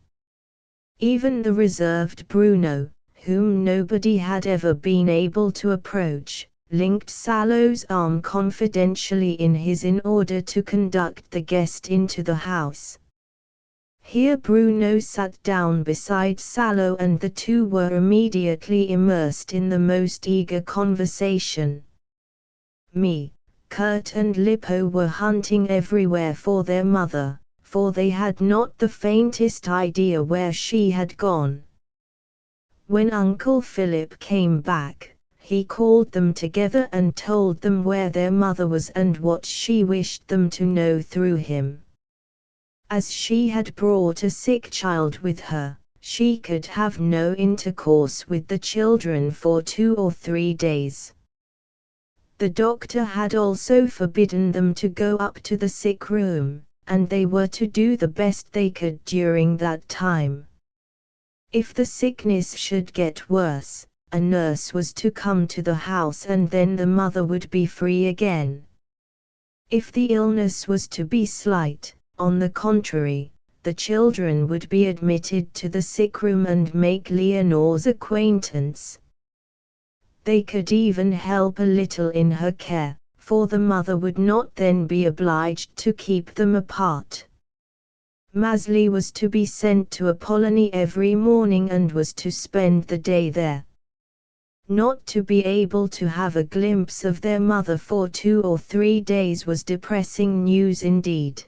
Even the reserved Bruno, whom nobody had ever been able to approach, linked Salo's arm confidentially in order to conduct the guest into the house. Here Bruno sat down beside Salo and the two were immediately immersed in the most eager conversation. Kurt and Lippo were hunting everywhere for their mother, for they had not the faintest idea where she had gone. When Uncle Philip came back, he called them together and told them where their mother was and what she wished them to know through him. As she had brought a sick child with her, she could have no intercourse with the children for 2 or 3 days. The doctor had also forbidden them to go up to the sick room, and they were to do the best they could during that time. If the sickness should get worse, a nurse was to come to the house and then the mother would be free again. If the illness was to be slight, on the contrary, the children would be admitted to the sick room and make Leonore's acquaintance. They could even help a little in her care, for the mother would not then be obliged to keep them apart. Maezli was to be sent to Apollonie every morning and was to spend the day there. Not to be able to have a glimpse of their mother for 2 or 3 days was depressing news indeed.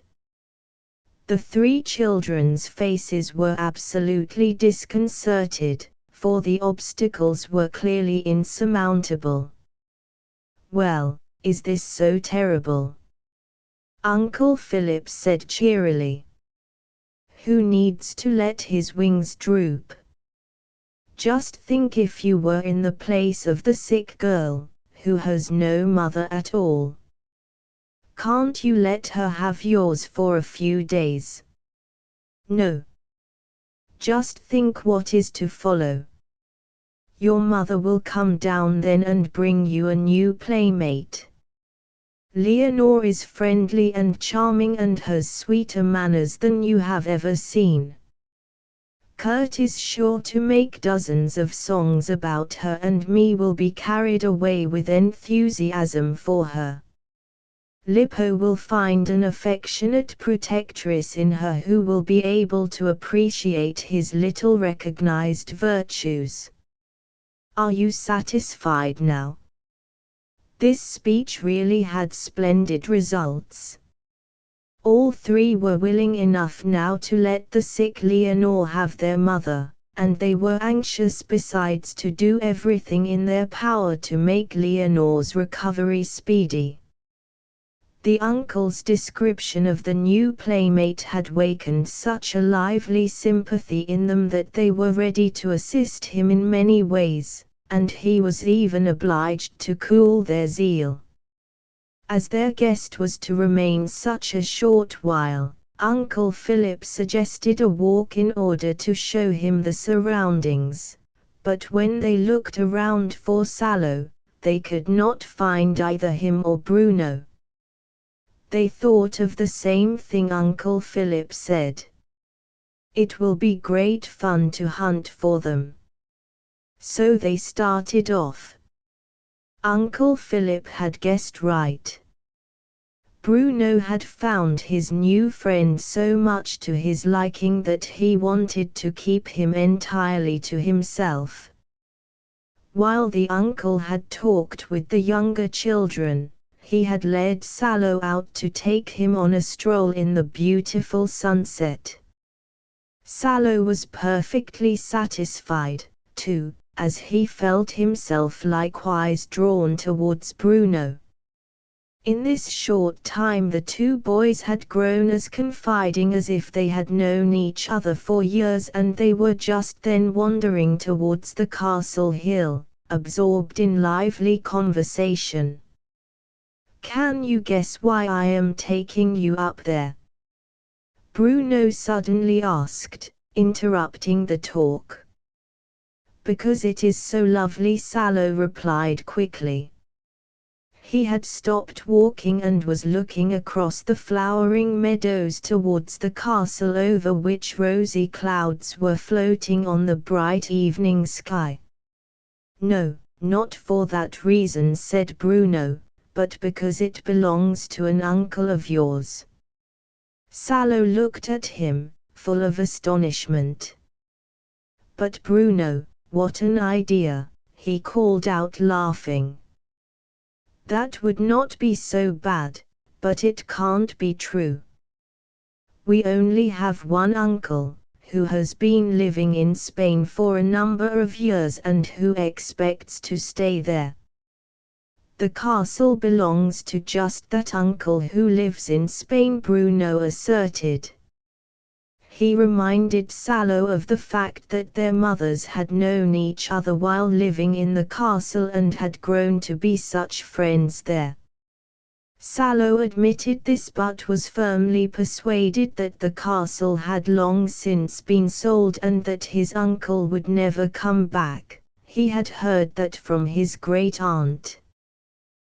The 3 children's faces were absolutely disconcerted, for the obstacles were clearly insurmountable. "Well, is this so terrible?" Uncle Philip said cheerily. "Who needs to let his wings droop? Just think if you were in the place of the sick girl, who has no mother at all. Can't you let her have yours for a few days?" "No. Just think what is to follow. Your mother will come down then and bring you a new playmate. Leonore is friendly and charming and has sweeter manners than you have ever seen. Kurt is sure to make dozens of songs about her and me will be carried away with enthusiasm for her. Lippo will find an affectionate protectress in her who will be able to appreciate his little recognized virtues. Are you satisfied now?" This speech really had splendid results. All 3 were willing enough now to let the sick Leonore have their mother, and they were anxious besides to do everything in their power to make Leonore's recovery speedy. The uncle's description of the new playmate had wakened such a lively sympathy in them that they were ready to assist him in many ways, and he was even obliged to cool their zeal. As their guest was to remain such a short while, Uncle Philip suggested a walk in order to show him the surroundings, but when they looked around for Salo, they could not find either him or Bruno. They thought of the same thing Uncle Philip said. It will be great fun to hunt for them. So they started off. Uncle Philip had guessed right. Bruno had found his new friend so much to his liking that he wanted to keep him entirely to himself. While the uncle had talked with the younger children, he had led Salo out to take him on a stroll in the beautiful sunset. Salo was perfectly satisfied, too, as he felt himself likewise drawn towards Bruno. In this short time the 2 boys had grown as confiding as if they had known each other for years, and they were just then wandering towards the castle hill, absorbed in lively conversation. "Can you guess why I am taking you up there?" Bruno suddenly asked, interrupting the talk. "Because it is so lovely," Salo replied quickly. He had stopped walking and was looking across the flowering meadows towards the castle over which rosy clouds were floating on the bright evening sky. No, not for that reason, said Bruno, but because it belongs to an uncle of yours. Salo looked at him, full of astonishment. But Bruno, what an idea, he called out, laughing. That would not be so bad, but it can't be true. We only have one uncle, who has been living in Spain for a number of years and who expects to stay there. The castle belongs to just that uncle who lives in Spain, Bruno asserted. He reminded Salo of the fact that their mothers had known each other while living in the castle and had grown to be such friends there. Salo admitted this but was firmly persuaded that the castle had long since been sold and that his uncle would never come back. He had heard that from his great-aunt.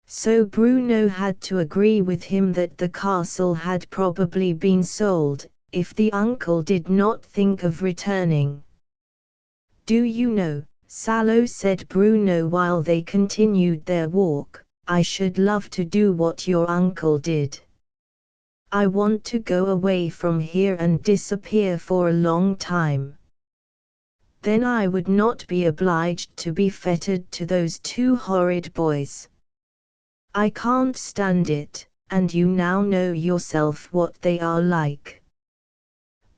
So Bruno had to agree with him that the castle had probably been sold, if the uncle did not think of returning. Do you know, Salo, said Bruno while they continued their walk, I should love to do what your uncle did. I want to go away from here and disappear for a long time. Then I would not be obliged to be fettered to those two horrid boys. I can't stand it, and you now know yourself what they are like.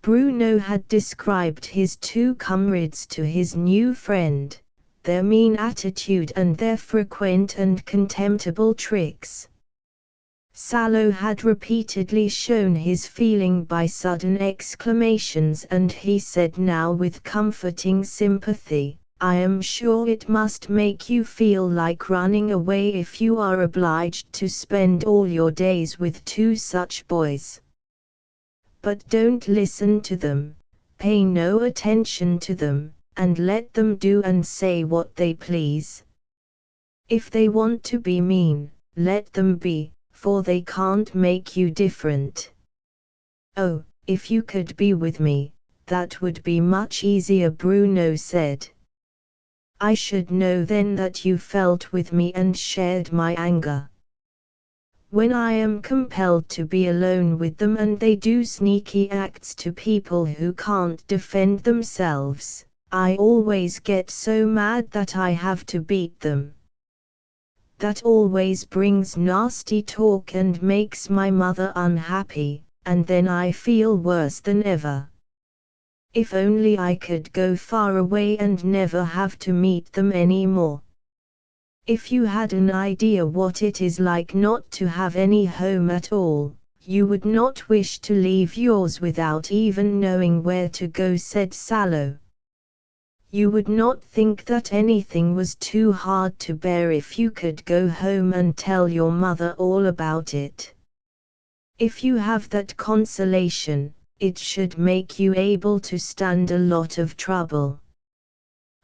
Bruno had described his two comrades to his new friend, their mean attitude and their frequent and contemptible tricks. Salo had repeatedly shown his feeling by sudden exclamations, and he said now with comforting sympathy, I am sure it must make you feel like running away if you are obliged to spend all your days with two such boys. But don't listen to them, pay no attention to them, and let them do and say what they please. If they want to be mean, let them be, for they can't make you different. Oh, if you could be with me, that would be much easier, Bruno said. I should know then that you felt with me and shared my anger. When I am compelled to be alone with them and they do sneaky acts to people who can't defend themselves, I always get so mad that I have to beat them. That always brings nasty talk and makes my mother unhappy, and then I feel worse than ever. If only I could go far away and never have to meet them anymore. If you had an idea what it is like not to have any home at all, you would not wish to leave yours without even knowing where to go, said Salo. You would not think that anything was too hard to bear if you could go home and tell your mother all about it. If you have that consolation, it should make you able to stand a lot of trouble.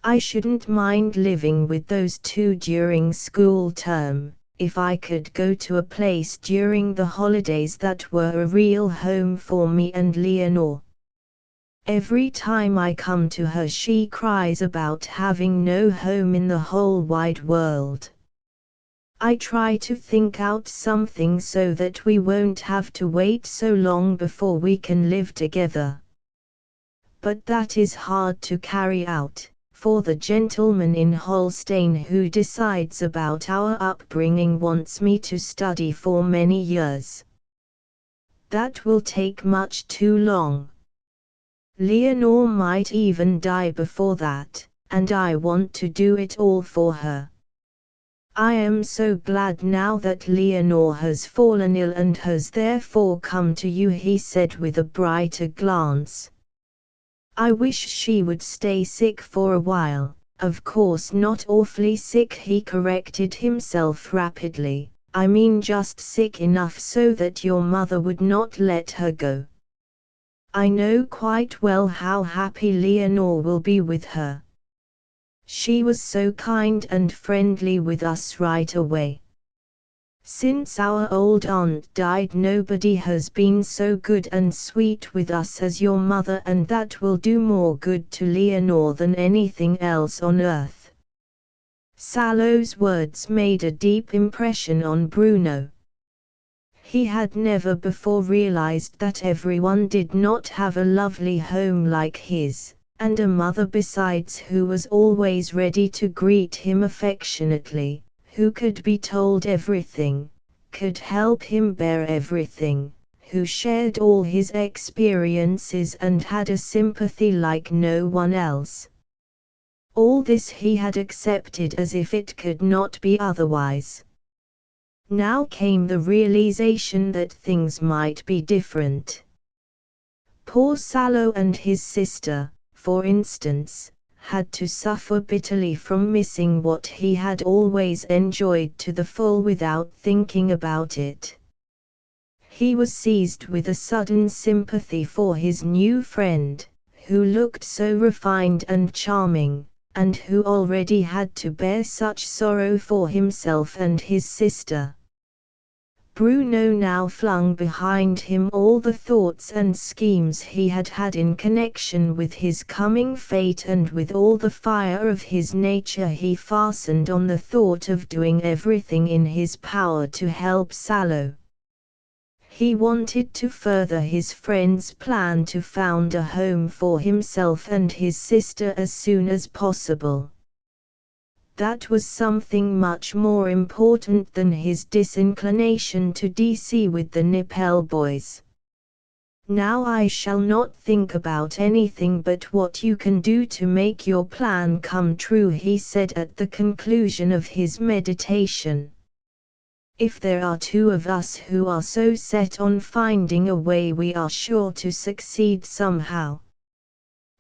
I shouldn't mind living with those two during school term, if I could go to a place during the holidays that were a real home for me and Leonore. Every time I come to her she cries about having no home in the whole wide world. I try to think out something so that we won't have to wait so long before we can live together. But that is hard to carry out, for the gentleman in Holstein who decides about our upbringing wants me to study for many years. That will take much too long. Leonore might even die before that, and I want to do it all for her. I am so glad now that Leonore has fallen ill and has therefore come to you, he said with a brighter glance. I wish she would stay sick for a while, of course not awfully sick, he corrected himself rapidly, I mean just sick enough so that your mother would not let her go. I know quite well how happy Leonore will be with her. She was so kind and friendly with us right away. Since our old aunt died nobody has been so good and sweet with us as your mother, and that will do more good to Leonore than anything else on earth. Salo's words made a deep impression on Bruno. He had never before realized that everyone did not have a lovely home like his, and a mother besides who was always ready to greet him affectionately, who could be told everything, could help him bear everything, who shared all his experiences and had a sympathy like no one else. All this he had accepted as if it could not be otherwise. Now came the realization that things might be different. Poor Salo and his sister, for instance, had to suffer bitterly from missing what he had always enjoyed to the full without thinking about it. He was seized with a sudden sympathy for his new friend, who looked so refined and charming, and who already had to bear such sorrow for himself and his sister. Bruno now flung behind him all the thoughts and schemes he had had in connection with his coming fate, and with all the fire of his nature he fastened on the thought of doing everything in his power to help Salo. He wanted to further his friend's plan to found a home for himself and his sister as soon as possible. That was something much more important than his disinclination to DC with the Nippel boys. Now I shall not think about anything but what you can do to make your plan come true, he said at the conclusion of his meditation. If there are two of us who are so set on finding a way, we are sure to succeed somehow.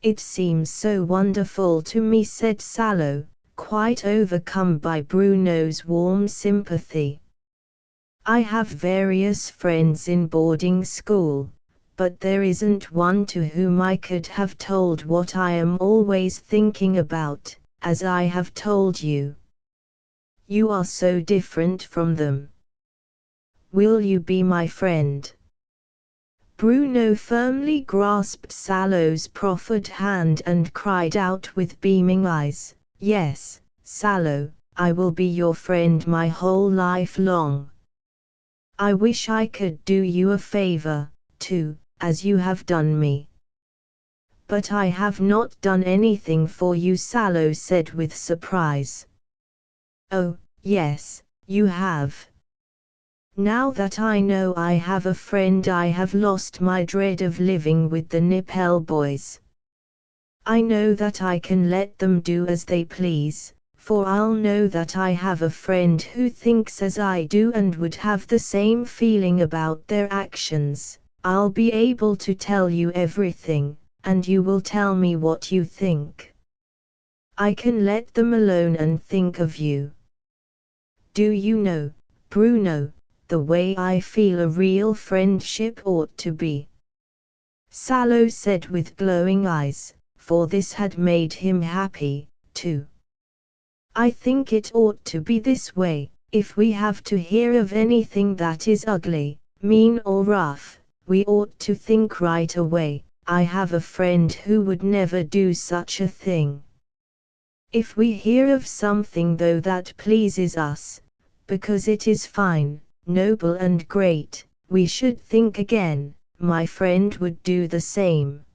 It seems so wonderful to me, said Salo, quite overcome by Bruno's warm sympathy. I have various friends in boarding school, but there isn't one to whom I could have told what I am always thinking about, as I have told you. You are so different from them. Will you be my friend? Bruno firmly grasped Salo's proffered hand and cried out with beaming eyes, Yes, Salo, I will be your friend my whole life long. I wish I could do you a favor, too, as you have done me. But I have not done anything for you, Salo said with surprise. Oh, yes, you have. Now that I know I have a friend, I have lost my dread of living with the Nippel boys. I know that I can let them do as they please, for I'll know that I have a friend who thinks as I do and would have the same feeling about their actions. I'll be able to tell you everything, and you will tell me what you think. I can let them alone and think of you. Do you know, Bruno, the way I feel a real friendship ought to be? Salo said with glowing eyes, for this had made him happy, too. I think it ought to be this way. If we have to hear of anything that is ugly, mean or rough, we ought to think right away, I have a friend who would never do such a thing. If we hear of something though that pleases us, because it is fine, noble and great, we should think again, my friend would do the same.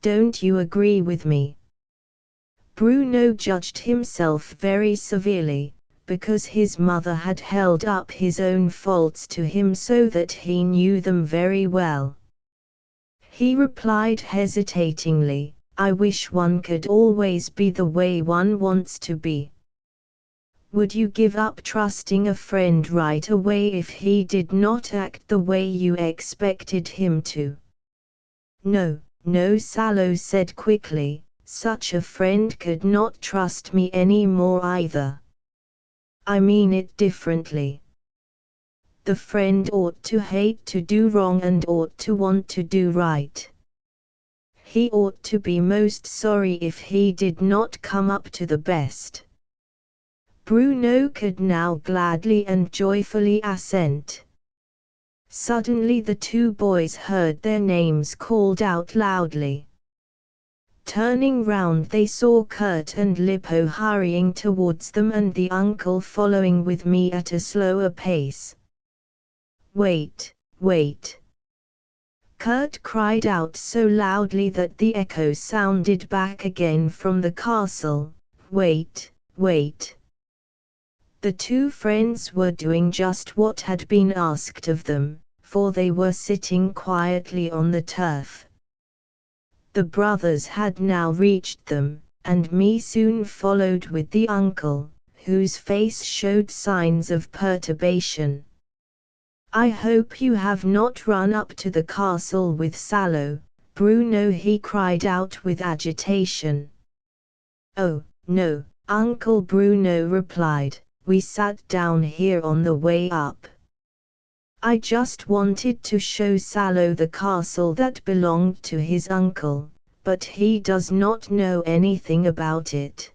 Don't you agree with me? Bruno judged himself very severely, because his mother had held up his own faults to him so that he knew them very well. He replied hesitatingly, I wish one could always be the way one wants to be. Would you give up trusting a friend right away if he did not act the way you expected him to? No, no, Salo said quickly, such a friend could not trust me any more either. I mean it differently. The friend ought to hate to do wrong and ought to want to do right. He ought to be most sorry if he did not come up to the best. Bruno could now gladly and joyfully assent. Suddenly the two boys heard their names called out loudly. Turning round they saw Kurt and Lippo hurrying towards them and the uncle following with me at a slower pace. "Wait, wait!" Kurt cried out so loudly that the echo sounded back again from the castle. "Wait, wait!" The two friends were doing just what had been asked of them, for they were sitting quietly on the turf. The brothers had now reached them, and me soon followed with the uncle, whose face showed signs of perturbation. "I hope you have not run up to the castle with Salo, Bruno," he cried out with agitation. "Oh, no," Uncle Bruno replied, "we sat down here on the way up. I just wanted to show Salo the castle that belonged to his uncle, but he does not know anything about it.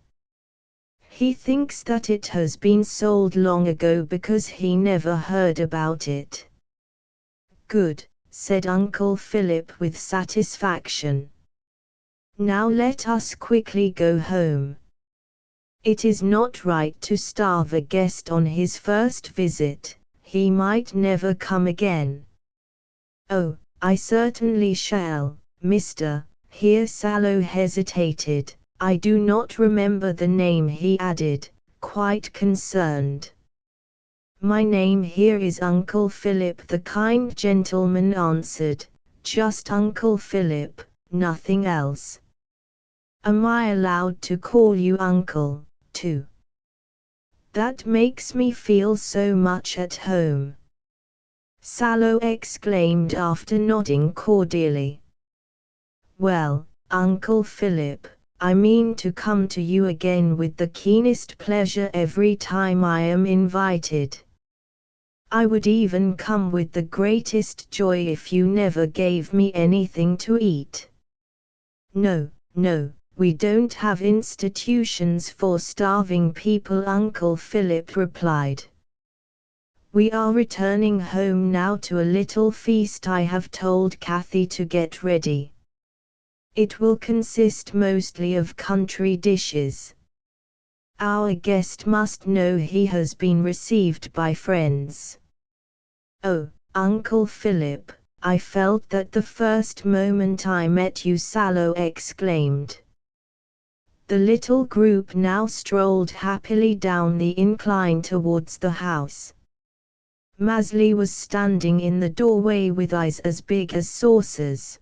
He thinks that it has been sold long ago because he never heard about it." "Good," said Uncle Philip with satisfaction. "Now let us quickly go home. It is not right to starve a guest on his first visit. He might never come again." "Oh, I certainly shall, Mr." Here Salo hesitated. "I do not remember the name," he added, quite concerned. "My name here is Uncle Philip," the kind gentleman answered. "Just Uncle Philip, nothing else." "Am I allowed to call you uncle, too? That makes me feel so much at home," Salo exclaimed after nodding cordially. "Well, Uncle Philip, I mean to come to you again with the keenest pleasure every time I am invited. I would even come with the greatest joy if you never gave me anything to eat." "No, no, we don't have institutions for starving people," Uncle Philip replied. "We are returning home now to a little feast I have told Kathy to get ready. It will consist mostly of country dishes. Our guest must know he has been received by friends." "Oh, Uncle Philip, I felt that the first moment I met you," Salo exclaimed. The little group now strolled happily down the incline towards the house. Maezli was standing in the doorway with eyes as big as saucers.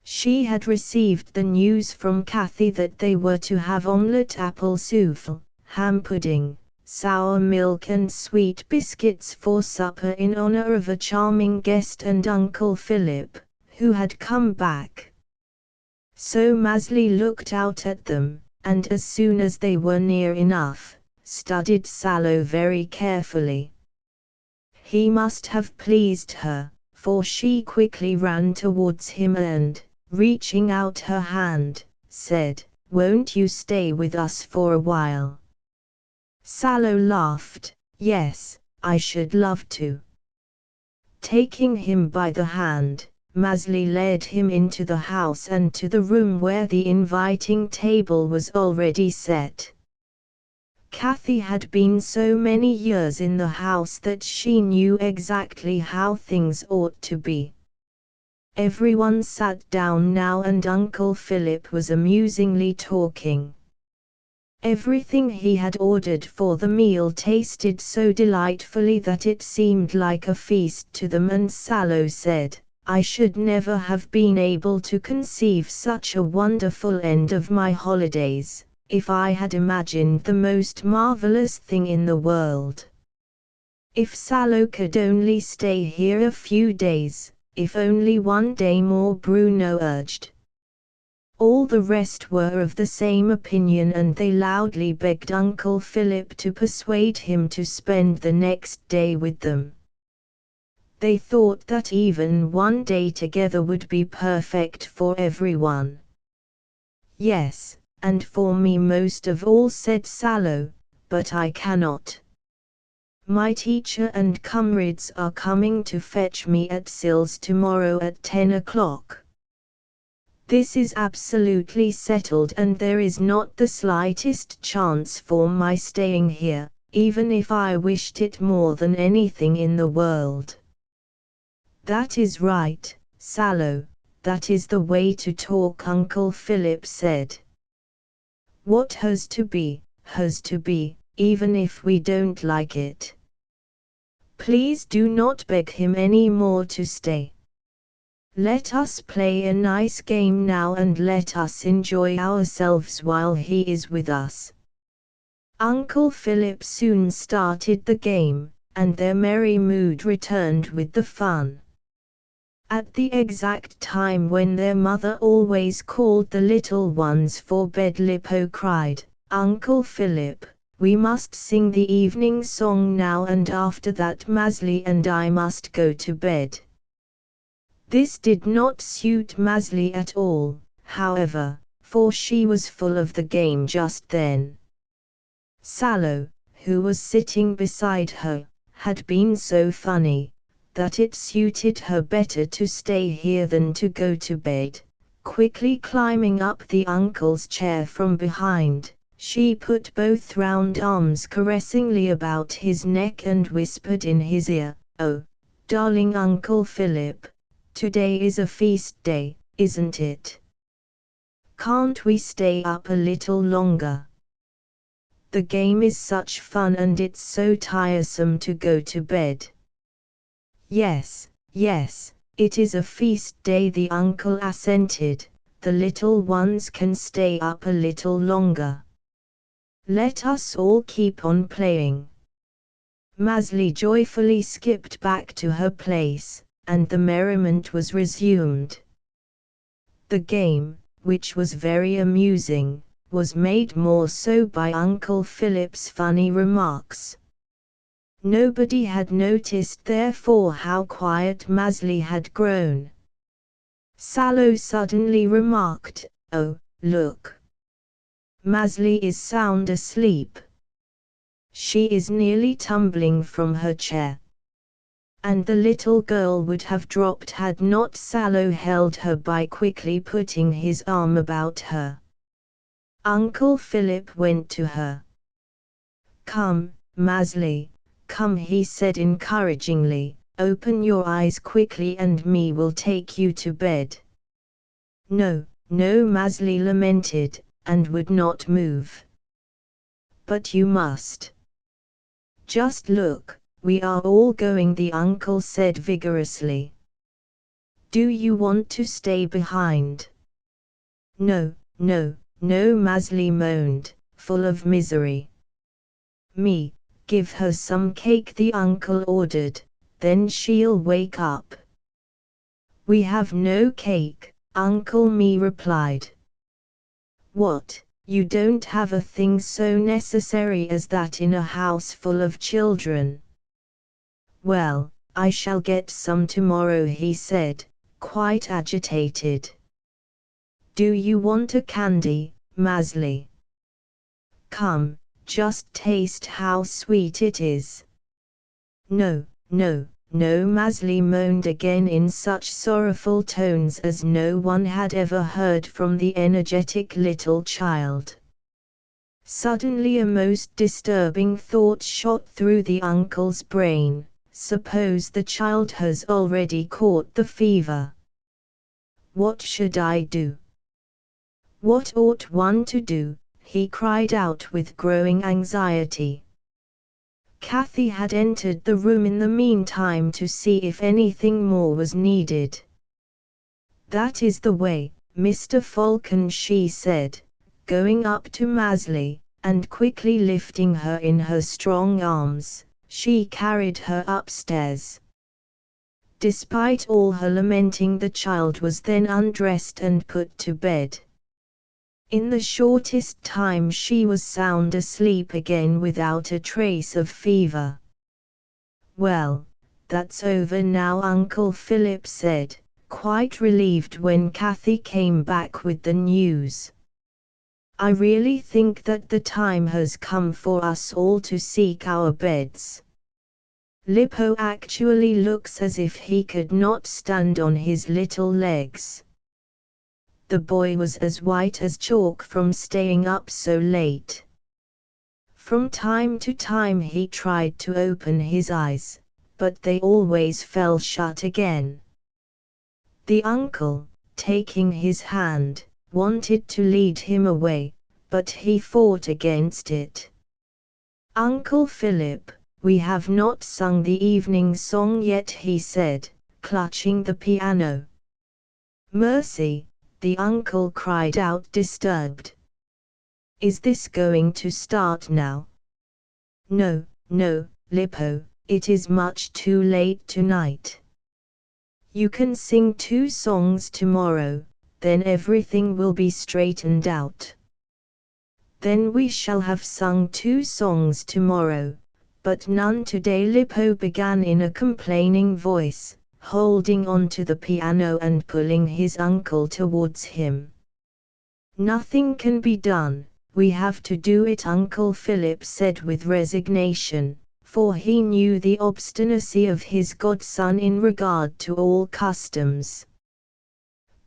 She had received the news from Kathy that they were to have omelette apple souffle, ham pudding, sour milk and sweet biscuits for supper in honor of a charming guest and Uncle Philip, who had come back. So Maezli looked out at them, and as soon as they were near enough, studied Salo very carefully. He must have pleased her, for she quickly ran towards him and, reaching out her hand, said, "Won't you stay with us for a while?" Salo laughed. "Yes, I should love to." Taking him by the hand, Maezli led him into the house and to the room where the inviting table was already set. Kathy had been so many years in the house that she knew exactly how things ought to be. Everyone sat down now and Uncle Philip was amusingly talking. Everything he had ordered for the meal tasted so delightfully that it seemed like a feast to them, and Salo said, "I should never have been able to conceive such a wonderful end of my holidays, if I had imagined the most marvelous thing in the world. If Salo could only stay here a few days, if only one day more," Bruno urged. All the rest were of the same opinion and they loudly begged Uncle Philip to persuade him to spend the next day with them. They thought that even one day together would be perfect for everyone. "Yes, and for me most of all," said Salo, "but I cannot. My teacher and comrades are coming to fetch me at Sils tomorrow at 10 o'clock. This is absolutely settled and there is not the slightest chance for my staying here, even if I wished it more than anything in the world. That is right, Sallow, that is the way to talk, Uncle Philip said. What has to be, even if we don't like it. Please do not beg him any more to stay. Let us play a nice game now and let us enjoy ourselves while he is with us. Uncle Philip soon started the game, and their merry mood returned with the fun. At the exact time when their mother always called the little ones for bed, Lippo cried, "Uncle Philip, we must sing the evening song now, and after that Maezli and I must go to bed." This did not suit Maezli at all, however, for she was full of the game just then. Sallow, who was sitting beside her, had been so funny that it suited her better to stay here than to go to bed. Quickly climbing up the uncle's chair from behind, she put both round arms caressingly about his neck and whispered in his ear, "Oh, darling Uncle Philip, today is a feast day, isn't it? Can't we stay up a little longer? The game is such fun and it's so tiresome to go to bed." "Yes, yes, it is a feast day," the uncle assented. "The little ones can stay up a little longer. Let us all keep on playing." Maezli joyfully skipped back to her place, and the merriment was resumed. The game, which was very amusing, was made more so by Uncle Philip's funny remarks. Nobody had noticed therefore how quiet Maezli had grown. Sallow suddenly remarked, "Oh, look! Maezli is sound asleep. She is nearly tumbling from her chair." And the little girl would have dropped had not Sallow held her by quickly putting his arm about her. Uncle Philip went to her. "Come, Maezli, come," he said encouragingly, "open your eyes quickly and me will take you to bed." "No, no," Maezli lamented, and would not move. "But you must. Just look, we are all going," the uncle said vigorously. "Do you want to stay behind?" "No, no, no," Maezli moaned, full of misery. "Me, give her some cake," the uncle ordered, "then she'll wake up." "We have no cake," Uncle Me replied. "What, you don't have a thing so necessary as that in a house full of children?" "Well, I shall get some tomorrow," he said, quite agitated. "Do you want a candy, Maezli? Come, just taste how sweet it is." "No, no, no," Maezli moaned again in such sorrowful tones as no one had ever heard from the energetic little child. Suddenly a most disturbing thought shot through the uncle's brain. Suppose the child has already caught the fever? What should I do? What ought one to do? He cried out with growing anxiety. Kathy had entered the room in the meantime to see if anything more was needed. "That is the way, Mr. Falcon," she said, going up to Maezli, and quickly lifting her in her strong arms, she carried her upstairs. Despite all her lamenting, the child was then undressed and put to bed. In the shortest time she was sound asleep again without a trace of fever. "Well, that's over now," Uncle Philip said, quite relieved when Kathy came back with the news. "I really think that the time has come for us all to seek our beds. Lippo actually looks as if he could not stand on his little legs." The boy was as white as chalk from staying up so late. From time to time he tried to open his eyes, but they always fell shut again. The uncle, taking his hand, wanted to lead him away, but he fought against it. "Uncle Philip, we have not sung the evening song yet," he said, clutching the piano. "Mercy!" the uncle cried out, disturbed. "Is this going to start now?" "No, no, Lippo, it is much too late tonight. You can sing 2 songs tomorrow, then everything will be straightened out." "Then we shall have sung 2 songs tomorrow, but none today," Lippo began in a complaining voice, holding on to the piano and pulling his uncle towards him. "Nothing can be done, we have to do it," Uncle Philip said with resignation, for he knew the obstinacy of his godson in regard to all customs.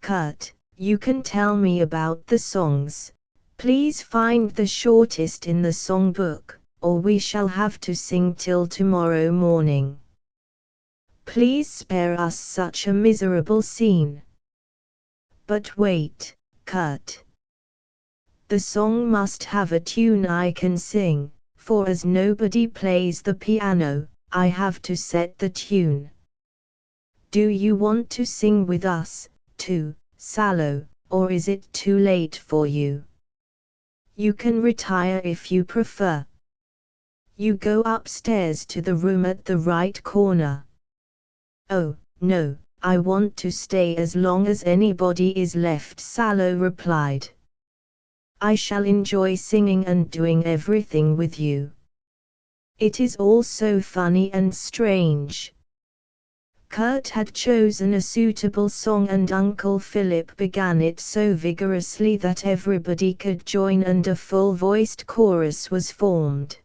"Kurt, you can tell me about the songs. Please find the shortest in the songbook, or we shall have to sing till tomorrow morning. Please spare us such a miserable scene." "But wait, Kurt. The song must have a tune I can sing, for as nobody plays the piano, I have to set the tune. Do you want to sing with us, too, Salo, or is it too late for you? You can retire if you prefer. You go upstairs to the room at the right corner." "Oh, no, I want to stay as long as anybody is left," Salo replied. "I shall enjoy singing and doing everything with you. It is all so funny and strange." Kurt had chosen a suitable song and Uncle Philip began it so vigorously that everybody could join and a full-voiced chorus was formed.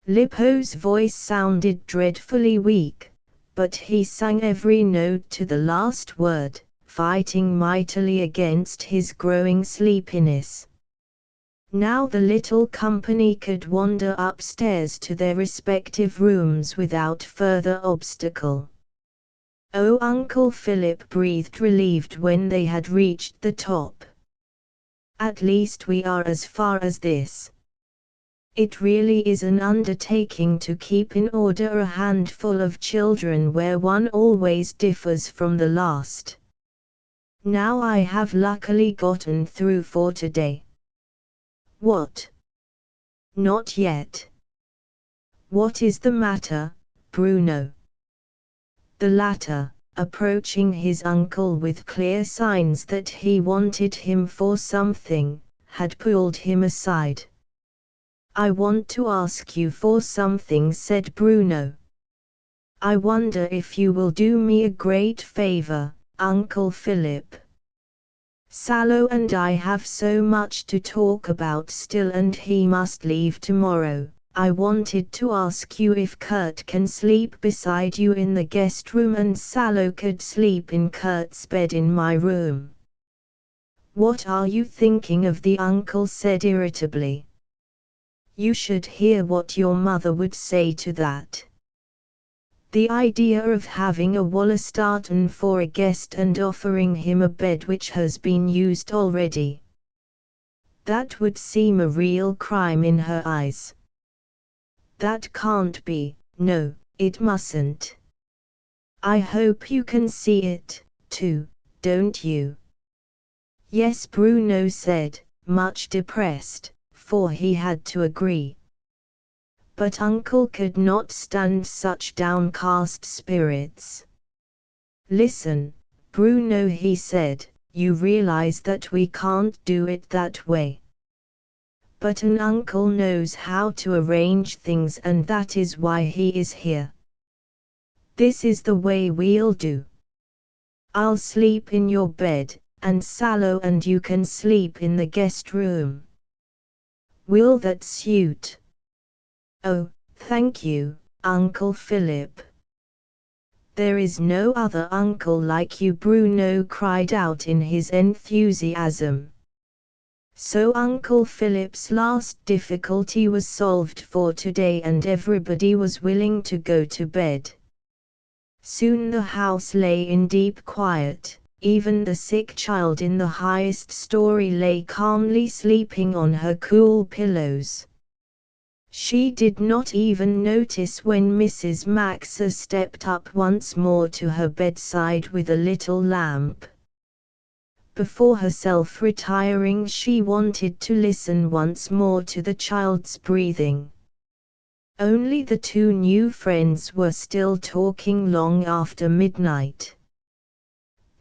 Lippo's voice sounded dreadfully weak, but he sang every note to the last word, fighting mightily against his growing sleepiness. Now the little company could wander upstairs to their respective rooms without further obstacle. "Oh," Uncle Philip breathed relieved when they had reached the top. "At least we are as far as this. It really is an undertaking to keep in order a handful of children where one always differs from the last. Now I have luckily gotten through for today." "What? Not yet. What is the matter, Bruno?" The latter, approaching his uncle with clear signs that he wanted him for something, had pulled him aside. "I want to ask you for something," said Bruno. "I wonder if you will do me a great favor, Uncle Philip. Salo and I have so much to talk about still and he must leave tomorrow. I wanted to ask you if Kurt can sleep beside you in the guest room and Salo could sleep in Kurt's bed in my room." "What are you thinking of?" the uncle said irritably. "You should hear what your mother would say to that. The idea of having a Wallerstaten for a guest and offering him a bed which has been used already. That would seem a real crime in her eyes." "That can't be, no, it mustn't. I hope you can see it, too, don't you?" "Yes," Bruno said, much depressed, for he had to agree. But Uncle could not stand such downcast spirits. "Listen, Bruno," he said, "you realize that we can't do it that way. But an uncle knows how to arrange things and that is why he is here. This is the way we'll do. I'll sleep in your bed, and Salo and you can sleep in the guest room. Will that suit?" "Oh, thank you, Uncle Philip. "There is no other uncle like you," Bruno cried out in his enthusiasm. So Uncle Philip's last difficulty was solved for today, and everybody was willing to go to bed. Soon the house lay in deep quiet. Even the sick child in the highest story lay calmly sleeping on her cool pillows. She did not even notice when Mrs. Maxa stepped up once more to her bedside with a little lamp. Before herself retiring, she wanted to listen once more to the child's breathing. Only the two new friends were still talking long after midnight.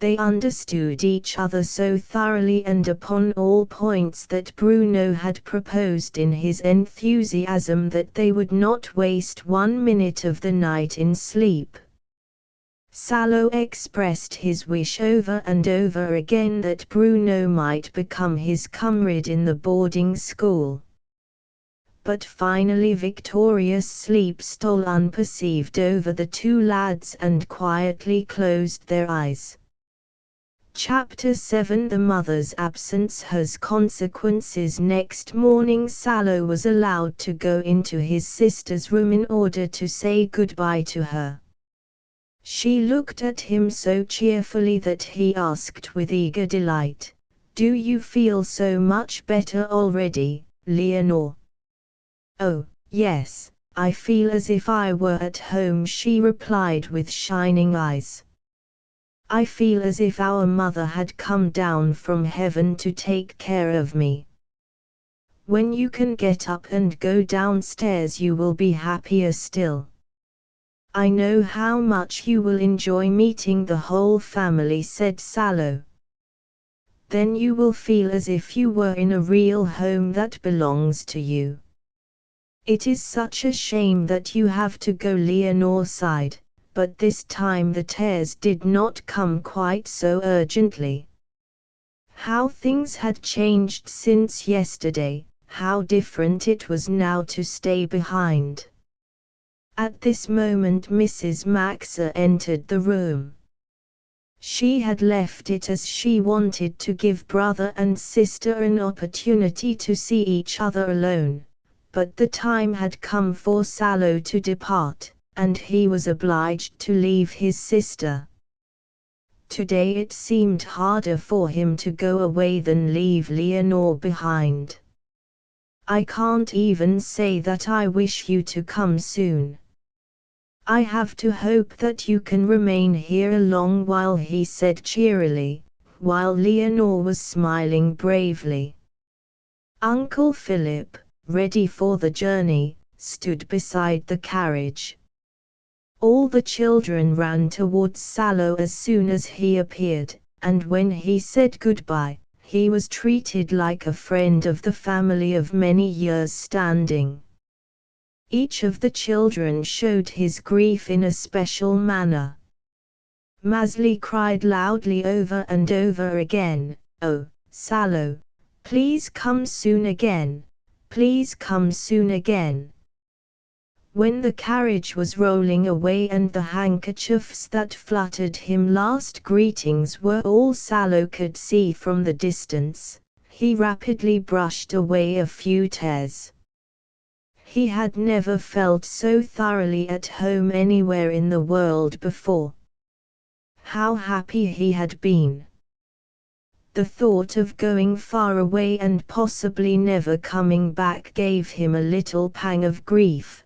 They understood each other so thoroughly and upon all points that Bruno had proposed in his enthusiasm that they would not waste 1 minute of the night in sleep. Salo expressed his wish over and over again that Bruno might become his comrade in the boarding school. But finally victorious sleep stole unperceived over the two lads and quietly closed their eyes. Chapter 7 The mother's absence has consequences. Next morning Salo was allowed to go into his sister's room in order to say goodbye to her. She looked at him so cheerfully that he asked with eager delight, "Do you feel so much better already, Leonore?" "Oh, yes, I feel as if I were at home," she replied with shining eyes. "I feel as if our mother had come down from heaven to take care of me." "When you can get up and go downstairs you will be happier still. I know how much you will enjoy meeting the whole family," said Salo. "Then you will feel as if you were in a real home that belongs to you." "It is such a shame that you have to go," Leonore sighed. But this time the tears did not come quite so urgently. How things had changed since yesterday, how different it was now to stay behind. At this moment Mrs. Maxa entered the room. She had left it as she wanted to give brother and sister an opportunity to see each other alone, but the time had come for Salo to depart, and he was obliged to leave his sister. Today it seemed harder for him to go away than leave Leonore behind. "I can't even say that I wish you to come soon. I have to hope that you can remain here a long while," he said cheerily, while Leonore was smiling bravely. Uncle Philip, ready for the journey, stood beside the carriage. All the children ran towards Salo as soon as he appeared, and when he said goodbye, he was treated like a friend of the family of many years' standing. Each of the children showed his grief in a special manner. Maezli cried loudly over and over again, "Oh, Salo, please come soon again, please come soon again." When the carriage was rolling away and the handkerchiefs that fluttered him last greetings were all Salo could see from the distance, he rapidly brushed away a few tears. He had never felt so thoroughly at home anywhere in the world before. How happy he had been! The thought of going far away and possibly never coming back gave him a little pang of grief.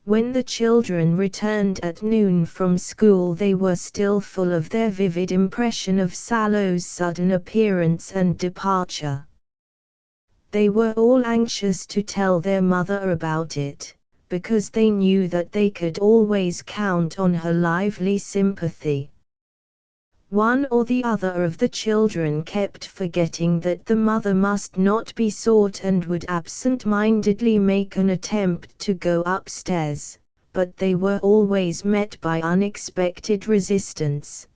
When the children returned at noon from school they were still full of their vivid impression of Salo's sudden appearance and departure. They were all anxious to tell their mother about it, because they knew that they could always count on her lively sympathy. One or the other of the children kept forgetting that the mother must not be sought and would absent-mindedly make an attempt to go upstairs, but they were always met by unexpected resistance.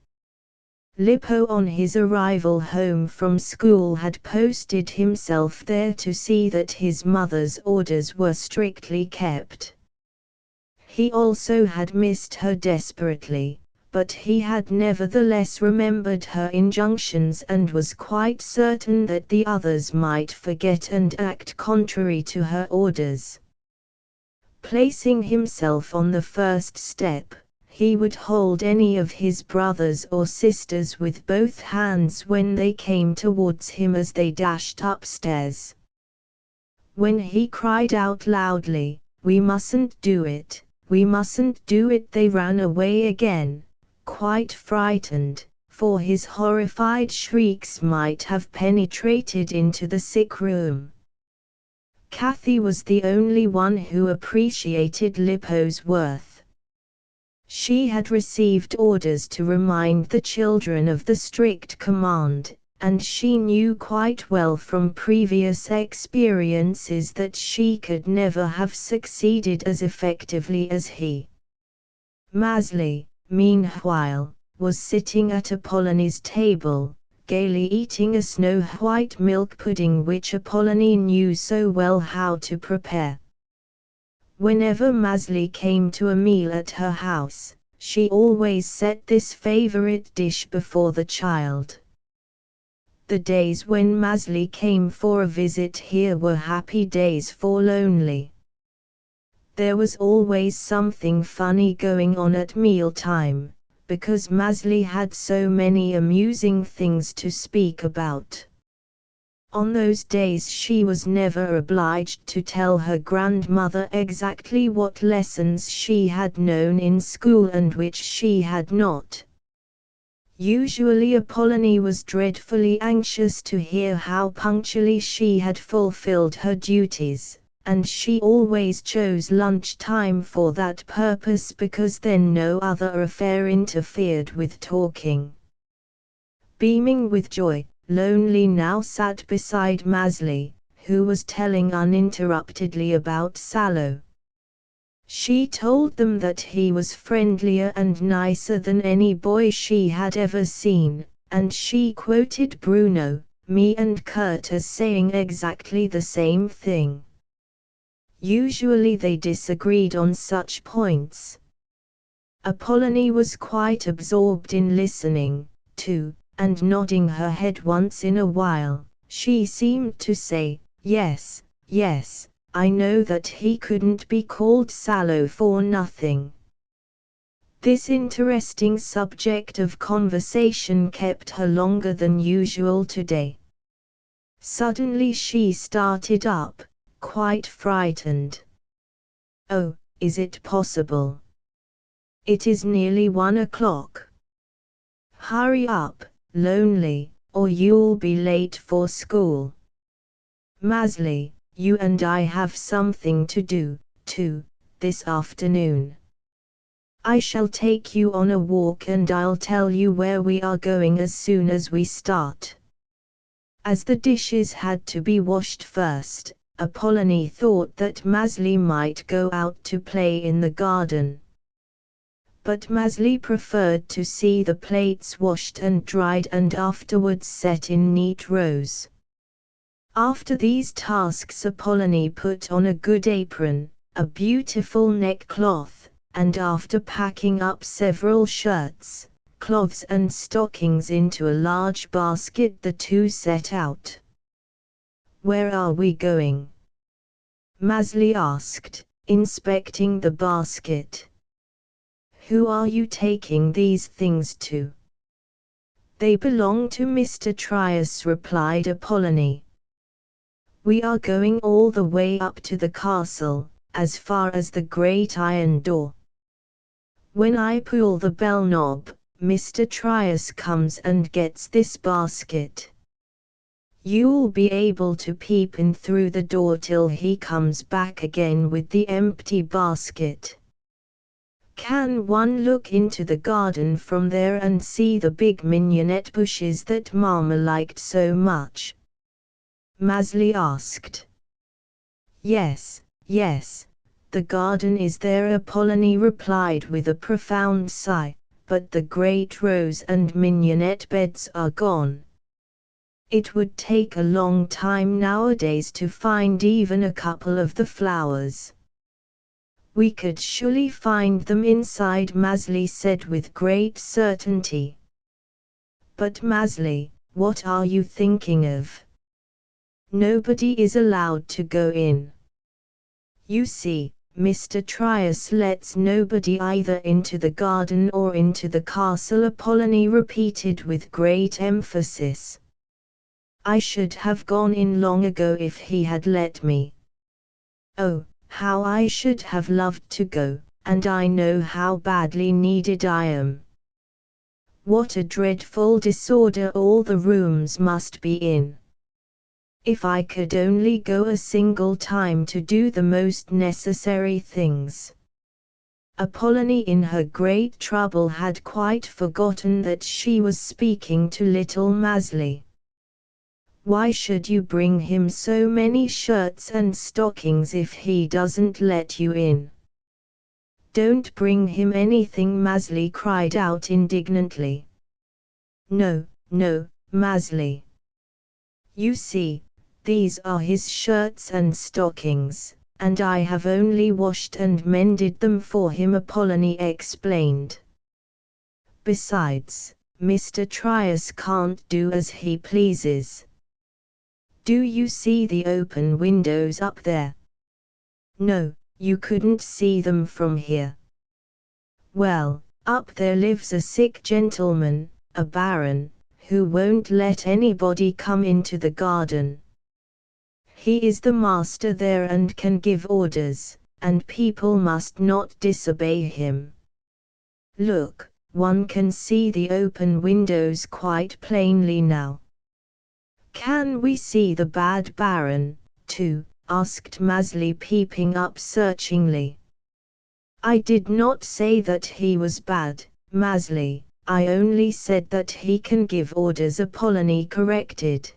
Lippo on his arrival home from school had posted himself there to see that his mother's orders were strictly kept. He also had missed her desperately, but he had nevertheless remembered her injunctions and was quite certain that the others might forget and act contrary to her orders. Placing himself on the first step, he would hold any of his brothers or sisters with both hands when they came towards him as they dashed upstairs. When he cried out loudly, "We mustn't do it, we mustn't do it," they ran away again, quite frightened, for his horrified shrieks might have penetrated into the sick room. Kathy was the only one who appreciated Lippo's worth. She had received orders to remind the children of the strict command, and she knew quite well from previous experiences that she could never have succeeded as effectively as he. Maezli, meanwhile, was sitting at Apollonie's table, gaily eating a snow-white milk pudding which Apollonie knew so well how to prepare. Whenever Maezli came to a meal at her house, she always set this favorite dish before the child. The days when Maezli came for a visit here were happy days for Lonely. There was always something funny going on at mealtime, because Maezli had so many amusing things to speak about. On those days she was never obliged to tell her grandmother exactly what lessons she had known in school and which she had not. Usually Apollonie was dreadfully anxious to hear how punctually she had fulfilled her duties, and she always chose lunch time for that purpose because then no other affair interfered with talking. Beaming with joy, Lonely now sat beside Maezli, who was telling uninterruptedly about Salo. She told them that he was friendlier and nicer than any boy she had ever seen, and she quoted Bruno, me and Kurt as saying exactly the same thing. Usually they disagreed on such points. Apollonie was quite absorbed in listening, too, and nodding her head once in a while. She seemed to say, "Yes, yes, I know that he couldn't be called Salo for nothing." This interesting subject of conversation kept her longer than usual today. Suddenly she started up, quite frightened. "Oh, is it possible? It is nearly 1 o'clock. Hurry up, Lonely, or you'll be late for school. Maezli, you and I have something to do, too, this afternoon. I shall take you on a walk and I'll tell you where we are going as soon as we start." As the dishes had to be washed first, Apollonie thought that Maezli might go out to play in the garden. But Maezli preferred to see the plates washed and dried and afterwards set in neat rows. After these tasks Apollonie put on a good apron, a beautiful neckcloth, and after packing up several shirts, cloths and stockings into a large basket the two set out. "Where are we going?" Maezli asked, inspecting the basket. "Who are you taking these things to?" "They belong to Mr. Trius," replied Apollonie. "We are going all the way up to the castle, as far as the great iron door. When I pull the bell knob, Mr. Trius comes and gets this basket. You'll be able to peep in through the door till he comes back again with the empty basket. Can one look into the garden from there and see the big mignonette bushes that Mama liked so much?" Maezli asked. "Yes, yes, the garden is there," Apollonie replied with a profound sigh, "but the great rose and mignonette beds are gone. It would take a long time nowadays to find even a couple of the flowers." We could surely find them inside, Maezli said with great certainty. But Maezli, what are you thinking of? Nobody is allowed to go in. You see, Mr. Trius lets nobody either into the garden or into the castle, Apollonie repeated with great emphasis. I should have gone in long ago if he had let me. Oh, how I should have loved to go, and I know how badly needed I am. What a dreadful disorder all the rooms must be in. If I could only go a single time to do the most necessary things. Apollonie in her great trouble had quite forgotten that she was speaking to little Maezli. Why should you bring him so many shirts and stockings if he doesn't let you in? Don't bring him anything, Maezli cried out indignantly. No, no, Maezli. You see, these are his shirts and stockings, and I have only washed and mended them for him, Apollonie explained. Besides, Mr. Trius can't do as he pleases. Do you see the open windows up there? No, you couldn't see them from here. Well, up there lives a sick gentleman, a baron, who won't let anybody come into the garden. He is the master there and can give orders, and people must not disobey him. Look, one can see the open windows quite plainly now. Can we see the bad baron, too? Asked Maezli, peeping up searchingly. I did not say that he was bad, Maezli, I only said that he can give orders, Apollonie corrected.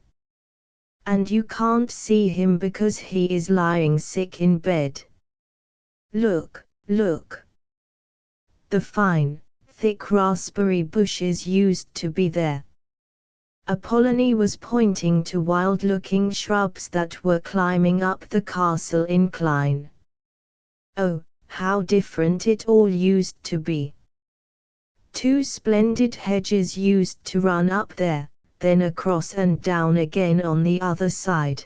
And you can't see him because he is lying sick in bed. Look, look. The fine, thick raspberry bushes used to be there. Apollonie was pointing to wild-looking shrubs that were climbing up the castle incline. Oh, how different it all used to be. 2 splendid hedges used to run up there, then across and down again on the other side.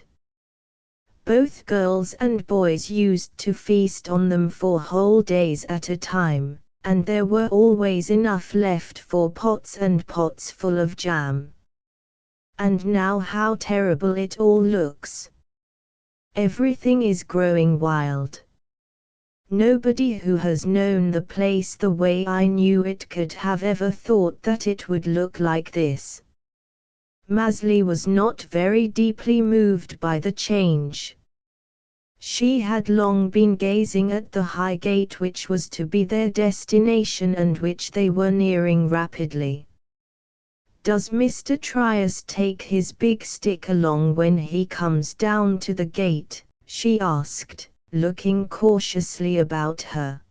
Both girls and boys used to feast on them for whole days at a time, and there were always enough left for pots and pots full of jam. And now how terrible it all looks. Everything is growing wild. Nobody who has known the place the way I knew it could have ever thought that it would look like this. Maezli was not very deeply moved by the change. She had long been gazing at the high gate which was to be their destination and which they were nearing rapidly. Does Mr. Trius take his big stick along when he comes down to the gate? She asked, looking cautiously about her.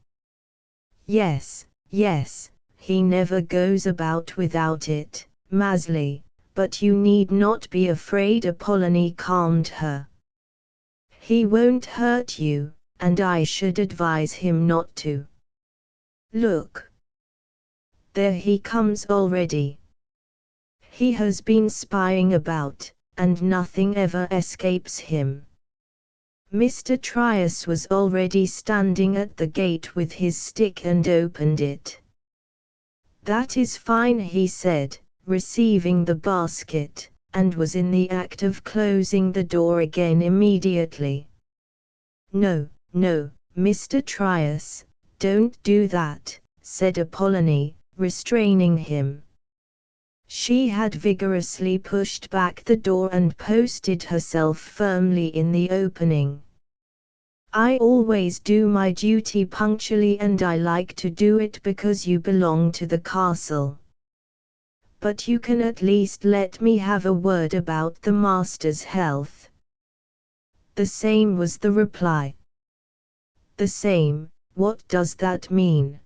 Yes, yes, he never goes about without it, Maezli, but you need not be afraid, Apollonie calmed her. He won't hurt you, and I should advise him not to. Look. There he comes already. He has been spying about, and nothing ever escapes him. Mr. Trius was already standing at the gate with his stick and opened it. That is fine, he said, receiving the basket, and was in the act of closing the door again immediately. No, no, Mr. Trius, don't do that, said Apollonie, restraining him. She had vigorously pushed back the door and posted herself firmly in the opening. I always do my duty punctually, and I like to do it because you belong to the castle. But you can at least let me have a word about the master's health. The same was the reply. The same, what does that mean?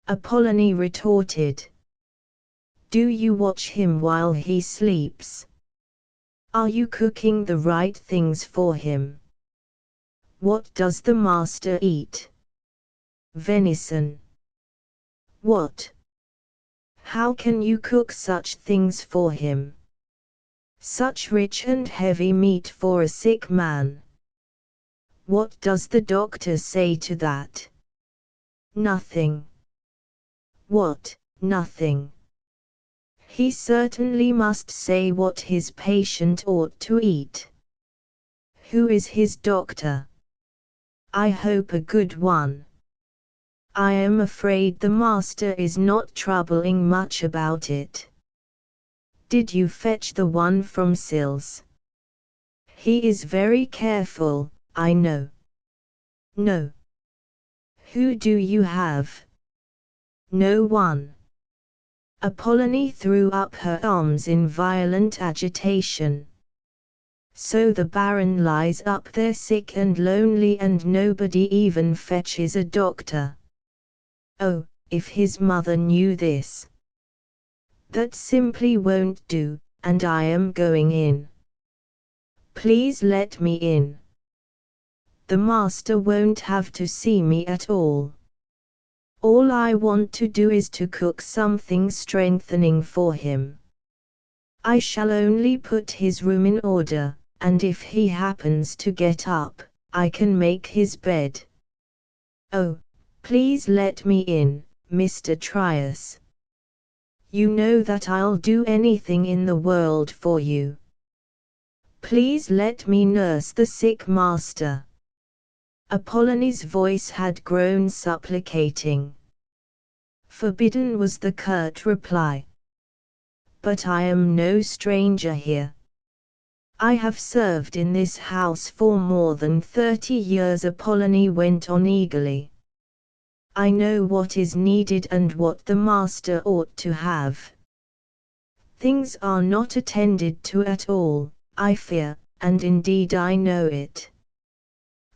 Apollonie retorted. Do you watch him while he sleeps? Are you cooking the right things for him? What does the master eat? venison. What? How can you cook such things for him? Such rich and heavy meat for a sick man. What does the doctor say to that? Nothing. What, nothing? He certainly must say what his patient ought to eat. Who is his doctor? I hope a good one. I am afraid the master is not troubling much about it. Did you fetch the one from Sills? He is very careful, I know. No. Who do you have? No one. Apollonie threw up her arms in violent agitation. So the Baron lies up there sick and lonely and nobody even fetches a doctor. Oh, if his mother knew this. That simply won't do, and I am going in. Please let me in. The master won't have to see me at all. All I want to do is to cook something strengthening for him. I shall only put his room in order, and if he happens to get up, I can make his bed. Oh, please let me in, Mr. Trius. You know that I'll do anything in the world for you. Please let me nurse the sick master. Apollonie's voice had grown supplicating. Forbidden was the curt reply. But I am no stranger here. I have served in this house for more than 30 years. Apollonie went on eagerly. I know what is needed and what the master ought to have. Things are not attended to at all, I fear, and indeed I know it.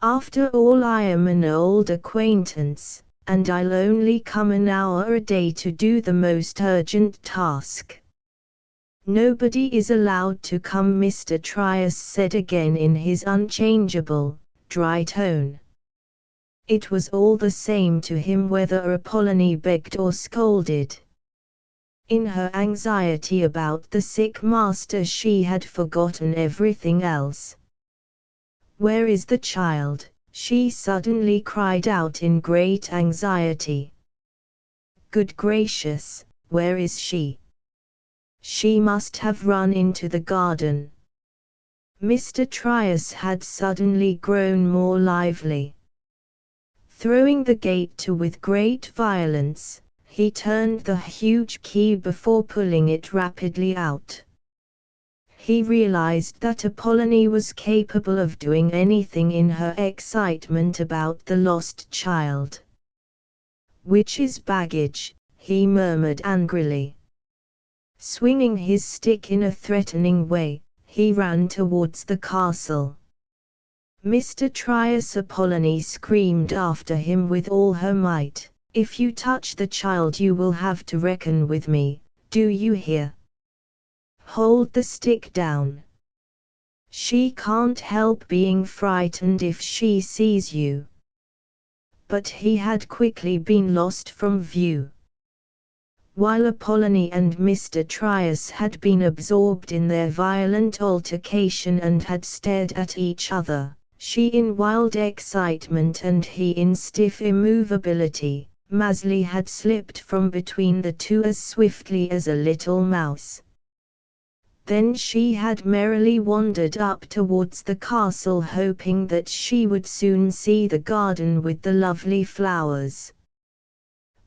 After all, I am an old acquaintance, and I'll only come an hour a day to do the most urgent task. Nobody is allowed to come, Mr. Trius said again in his unchangeable, dry tone. It was all the same to him whether Apollonie begged or scolded. In her anxiety about the sick master she had forgotten everything else. Where is the child? She suddenly cried out in great anxiety. Good gracious, where is she? She must have run into the garden. Mr. Trius had suddenly grown more lively. Throwing the gate to with great violence, he turned the huge key before pulling it rapidly out. He realized that Apollonie was capable of doing anything in her excitement about the lost child. Which is baggage, he murmured angrily. Swinging his stick in a threatening way, he ran towards the castle. Mr. Trius, Apollonie screamed after him with all her might, if you touch the child you will have to reckon with me, do you hear? Hold the stick down. She can't help being frightened if she sees you. But he had quickly been lost from view. While Apollonie and Mr. Trius had been absorbed in their violent altercation and had stared at each other, she in wild excitement and he in stiff immovability, Maezli had slipped from between the two as swiftly as a little mouse. Then she had merrily wandered up towards the castle, hoping that she would soon see the garden with the lovely flowers.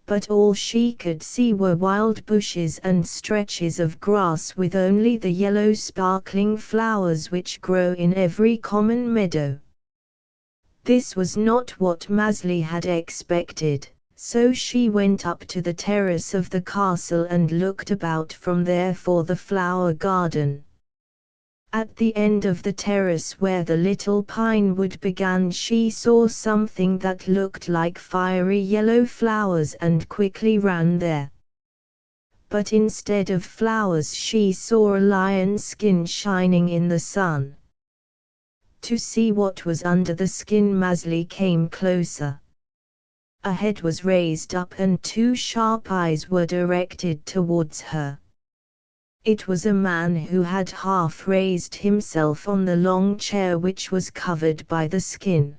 But all she could see were wild bushes and stretches of grass with only the yellow sparkling flowers which grow in every common meadow. This was not what Maezli had expected. So she went up to the terrace of the castle and looked about from there for the flower garden. At the end of the terrace where the little pine wood began she saw something that looked like fiery yellow flowers and quickly ran there. But instead of flowers she saw a lion's skin shining in the sun. To see what was under the skin, Maezli came closer. A head was raised up and two sharp eyes were directed towards her. It was a man who had half raised himself on the long chair which was covered by the skin.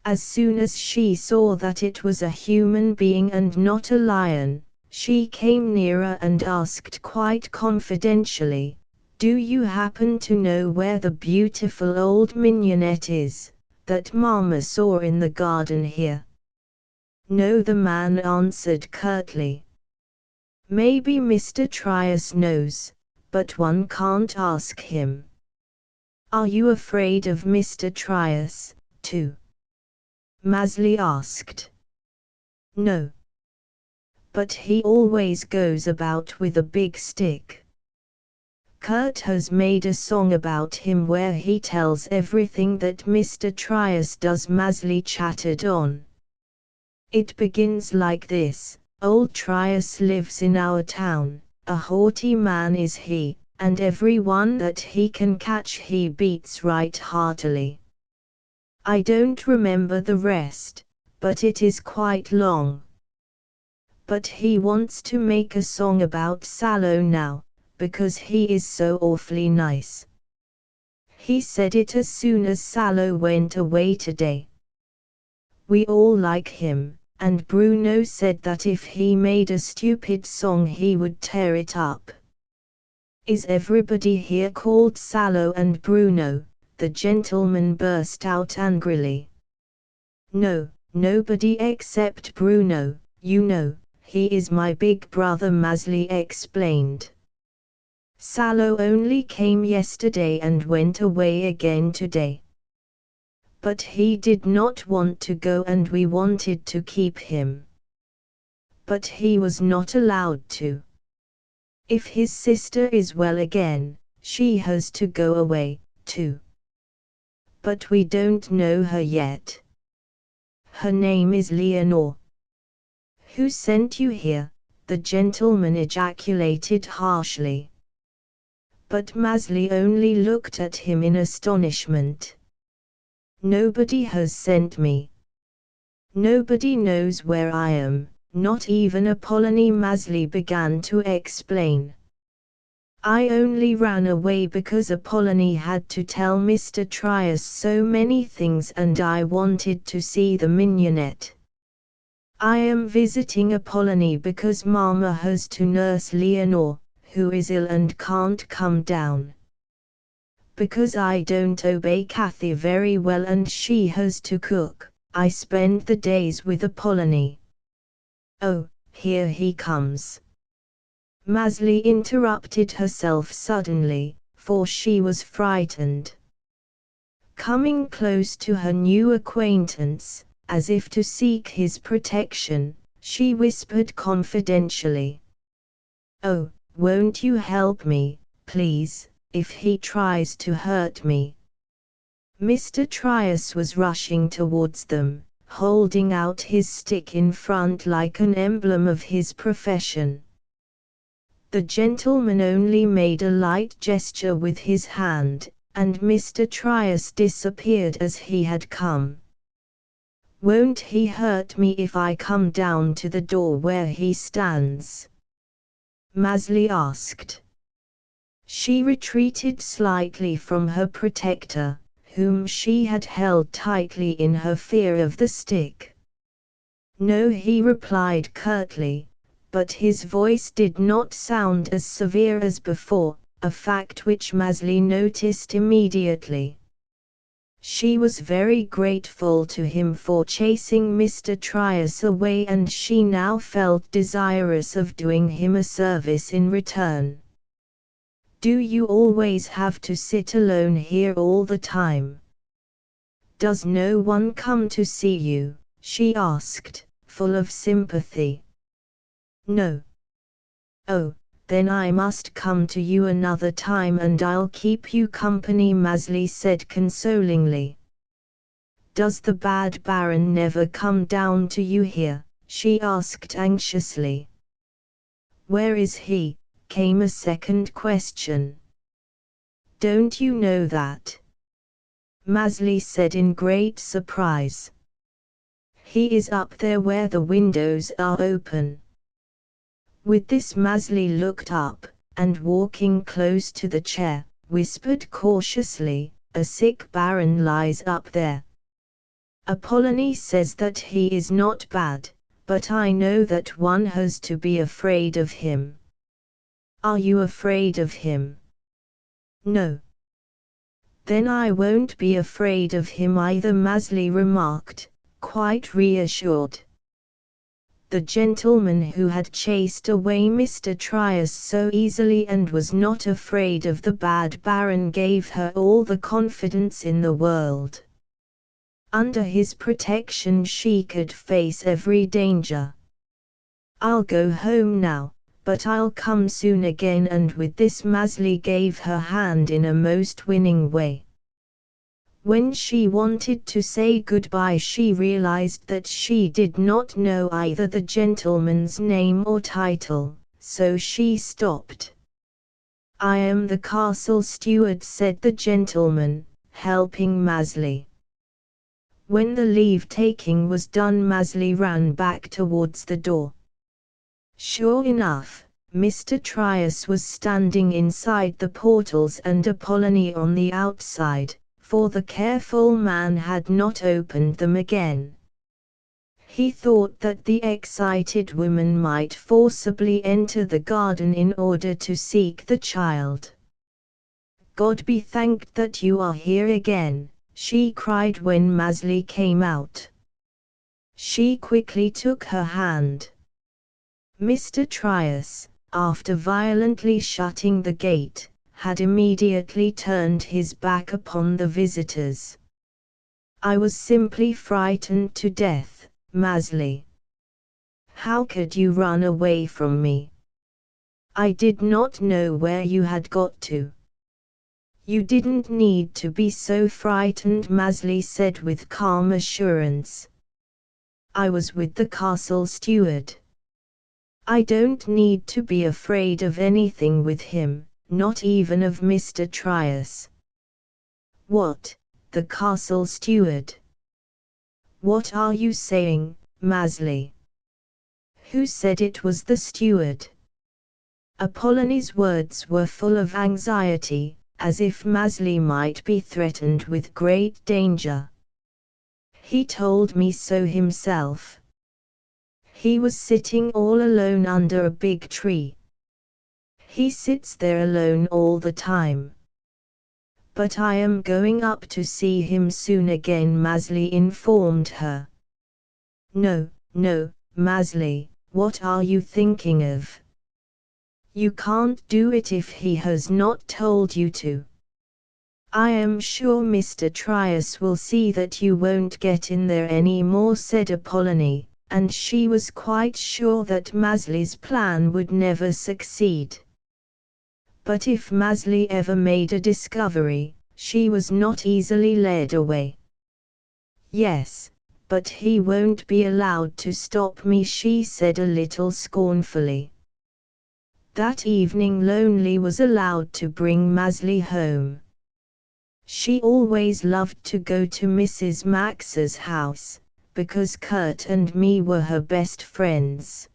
As soon as she saw that it was a human being and not a lion, she came nearer and asked quite confidentially, "Do you happen to know where the beautiful old mignonette is, that Mama saw in the garden here?" "No," the man answered curtly. "Maybe Mr. Trius knows, but one can't ask him." "Are you afraid of Mr. Trius, too?" Maezli asked. "No. But he always goes about with a big stick. Kurt has made a song about him where he tells everything that Mr. Trius does." Maezli chattered on. "It begins like this: old Trius lives in our town, a haughty man is he, and every one that he can catch he beats right heartily. I don't remember the rest, but it is quite long. But he wants to make a song about Sallow now, because he is so awfully nice. He said it as soon as Sallow went away today. We all like him, and Bruno said that if he made a stupid song he would tear it up." "Is everybody here called Sallow and Bruno?" the gentleman burst out angrily. "No, nobody except Bruno, you know. He is my big brother," Maezli explained. "Sallow only came yesterday and went away again today. But he did not want to go and we wanted to keep him. But he was not allowed to. If his sister is well again, she has to go away, too. But we don't know her yet. Her name is Leonore." "Who sent you here?" the gentleman ejaculated harshly. But Maezli only looked at him in astonishment. "Nobody has sent me. Nobody knows where I am, not even Apollonie," Maezli began to explain. "I only ran away because Apollonie had to tell Mr. Trius so many things and I wanted to see the mignonette. I am visiting Apollonie because Mama has to nurse Leonore, who is ill and can't come down. Because I don't obey Cathy very well and she has to cook, I spend the days with Apollonie." "Oh, here he comes." Maezli interrupted herself suddenly, for she was frightened. Coming close to her new acquaintance, as if to seek his protection, she whispered confidentially, "Oh, won't you help me, please, if he tries to hurt me?" Mr. Trius was rushing towards them, holding out his stick in front like an emblem of his profession. The gentleman only made a light gesture with his hand, and Mr. Trius disappeared as he had come. "Won't he hurt me if I come down to the door where he stands?" Maezli asked. She retreated slightly from her protector, whom she had held tightly in her fear of the stick. "No," he replied curtly, but his voice did not sound as severe as before, a fact which Maezli noticed immediately. She was very grateful to him for chasing Mr. Trius away and she now felt desirous of doing him a service in return. "Do you always have to sit alone here all the time? Does no one come to see you?" she asked, full of sympathy. "No." "Oh, then I must come to you another time and I'll keep you company," Maezli said consolingly. "Does the bad Baron never come down to you here?" she asked anxiously. "Where is he?" came a second question. "Don't you know that?" Maezli said in great surprise. He is up there where the windows are open. With this Maezli looked up, and walking close to the chair, whispered cautiously, "A sick baron lies up there. Apollony says that he is not bad, but I know that one has to be afraid of him. Are you afraid of him?" "No." "Then I won't be afraid of him either," Maezli remarked, quite reassured. The gentleman who had chased away Mr. Trius so easily and was not afraid of the bad baron gave her all the confidence in the world. Under his protection she could face every danger. "I'll go home now, but I'll come soon again," and with this Maezli gave her hand in a most winning way. When she wanted to say goodbye she realized that she did not know either the gentleman's name or title, so she stopped. "I am the castle steward," said the gentleman, helping Maezli. When the leave-taking was done Maezli ran back towards the door. Sure enough, Mr. Trius was standing inside the portals and Apollony on the outside, for the careful man had not opened them again. He thought that the excited woman might forcibly enter the garden in order to seek the child. "God be thanked that you are here again," she cried when Maezli came out. She quickly took her hand. Mr. Trius, after violently shutting the gate, had immediately turned his back upon the visitors. "I was simply frightened to death, Maezli. How could you run away from me? I did not know where you had got to." "You didn't need to be so frightened," Maezli said with calm assurance. "I was with the castle steward. I don't need to be afraid of anything with him, not even of Mr. Trius." "What, the castle steward? What are you saying, Maezli? Who said it was the steward?" Apollony's words were full of anxiety, as if Maezli might be threatened with great danger. "He told me so himself. He was sitting all alone under a big tree. He sits there alone all the time. But I am going up to see him soon again," Maezli informed her. "No, no, Maezli, what are you thinking of? You can't do it if he has not told you to. I am sure Mr. Trius will see that you won't get in there any more," said Apollony, and she was quite sure that Maezli's plan would never succeed. But if Maezli ever made a discovery, she was not easily led away. "Yes, but he won't be allowed to stop me," she said a little scornfully. That evening Lonely was allowed to bring Maezli home. She always loved to go to Mrs. Max's house, because Kurt and me were her best friends.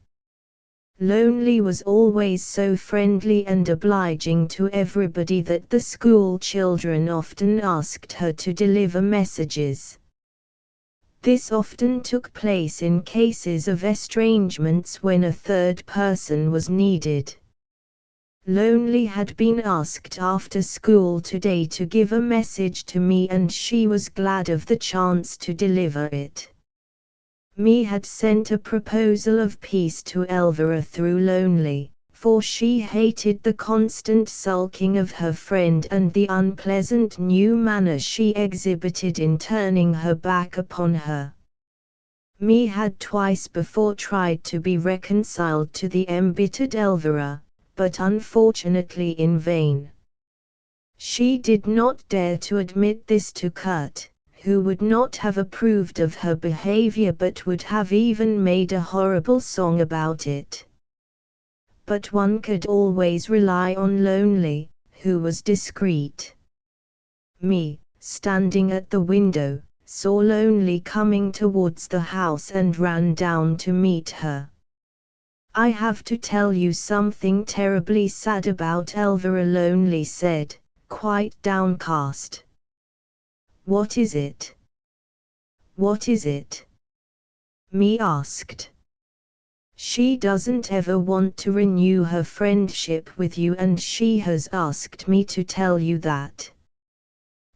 Lonely was always so friendly and obliging to everybody that the school children often asked her to deliver messages. This often took place in cases of estrangements when a third person was needed. Lonely had been asked after school today to give a message to me and she was glad of the chance to deliver it. Me had sent a proposal of peace to Elvira through Lonely, for she hated the constant sulking of her friend and the unpleasant new manner she exhibited in turning her back upon her. Me had twice before tried to be reconciled to the embittered Elvira, but unfortunately in vain. She did not dare to admit this to Kurt, who would not have approved of her behavior but would have even made a horrible song about it. But one could always rely on Lonely, who was discreet. Me, standing at the window, saw Lonely coming towards the house and ran down to meet her. "I have to tell you something terribly sad about Elvira," Lonely said, quite downcast. "What is it? What is it?" Me asked. "She doesn't ever want to renew her friendship with you, and she has asked me to tell you that.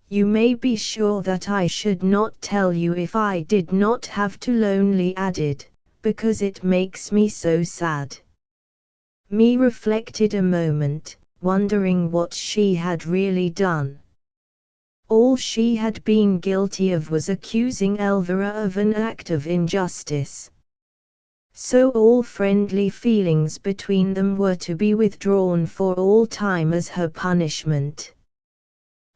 You may be sure that I should not tell you if I did not have to," Lonely added, "because it makes me so sad." Me reflected a moment, wondering what she had really done. All she had been guilty of was accusing Elvira of an act of injustice. So all friendly feelings between them were to be withdrawn for all time as her punishment.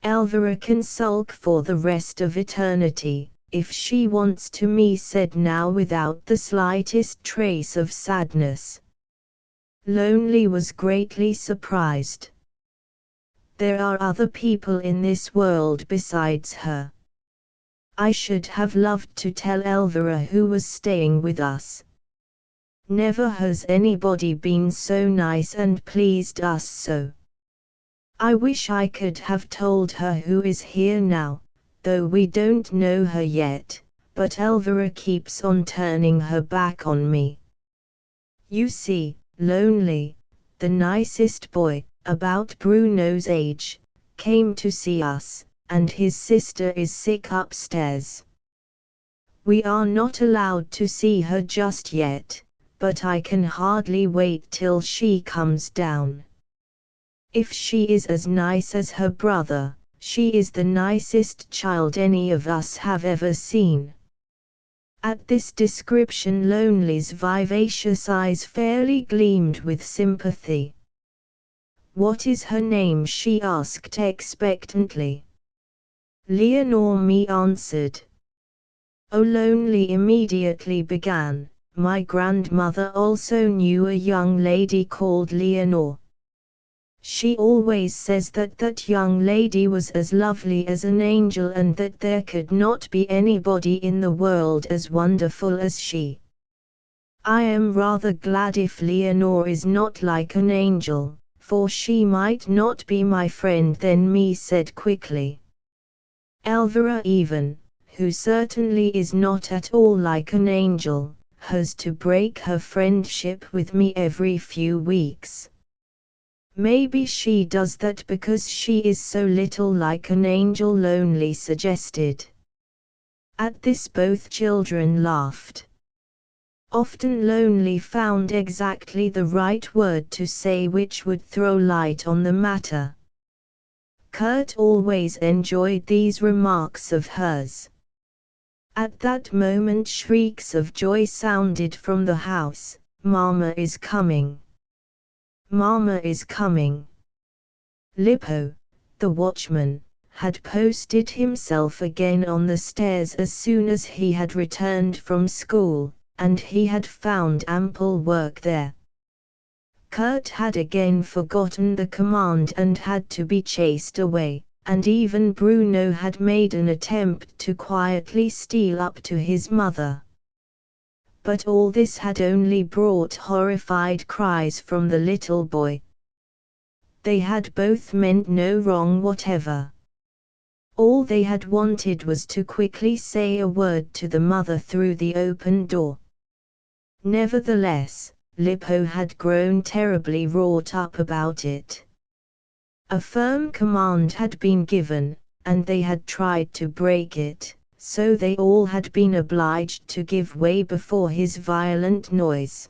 "Elvira can sulk for the rest of eternity, if she wants to," me said now without the slightest trace of sadness. Lonely was greatly surprised. "There are other people in this world besides her. I should have loved to tell Elvira who was staying with us. Never has anybody been so nice and pleased us so. I wish I could have told her who is here now, though we don't know her yet, but Elvira keeps on turning her back on me. You see, Lonely, the nicest boy, about Bruno's age, came to see us, and his sister is sick upstairs. We are not allowed to see her just yet, but I can hardly wait till she comes down. If she is as nice as her brother, she is the nicest child any of us have ever seen." At this description Lonely's vivacious eyes fairly gleamed with sympathy. "What is her name?" she asked expectantly. "Leonore," me answered. "Oh," Lonely immediately began, "my grandmother also knew a young lady called Leonore. She always says that that young lady was as lovely as an angel, and that there could not be anybody in the world as wonderful as she. I am rather glad if Leonore is not like an angel, for she might not be my friend then," me said quickly. "Elvira even, who certainly is not at all like an angel, has to break her friendship with me every few weeks. Maybe she does that because she is so little like an angel," Lonely suggested. At this both children laughed. Often Lonely found exactly the right word to say which would throw light on the matter. Kurt always enjoyed these remarks of hers. At that moment shrieks of joy sounded from the house. "Mama is coming! Mama is coming!" Lippo, the watchman, had posted himself again on the stairs as soon as he had returned from school, and he had found ample work there. Kurt had again forgotten the command and had to be chased away, and even Bruno had made an attempt to quietly steal up to his mother. But all this had only brought horrified cries from the little boy. They had both meant no wrong whatever. All they had wanted was to quickly say a word to the mother through the open door. Nevertheless, Lippo had grown terribly wrought up about it. A firm command had been given, and they had tried to break it, so they all had been obliged to give way before his violent noise.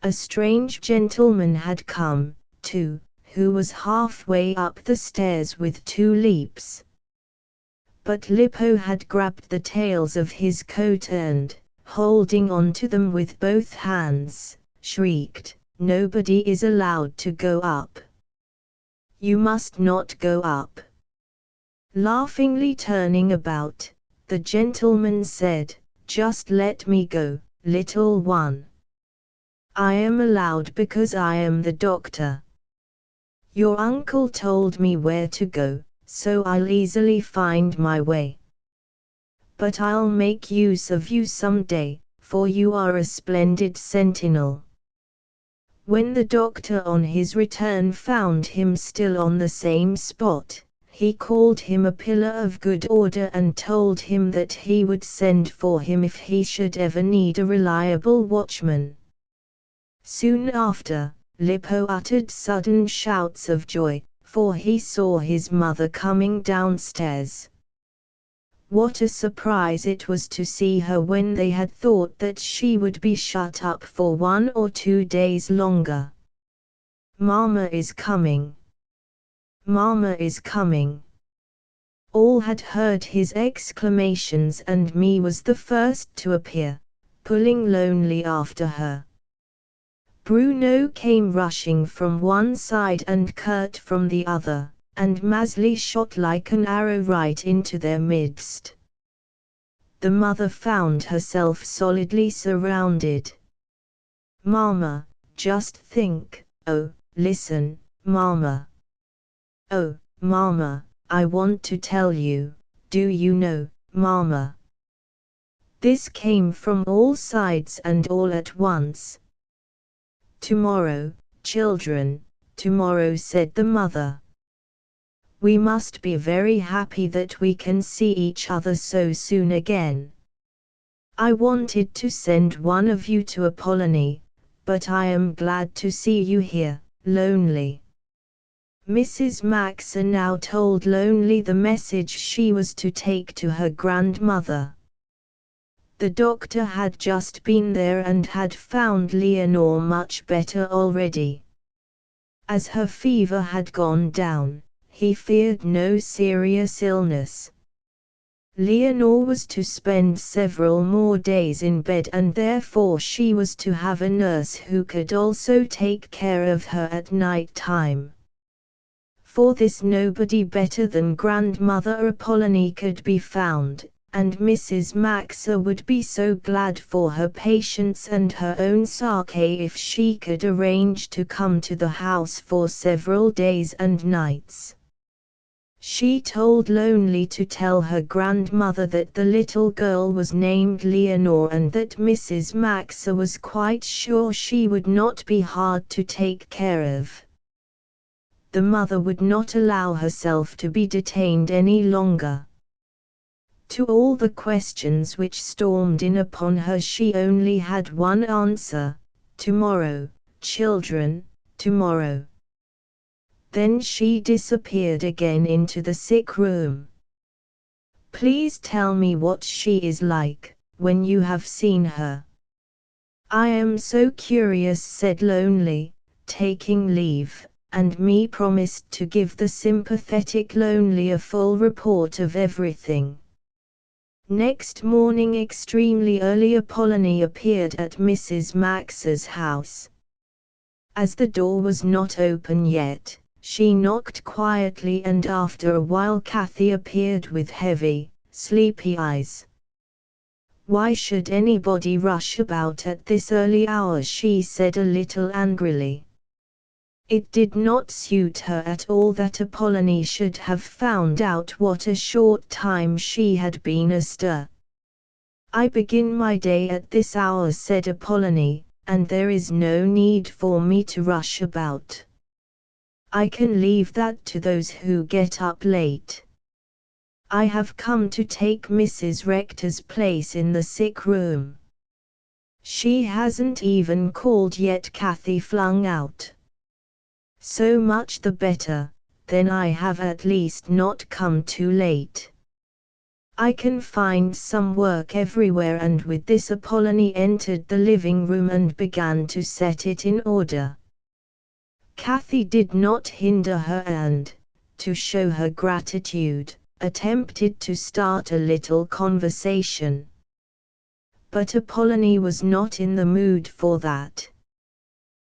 A strange gentleman had come, too, who was halfway up the stairs with 2 leaps. But Lippo had grabbed the tails of his coat and, holding on to them with both hands, shrieked, "Nobody is allowed to go up. You must not go up." Laughingly turning about, the gentleman said, "Just let me go, little one. I am allowed because I am the doctor. Your uncle told me where to go, so I'll easily find my way." but I'll make use of you some day, for you are a splendid sentinel." When the doctor on his return found him still on the same spot, he called him a pillar of good order and told him that he would send for him if he should ever need a reliable watchman. Soon after, Lippo uttered sudden shouts of joy, for he saw his mother coming downstairs. What a surprise it was to see her when they had thought that she would be shut up for 1 or 2 days longer. "Mama is coming! Mama is coming!" All had heard his exclamations, and me was the first to appear, pulling Lonely after her. Bruno came rushing from one side and Kurt from the other, and Maezli shot like an arrow right into their midst. The mother found herself solidly surrounded. "Mama, just think, oh, listen, Mama. Oh, Mama, I want to tell you, do you know, Mama?" This came from all sides and all at once. "Tomorrow, children, tomorrow," said the mother. "We must be very happy that we can see each other so soon again. I wanted to send one of you to Apollonie, but I am glad to see you here, Lonely." Mrs. Maxa now told Lonely the message she was to take to her grandmother. The doctor had just been there and had found Leonore much better already. As her fever had gone down, he feared no serious illness. Leonore was to spend several more days in bed, and therefore she was to have a nurse who could also take care of her at night time. For this nobody better than Grandmother Apollonie could be found, and Mrs. Maxa would be so glad for her patients and her own sake if she could arrange to come to the house for several days and nights. She told Lonely to tell her grandmother that the little girl was named Leonore and that Mrs. Maxa was quite sure she would not be hard to take care of. The mother would not allow herself to be detained any longer. To all the questions which stormed in upon her she only had one answer: "Tomorrow, children, tomorrow." Then she disappeared again into the sick room. "Please tell me what she is like, when you have seen her." "I am so curious," said Lonely, taking leave, and me promised to give the sympathetic Lonely a full report of everything. Next morning extremely early Apollonie appeared at Mrs. Maxa's house. As the door was not open yet, she knocked quietly, and after a while Cathy appeared with heavy, sleepy eyes. "Why should anybody rush about at this early hour?" she said a little angrily. It did not suit her at all that Apollonie should have found out what a short time she had been astir. "I begin my day at this hour," said Apollonie, "and there is no need for me to rush about. I can leave that to those who get up late. I have come to take Mrs. Rector's place in the sick room." "She hasn't even called yet," Cathy flung out. "So much the better, then I have at least not come too late. I can find some work everywhere." And with this Apollonie entered the living room and began to set it in order. Cathy did not hinder her and, to show her gratitude, attempted to start a little conversation. But Apollonie was not in the mood for that.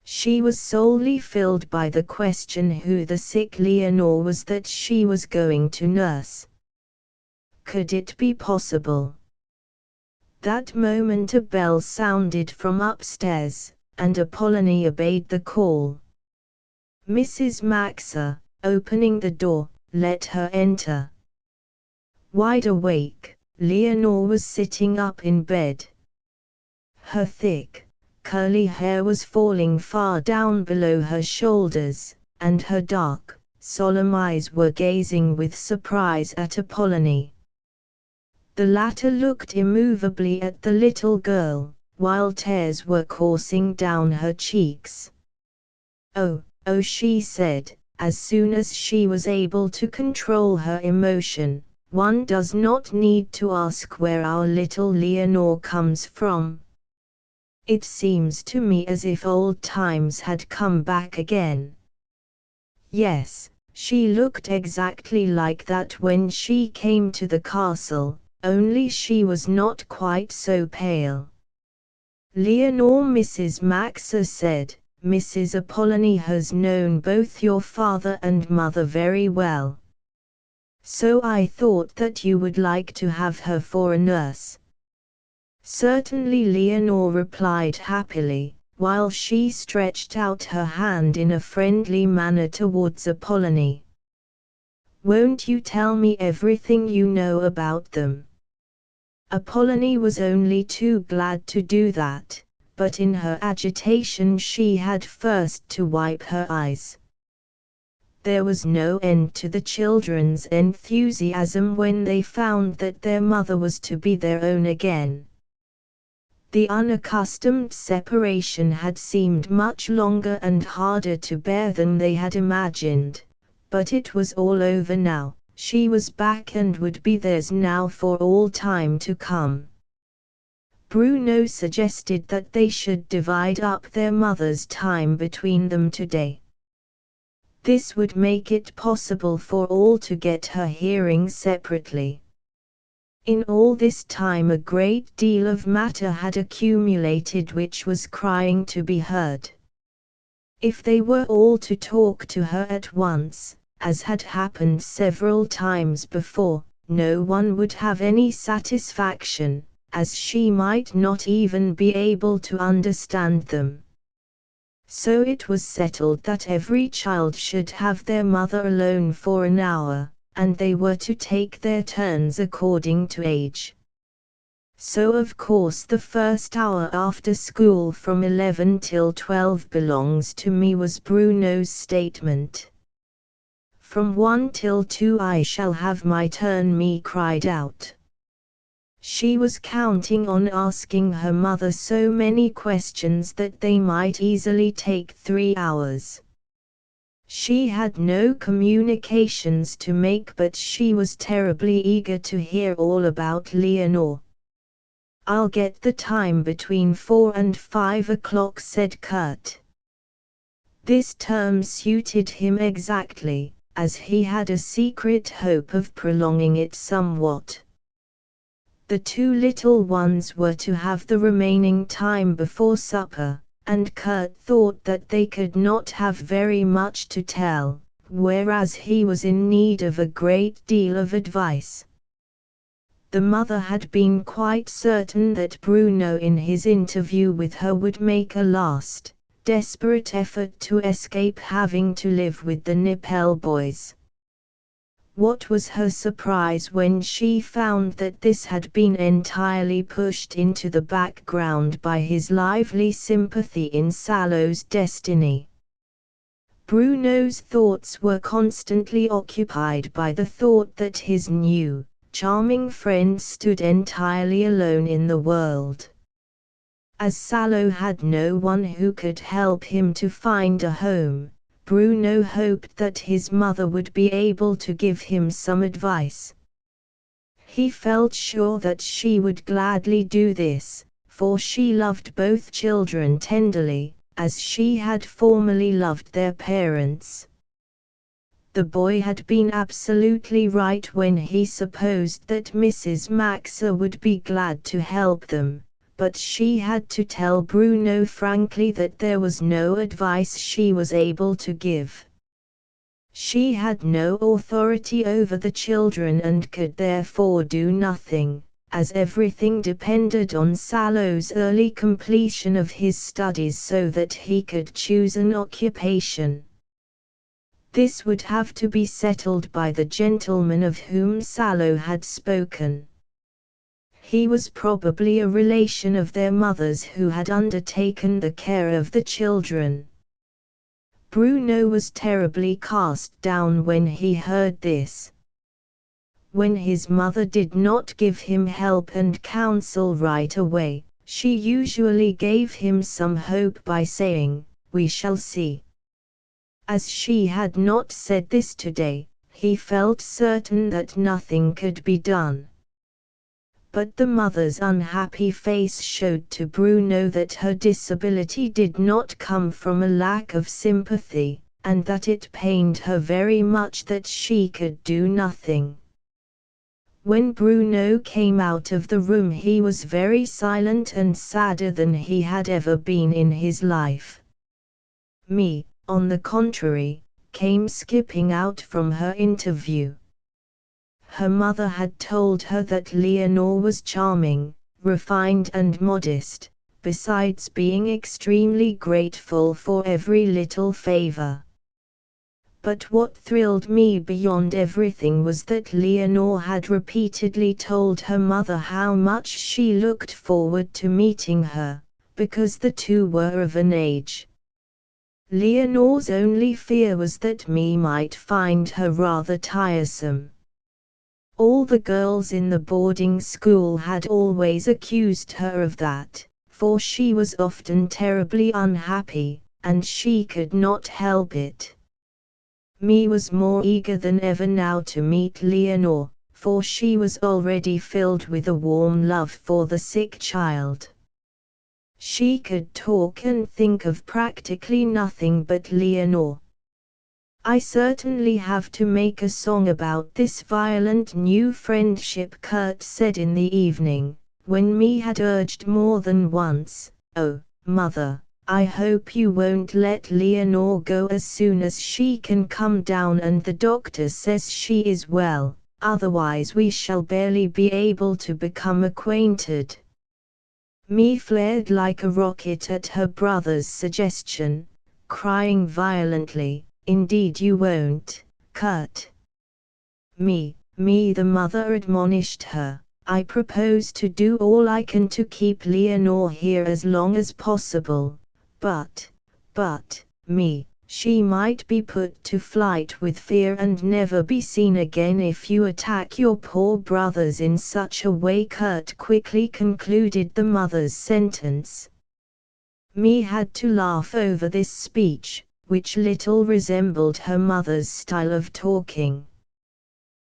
She was solely filled by the question who the sick Leonore was that she was going to nurse. Could it be possible? That moment a bell sounded from upstairs, and Apollonie obeyed the call. Mrs. Maxa, opening the door, let her enter. Wide awake, Leonore was sitting up in bed. Her thick, curly hair was falling far down below her shoulders, and her dark, solemn eyes were gazing with surprise at Apollonie. The latter looked immovably at the little girl, while tears were coursing down her cheeks. "Oh, oh," she said, as soon as she was able to control her emotion, "one does not need to ask where our little Leonore comes from. It seems to me as if old times had come back again." Yes, she looked exactly like that when she came to the castle, only she was not quite so pale. "Leonore," Mrs. Maxa said, "Mrs. Apollonie has known both your father and mother very well. So I thought that you would like to have her for a nurse." "Certainly," Leonore replied happily, while she stretched out her hand in a friendly manner towards Apollonie. "Won't you tell me everything you know about them?" Apollonie was only too glad to do that, but in her agitation she had first to wipe her eyes. There was no end to the children's enthusiasm when they found that their mother was to be their own again. The unaccustomed separation had seemed much longer and harder to bear than they had imagined, but it was all over now. She was back and would be theirs now for all time to come. Bruno suggested that they should divide up their mother's time between them today. This would make it possible for all to get her hearing separately. In all this time a great deal of matter had accumulated which was crying to be heard. If they were all to talk to her at once, as had happened several times before, no one would have any satisfaction, as she might not even be able to understand them. So it was settled that every child should have their mother alone for an hour, and they were to take their turns according to age. So of course the first hour after school from 11 till 12 belongs to me, was Bruno's statement. From 1 till 2 I shall have my turn, me cried out. She was counting on asking her mother so many questions that they might easily take 3 hours. She had no communications to make, but she was terribly eager to hear all about Leonore. "I'll get the time between 4 and 5 o'clock," said Kurt. This term suited him exactly, as he had a secret hope of prolonging it somewhat. The two little ones were to have the remaining time before supper, and Kurt thought that they could not have very much to tell, whereas he was in need of a great deal of advice. The mother had been quite certain that Bruno in his interview with her would make a last, desperate effort to escape having to live with the Nippel boys. What was her surprise when she found that this had been entirely pushed into the background by his lively sympathy in Salo's destiny. Bruno's thoughts were constantly occupied by the thought that his new, charming friend stood entirely alone in the world. As Salo had no one who could help him to find a home, Bruno hoped that his mother would be able to give him some advice. He felt sure that she would gladly do this, for she loved both children tenderly, as she had formerly loved their parents. The boy had been absolutely right when he supposed that Mrs. Maxa would be glad to help them, but she had to tell Bruno frankly that there was no advice she was able to give. She had no authority over the children and could therefore do nothing, as everything depended on Salo's early completion of his studies so that he could choose an occupation. This would have to be settled by the gentleman of whom Salo had spoken. He was probably a relation of their mother's who had undertaken the care of the children. Bruno was terribly cast down when he heard this. When his mother did not give him help and counsel right away, she usually gave him some hope by saying, "We shall see." As she had not said this today, he felt certain that nothing could be done. But the mother's unhappy face showed to Bruno that her disability did not come from a lack of sympathy, and that it pained her very much that she could do nothing. When Bruno came out of the room he was very silent and sadder than he had ever been in his life. Me, on the contrary, came skipping out from her interview. Her mother had told her that Leonore was charming, refined and modest, besides being extremely grateful for every little favor. But what thrilled me beyond everything was that Leonore had repeatedly told her mother how much she looked forward to meeting her, because the two were of an age. Leonore's only fear was that me might find her rather tiresome. All the girls in the boarding school had always accused her of that, for she was often terribly unhappy, and she could not help it. Me was more eager than ever now to meet Leonore, for she was already filled with a warm love for the sick child. She could talk and think of practically nothing but Leonore. "I certainly have to make a song about this violent new friendship," Kurt said in the evening, when me had urged more than once, "Oh, mother, I hope you won't let Leonore go as soon as she can come down and the doctor says she is well, otherwise we shall barely be able to become acquainted." Me flared like a rocket at her brother's suggestion, crying violently, "Indeed you won't, Kurt." Me, the mother admonished her, "I propose to do all I can to keep Leonore here as long as possible. But, me, she might be put to flight with fear and never be seen again if you attack your poor brothers in such a way." Kurt quickly concluded the mother's sentence. Me had to laugh over this speech, which little resembled her mother's style of talking.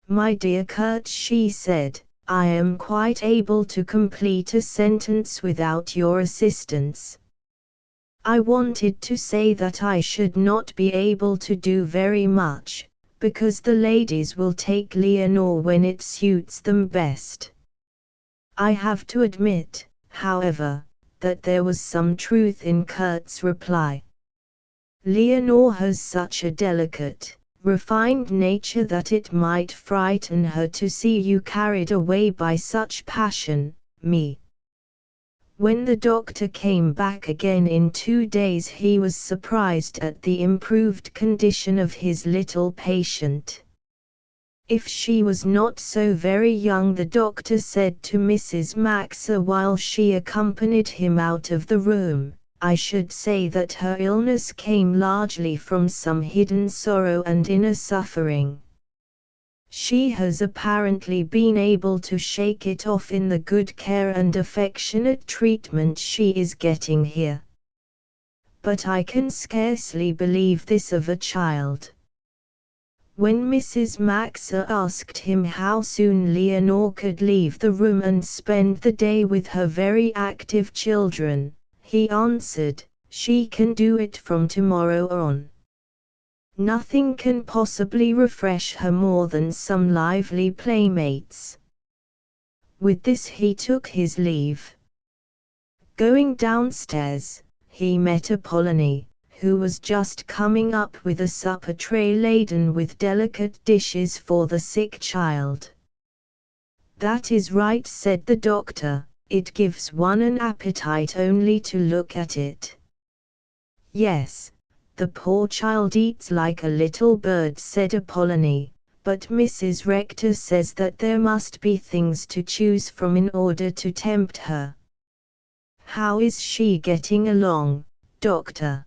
"My dear Kurt," she said, "I am quite able to complete a sentence without your assistance. I wanted to say that I should not be able to do very much, because the ladies will take Leonore when it suits them best." I have to admit, however, that there was some truth in Kurt's reply. Leonore has such a delicate, refined nature that it might frighten her to see you carried away by such passion, me. When the doctor came back again in 2 days he was surprised at the improved condition of his little patient. If she was not so very young, the doctor said to Mrs. Maxa while she accompanied him out of the room, I should say that her illness came largely from some hidden sorrow and inner suffering. She has apparently been able to shake it off in the good care and affectionate treatment she is getting here. But I can scarcely believe this of a child. When Mrs. Maxa asked him how soon Leonore could leave the room and spend the day with her very active children, he answered, she can do it from tomorrow on. Nothing can possibly refresh her more than some lively playmates. With this he took his leave. Going downstairs, he met Apollonie, who was just coming up with a supper tray laden with delicate dishes for the sick child. That is right, said the doctor, it gives one an appetite only to look at it. Yes, the poor child eats like a little bird, said Apollonie, but Mrs. Rector says that there must be things to choose from in order to tempt her. How is she getting along, Doctor?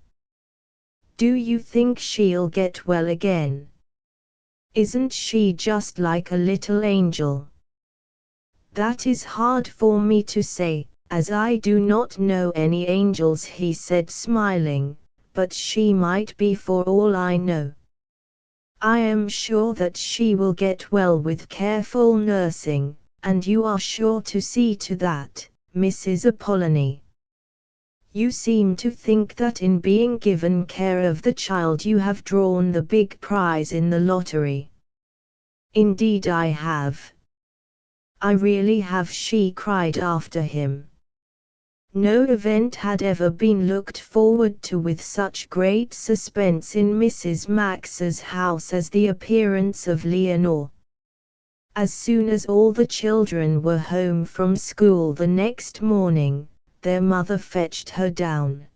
Do you think she'll get well again? Isn't she just like a little angel? That is hard for me to say, as I do not know any angels, he said smiling, but she might be for all I know. I am sure that she will get well with careful nursing, and you are sure to see to that, Mrs. Apollonie. You seem to think that in being given care of the child you have drawn the big prize in the lottery. Indeed I have. I really have, she cried after him. No event had ever been looked forward to with such great suspense in Mrs. Max's house as the appearance of Leonore. As soon as all the children were home from school the next morning, their mother fetched her down.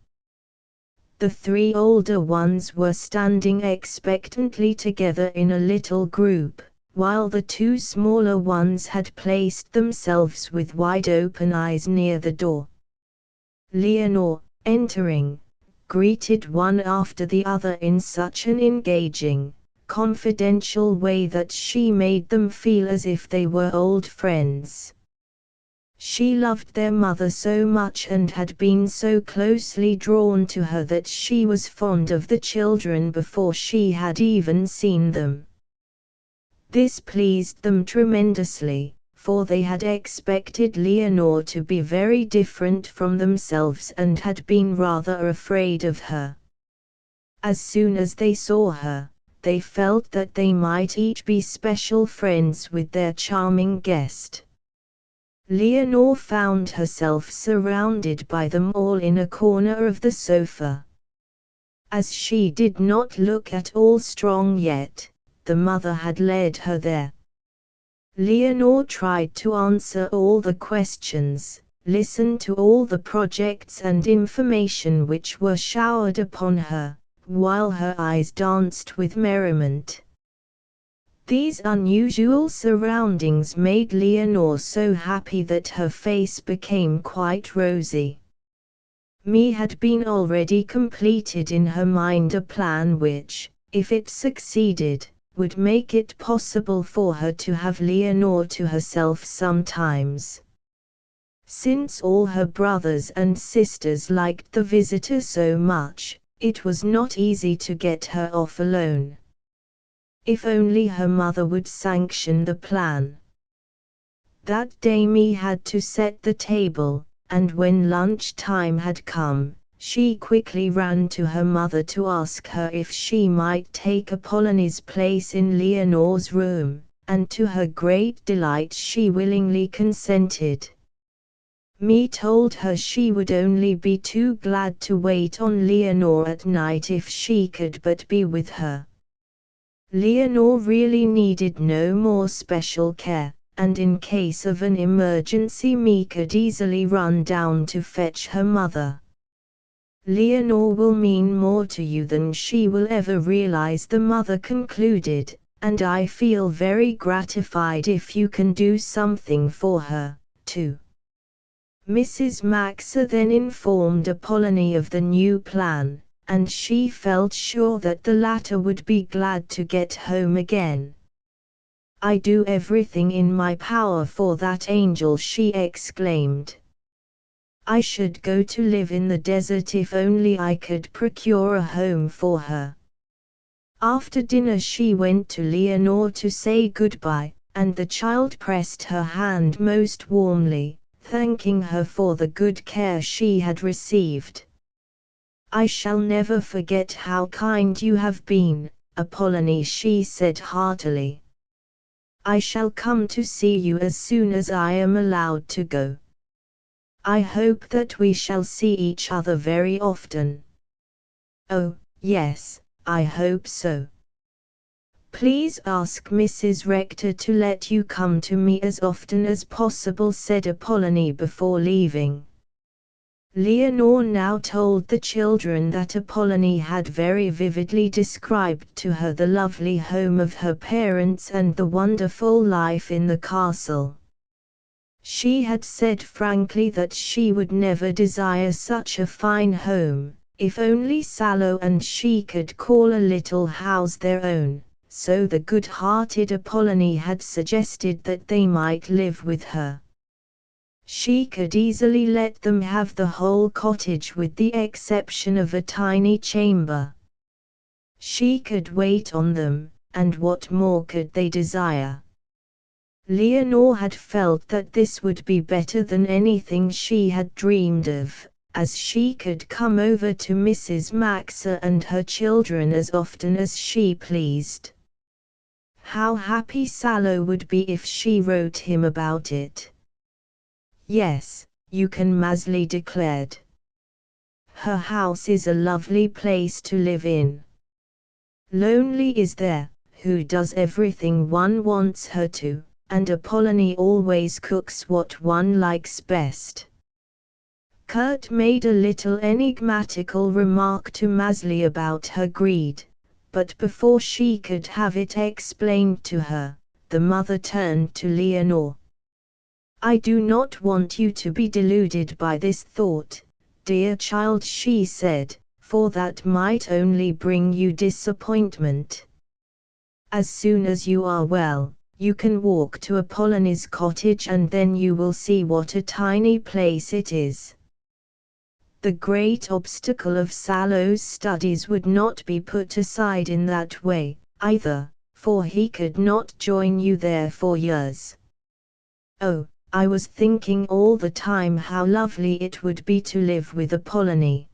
The three older ones were standing expectantly together in a little group, while the two smaller ones had placed themselves with wide-open eyes near the door. Leonore, entering, greeted one after the other in such an engaging, confidential way that she made them feel as if they were old friends. She loved their mother so much and had been so closely drawn to her that she was fond of the children before she had even seen them. This pleased them tremendously, for they had expected Leonore to be very different from themselves and had been rather afraid of her. As soon as they saw her, they felt that they might each be special friends with their charming guest. Leonore found herself surrounded by them all in a corner of the sofa. As she did not look at all strong yet, the mother had led her there. Leonore tried to answer all the questions, listen to all the projects and information which were showered upon her, while her eyes danced with merriment. These unusual surroundings made Leonore so happy that her face became quite rosy. Had been already completed in her mind a plan which, if it succeeded, would make it possible for her to have Leonore to herself sometimes. Since all her brothers and sisters liked the visitor so much, it was not easy to get her off alone. If only her mother would sanction the plan. That day Mie had to set the table, and when lunch time had come, she quickly ran to her mother to ask her if she might take Apollonie's place in Leonore's room, and to her great delight she willingly consented. Mie told her she would only be too glad to wait on Leonore at night if she could but be with her. Leonore really needed no more special care, and in case of an emergency Mie could easily run down to fetch her mother. Leonore will mean more to you than she will ever realize, the mother concluded, and I feel very gratified if you can do something for her, too. Mrs. Max then informed Apollonie of the new plan, and she felt sure that the latter would be glad to get home again. I do everything in my power for that angel, she exclaimed. I should go to live in the desert if only I could procure a home for her. After dinner she went to Leonore to say goodbye, and the child pressed her hand most warmly, thanking her for the good care she had received. I shall never forget how kind you have been, Apollonie, she said heartily. I shall come to see you as soon as I am allowed to go. I hope that we shall see each other very often. Oh, yes, I hope so. Please ask Mrs. Rector to let you come to me as often as possible, said Apollonie before leaving. Leonore now told the children that Apollonie had very vividly described to her the lovely home of her parents and the wonderful life in the castle. She had said frankly that she would never desire such a fine home, if only Sallow and she could call a little house their own, so the good-hearted Apollonie had suggested that they might live with her. She could easily let them have the whole cottage with the exception of a tiny chamber. She could wait on them, and what more could they desire? Leonore had felt that this would be better than anything she had dreamed of, as she could come over to Mrs. Maxa and her children as often as she pleased. How happy Sallow would be if she wrote him about it. Yes, you can, Maezli declared. Her house is a lovely place to live in. Lonely is there, who does everything one wants her to, and Apollonie always cooks what one likes best. Kurt made a little enigmatical remark to Maezli about her greed, but before she could have it explained to her, the mother turned to Leonore. I do not want you to be deluded by this thought, dear child, she said, for that might only bring you disappointment. As soon as you are well, you can walk to Apollonie's cottage and then you will see what a tiny place it is. The great obstacle of Sallow's studies would not be put aside in that way, either, for he could not join you there for years. Oh, I was thinking all the time how lovely it would be to live with Apollonie.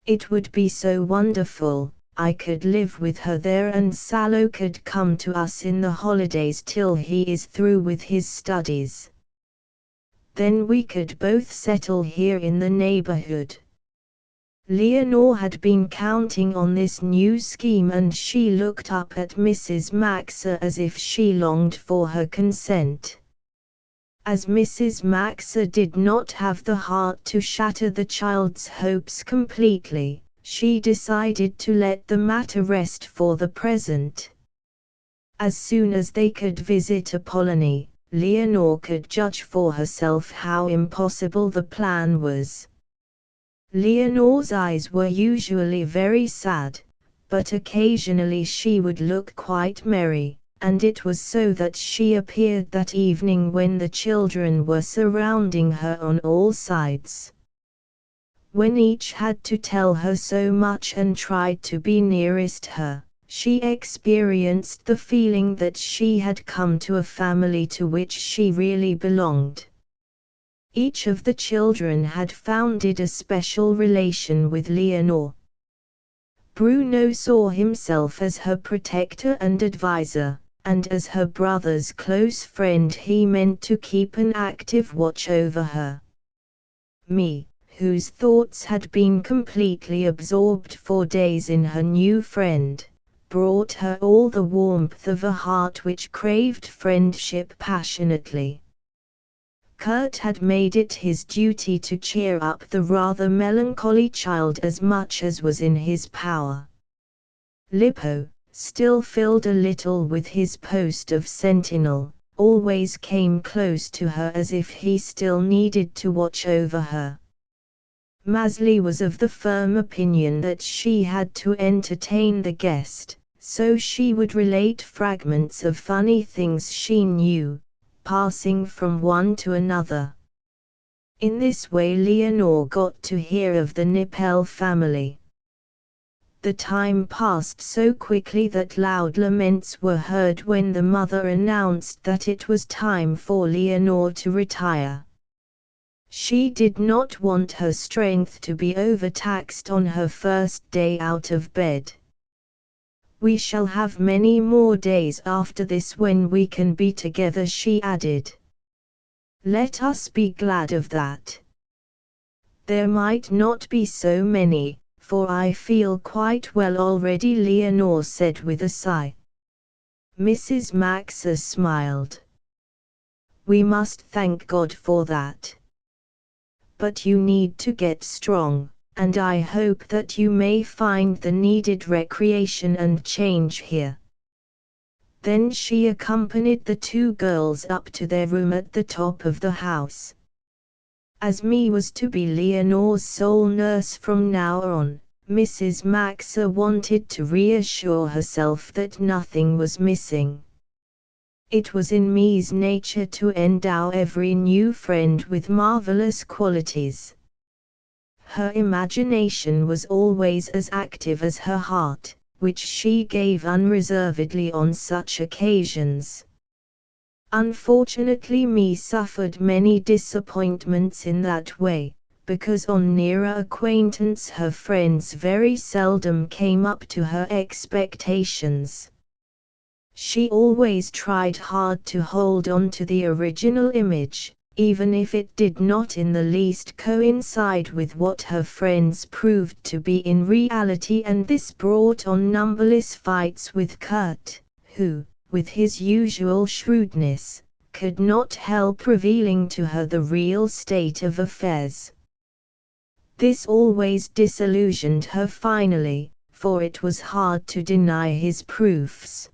It would be so wonderful. I could live with her there and Sallow could come to us in the holidays till he is through with his studies. Then we could both settle here in the neighborhood. Leonore had been counting on this new scheme and she looked up at Mrs. Maxa as if she longed for her consent. As Mrs. Maxa did not have the heart to shatter the child's hopes completely, she decided to let the matter rest for the present. As soon as they could visit Apollonie, Leonore could judge for herself how impossible the plan was. Leonore's eyes were usually very sad, but occasionally she would look quite merry, and it was so that she appeared that evening when the children were surrounding her on all sides. When each had to tell her so much and tried to be nearest her, she experienced the feeling that she had come to a family to which she really belonged. Each of the children had founded a special relation with Leonore. Bruno saw himself as her protector and advisor, and as her brother's close friend he meant to keep an active watch over her. Me, whose thoughts had been completely absorbed for days in her new friend, brought her all the warmth of a heart which craved friendship passionately. Kurt had made it his duty to cheer up the rather melancholy child as much as was in his power. Lippo, still filled a little with his post of sentinel, always came close to her as if he still needed to watch over her. Maezli was of the firm opinion that she had to entertain the guest, so she would relate fragments of funny things she knew, passing from one to another. In this way Leonore got to hear of the Nippel family. The time passed so quickly that loud laments were heard when the mother announced that it was time for Leonore to retire. She did not want her strength to be overtaxed on her first day out of bed. We shall have many more days after this when we can be together, she added. Let us be glad of that. There might not be so many, for I feel quite well already, Leonore said with a sigh. Mrs. Maxa smiled. We must thank God for that. but you need to get strong, and I hope that you may find the needed recreation and change here." Then she accompanied the two girls up to their room at the top of the house. As me was to be Leonore's sole nurse from now on, Mrs. Maxa wanted to reassure herself that nothing was missing. It was in me's nature to endow every new friend with marvelous qualities. Her imagination was always as active as her heart, which she gave unreservedly on such occasions. Unfortunately, me suffered many disappointments in that way, because on nearer acquaintance her friends very seldom came up to her expectations. She always tried hard to hold on to the original image, even if it did not in the least coincide with what her friends proved to be in reality, and this brought on numberless fights with Kurt, who, with his usual shrewdness, could not help revealing to her the real state of affairs. This always disillusioned her finally, for it was hard to deny his proofs.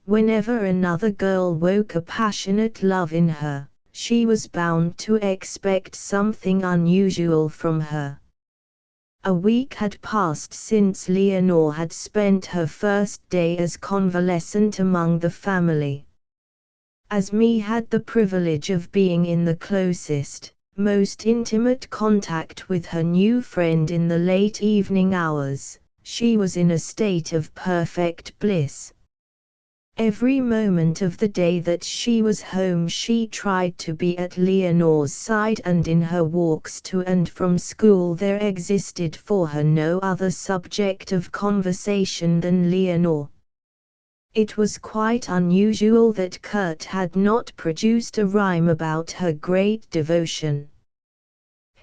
Whenever another girl woke a passionate love in her, she was bound to expect something unusual from her. A week had passed since Leonore had spent her first day as convalescent among the family. As me had the privilege of being in the closest, most intimate contact with her new friend in the late evening hours, she was in a state of perfect bliss. Every moment of the day that she was home she tried to be at Leonore's side, and in her walks to and from school there existed for her no other subject of conversation than Leonore. It was quite unusual that Kurt had not produced a rhyme about her great devotion.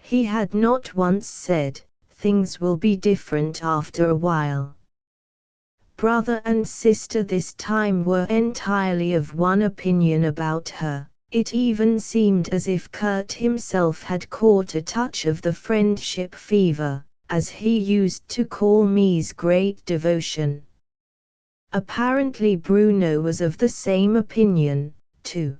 He had not once said, "Things will be different after a while." Brother and sister this time were entirely of one opinion about her. It even seemed as if Kurt himself had caught a touch of the friendship fever, as he used to call me's great devotion. Apparently Bruno was of the same opinion, too.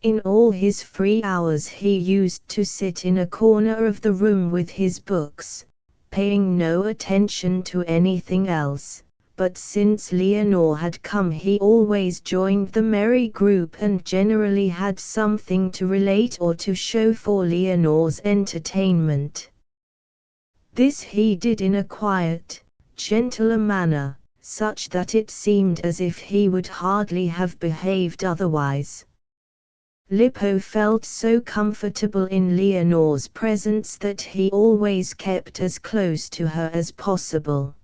In all his free hours he used to sit in a corner of the room with his books, paying no attention to anything else. But since Leonore had come he always joined the merry group and generally had something to relate or to show for Leonore's entertainment. This he did in a quiet, gentler manner, such that it seemed as if he would hardly have behaved otherwise. Lippo felt so comfortable in Leonore's presence that he always kept as close to her as possible.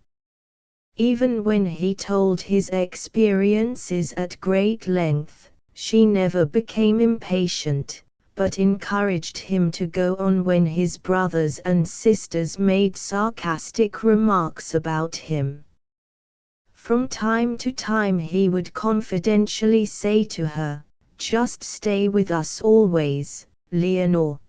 Even when he told his experiences at great length, she never became impatient, but encouraged him to go on when his brothers and sisters made sarcastic remarks about him. From time to time he would confidentially say to her, "Just stay with us always, Leonore.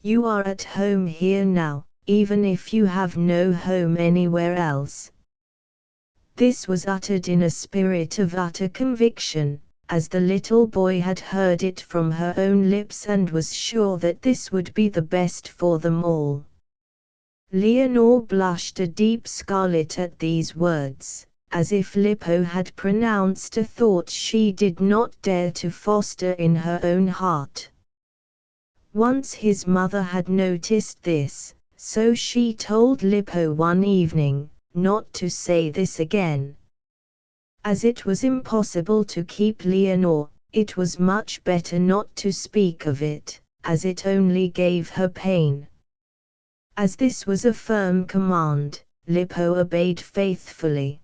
You are at home here now, even if you have no home anywhere else." This was uttered in a spirit of utter conviction, as the little boy had heard it from her own lips and was sure that this would be the best for them all. Leonore blushed a deep scarlet at these words, as if Lippo had pronounced a thought she did not dare to foster in her own heart. Once his mother had noticed this, so she told Lippo one evening, not to say this again. As it was impossible to keep Leonore, it was much better not to speak of it, as it only gave her pain. As this was a firm command, Lippo obeyed faithfully.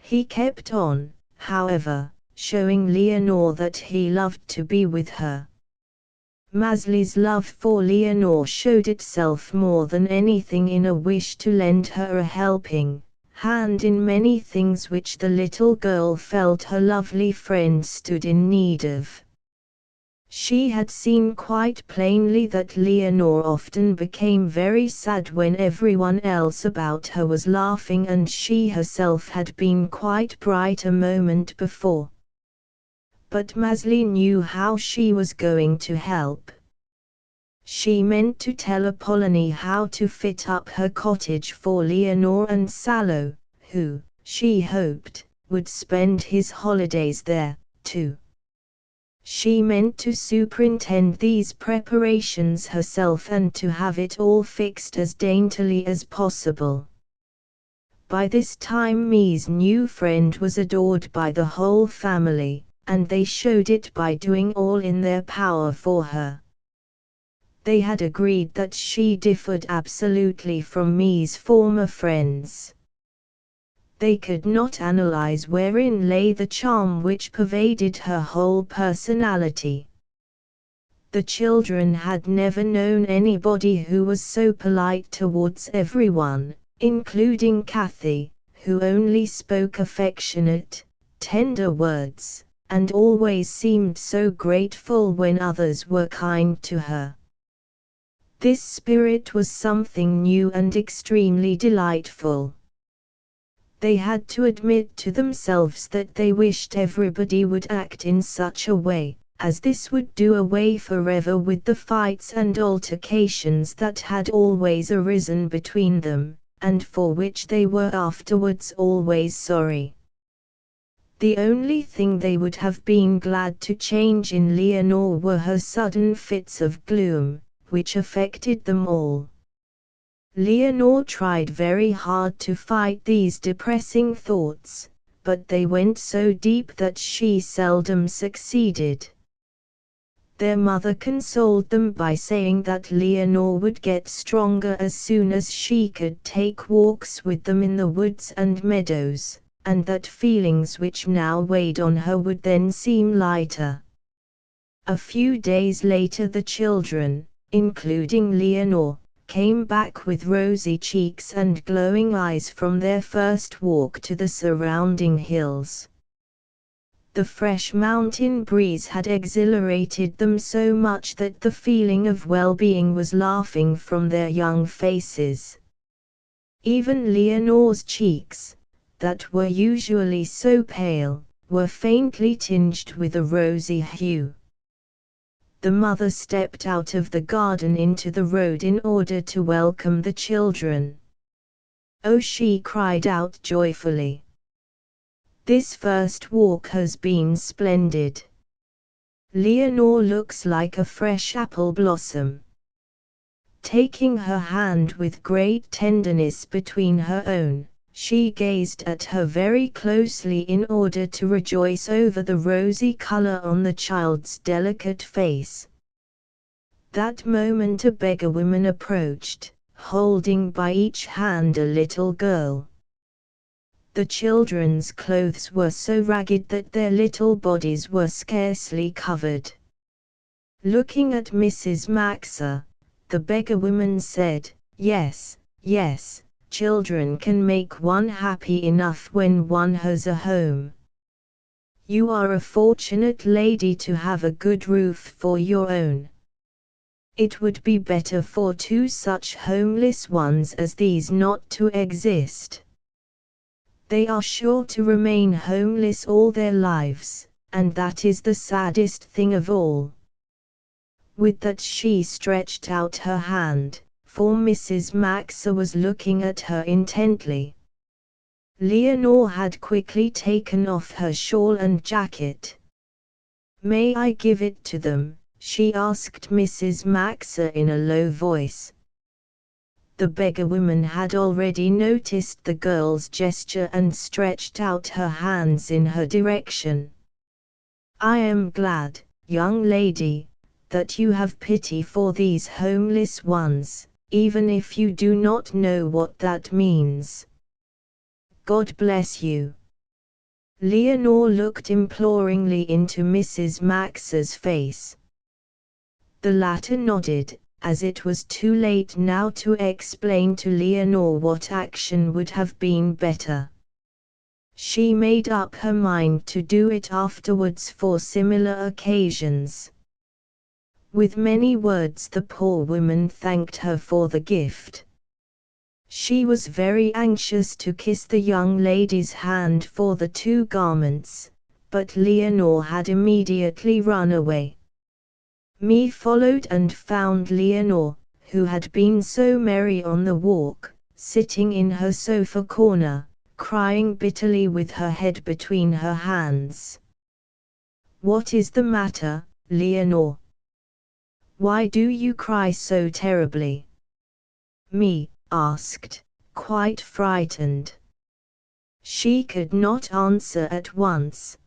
He kept on, however, showing Leonore that he loved to be with her. Maezli's love for Leonore showed itself more than anything in a wish to lend her a helping hand in many things which the little girl felt her lovely friend stood in need of. She had seen quite plainly that Leonore often became very sad when everyone else about her was laughing, and she herself had been quite bright a moment before. But Maezli knew how she was going to help. She meant to tell Apollonie how to fit up her cottage for Leonore and Salo, who, she hoped, would spend his holidays there, too. She meant to superintend these preparations herself and to have it all fixed as daintily as possible. By this time Me's new friend was adored by the whole family, and they showed it by doing all in their power for her. They had agreed that she differed absolutely from Me's former friends. They could not analyze wherein lay the charm which pervaded her whole personality. The children had never known anybody who was so polite towards everyone, including Kathy, who only spoke affectionate, tender words, and always seemed so grateful when others were kind to her. This spirit was something new and extremely delightful. They had to admit to themselves that they wished everybody would act in such a way, as this would do away forever with the fights and altercations that had always arisen between them, and for which they were afterwards always sorry. The only thing they would have been glad to change in Leonore were her sudden fits of gloom, which affected them all. Leonore tried very hard to fight these depressing thoughts, but they went so deep that she seldom succeeded. Their mother consoled them by saying that Leonore would get stronger as soon as she could take walks with them in the woods and meadows, and that feelings which now weighed on her would then seem lighter. A few days later the children, including Leonore, came back with rosy cheeks and glowing eyes from their first walk to the surrounding hills. The fresh mountain breeze had exhilarated them so much that the feeling of well-being was laughing from their young faces. Even Leonore's cheeks, that were usually so pale, were faintly tinged with a rosy hue. The mother stepped out of the garden into the road in order to welcome the children. "Oh," she cried out joyfully. "This first walk has been splendid. Leonore looks like a fresh apple blossom." Taking her hand with great tenderness between her own, she gazed at her very closely in order to rejoice over the rosy color on the child's delicate face. That moment a beggar-woman approached, holding by each hand a little girl. The children's clothes were so ragged that their little bodies were scarcely covered. Looking at Mrs. Maxa, the beggar-woman said, "Yes, yes, children can make one happy enough when one has a home. You are a fortunate lady to have a good roof for your own. It would be better for two such homeless ones as these not to exist. They are sure to remain homeless all their lives, and that is the saddest thing of all." With that she stretched out her hand, for Mrs. Maxa was looking at her intently. Leonore had quickly taken off her shawl and jacket. "May I give it to them?" she asked Mrs. Maxa in a low voice. The beggar-woman had already noticed the girl's gesture and stretched out her hands in her direction. "I am glad, young lady, that you have pity for these homeless ones, even if you do not know what that means. God bless you." Leonore looked imploringly into Mrs. Maxa's face. The latter nodded, as it was too late now to explain to Leonore what action would have been better. She made up her mind to do it afterwards for similar occasions. With many words the poor woman thanked her for the gift. She was very anxious to kiss the young lady's hand for the 2 garments, but Leonore had immediately run away. Me followed and found Leonore, who had been so merry on the walk, sitting in her sofa corner, crying bitterly with her head between her hands. "What is the matter, Leonore? Why do you cry so terribly?" Me asked, quite frightened. She could not answer at once.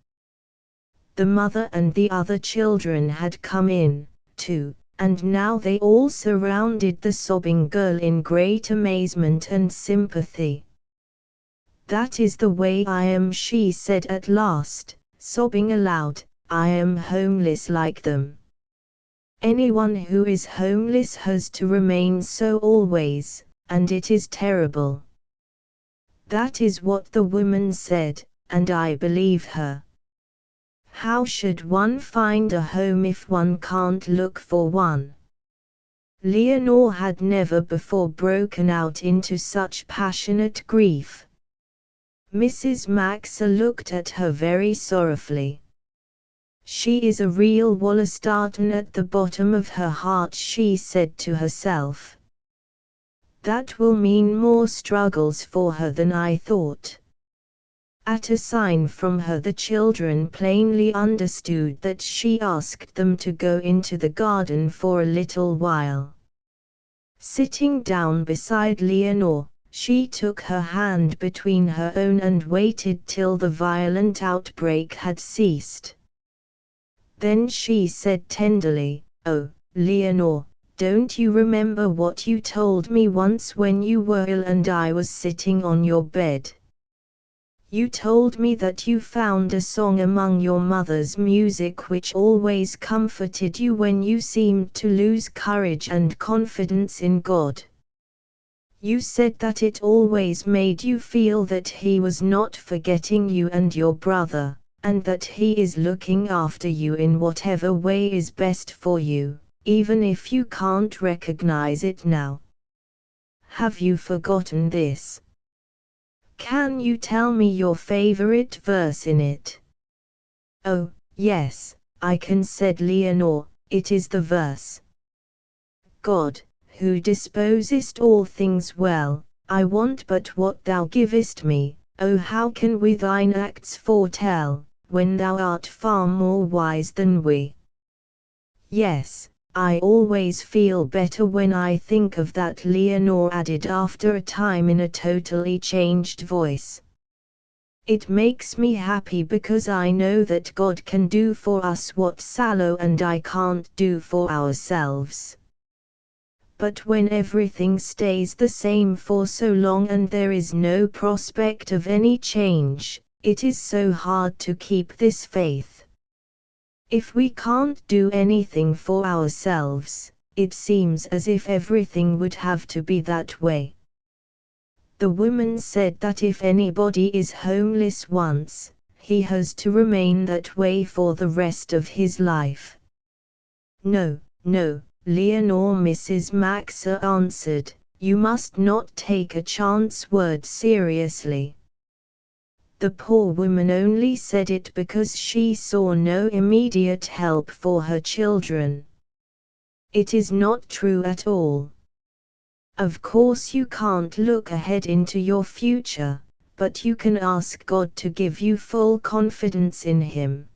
The mother and the other children had come in, too, and now they all surrounded the sobbing girl in great amazement and sympathy. "That is the way I am," she said at last, sobbing aloud. "I am homeless like them. Anyone who is homeless has to remain so always, and it is terrible." That is what the woman said, and I believe her. How should one find a home if one can't look for one? Leonore had never before broken out into such passionate grief. Mrs. Maxa looked at her very sorrowfully. "She is a real Wallerstatten at the bottom of her heart," she said to herself. "That will mean more struggles for her than I thought." At a sign from her the children plainly understood that she asked them to go into the garden for a little while. Sitting down beside Leonore, she took her hand between her own and waited till the violent outbreak had ceased. Then she said tenderly, "Oh, Leonore, don't you remember what you told me once when you were ill and I was sitting on your bed? You told me that you found a song among your mother's music which always comforted you when you seemed to lose courage and confidence in God. You said that it always made you feel that He was not forgetting you and your brother, and that He is looking after you in whatever way is best for you, even if you can't recognize it now. Have you forgotten this? Can you tell me your favorite verse in it?" "Oh, yes, I can," said Leonore. "It is the verse, 'God, who disposest all things well, I want but what thou givest me, oh how can we thine acts foretell, when thou art far more wise than we?'" "Yes, I always feel better when I think of that," Leonore added after a time in a totally changed voice. "It makes me happy because I know that God can do for us what Salo and I can't do for ourselves. But when everything stays the same for so long and there is no prospect of any change, it is so hard to keep this faith. If we can't do anything for ourselves, it seems as if everything would have to be that way." The woman said that if anybody is homeless once, he has to remain that way for the rest of his life. "No, no, Leonore," Mrs. Maxa answered, "you must not take a chance word seriously." The poor woman only said it because she saw no immediate help for her children. It is not true at all. Of course you can't look ahead into your future, but you can ask God to give you full confidence in Him.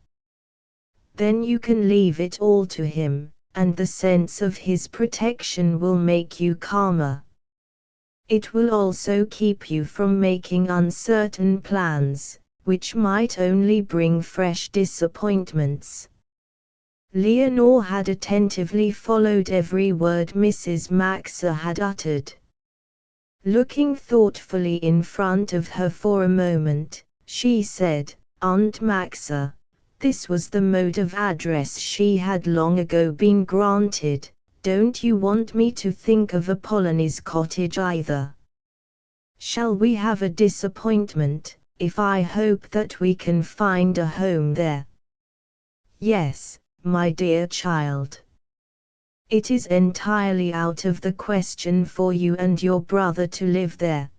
Then you can leave it all to Him, and the sense of His protection will make you calmer. It will also keep you from making uncertain plans, which might only bring fresh disappointments. Leonore had attentively followed every word Mrs. Maxa had uttered. Looking thoughtfully in front of her for a moment, she said, "Aunt Maxa," this was the mode of address she had long ago been granted, "don't you want me to think of Apollonie's cottage either? Shall we have a disappointment, if I hope that we can find a home there?" "Yes, my dear child. It is entirely out of the question for you and your brother to live there.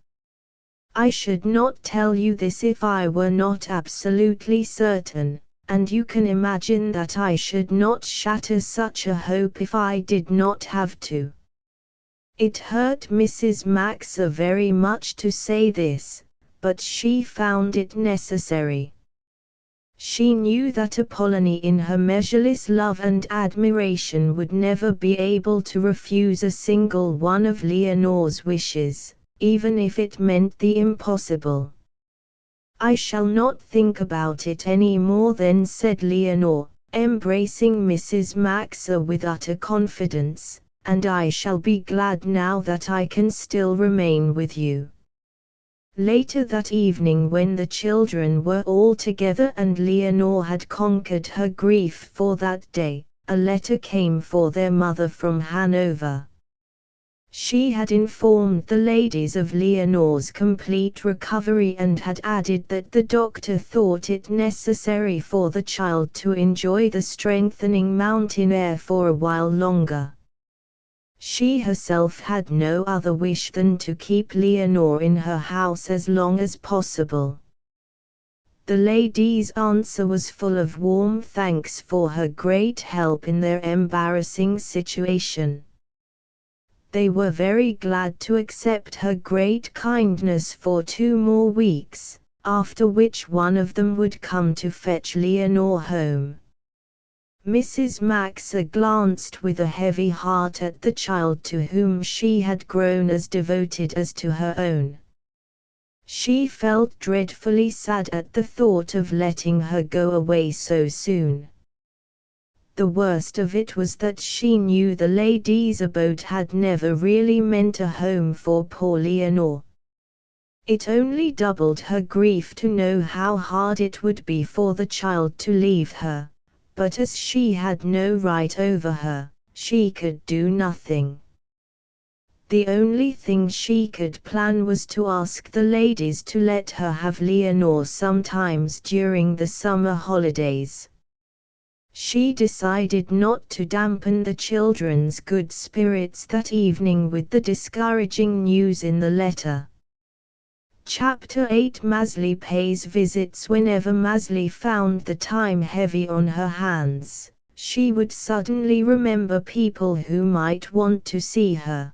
I should not tell you this if I were not absolutely certain, and you can imagine that I should not shatter such a hope if I did not have to." It hurt Mrs. Maxa very much to say this, but she found it necessary. She knew that Apollonie in her measureless love and admiration would never be able to refuse a single one of Leonore's wishes, even if it meant the impossible. "I shall not think about it any more then," said Leonore, embracing Mrs. Maxa with utter confidence, "and I shall be glad now that I can still remain with you." Later that evening, when the children were all together and Leonore had conquered her grief for that day, a letter came for their mother from Hanover. She had informed the ladies of Leonore's complete recovery and had added that the doctor thought it necessary for the child to enjoy the strengthening mountain air for a while longer. She herself had no other wish than to keep Leonore in her house as long as possible. The ladies' answer was full of warm thanks for her great help in their embarrassing situation. They were very glad to accept her great kindness for 2 more weeks, after which one of them would come to fetch Leonore home. Mrs. Maxa glanced with a heavy heart at the child to whom she had grown as devoted as to her own. She felt dreadfully sad at the thought of letting her go away so soon. The worst of it was that she knew the ladies' abode had never really meant a home for poor Leonore. It only doubled her grief to know how hard it would be for the child to leave her. But as she had no right over her, she could do nothing. The only thing she could plan was to ask the ladies to let her have Leonore sometimes during the summer holidays. She decided not to dampen the children's good spirits that evening with the discouraging news in the letter. Chapter 8 Maezli pays visits. Whenever Maezli found the time heavy on her hands, she would suddenly remember people who might want to see her.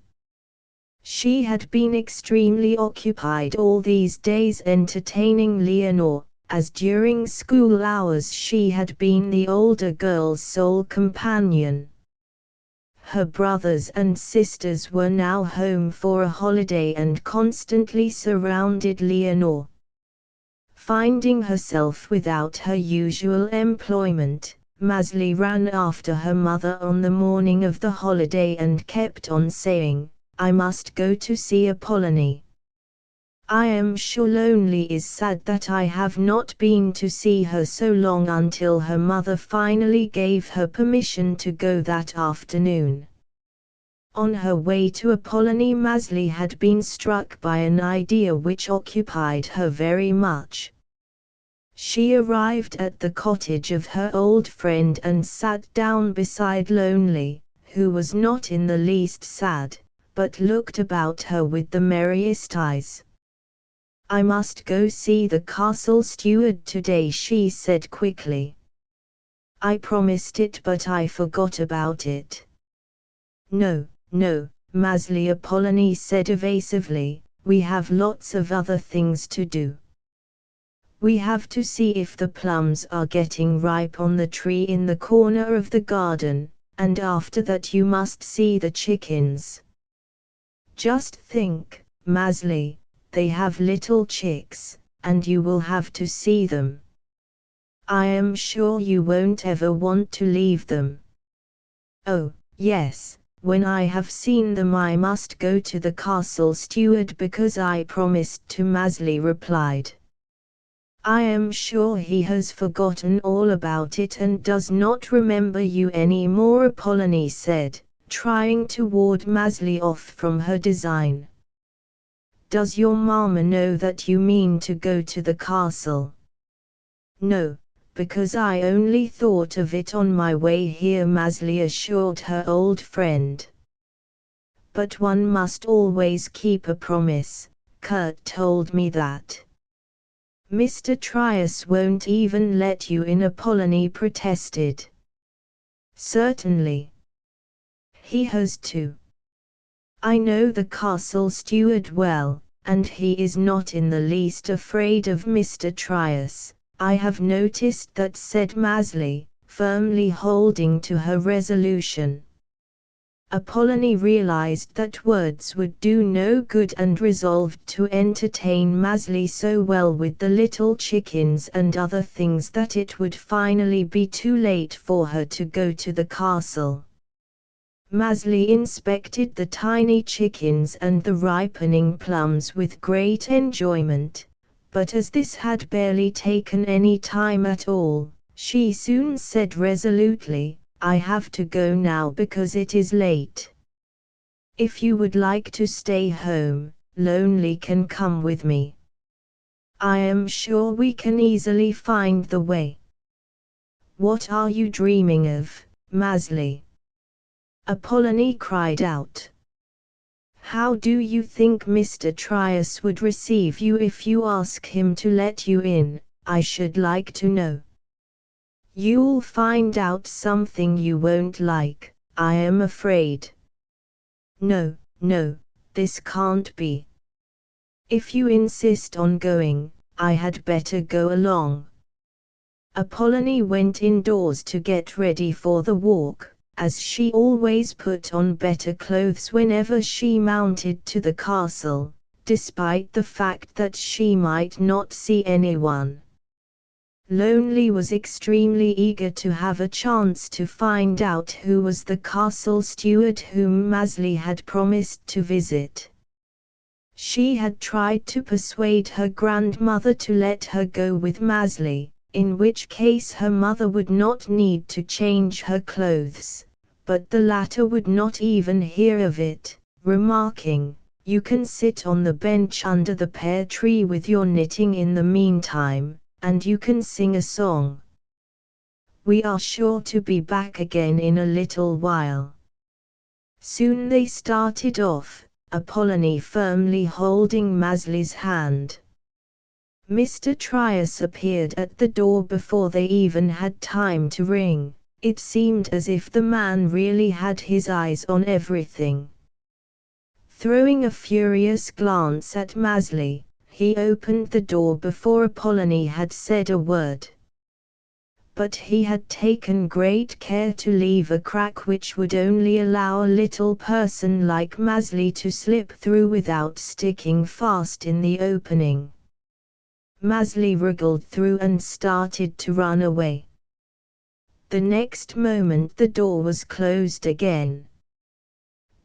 She had been extremely occupied all these days entertaining Leonore, as during school hours she had been the older girl's sole companion. Her brothers and sisters were now home for a holiday and constantly surrounded Leonore. Finding herself without her usual employment, Maezli ran after her mother on the morning of the holiday and kept on saying, "I must go to see Apollonie. I am sure Lonely is sad that I have not been to see her so long," until her mother finally gave her permission to go that afternoon. On her way to Apollonie, Maezli had been struck by an idea which occupied her very much. She arrived at the cottage of her old friend and sat down beside Lonely, who was not in the least sad, but looked about her with the merriest eyes. "I must go see the castle steward today," she said quickly. "I promised it, but I forgot about it." No, Maezli," Apollonie said evasively, "we have lots of other things to do. We have to see if the plums are getting ripe on the tree in the corner of the garden, and after that you must see the chickens. Just think, Maezli, they have little chicks, and you will have to see them. I am sure you won't ever want to leave them." "Oh, yes, when I have seen them I must go to the castle steward because I promised to," Maezli replied. "I am sure he has forgotten all about it and does not remember you any more," Apollonie said, trying to ward Maezli off from her design. "Does your mamma know that you mean to go to the castle?" "No, because I only thought of it on my way here," Maezli assured her old friend. "But one must always keep a promise. Kurt told me that." "Mr. Trius won't even let you in," Apollonie protested. "Certainly. He has to. I know the castle steward well, and he is not in the least afraid of Mr. Trius, I have noticed that," said Maezli, firmly holding to her resolution. Apollonie realized that words would do no good and resolved to entertain Maezli so well with the little chickens and other things that it would finally be too late for her to go to the castle. Maezli inspected the tiny chickens and the ripening plums with great enjoyment, but as this had barely taken any time at all, she soon said resolutely, "I have to go now because it is late. If you would like to stay home, Lonely can come with me. I am sure we can easily find the way." "What are you dreaming of, Maezli?" Apollonie cried out. "How do you think Mr. Trius would receive you if you ask him to let you in, I should like to know? You'll find out something you won't like, I am afraid." "No, no, this can't be. If you insist on going, I had better go along." Apollonie went indoors to get ready for the walk, as she always put on better clothes whenever she mounted to the castle, despite the fact that she might not see anyone. Lonely was extremely eager to have a chance to find out who was the castle steward whom Maezli had promised to visit. She had tried to persuade her grandmother to let her go with Maezli, in which case her mother would not need to change her clothes, but the latter would not even hear of it, remarking, "You can sit on the bench under the pear tree with your knitting in the meantime, and you can sing a song. We are sure to be back again in a little while." Soon they started off, Apollonie firmly holding Maezli's hand. Mr. Trius appeared at the door before they even had time to ring. It seemed as if the man really had his eyes on everything. Throwing a furious glance at Maezli, he opened the door before Apollonie had said a word. But he had taken great care to leave a crack which would only allow a little person like Maezli to slip through without sticking fast in the opening. Maezli wriggled through and started to run away. The next moment the door was closed again.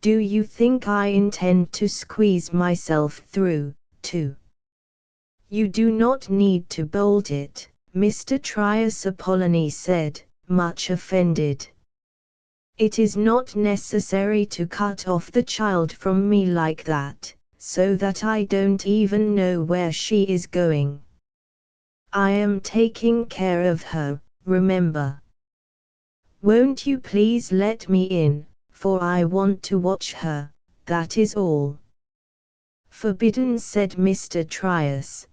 "Do you think I intend to squeeze myself through, too? You do not need to bolt it," Mr. Trius, Apollonie said, much offended. "It is not necessary to cut off the child from me like that, so that I don't even know where she is going. I am taking care of her, remember. Won't you please let me in, for I want to watch her, that is all." "Forbidden," said Mr. Trius.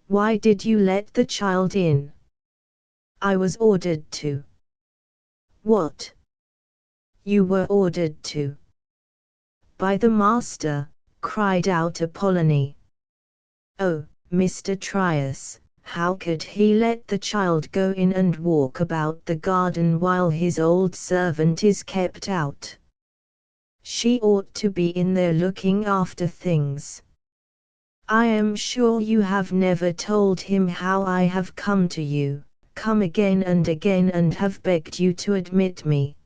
"Why did you let the child in?" "I was ordered to." "What? You were ordered to?" "By the master," cried out Apollonie. "Oh, Mr. Trius, how could he let the child go in and walk about the garden while his old servant is kept out? She ought to be in there looking after things. I am sure you have never told him how I have come to you, come again and have begged you to admit me.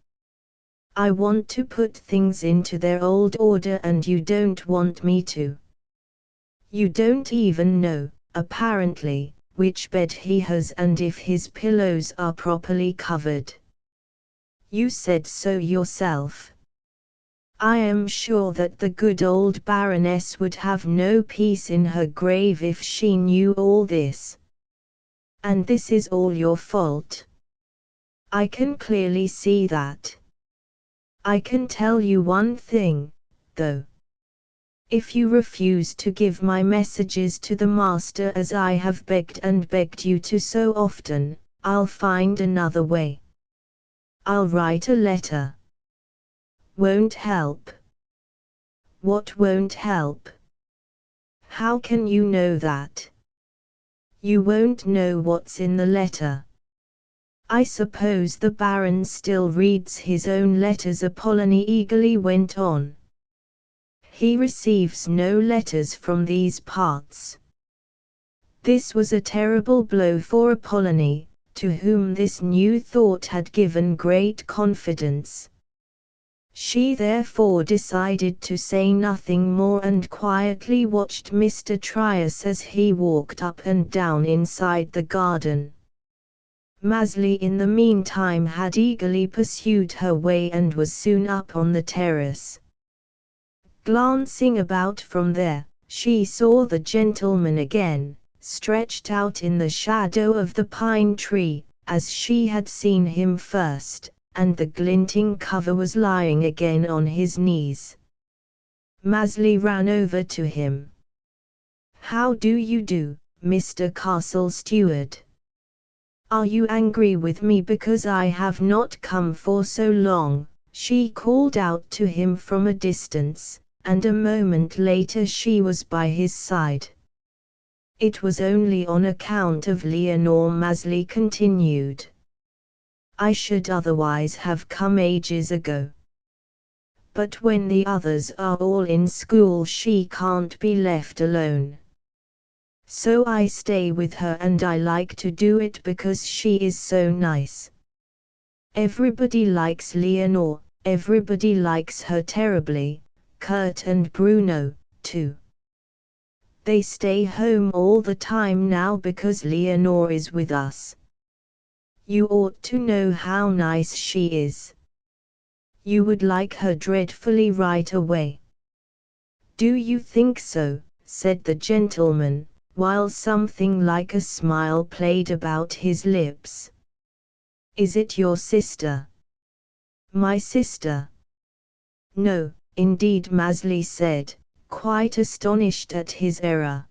I want to put things into their old order and you don't want me to. You don't even know, apparently, which bed he has and if his pillows are properly covered. You said so yourself. I am sure that the good old Baroness would have no peace in her grave if she knew all this. And this is all your fault. I can clearly see that. I can tell you one thing, though. If you refuse to give my messages to the master as I have begged and begged you to so often, I'll find another way. I'll write a letter. Won't help. What won't help? How can you know that? You won't know what's in the letter. I suppose the Baron still reads his own letters, Apollonie eagerly went on. He receives no letters from these parts. This was a terrible blow for Apollonie, to whom this new thought had given great confidence. She therefore decided to say nothing more and quietly watched Mr. Trius as he walked up and down inside the garden. Maezli in the meantime had eagerly pursued her way and was soon up on the terrace. Glancing about from there, she saw the gentleman again, stretched out in the shadow of the pine tree, as she had seen him first, and the glinting cover was lying again on his knees. Maezli ran over to him. "How do you do, Mr. Castle Steward? Are you angry with me because I have not come for so long?" she called out to him from a distance, and a moment later she was by his side. "It was only on account of Leonore," Maezli continued. "I should otherwise have come ages ago. But when the others are all in school she can't be left alone. So I stay with her, and I like to do it because she is so nice. Everybody likes Leonore, everybody likes her terribly, Kurt and Bruno, too. They stay home all the time now because Leonore is with us. You ought to know how nice she is. You would like her dreadfully right away." "Do you think so?" said the gentleman, while something like a smile played about his lips. "Is it your sister?" "My sister?" "No, indeed," Maezli said, quite astonished at his error.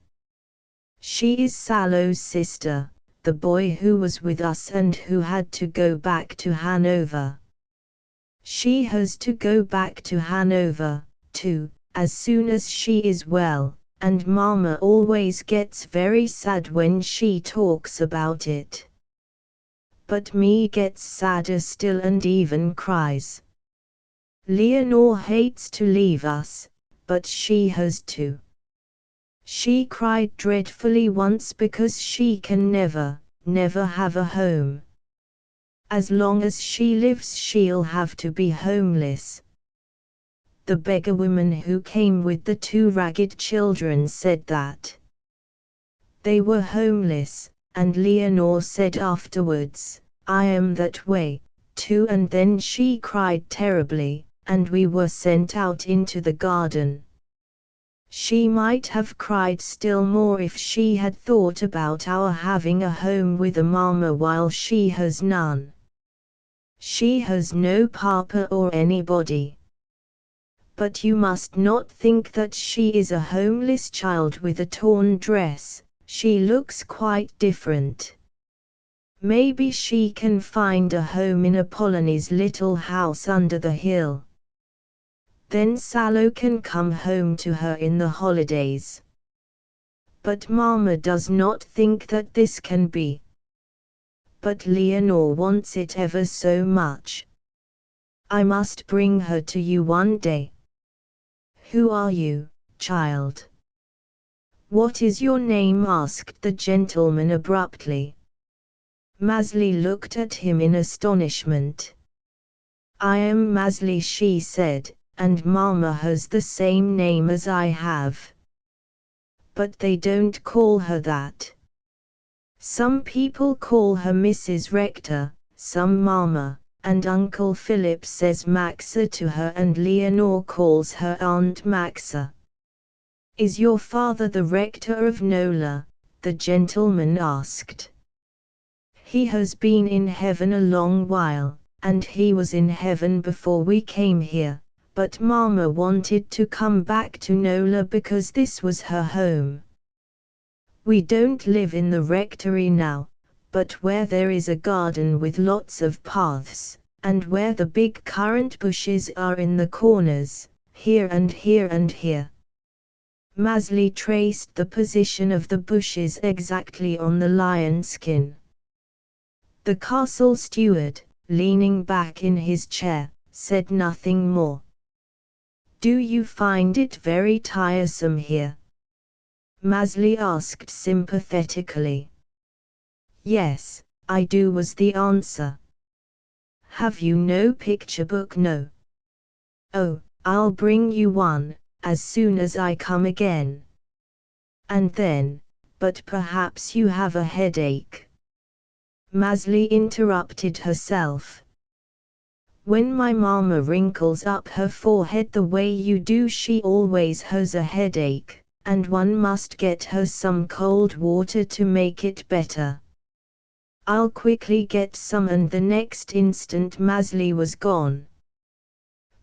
"She is Sallow's sister, the boy who was with us and who had to go back to Hanover. She has to go back to Hanover, too, as soon as she is well, and Mama always gets very sad when she talks about it. But me gets sadder still and even cries. Leonore hates to leave us, but she has to. She cried dreadfully once because she can never have a home. As long as she lives she'll have to be homeless." The beggar woman who came with the two ragged children said that they were homeless, and Leonore said afterwards, "I am that way, too," and then she cried terribly, and we were sent out into the garden. She might have cried still more if she had thought about our having a home with a mama while she has none. She has no papa or anybody. But you must not think that she is a homeless child with a torn dress, she looks quite different. Maybe she can find a home in Apollonie's little house under the hill. Then Sallow can come home to her in the holidays. But Mama does not think that this can be. But Leonore wants it ever so much. I must bring her to you one day." "Who are you, child? What is your name?" asked the gentleman abruptly. Maezli looked at him in astonishment. "I am Maezli," she said, "and Mama has the same name as I have. But they don't call her that. Some people call her Mrs. Rector, some Mama, and Uncle Philip says Maxa to her, and Leonore calls her Aunt Maxa." "Is your father the rector of Nola?" the gentleman asked. He has been in heaven a long while, and he was in heaven before we came here, but Mama wanted to come back to Nola because this was her home. We don't live in the rectory now, but where there is a garden with lots of paths, and where the big currant bushes are in the corners, here and here and here. Maezli traced the position of the bushes exactly on the lion skin. The castle steward, leaning back in his chair, said nothing more. "Do you find it very tiresome here?" Maezli asked sympathetically. "Yes, I do," was the answer. "Have you no picture book?" "No." "Oh, I'll bring you one, as soon as I come again." And then, "But perhaps you have a headache." Maezli interrupted herself. "When my mama wrinkles up her forehead the way you do, she always has a headache, and one must get her some cold water to make it better." "I'll quickly get some," and the next instant Maezli was gone.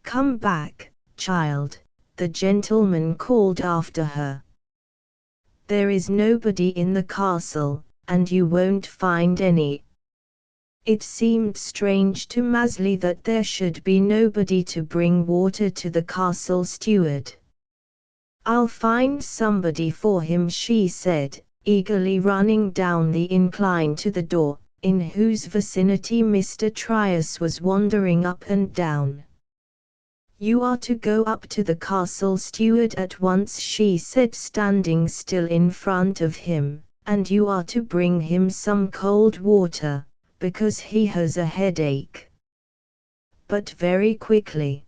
"Come back, child," the gentleman called after her. "There is nobody in the castle, and you won't find any." It seemed strange to Maezli that there should be nobody to bring water to the castle steward. "I'll find somebody for him," she said, eagerly running down the incline to the door, in whose vicinity Mr. Trius was wandering up and down. "You are to go up to the castle steward at once," she said, standing still in front of him, "and you are to bring him some cold water, because he has a headache." But very quickly.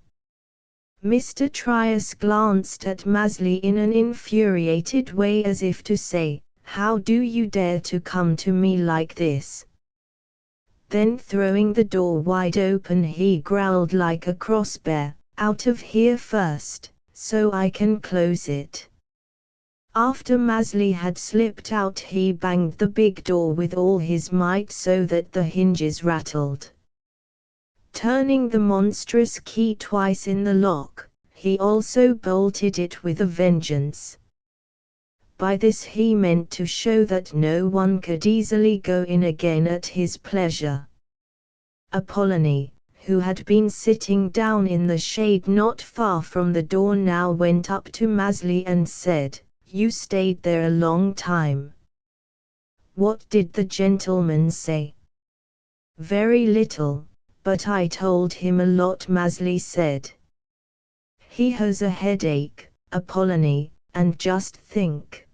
Mr. Trius glanced at Maezli in an infuriated way, as if to say, "How do you dare to come to me like this?" Then throwing the door wide open he growled like a cross bear, "Out of here first, so I can close it." After Maezli had slipped out he banged the big door with all his might so that the hinges rattled. Turning the monstrous key twice in the lock, he also bolted it with a vengeance. By this he meant to show that no one could easily go in again at his pleasure. Apollonie, who had been sitting down in the shade not far from the door, now went up to Maezli and said, "You stayed there a long time. What did the gentleman say?" "Very little, but I told him a lot," Maezli said. "He has a headache, Apollonie, and just think.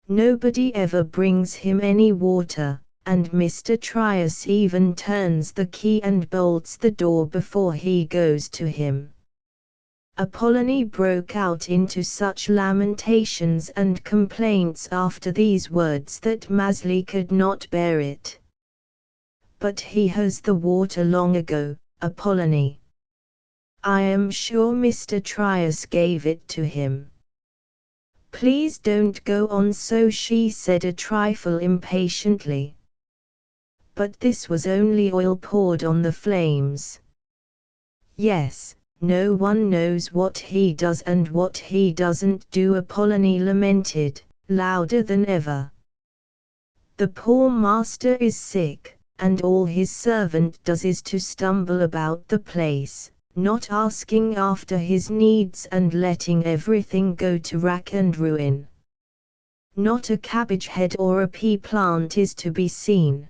Nobody ever brings him any water, and Mr. Trius even turns the key and bolts the door before he goes to him." Apollonie broke out into such lamentations and complaints after these words that Maezli could not bear it. "But he has the water long ago, Apollonie. I am sure Mr. Trius gave it to him." "Please don't go on so," she said a trifle impatiently. But this was only oil poured on the flames. "Yes, no one knows what he does and what he doesn't do," Apollonie lamented, louder than ever. "The poor master is sick, and all his servant does is to stumble about the place, not asking after his needs and letting everything go to rack and ruin. Not a cabbage head or a pea plant is to be seen.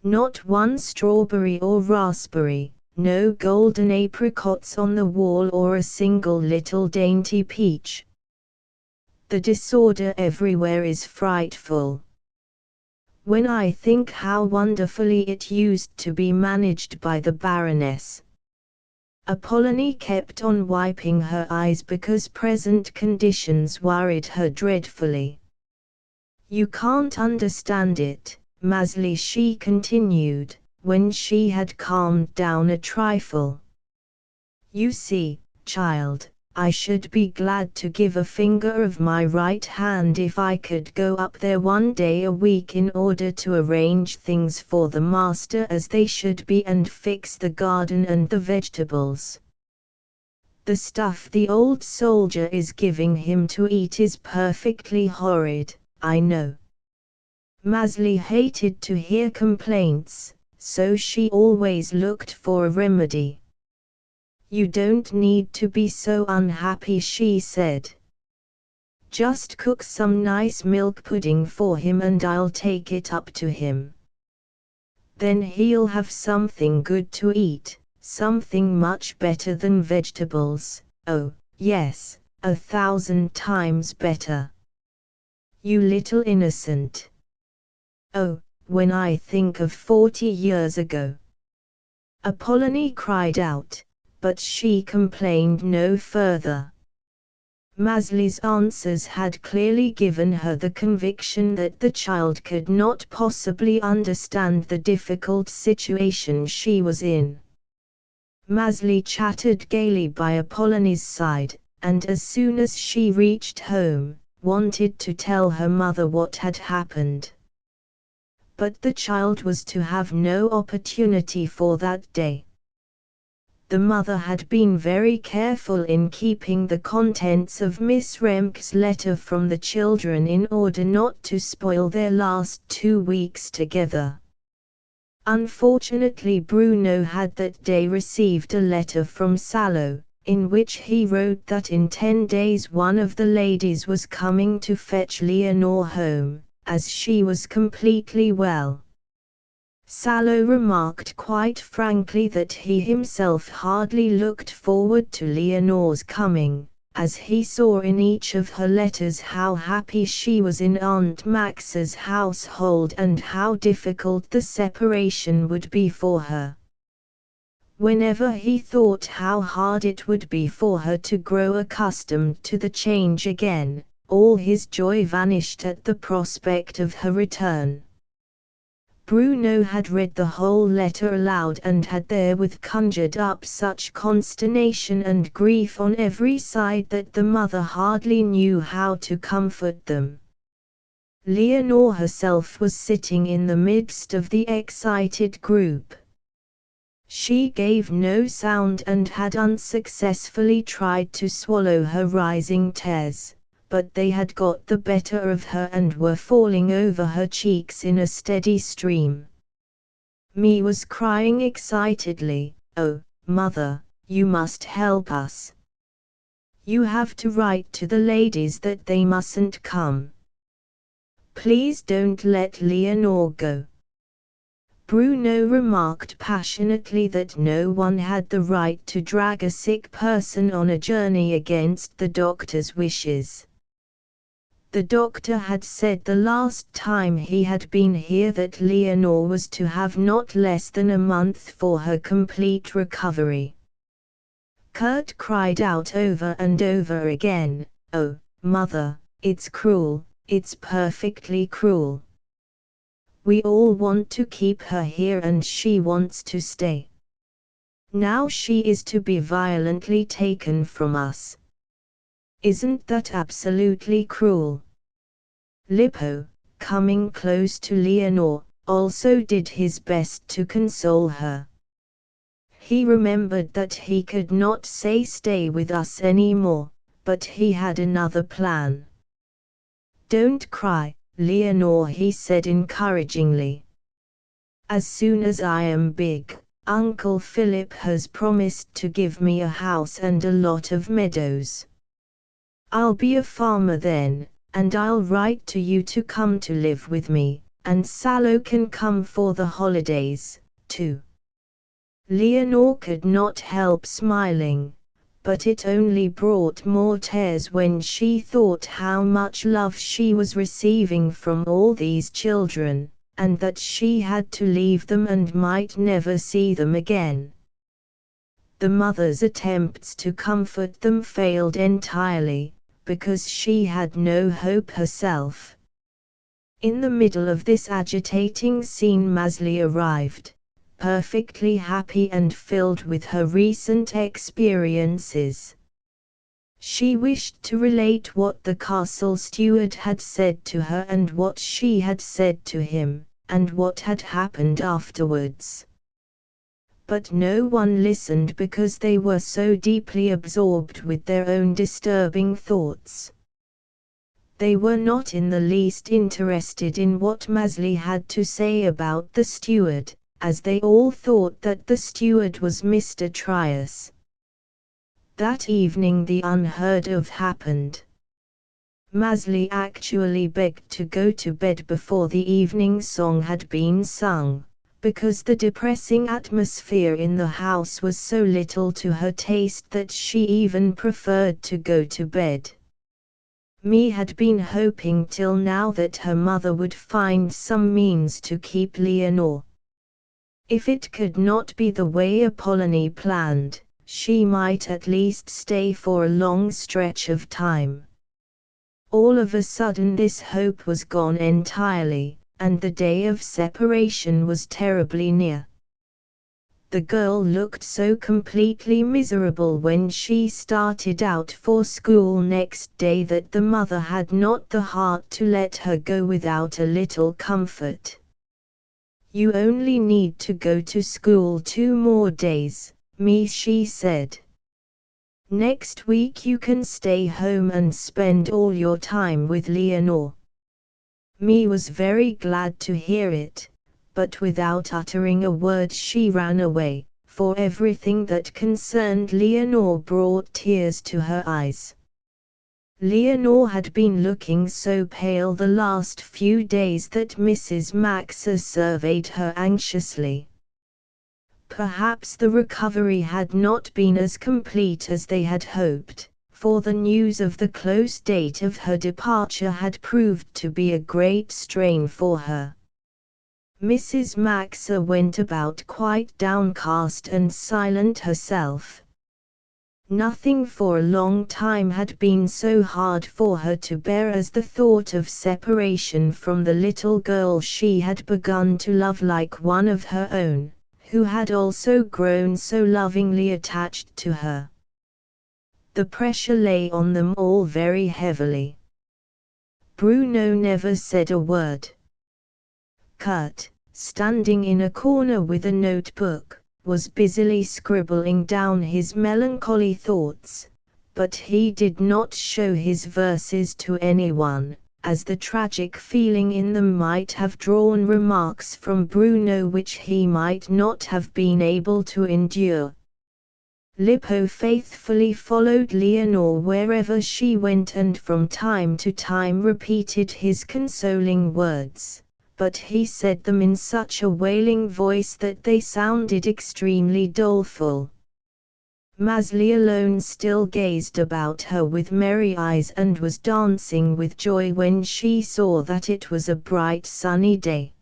Not one strawberry or raspberry, no golden apricots on the wall or a single little dainty peach. The disorder everywhere is frightful. When I think how wonderfully it used to be managed by the Baroness." Apollonie kept on wiping her eyes because present conditions worried her dreadfully. "You can't understand it, Maezli," she continued, when she had calmed down a trifle. "You see, child, I should be glad to give a finger of my right hand if I could go up there one day a week in order to arrange things for the master as they should be and fix the garden and the vegetables. The stuff the old soldier is giving him to eat is perfectly horrid, I know." Maezli hated to hear complaints, so she always looked for a remedy. "You don't need to be so unhappy," she said. "Just cook some nice milk pudding for him and I'll take it up to him. Then he'll have something good to eat, something much better than vegetables, oh, yes, 1,000 times better. You little innocent. Oh, when I think of 40 years ago." Apollonie cried out, but she complained no further. Maezli's answers had clearly given her the conviction that the child could not possibly understand the difficult situation she was in. Maezli chattered gaily by Apollonie's side, and as soon as she reached home, wanted to tell her mother what had happened. But the child was to have no opportunity for that day. The mother had been very careful in keeping the contents of Miss Remke's letter from the children in order not to spoil their last 2 weeks together. Unfortunately, Bruno had that day received a letter from Salo, in which he wrote that in 10 days one of the ladies was coming to fetch Leonore home, as she was completely well. Salo remarked quite frankly that he himself hardly looked forward to Leonore's coming, as he saw in each of her letters how happy she was in Aunt Max's household and how difficult the separation would be for her. Whenever he thought how hard it would be for her to grow accustomed to the change again, all his joy vanished at the prospect of her return. Bruno had read the whole letter aloud and had therewith conjured up such consternation and grief on every side that the mother hardly knew how to comfort them. Leonore herself was sitting in the midst of the excited group. She gave no sound and had unsuccessfully tried to swallow her rising tears, but they had got the better of her and were falling over her cheeks in a steady stream. Mie was crying excitedly, "Oh, mother, you must help us. You have to write to the ladies that they mustn't come. Please don't let Leonore go." Bruno remarked passionately that no one had the right to drag a sick person on a journey against the doctor's wishes. The doctor had said the last time he had been here that Leonore was to have not less than a month for her complete recovery. Kurt cried out over and over again, "Oh, mother, it's cruel, it's perfectly cruel. We all want to keep her here and she wants to stay. Now she is to be violently taken from us. Isn't that absolutely cruel?" Lippo, coming close to Leonore, also did his best to console her. He remembered that he could not say stay with us anymore, but he had another plan. "Don't cry, Leonore," he said encouragingly. "As soon as I am big, Uncle Philip has promised to give me a house and a lot of meadows. I'll be a farmer then, and I'll write to you to come to live with me, and Salo can come for the holidays, too." Leonore could not help smiling, but it only brought more tears when she thought how much love she was receiving from all these children, and that she had to leave them and might never see them again. The mother's attempts to comfort them failed entirely, because she had no hope herself. In the middle of this agitating scene Maezli arrived, perfectly happy and filled with her recent experiences. She wished to relate what the castle steward had said to her and what she had said to him, and what had happened afterwards. But no one listened because they were so deeply absorbed with their own disturbing thoughts. They were not in the least interested in what Maezli had to say about the steward, as they all thought that the steward was Mr. Trius. That evening the unheard of happened. Maezli actually begged to go to bed before the evening song had been sung, because the depressing atmosphere in the house was so little to her taste that she even preferred to go to bed. Me had been hoping till now that her mother would find some means to keep Leonore. If it could not be the way Apollonie planned, she might at least stay for a long stretch of time. All of a sudden this hope was gone entirely, and the day of separation was terribly near. The girl looked so completely miserable when she started out for school next day that the mother had not the heart to let her go without a little comfort. "You only need to go to school 2 more days, she said. "Next week you can stay home and spend all your time with Leonore." Me was very glad to hear it, but without uttering a word she ran away, for everything that concerned Leonore brought tears to her eyes. Leonore had been looking so pale the last few days that Mrs. Maxa surveyed her anxiously. Perhaps the recovery had not been as complete as they had hoped, for the news of the close date of her departure had proved to be a great strain for her. Mrs. Maxa went about quite downcast and silent herself. Nothing for a long time had been so hard for her to bear as the thought of separation from the little girl she had begun to love like one of her own, who had also grown so lovingly attached to her. The pressure lay on them all very heavily. Bruno never said a word. Kurt, standing in a corner with a notebook, was busily scribbling down his melancholy thoughts, but he did not show his verses to anyone, as the tragic feeling in them might have drawn remarks from Bruno which he might not have been able to endure. Lippo faithfully followed Leonore wherever she went and from time to time repeated his consoling words, but he said them in such a wailing voice that they sounded extremely doleful. Maezli alone still gazed about her with merry eyes and was dancing with joy when she saw that it was a bright sunny day.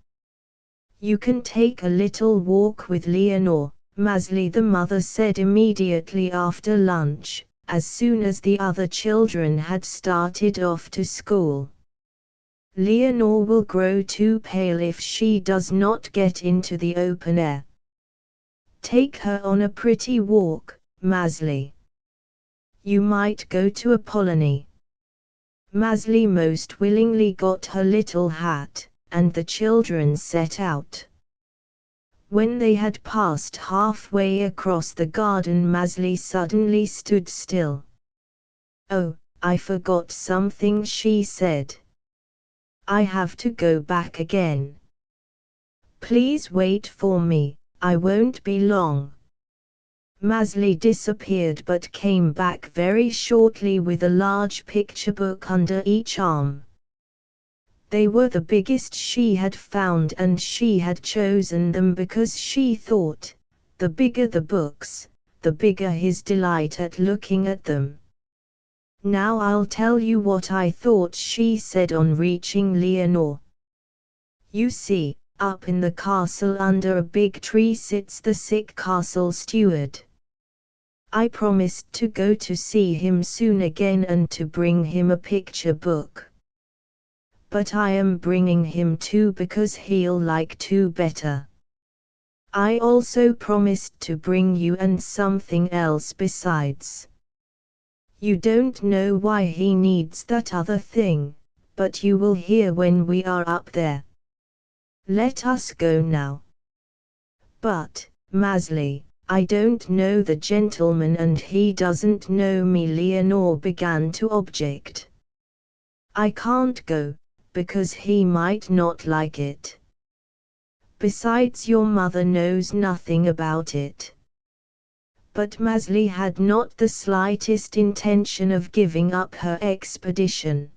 "You can take a little walk with Leonore," Maezli the mother said immediately after lunch, as soon as the other children had started off to school. "Leonore will grow too pale if she does not get into the open air. Take her on a pretty walk, Maezli. You might go to Apollonie." Maezli most willingly got her little hat, and the children set out. When they had passed halfway across the garden, Maezli suddenly stood still. "Oh, I forgot something," she said. "I have to go back again. Please wait for me, I won't be long." Maezli disappeared but came back very shortly with a large picture book under each arm. They were the biggest she had found and she had chosen them because she thought, the bigger the books, the bigger his delight at looking at them. "Now I'll tell you what I thought," she said on reaching Leonore. "You see, up in the castle under a big tree sits the sick castle steward. I promised to go to see him soon again and to bring him a picture book. But I am bringing him too because he'll like to better. I also promised to bring you and something else besides. You don't know why he needs that other thing, but you will hear when we are up there. Let us go now. But, Maezli, I don't know the gentleman and he doesn't know me. Leonore began to object. I can't go, because he might not like it. Besides, your mother knows nothing about it. But Maezli had not the slightest intention of giving up her expedition.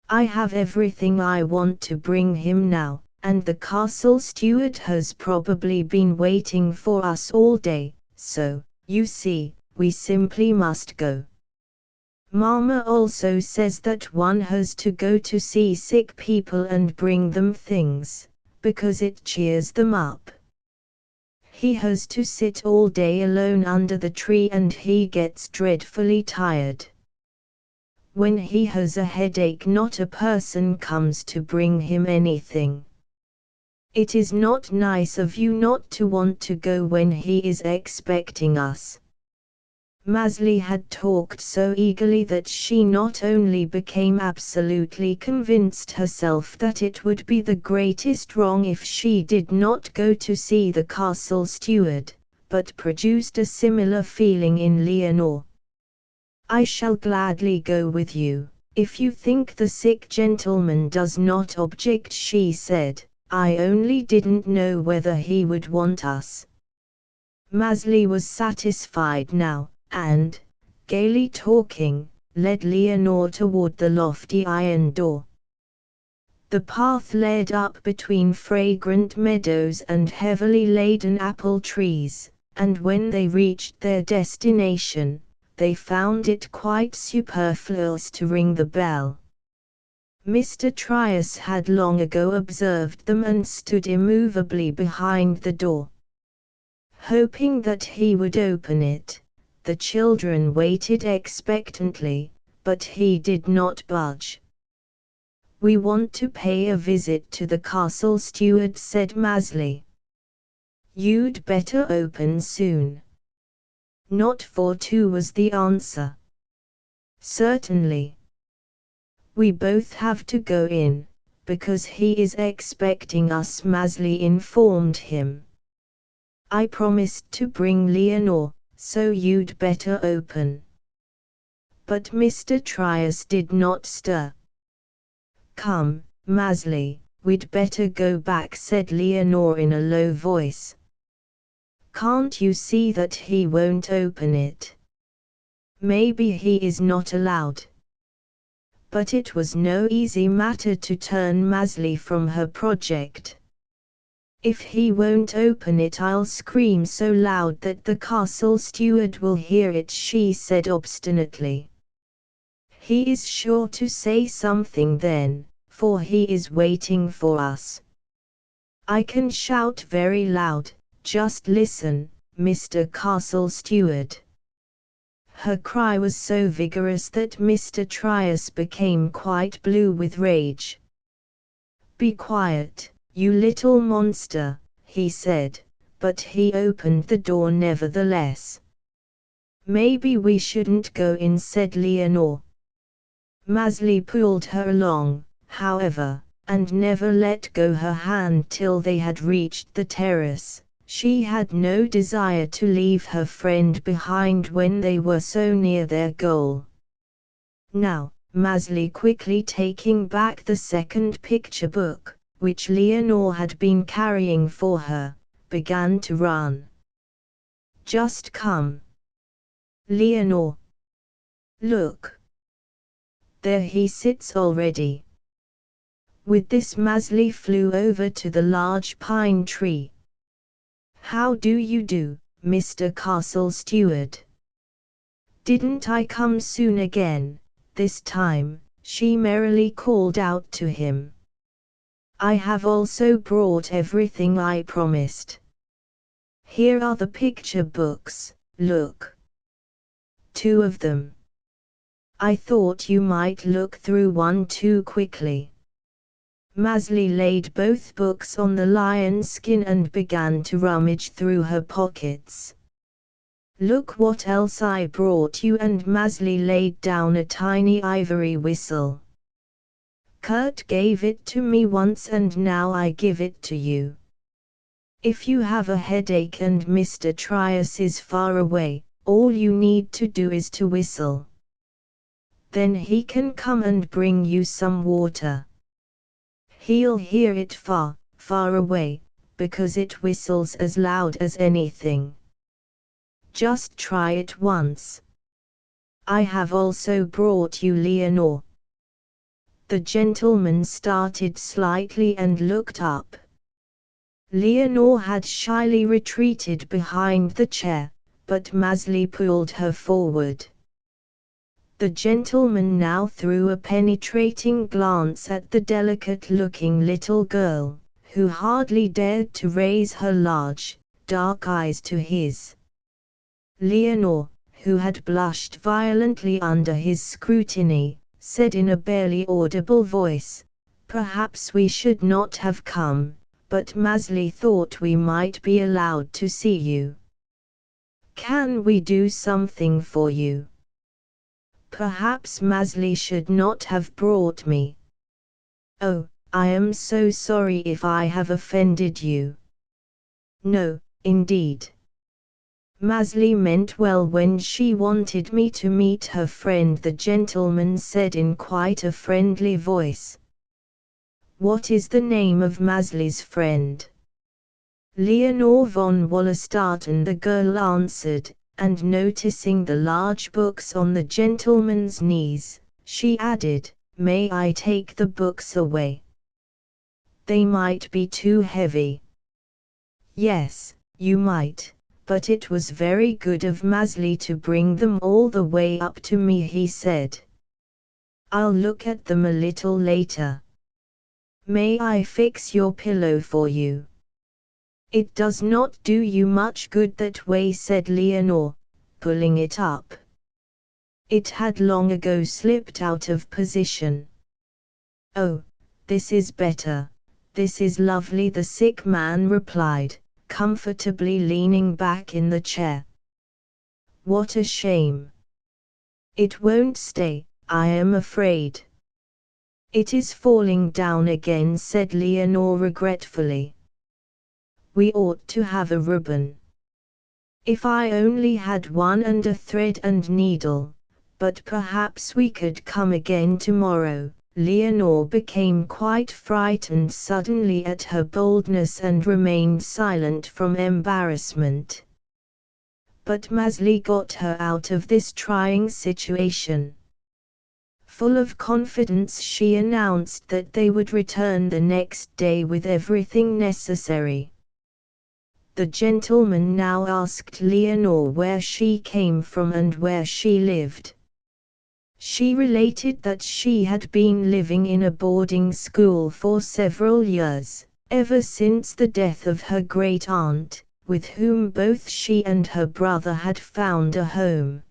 I have everything I want to bring him now, and the castle steward has probably been waiting for us all day, so, you see, we simply must go. Mama also says that one has to go to see sick people and bring them things, because it cheers them up. He has to sit all day alone under the tree and he gets dreadfully tired. When he has a headache, not a person comes to bring him anything. It is not nice of you not to want to go when he is expecting us. Maezli had talked so eagerly that she not only became absolutely convinced herself that it would be the greatest wrong if she did not go to see the castle steward, but produced a similar feeling in Leonore. I shall gladly go with you, if you think the sick gentleman does not object, she said. I only didn't know whether he would want us. Maezli was satisfied now, and, gaily talking, led Leonore toward the lofty iron door. The path led up between fragrant meadows and heavily laden apple trees, and when they reached their destination, they found it quite superfluous to ring the bell. Mr. Trius had long ago observed them and stood immovably behind the door. Hoping that he would open it, the children waited expectantly, but he did not budge. We want to pay a visit to the castle steward, said Maezli. You'd better open soon. Not for two, was the answer. Certainly. We both have to go in, because he is expecting us, Maezli informed him. I promised to bring Leonore, so you'd better open. But Mr. Trius did not stir. Come, Maezli, we'd better go back, said Leonore in a low voice. Can't you see that he won't open it? Maybe he is not allowed. But it was no easy matter to turn Maezli from her project. If he won't open it, I'll scream so loud that the castle steward will hear it, she said obstinately. He is sure to say something then, for he is waiting for us. I can shout very loud, just listen, Mr. Castle Steward. Her cry was so vigorous that Mr. Trius became quite blue with rage. Be quiet, you little monster, he said, but he opened the door nevertheless. Maybe we shouldn't go in, said Leonore. Maezli pulled her along, however, and never let go her hand till they had reached the terrace. She had no desire to leave her friend behind when they were so near their goal. Now, Maezli, quickly taking back the second picture book, which Leonore had been carrying for her, began to run. Just come. Leonore. Look. There he sits already. With this Maezli flew over to the large pine tree. How do you do, Mr. Castle Steward? Didn't I come soon again, this time, she merrily called out to him. I have also brought everything I promised. Here are the picture books, look. 2 of them. I thought you might look through one too quickly. Maezli laid both books on the lion's skin and began to rummage through her pockets. Look what else I brought you, and Maezli laid down a tiny ivory whistle. Kurt gave it to me once and now I give it to you. If you have a headache and Mr. Trias is far away, all you need to do is to whistle. Then he can come and bring you some water. He'll hear it far, far away, because it whistles as loud as anything. Just try it once. I have also brought you Leonore. The gentleman started slightly and looked up. Leonore had shyly retreated behind the chair, but Maezli pulled her forward. The gentleman now threw a penetrating glance at the delicate-looking little girl, who hardly dared to raise her large, dark eyes to his. Leonore, who had blushed violently under his scrutiny, said in a barely audible voice, "Perhaps we should not have come, but Maezli thought we might be allowed to see you. Can we do something for you? Perhaps Maezli should not have brought me. Oh, I am so sorry if I have offended you." "No, indeed. Maezli meant well when she wanted me to meet her friend," the gentleman said in quite a friendly voice. "What is the name of Maezli's friend?" "Leonore von Wallerstatten," the girl answered, and noticing the large books on the gentleman's knees, she added, "May I take the books away? They might be too heavy." "Yes, you might, but it was very good of Maezli to bring them all the way up to me," he said. "I'll look at them a little later. May I fix your pillow for you?" "It does not do you much good that way," said Leonore, pulling it up. It had long ago slipped out of position. "Oh, this is better, this is lovely," the sick man replied, comfortably leaning back in the chair. "What a shame. It won't stay, I am afraid." "It is falling down again," said Leonore regretfully. "We ought to have a ribbon. If I only had one and a thread and needle, but perhaps we could come again tomorrow." Leonore became quite frightened suddenly at her boldness and remained silent from embarrassment. But Maezli got her out of this trying situation. Full of confidence, she announced that they would return the next day with everything necessary. The gentleman now asked Leonore where she came from and where she lived. She related that she had been living in a boarding school for several years, ever since the death of her great-aunt, with whom both she and her brother had found a home.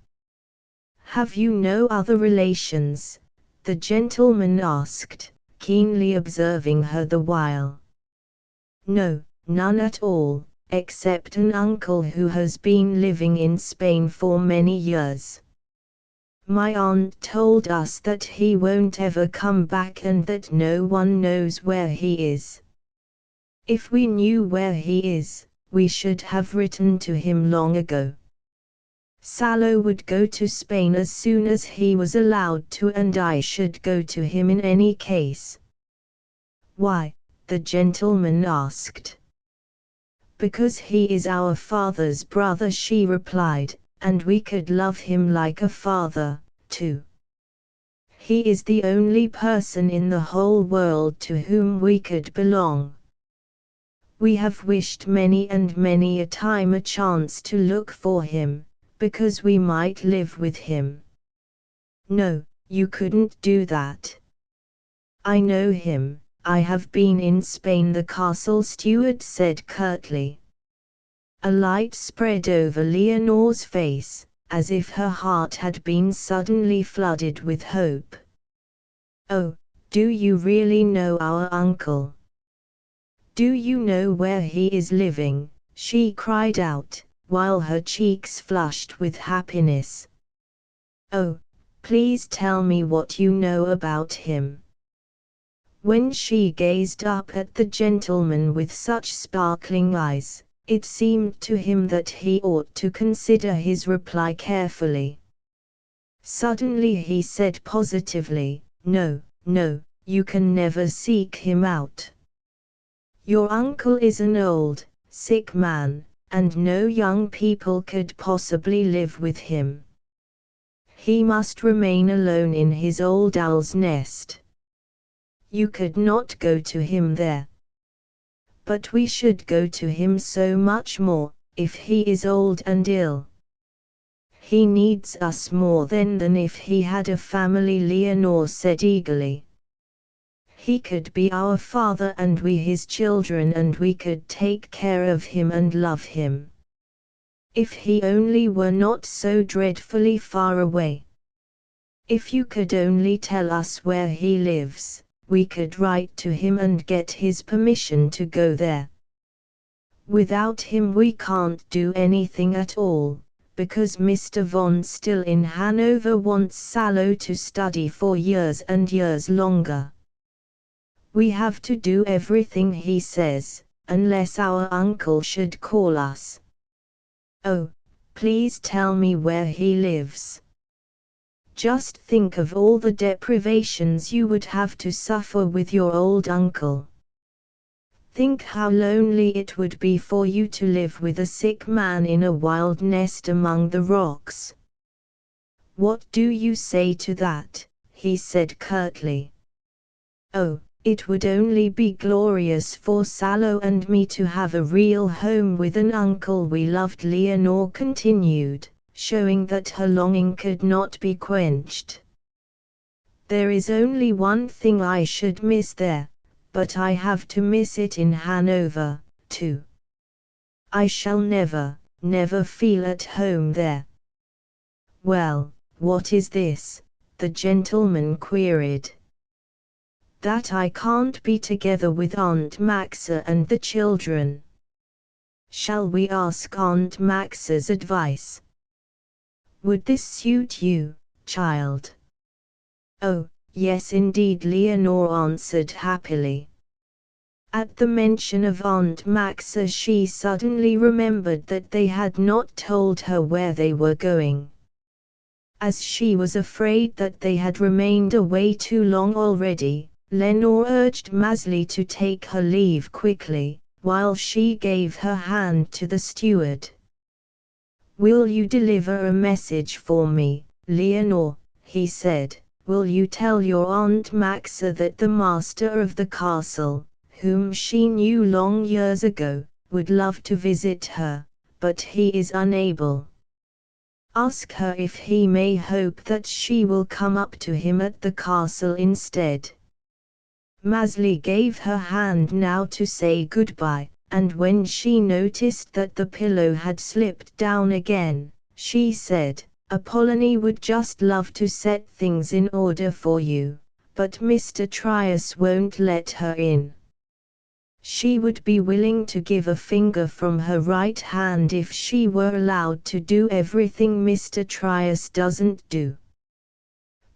"Have you no other relations?" the gentleman asked, keenly observing her the while. "No, none at all, except an uncle who has been living in Spain for many years. My aunt told us that he won't ever come back and that no one knows where he is. If we knew where he is, we should have written to him long ago. Salo would go to Spain as soon as he was allowed to, and I should go to him in any case." "Why?" the gentleman asked. "Because he is our father's brother," she replied, "and we could love him like a father, too. He is the only person in the whole world to whom we could belong. We have wished many and many a time a chance to look for him, because we might live with him." "No, you couldn't do that. I know him, I have been in Spain," the castle steward said curtly. A light spread over Leonore's face, as if her heart had been suddenly flooded with hope. "Oh, do you really know our uncle? Do you know where he is living?" she cried out, while her cheeks flushed with happiness. "Oh, please tell me what you know about him." When she gazed up at the gentleman with such sparkling eyes, it seemed to him that he ought to consider his reply carefully. Suddenly he said positively, "No, no, you can never seek him out. Your uncle is an old, sick man, and no young people could possibly live with him. He must remain alone in his old owl's nest. You could not go to him there. But we should go to him so much more, if he is old and ill. He needs us more than if he had a family," Leonore said eagerly. "He could be our father and we his children, and we could take care of him and love him. If he only were not so dreadfully far away. If you could only tell us where he lives, we could write to him and get his permission to go there. Without him we can't do anything at all, because Mr. von Still in Hanover wants Salo to study for years and years longer. We have to do everything he says, unless our uncle should call us. Oh, please tell me where he lives. Just think of all the deprivations you would have to suffer with your old uncle. Think how lonely it would be for you to live with a sick man in a wild nest among the rocks." "What do you say to that?" he said curtly. "Oh, it would only be glorious for Salo and me to have a real home with an uncle we loved," Leonore continued, showing that her longing could not be quenched. "There is only one thing I should miss there, but I have to miss it in Hanover, too. I shall never, never feel at home there." "Well, what is this?" the gentleman queried. "That I can't be together with Aunt Maxa and the children. Shall we ask Aunt Maxa's advice? Would this suit you, child?" "Oh, yes indeed," Leonore answered happily. At the mention of Aunt Maxa she suddenly remembered that they had not told her where they were going. As she was afraid that they had remained away too long already, Lenore urged Maezli to take her leave quickly, while she gave her hand to the steward. "Will you deliver a message for me, Leonore?" he said. "Will you tell your Aunt Maxa that the master of the castle, whom she knew long years ago, would love to visit her, but he is unable? Ask her if he may hope that she will come up to him at the castle instead." Maezli gave her hand now to say goodbye, and when she noticed that the pillow had slipped down again, she said, "Apollonie would just love to set things in order for you, but Mr. Trius won't let her in. She would be willing to give a finger from her right hand if she were allowed to do everything Mr. Trius doesn't do."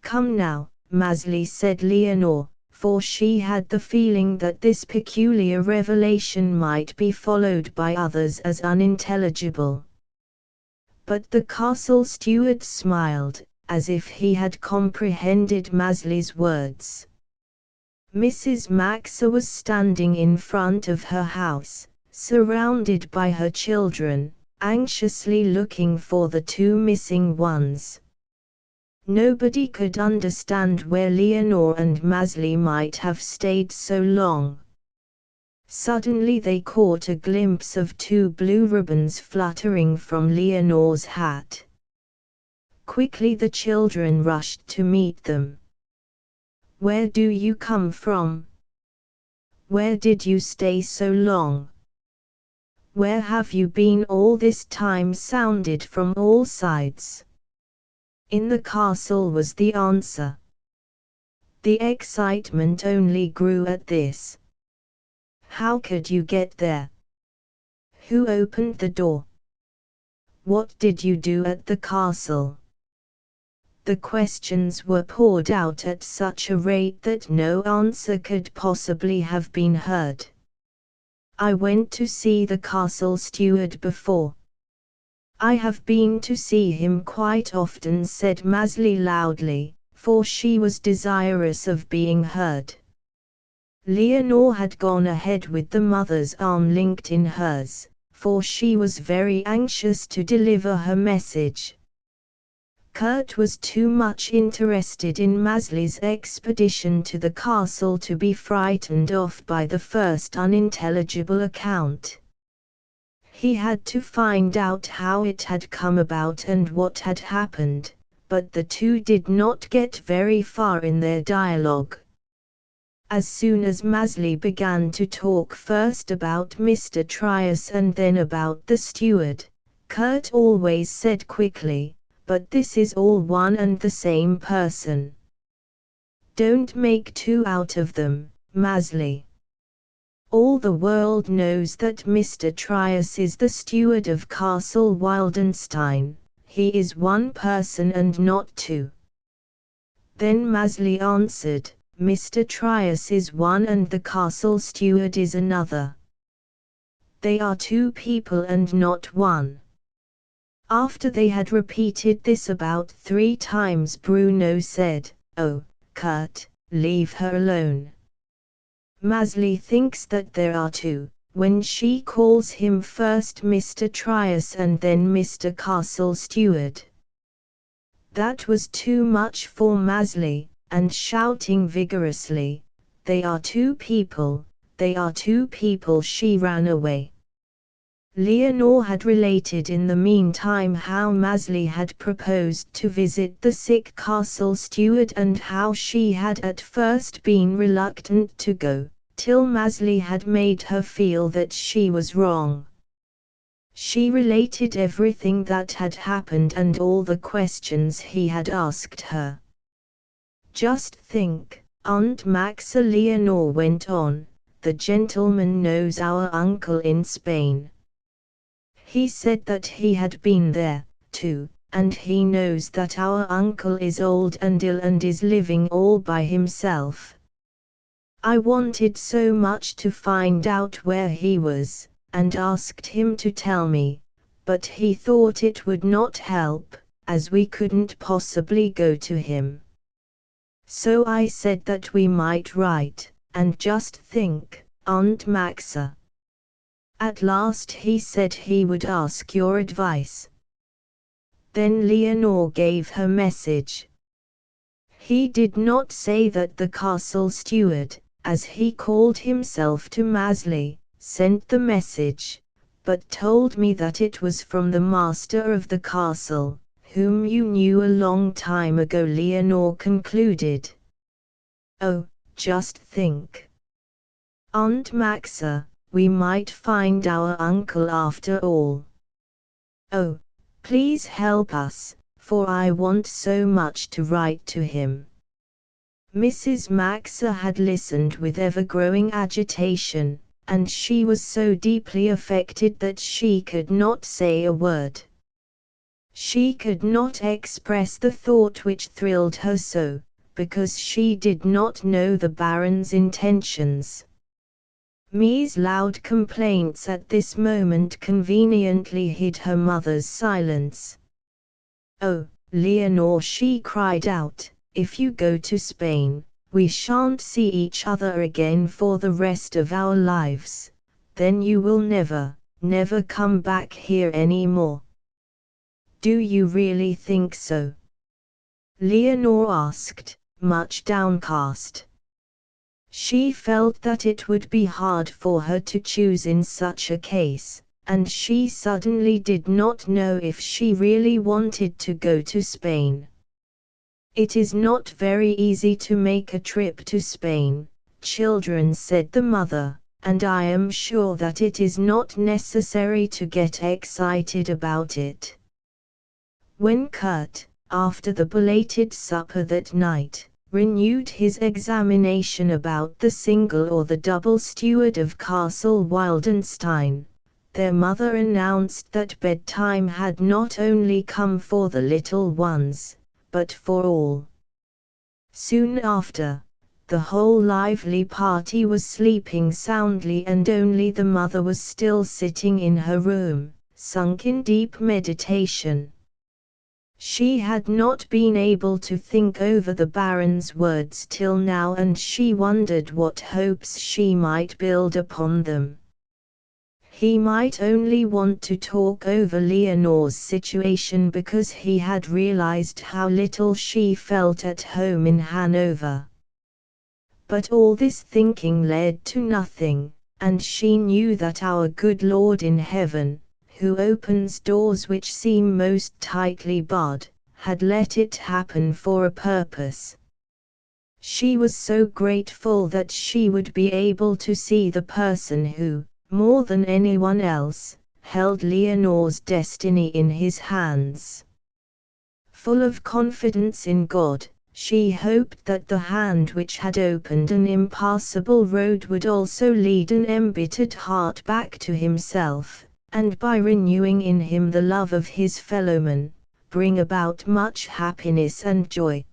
"Come now, Maezli," said Leonore, for she had the feeling that this peculiar revelation might be followed by others as unintelligible. But the castle steward smiled, as if he had comprehended Maezli's words. Mrs. Maxa was standing in front of her house, surrounded by her children, anxiously looking for the two missing ones. Nobody could understand where Leonore and Maezli might have stayed so long. Suddenly they caught a glimpse of two blue ribbons fluttering from Leonore's hat. Quickly the children rushed to meet them. "Where do you come from? Where did you stay so long? Where have you been all this time?" sounded from all sides. "In the castle," was the answer. The excitement only grew at this. "How could you get there? Who opened the door? What did you do at the castle? The questions were poured out at such a rate that no answer could possibly have been heard. I went to see the castle steward before. I have been to see him quite often, said Maezli loudly, for she was desirous of being heard. Leonore had gone ahead with the mother's arm linked in hers, for she was very anxious to deliver her message. Kurt was too much interested in Maezli's expedition to the castle to be frightened off by the first unintelligible account. He had to find out how it had come about and what had happened, but the two did not get very far in their dialogue. As soon as Maezli began to talk first about Mr. Trias and then about the steward, Kurt always said quickly, "But this is all one and the same person. Don't make two out of them, Maezli. All the world knows that Mr. Trias is the steward of Castle Wildenstein. He is one person and not two." Then Maezli answered, "Mr. Trias is one and the castle steward is another. They are two people and not one." After they had repeated this about 3 times, Bruno said, "Oh, Kurt, leave her alone. Maezli thinks that there are two, when she calls him first Mr. Trias and then Mr. Castle Steward." That was too much for Maezli, and shouting vigorously, "They are two people, they are two people," she ran away. Leonore had related in the meantime how Maezli had proposed to visit the sick castle steward and how she had at first been reluctant to go, till Maezli had made her feel that she was wrong. She related everything that had happened and all the questions he had asked her. "Just think, Aunt Maxa," Leonore went on, "the gentleman knows our uncle in Spain. He said that he had been there, too, and he knows that our uncle is old and ill and is living all by himself. I wanted so much to find out where he was, and asked him to tell me, but he thought it would not help, as we couldn't possibly go to him. So I said that we might write, and just think, Aunt Maxa. At last he said he would ask your advice." Then Leonore gave her message. He did not say that the castle steward, as he called himself to Maezli, sent the message, but told me that it was from the master of the castle, whom you knew a long time ago, Leonore concluded. "Oh, just think. Aunt Maxa, we might find our uncle after all. Oh, please help us, for I want so much to write to him." Mrs. Maxa had listened with ever-growing agitation, and she was so deeply affected that she could not say a word. She could not express the thought which thrilled her so, because she did not know the Baron's intentions. Me's loud complaints at this moment conveniently hid her mother's silence. "Oh, Leonore," she cried out, "if you go to Spain, we shan't see each other again for the rest of our lives. Then you will never, never come back here any more." "Do you really think so?" Leonore asked, much downcast. She felt that it would be hard for her to choose in such a case, and she suddenly did not know if she really wanted to go to Spain. "It is not very easy to make a trip to Spain, children," said the mother, "and I am sure that it is not necessary to get excited about it." When Kurt, after the belated supper that night, renewed his examination about the single or the double steward of Castle Wildenstein, their mother announced that bedtime had not only come for the little ones, but for all. Soon after, the whole lively party was sleeping soundly, and only the mother was still sitting in her room, sunk in deep meditation. She had not been able to think over the Baron's words till now, and she wondered what hopes she might build upon them. He might only want to talk over Leonore's situation because he had realized how little she felt at home in Hanover. But all this thinking led to nothing, and she knew that our good Lord in heaven, who opens doors which seem most tightly barred, had let it happen for a purpose. She was so grateful that she would be able to see the person who, more than anyone else, held Leonore's destiny in his hands. Full of confidence in God, she hoped that the hand which had opened an impassable road would also lead an embittered heart back to himself, and by renewing in him the love of his fellowmen, bring about much happiness and joy.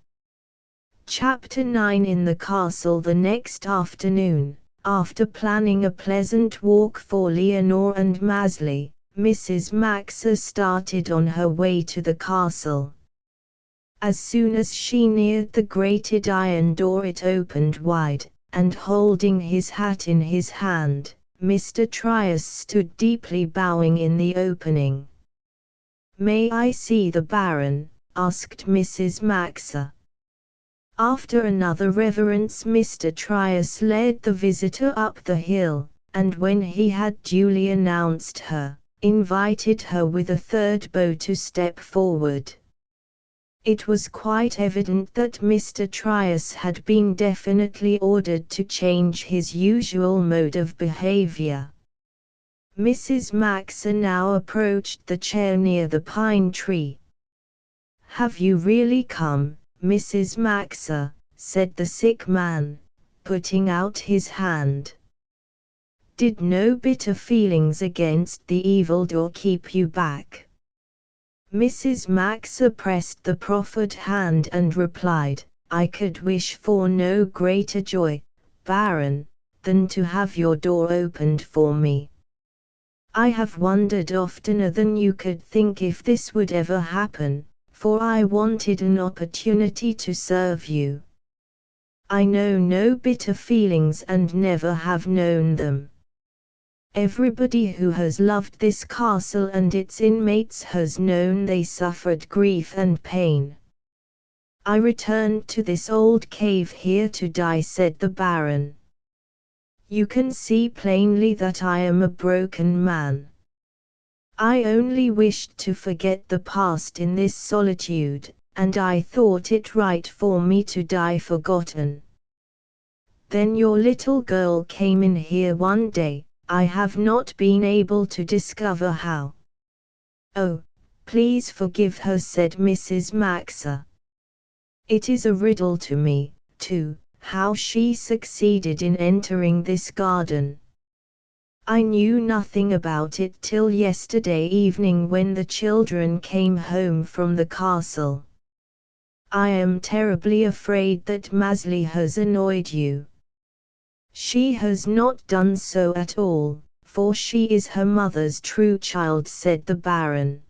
Chapter 9. In the castle the next afternoon, after planning a pleasant walk for Leonore and Maezli, Mrs. Maxa started on her way to the castle. As soon as she neared the grated iron door it opened wide, and holding his hat in his hand, Mr. Trius stood deeply bowing in the opening. "May I see the Baron?" asked Mrs. Maxa. After another reverence Mr. Trius led the visitor up the hill, and when he had duly announced her, invited her with a third bow to step forward. It was quite evident that Mr. Trius had been definitely ordered to change his usual mode of behavior. Mrs. Maxa now approached the chair near the pine tree. "Have you really come, Mrs. Maxa?" said the sick man, putting out his hand. "Did no bitter feelings against the evildoer keep you back?" Mrs. Maxa pressed the proffered hand and replied, "I could wish for no greater joy, Baron, than to have your door opened for me. I have wondered oftener than you could think if this would ever happen, for I wanted an opportunity to serve you. I know no bitter feelings and never have known them. Everybody who has loved this castle and its inmates has known they suffered grief and pain. I returned to this old cave here to die," said the Baron. "You can see plainly that I am a broken man. I only wished to forget the past in this solitude, and I thought it right for me to die forgotten. Then your little girl came in here one day. I have not been able to discover how." "Oh, please forgive her," said Mrs. Maxa. "It is a riddle to me, too, how she succeeded in entering this garden. I knew nothing about it till yesterday evening when the children came home from the castle. I am terribly afraid that Maezli has annoyed you." "She has not done so at all, for she is her mother's true child," said the Baron.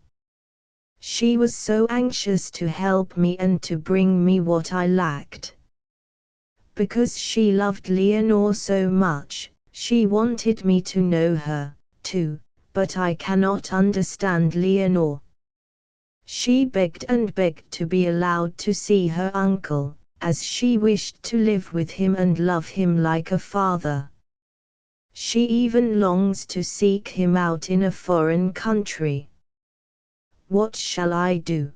"She was so anxious to help me and to bring me what I lacked. Because she loved Leonore so much, she wanted me to know her, too, but I cannot understand Leonore. She begged and begged to be allowed to see her uncle, as she wished to live with him and love him like a father. She even longs to seek him out in a foreign country. What shall I do?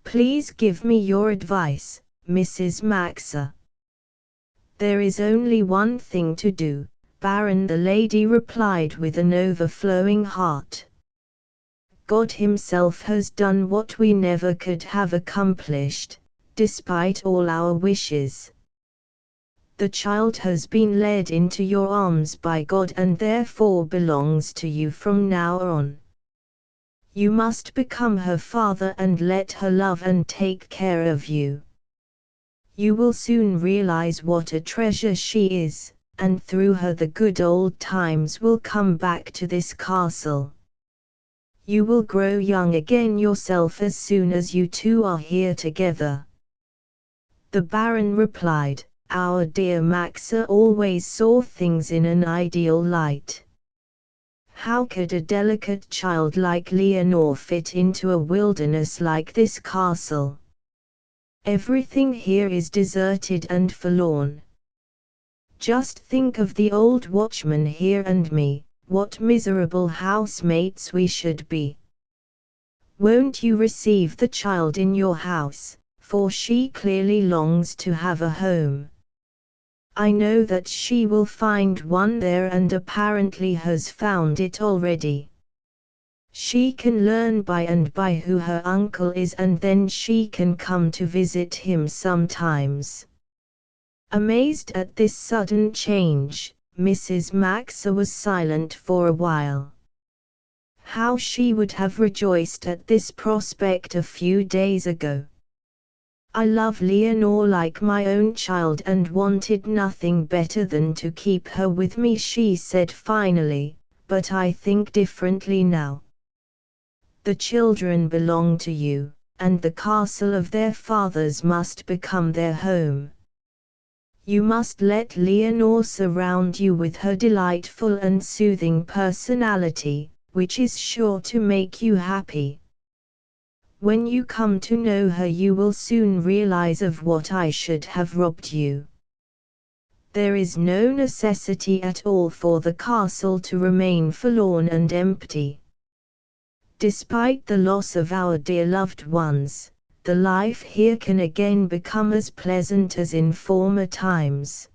Please give me your advice, Mrs. Maxa." "There is only one thing to do, Baron," the lady replied with an overflowing heart. "God himself has done what we never could have accomplished, despite all our wishes. The child has been led into your arms by God and therefore belongs to you from now on. You must become her father and let her love and take care of you. You will soon realize what a treasure she is, and through her the good old times will come back to this castle. You will grow young again yourself as soon as you two are here together." The Baron replied, "Our dear Maxa always saw things in an ideal light. How could a delicate child like Leonore fit into a wilderness like this castle? Everything here is deserted and forlorn. Just think of the old watchman here and me, what miserable housemates we should be. Won't you receive the child in your house, for she clearly longs to have a home. I know that she will find one there and apparently has found it already. She can learn by and by who her uncle is and then she can come to visit him sometimes." Amazed at this sudden change, Mrs. Maxa was silent for a while. How she would have rejoiced at this prospect a few days ago. "I love Leonore like my own child and wanted nothing better than to keep her with me," she said finally, "but I think differently now. The children belong to you, and the castle of their fathers must become their home. You must let Leonore surround you with her delightful and soothing personality, which is sure to make you happy. When you come to know her you will soon realize of what I should have robbed you. There is no necessity at all for the castle to remain forlorn and empty. Despite the loss of our dear loved ones, the life here can again become as pleasant as in former times.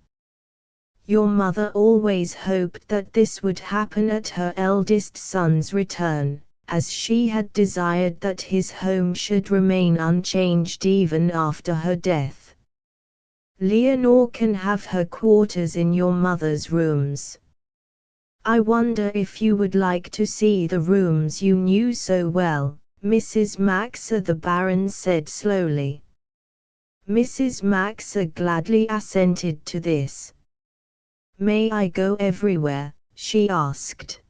Your mother always hoped that this would happen at her eldest son's return, as she had desired that his home should remain unchanged even after her death. Leonore can have her quarters in your mother's rooms. I wonder if you would like to see the rooms you knew so well, Mrs. Maxa," the Baron said slowly. Mrs. Maxa gladly assented to this. "May I go everywhere?" she asked.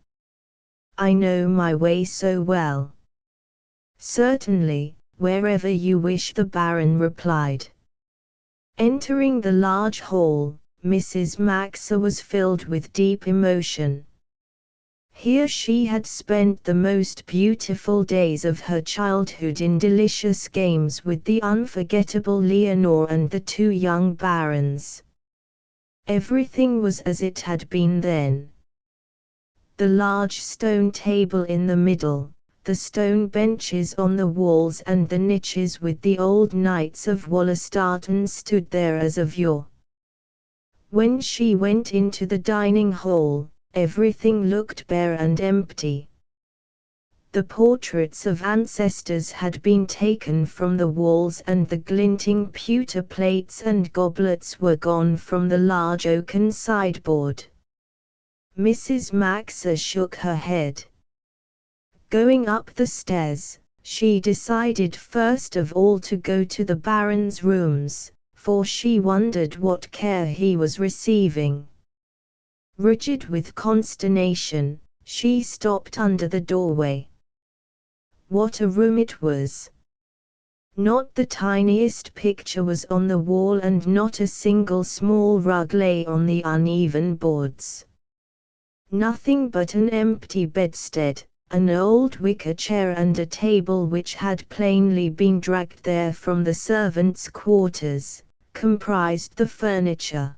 "I know my way so well." "Certainly, wherever you wish," the Baron replied. Entering the large hall, Mrs. Maxa was filled with deep emotion. Here she had spent the most beautiful days of her childhood in delicious games with the unforgettable Leonore and the two young barons. Everything was as it had been then. The large stone table in the middle, the stone benches on the walls and the niches with the old knights of Wallerstatten stood there as of yore. When she went into the dining hall, everything looked bare and empty. The portraits of ancestors had been taken from the walls and the glinting pewter plates and goblets were gone from the large oaken sideboard. Mrs. Maxa shook her head. Going up the stairs, she decided first of all to go to the Baron's rooms, for she wondered what care he was receiving. Rigid with consternation, she stopped under the doorway. What a room it was! Not the tiniest picture was on the wall and not a single small rug lay on the uneven boards. Nothing but an empty bedstead, an old wicker chair and a table which had plainly been dragged there from the servants' quarters, comprised the furniture.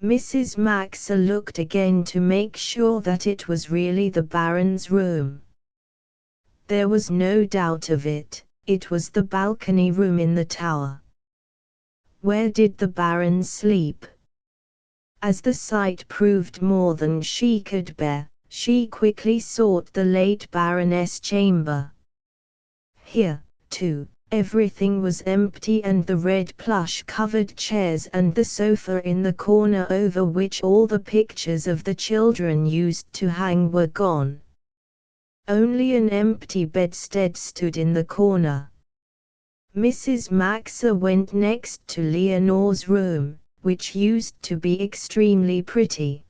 Mrs. Maxa looked again to make sure that it was really the Baron's room. There was no doubt of it, it was the balcony room in the tower. Where did the Baron sleep? As the sight proved more than she could bear, she quickly sought the late Baroness' chamber. Here, too, Everything was empty, and the red plush-covered chairs and the sofa in the corner over which all the pictures of the children used to hang were gone. Only an empty bedstead stood in the corner. Mrs. Maxa went next to Leonore's room, which used to be extremely pretty.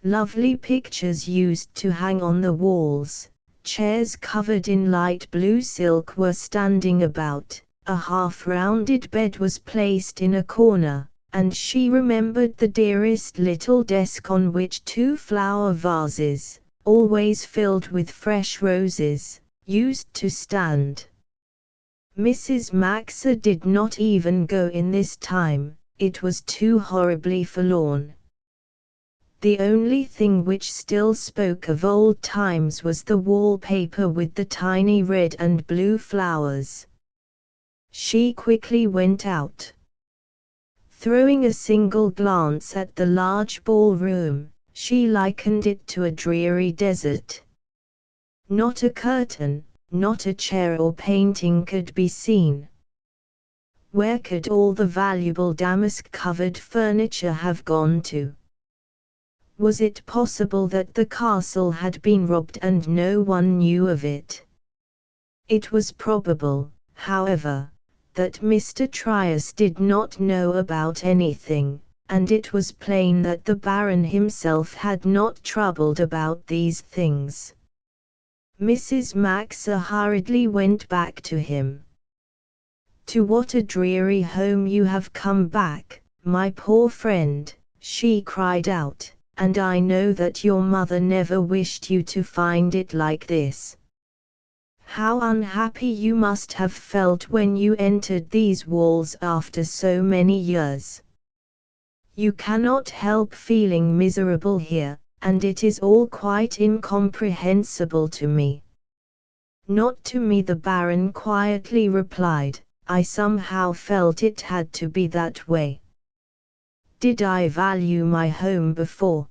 Lovely pictures used to hang on the walls. Chairs covered in light blue silk were standing about, a half-rounded bed was placed in a corner, and she remembered the dearest little desk on which 2 flower vases, always filled with fresh roses, used to stand. Mrs. Maxa did not even go in this time, it was too horribly forlorn. The only thing which still spoke of old times was the wallpaper with the tiny red and blue flowers. She quickly went out. Throwing a single glance at the large ballroom, she likened it to a dreary desert. Not a curtain, not a chair or painting could be seen. Where could all the valuable damask-covered furniture have gone to? Was it possible that the castle had been robbed and no one knew of it? It was probable, however, that Mr. Trius did not know about anything, and it was plain that the Baron himself had not troubled about these things. Mrs. Maxa hurriedly went back to him. "To what a dreary home you have come back, my poor friend," she cried out. "And I know that your mother never wished you to find it like this. How unhappy you must have felt when you entered these walls after so many years. You cannot help feeling miserable here, and it is all quite incomprehensible to me." "Not to me," the Baron quietly replied. "I somehow felt it had to be that way. Did I value my home before?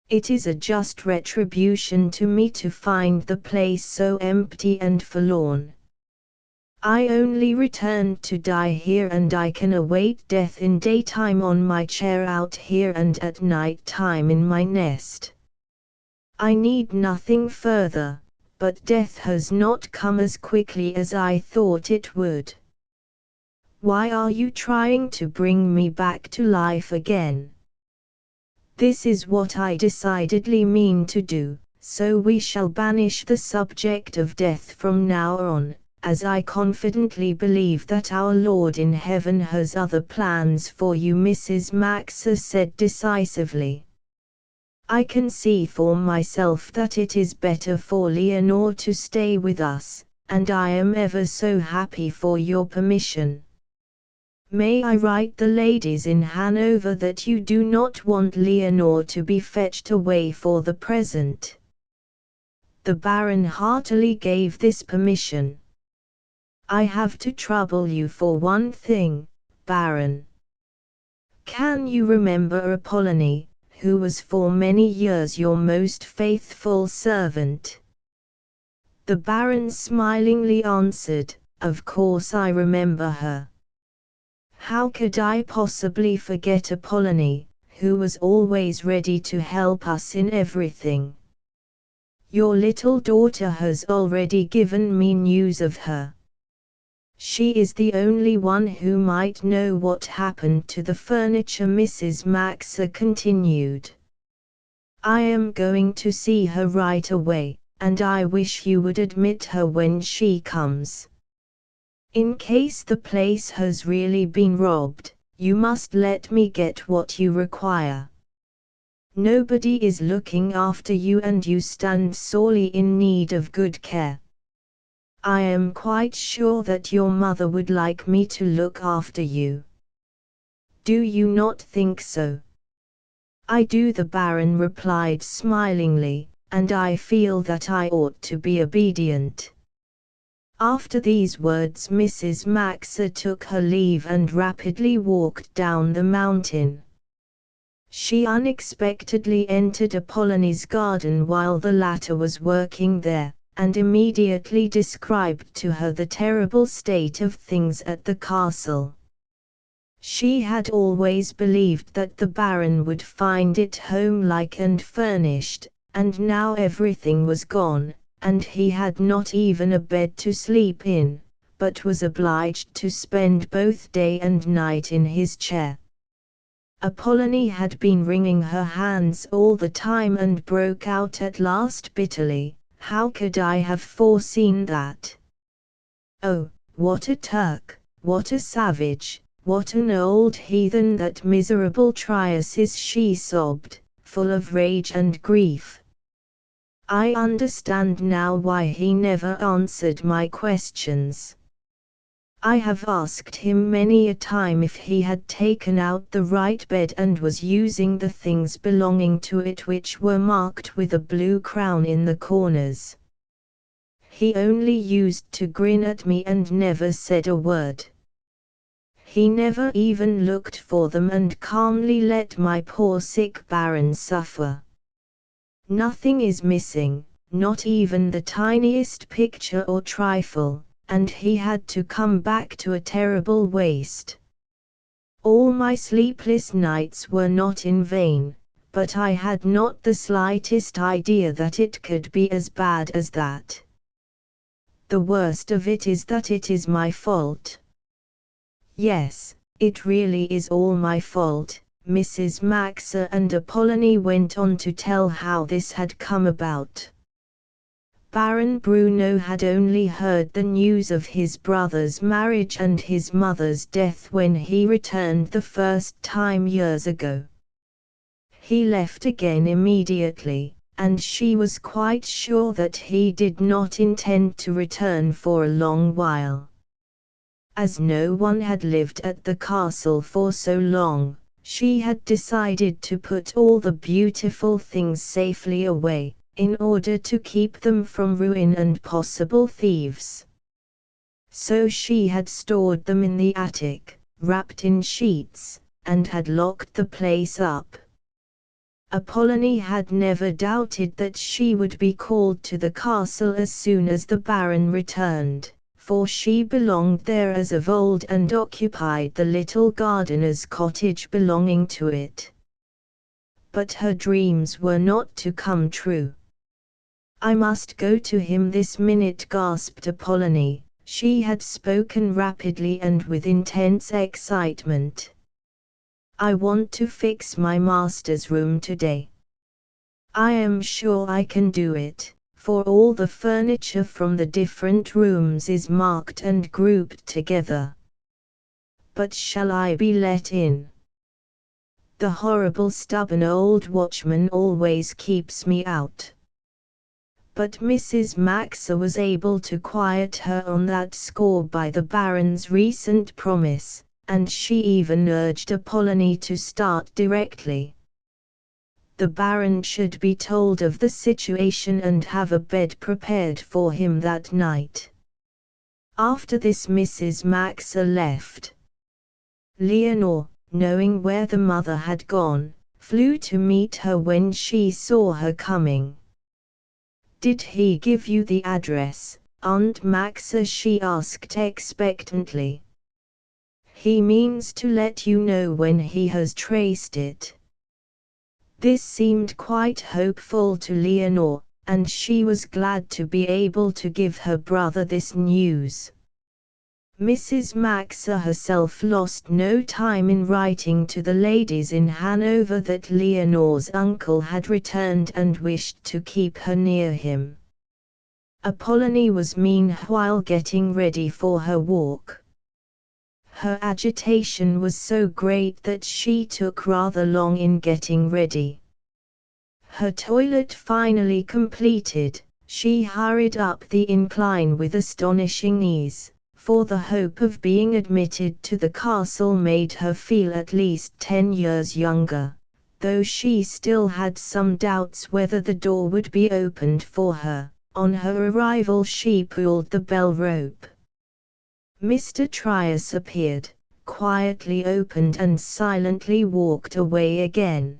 It is a just retribution to me to find the place so empty and forlorn. I only returned to die here, and I can await death in daytime on my chair out here and at night time in my nest. I need nothing further, but death has not come as quickly as I thought it would. Why are you trying to bring me back to life again? This is what I decidedly mean to do, so we shall banish the subject of death from now on, as I confidently believe that our Lord in heaven has other plans for you," Mrs. Maxa said decisively. "I can see for myself that it is better for Leonore to stay with us, and I am ever so happy for your permission. May I write the ladies in Hanover that you do not want Leonore to be fetched away for the present?" The Baron heartily gave this permission. "I have to trouble you for one thing, Baron. Can you remember Apollonie, who was for many years your most faithful servant?" The Baron smilingly answered, "Of course I remember her. How could I possibly forget Apollonie, who was always ready to help us in everything? Your little daughter has already given me news of her. She is the only one who might know what happened to the furniture," Mrs. Maxa continued. "I am going to see her right away, and I wish you would admit her when she comes. In case the place has really been robbed, you must let me get what you require. Nobody is looking after you, and you stand sorely in need of good care. I am quite sure that your mother would like me to look after you. Do you not think so?" "I do," the Baron replied smilingly, "and I feel that I ought to be obedient." After these words Mrs. Maxa took her leave and rapidly walked down the mountain. She unexpectedly entered Apollonie's garden while the latter was working there, and immediately described to her the terrible state of things at the castle. She had always believed that the Baron would find it homelike and furnished, and now everything was gone, and he had not even a bed to sleep in, but was obliged to spend both day and night in his chair. Apollonie had been wringing her hands all the time and broke out at last bitterly, "How could I have foreseen that? Oh, what a Turk, what a savage, what an old heathen, that miserable Trias," she sobbed, full of rage and grief. "I understand now why he never answered my questions. I have asked him many a time if he had taken out the right bed and was using the things belonging to it which were marked with a blue crown in the corners. He only used to grin at me and never said a word. He never even looked for them and calmly let my poor sick Baron suffer. Nothing is missing, not even the tiniest picture or trifle, and he had to come back to a terrible waste. All my sleepless nights were not in vain, but I had not the slightest idea that it could be as bad as that. The worst of it is that it is my fault. Yes, it really is all my fault." Mrs. Maxa and Apollonie went on to tell how this had come about. Baron Bruno had only heard the news of his brother's marriage and his mother's death when he returned the first time years ago. He left again immediately, and she was quite sure that he did not intend to return for a long while. As no one had lived at the castle for so long, she had decided to put all the beautiful things safely away, in order to keep them from ruin and possible thieves. So she had stored them in the attic, wrapped in sheets, and had locked the place up. Apollonie had never doubted that she would be called to the castle as soon as the Baron returned, for she belonged there as of old and occupied the little gardener's cottage belonging to it. But her dreams were not to come true. "I must go to him this minute," gasped Apollonie. She had spoken rapidly and with intense excitement. "I want to fix my master's room today. I am sure I can do it, for all the furniture from the different rooms is marked and grouped together. But shall I be let in? The horrible stubborn old watchman always keeps me out." But Mrs. Maxa was able to quiet her on that score by the Baron's recent promise, and she even urged Apollonie to start directly. The Baron should be told of the situation and have a bed prepared for him that night. After this Mrs. Maxa left. Leonore, knowing where the mother had gone, flew to meet her when she saw her coming. "Did he give you the address, Aunt Maxa?" she asked expectantly. "He means to let you know when he has traced it." This seemed quite hopeful to Leonore, and she was glad to be able to give her brother this news. Mrs. Maxa herself lost no time in writing to the ladies in Hanover that Leonore's uncle had returned and wished to keep her near him. Apollonie was meanwhile getting ready for her walk. Her agitation was so great that she took rather long in getting ready. Her toilet finally completed, she hurried up the incline with astonishing ease, for the hope of being admitted to the castle made her feel at least 10 years younger, though she still had some doubts whether the door would be opened for her. On her arrival she pulled the bell rope. Mr. Trias appeared, quietly opened and silently walked away again.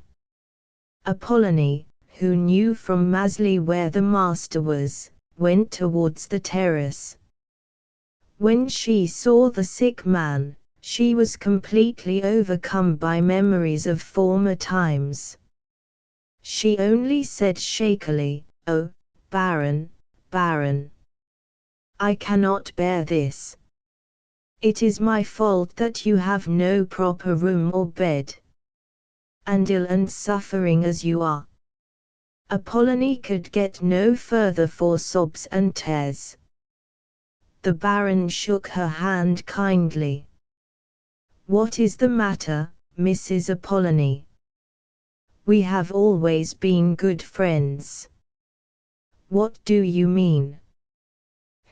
Apollonie, who knew from Maezli where the master was, went towards the terrace. When she saw the sick man, she was completely overcome by memories of former times. She only said shakily, "Oh, Baron, Baron. I cannot bear this. It is my fault that you have no proper room or bed. And ill and suffering as you are." Apollonie could get no further for sobs and tears. The Baron shook her hand kindly. "What is the matter, Mrs. Apollonie? We have always been good friends." "What do you mean?"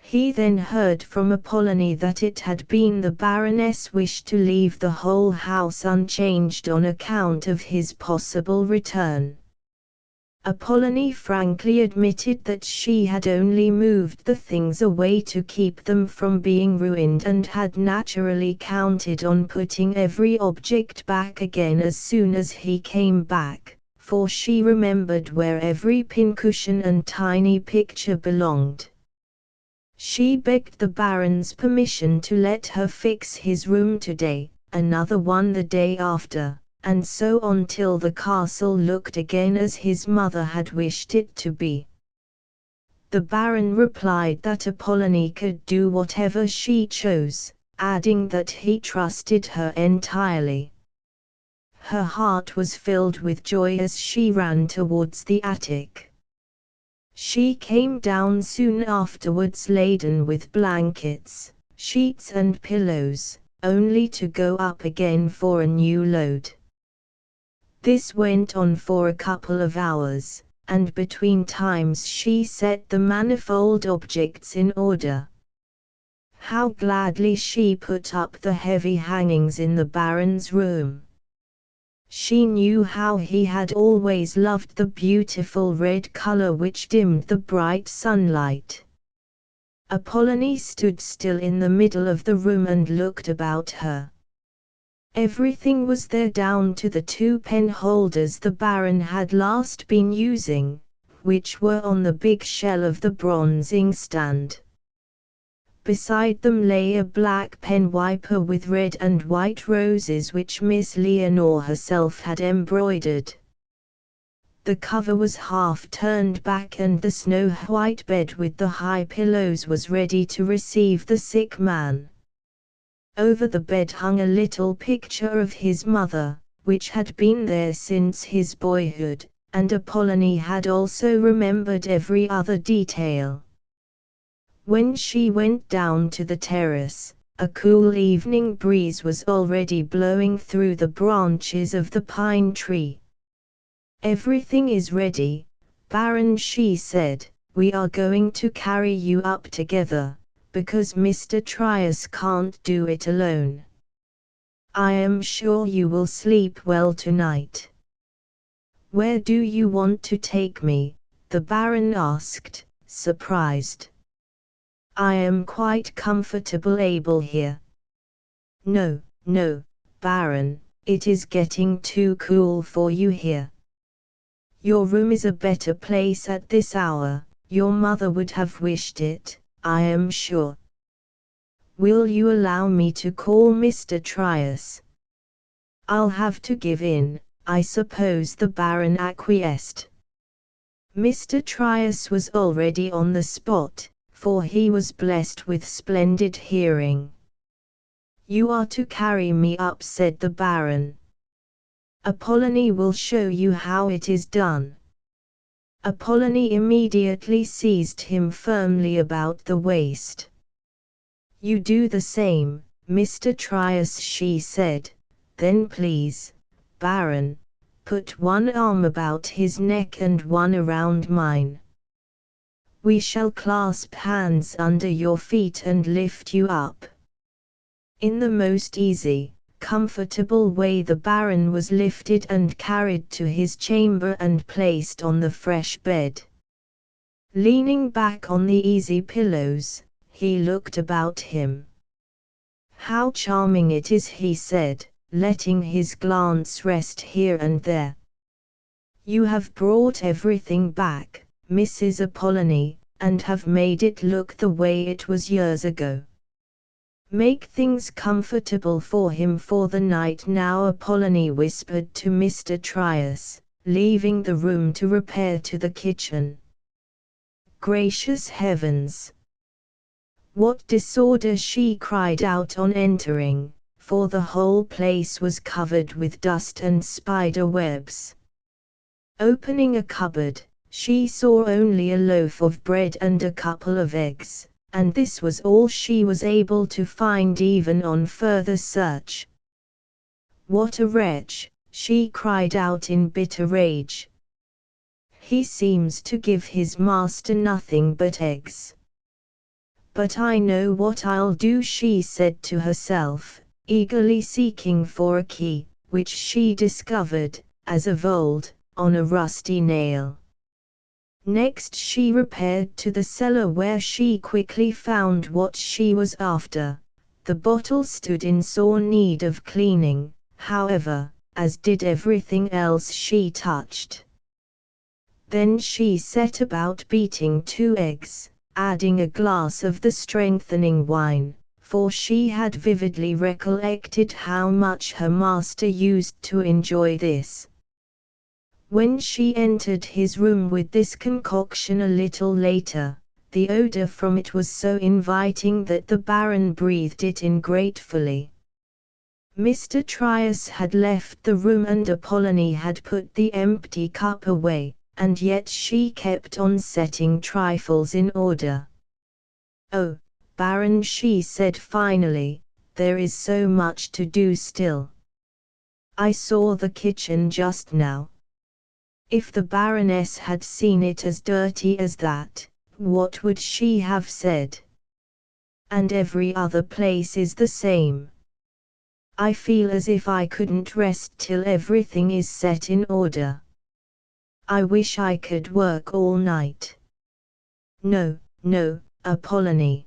He then heard from Apollonie that it had been the Baroness' wish to leave the whole house unchanged on account of his possible return. Apollonie frankly admitted that she had only moved the things away to keep them from being ruined and had naturally counted on putting every object back again as soon as he came back, for she remembered where every pincushion and tiny picture belonged. She begged the Baron's permission to let her fix his room today, another one the day after, and so on till the castle looked again as his mother had wished it to be. The Baron replied that Apollonie could do whatever she chose, adding that he trusted her entirely. Her heart was filled with joy as she ran towards the attic. She came down soon afterwards laden with blankets, sheets and pillows, only to go up again for a new load. This went on for a couple of hours, and between times she set the manifold objects in order. How gladly she put up the heavy hangings in the Baron's room. She knew how he had always loved the beautiful red color which dimmed the bright sunlight. Apollonie stood still in the middle of the room and looked about her. Everything was there down to the 2 pen holders the Baron had last been using, which were on the big shell of the bronze inkstand. Beside them lay a black pen wiper with red and white roses which Miss Leonore herself had embroidered. The cover was half turned back and the snow-white bed with the high pillows was ready to receive the sick man. Over the bed hung a little picture of his mother, which had been there since his boyhood, and Apollonie had also remembered every other detail. When she went down to the terrace, a cool evening breeze was already blowing through the branches of the pine tree. "Everything is ready, Baron," she said. "We are going to carry you up together, because Mr. Trius can't do it alone. I am sure you will sleep well tonight." "Where do you want to take me?" the Baron asked, surprised. "I am quite comfortable here." "No, no, Baron, it is getting too cool for you here. Your room is a better place at this hour, your mother would have wished it, I am sure. Will you allow me to call Mr. Trius?" "I'll have to give in, I suppose," the Baron acquiesced. Mr. Trius was already on the spot, for he was blessed with splendid hearing. "You are to carry me up," said the Baron. "Apollonie will show you how it is done." Apollonie immediately seized him firmly about the waist. "You do the same, Mr. Trius," she said, "then please, Baron, put one arm about his neck and one around mine. We shall clasp hands under your feet and lift you up." In the most easy, comfortable way the Baron was lifted and carried to his chamber and placed on the fresh bed. Leaning back on the easy pillows, he looked about him. "How charming it is," he said, letting his glance rest here and there. "You have brought everything back, Mrs. Apollonie, and have made it look the way it was years ago. Make things comfortable for him for the night now, Apollonie whispered to Mr. Trius, leaving the room to repair to the kitchen. Gracious heavens! What disorder, she cried out on entering, for the whole place was covered with dust and spider webs. Opening a cupboard, she saw only a loaf of bread and a couple of eggs, and this was all she was able to find even on further search. What a wretch, she cried out in bitter rage. He seems to give his master nothing but eggs. But I know what I'll do, she said to herself, eagerly seeking for a key, which she discovered, as of old, on a rusty nail. Next she repaired to the cellar, where she quickly found what she was after. The bottle stood in sore need of cleaning, however, as did everything else she touched. Then she set about beating 2 eggs, adding a glass of the strengthening wine, for she had vividly recollected how much her master used to enjoy this. When she entered his room with this concoction a little later, the odor from it was so inviting that the Baron breathed it in gratefully. Mr. Trius had left the room and Apollonie had put the empty cup away, and yet she kept on setting trifles in order. "Oh, Baron," she said finally, "there is so much to do still. I saw the kitchen just now. If the Baroness had seen it as dirty as that, what would she have said? And every other place is the same. I feel as if I couldn't rest till everything is set in order. I wish I could work all night." "No, no, Apollonie.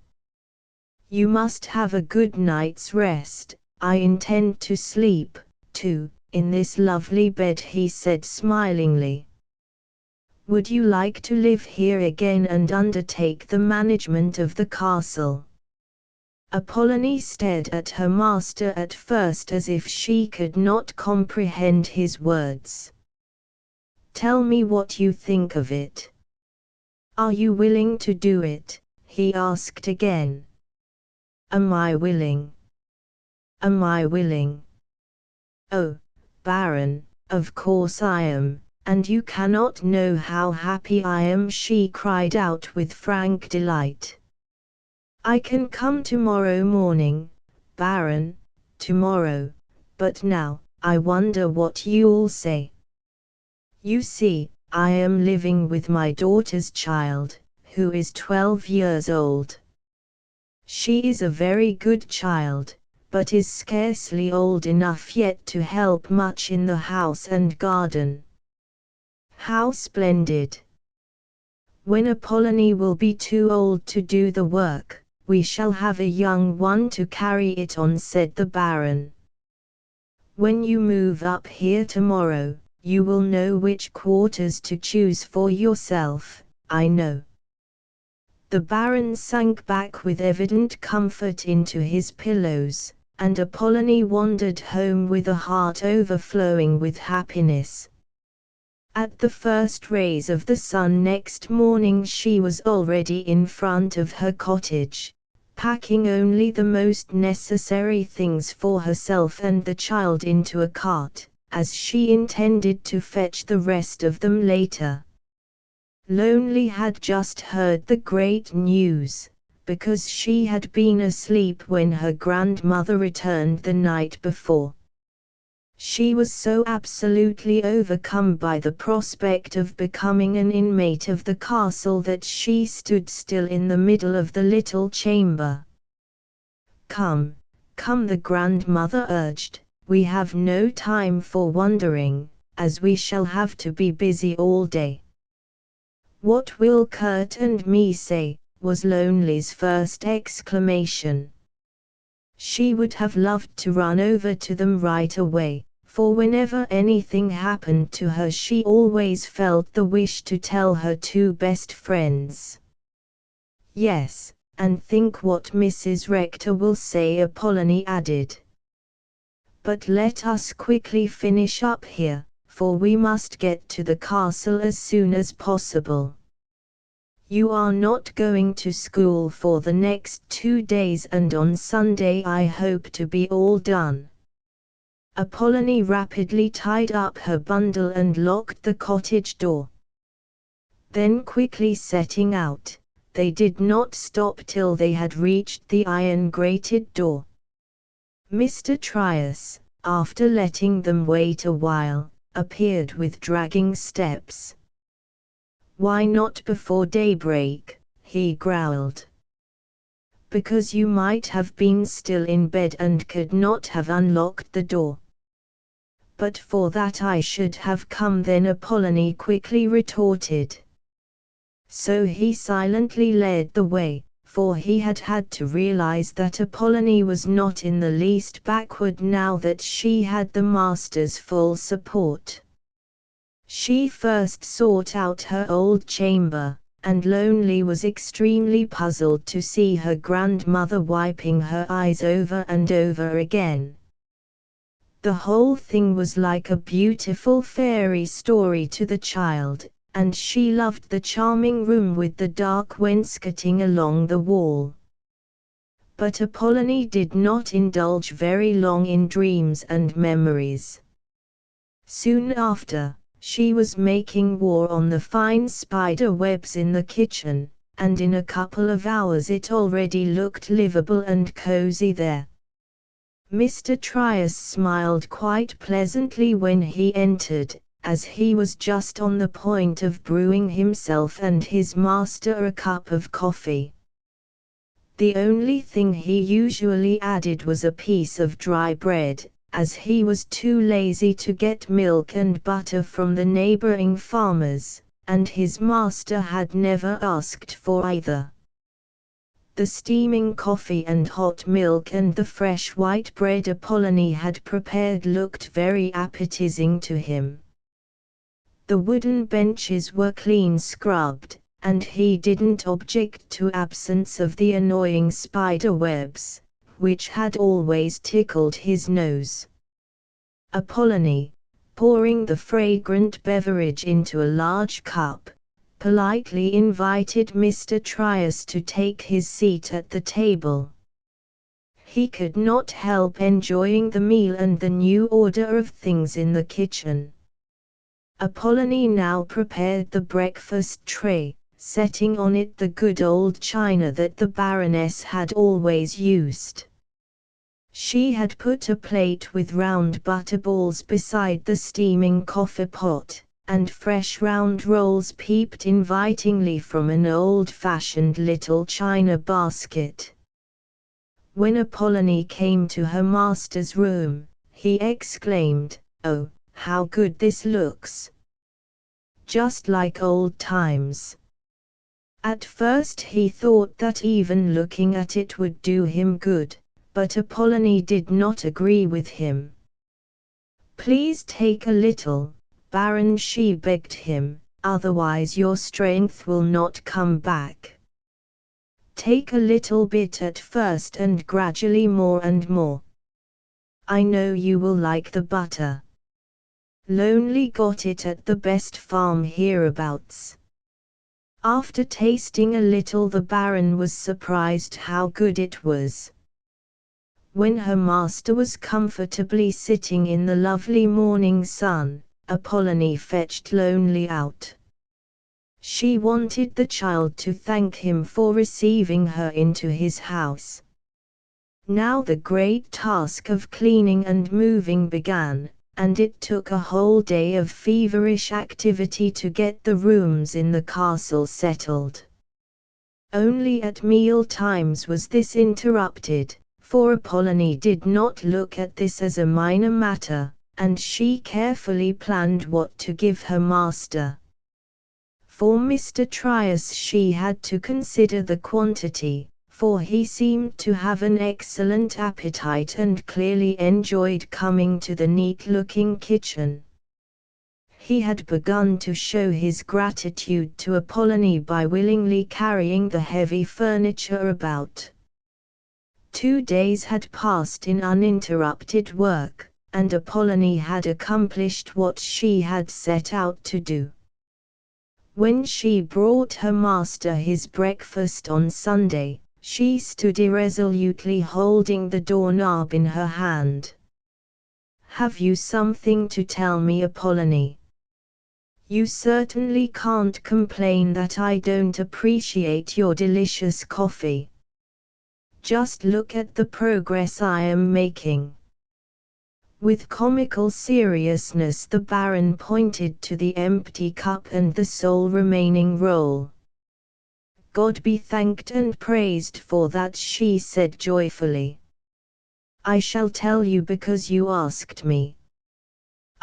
You must have a good night's rest. I intend to sleep, too, in this lovely bed," he said smilingly. "Would you like to live here again and undertake the management of the castle?" Apollonie stared at her master at first as if she could not comprehend his words. "Tell me what you think of it. Are you willing to do it?" he asked again. "Am I willing? Am I willing? Oh, Baron, of course I am, and you cannot know how happy I am," she cried out with frank delight. "I can come tomorrow morning, Baron, tomorrow, but now, I wonder what you'll say. You see, I am living with my daughter's child, who is 12 years old. She is a very good child, but is scarcely old enough yet to help much in the house and garden." "How splendid! When Apollonie will be too old to do the work, we shall have a young one to carry it on," said the Baron. "When you move up here tomorrow, you will know which quarters to choose for yourself, I know." The Baron sank back with evident comfort into his pillows, and Apollonie wandered home with a heart overflowing with happiness. At the first rays of the sun next morning she was already in front of her cottage, packing only the most necessary things for herself and the child into a cart, as she intended to fetch the rest of them later. Lonely had just heard the great news, because she had been asleep when her grandmother returned the night before. She was so absolutely overcome by the prospect of becoming an inmate of the castle that she stood still in the middle of the little chamber. "Come, come," the grandmother urged, "we have no time for wondering, as we shall have to be busy all day." "What will Kurt and me say?" was Lonely's first exclamation. She would have loved to run over to them right away, for whenever anything happened to her she always felt the wish to tell her 2 best friends. Yes, and think what Mrs. Rector will say, Apollonie added. But let us quickly finish up here, for we must get to the castle as soon as possible. You are not going to school for the next 2 days, and on Sunday I hope to be all done. Apollonie rapidly tied up her bundle and locked the cottage door. Then quickly setting out, they did not stop till they had reached the iron-grated door. Mr. Trius, after letting them wait a while, appeared with dragging steps. "Why not before daybreak?" he growled. "Because you might have been still in bed and could not have unlocked the door." "But for that I should have come then," Apollonie quickly retorted. So he silently led the way, for he had had to realize that Apollonie was not in the least backward now that she had the master's full support. She first sought out her old chamber, and Lonely was extremely puzzled to see her grandmother wiping her eyes over and over again. The whole thing was like a beautiful fairy story to the child, and she loved the charming room with the dark wainscoting along the wall. But Apollonie did not indulge very long in dreams and memories. Soon after, she was making war on the fine spider webs in the kitchen, and in a couple of hours it already looked livable and cozy there. Mr. Trius smiled quite pleasantly when he entered, as he was just on the point of brewing himself and his master a cup of coffee. The only thing he usually added was a piece of dry bread, as he was too lazy to get milk and butter from the neighboring farmers, and his master had never asked for either. The steaming coffee and hot milk and the fresh white bread Apollonie had prepared looked very appetizing to him. The wooden benches were clean scrubbed, and he didn't object to absence of the annoying spider webs, which had always tickled his nose. Apollonie, pouring the fragrant beverage into a large cup, politely invited Mr. Trius to take his seat at the table. He could not help enjoying the meal and the new order of things in the kitchen. Apollonie now prepared the breakfast tray, setting on it the good old china that the Baroness had always used. She had put a plate with round butterballs beside the steaming coffee pot, and fresh round rolls peeped invitingly from an old-fashioned little china basket. When Apollonie came to her master's room, he exclaimed, "Oh, how good this looks! Just like old times." At first he thought that even looking at it would do him good, but Apollonie did not agree with him. "Please take a little, Baron," she begged him, "otherwise your strength will not come back. Take a little bit at first and gradually more and more. I know you will like the butter. Lonely got it at the best farm hereabouts." After tasting a little, the Baron was surprised how good it was. When her master was comfortably sitting in the lovely morning sun, Apollonie fetched Lonely out. She wanted the child to thank him for receiving her into his house. Now the great task of cleaning and moving began, and it took a whole day of feverish activity to get the rooms in the castle settled. Only at meal times was this interrupted, for Apollonie did not look at this as a minor matter, and she carefully planned what to give her master. For Mr. Trius she had to consider the quantity, for he seemed to have an excellent appetite and clearly enjoyed coming to the neat-looking kitchen. He had begun to show his gratitude to Apollonie by willingly carrying the heavy furniture about. 2 days had passed in uninterrupted work, and Apollonie had accomplished what she had set out to do. When she brought her master his breakfast on Sunday, she stood irresolutely holding the doorknob in her hand. "Have you something to tell me, Apollonie? You certainly can't complain that I don't appreciate your delicious coffee. Just look at the progress I am making." With comical seriousness the Baron pointed to the empty cup and the sole remaining roll. "God be thanked and praised for that," she said joyfully. "I shall tell you because you asked me.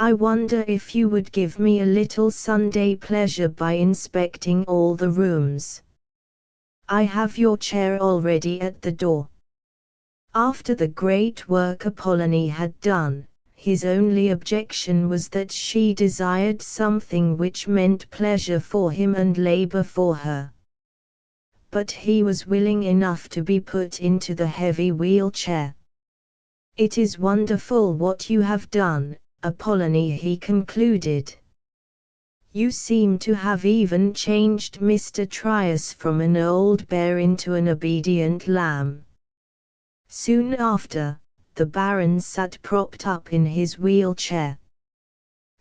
I wonder if you would give me a little Sunday pleasure by inspecting all the rooms. I have your chair already at the door." After the great work Apollonie had done, his only objection was that she desired something which meant pleasure for him and labor for her. But he was willing enough to be put into the heavy wheelchair. "It is wonderful what you have done, Apollonie," he concluded. "You seem to have even changed Mr. Trius from an old bear into an obedient lamb." Soon after, the Baron sat propped up in his wheelchair.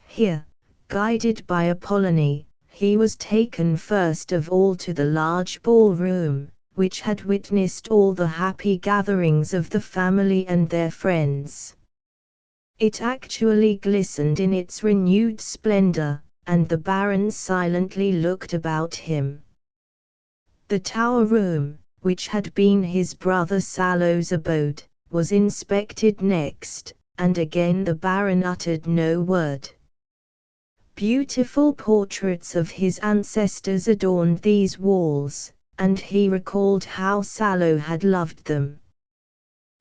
Here, guided by Apollonie, he was taken first of all to the large ballroom, which had witnessed all the happy gatherings of the family and their friends. It actually glistened in its renewed splendor, and the Baron silently looked about him. The tower room, which had been his brother Salo's abode, was inspected next, and again the Baron uttered no word. Beautiful portraits of his ancestors adorned these walls, and he recalled how Salo had loved them.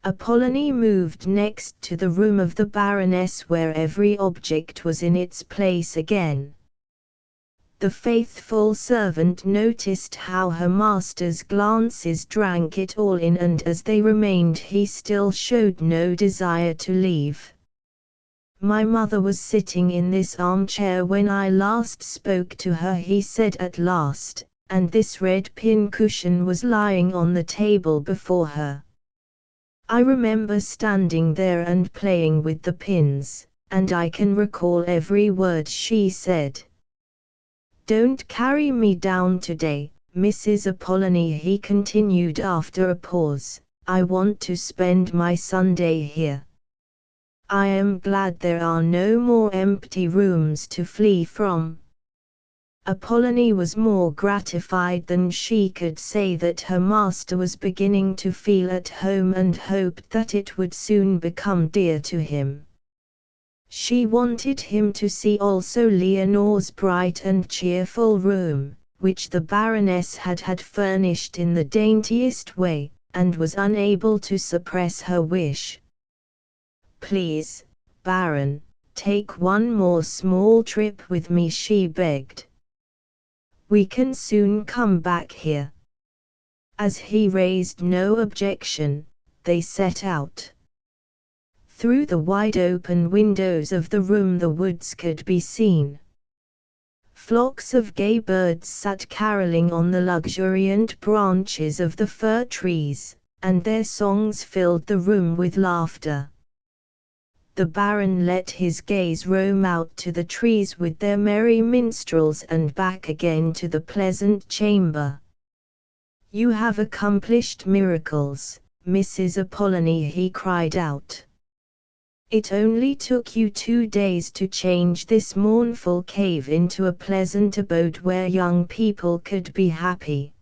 Apollonie moved next to the room of the Baroness, where every object was in its place again. The faithful servant noticed how her master's glances drank it all in, and as they remained he still showed no desire to leave. "My mother was sitting in this armchair when I last spoke to her," he said at last, "and this red pincushion was lying on the table before her. I remember standing there and playing with the pins, and I can recall every word she said. Don't carry me down today, Mrs. Apollonie," he continued after a pause. "I want to spend my Sunday here. I am glad there are no more empty rooms to flee from." Apollonie was more gratified than she could say that her master was beginning to feel at home, and hoped that it would soon become dear to him. She wanted him to see also Leonore's bright and cheerful room, which the Baroness had furnished in the daintiest way, and was unable to suppress her wish. "Please, Baron, take one more small trip with me," she begged. "We can soon come back here." As he raised no objection, they set out. Through the wide-open windows of the room the woods could be seen. Flocks of gay birds sat caroling on the luxuriant branches of the fir trees, and their songs filled the room with laughter. The Baron let his gaze roam out to the trees with their merry minstrels and back again to the pleasant chamber. "You have accomplished miracles, Mrs. Apollonie," he cried out. "It only took you 2 days to change this mournful cave into a pleasant abode where young people could be happy.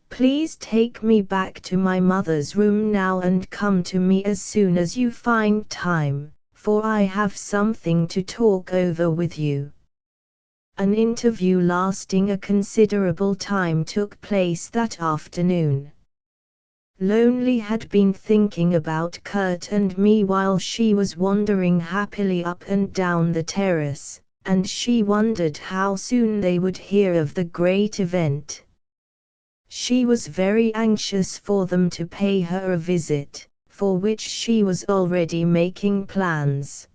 Please take me back to my mother's room now and come to me as soon as you find time, for I have something to talk over with you." An interview lasting a considerable time took place that afternoon. Lonely had been thinking about Kurt and me while she was wandering happily up and down the terrace, and she wondered how soon they would hear of the great event. She was very anxious for them to pay her a visit, for which she was already making plans.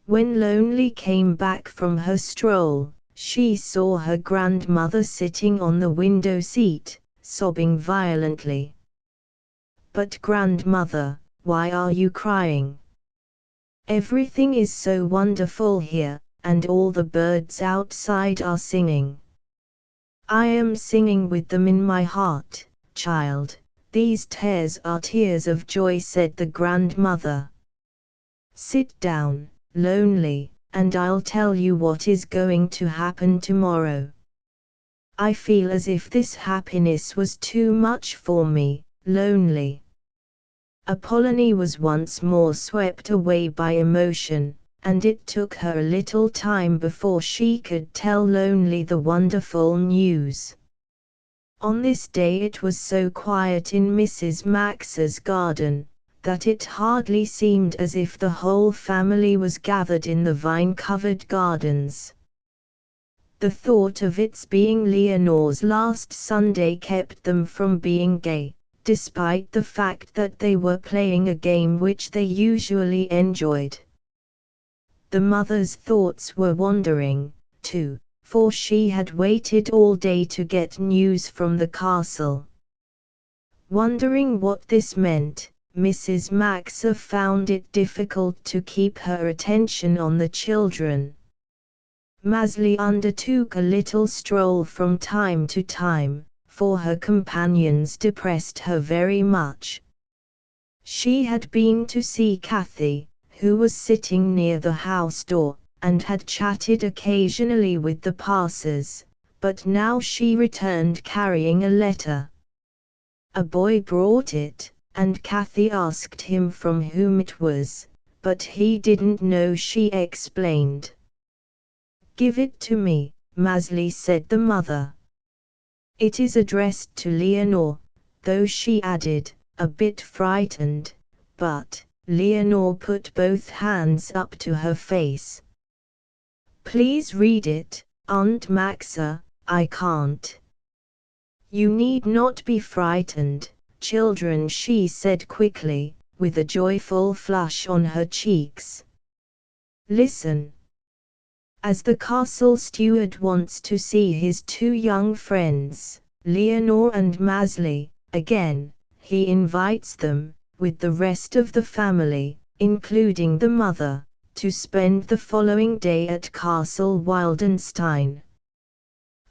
When Lonely came back from her stroll, she saw her grandmother sitting on the window seat, sobbing violently. "But grandmother, why are you crying? Everything is so wonderful here, and all the birds outside are singing." "I am singing with them in my heart, child. These tears are tears of joy," said the grandmother. "Sit down, Lonely, and I'll tell you what is going to happen tomorrow. I feel as if this happiness was too much for me, Lonely." Apollonie was once more swept away by emotion, and it took her a little time before she could tell Lonely the wonderful news. On this day it was so quiet in Mrs. Max's garden, that it hardly seemed as if the whole family was gathered in the vine-covered gardens. The thought of its being Leonore's last Sunday kept them from being gay, despite the fact that they were playing a game which they usually enjoyed. The mother's thoughts were wandering, too, for she had waited all day to get news from the castle. Wondering what this meant, Mrs. Maxa found it difficult to keep her attention on the children. Maezli undertook a little stroll from time to time, for her companions depressed her very much. She had been to see Cathy, who was sitting near the house door, and had chatted occasionally with the passers, but now she returned carrying a letter. A boy brought it, and Cathy asked him from whom it was, but he didn't know, she explained. "Give it to me, Maezli," said the mother. "It is addressed to Leonore," though she added, a bit frightened, but Leonore put both hands up to her face. "Please read it, Aunt Maxa, I can't." "You need not be frightened, children," she said quickly, with a joyful flush on her cheeks. "Listen. As the castle steward wants to see his two young friends, Leonore and Maezli, again, he invites them, with the rest of the family, including the mother, to spend the following day at Castle Wildenstein."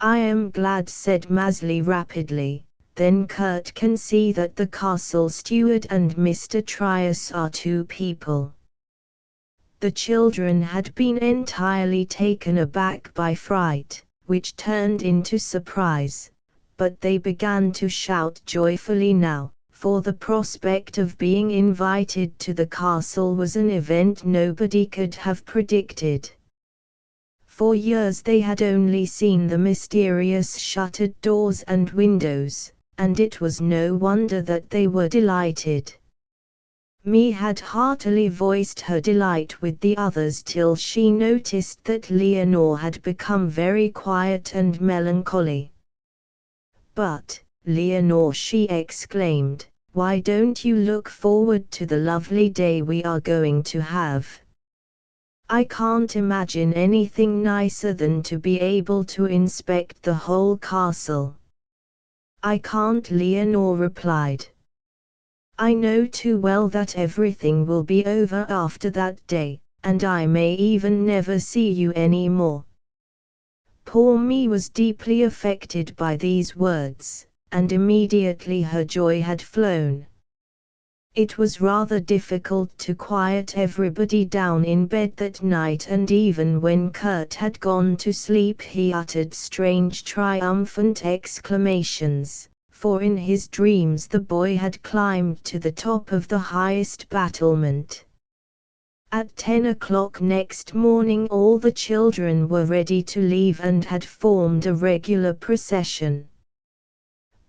"I am glad," said Maezli rapidly. "Then Kurt can see that the castle steward and Mr. Trius are two people." The children had been entirely taken aback by fright, which turned into surprise, but they began to shout joyfully now, for the prospect of being invited to the castle was an event nobody could have predicted. For years they had only seen the mysterious shuttered doors and windows, and it was no wonder that they were delighted. Mie had heartily voiced her delight with the others till she noticed that Leonore had become very quiet and melancholy. "But, Leonore," she exclaimed, "why don't you look forward to the lovely day we are going to have? I can't imagine anything nicer than to be able to inspect the whole castle." "I can't," Leonore replied. "I know too well that everything will be over after that day, and I may even never see you any more." Poor Mie was deeply affected by these words, and immediately her joy had flown. It was rather difficult to quiet everybody down in bed that night, and even when Kurt had gone to sleep he uttered strange triumphant exclamations, for in his dreams the boy had climbed to the top of the highest battlement. At 10 o'clock next morning all the children were ready to leave and had formed a regular procession.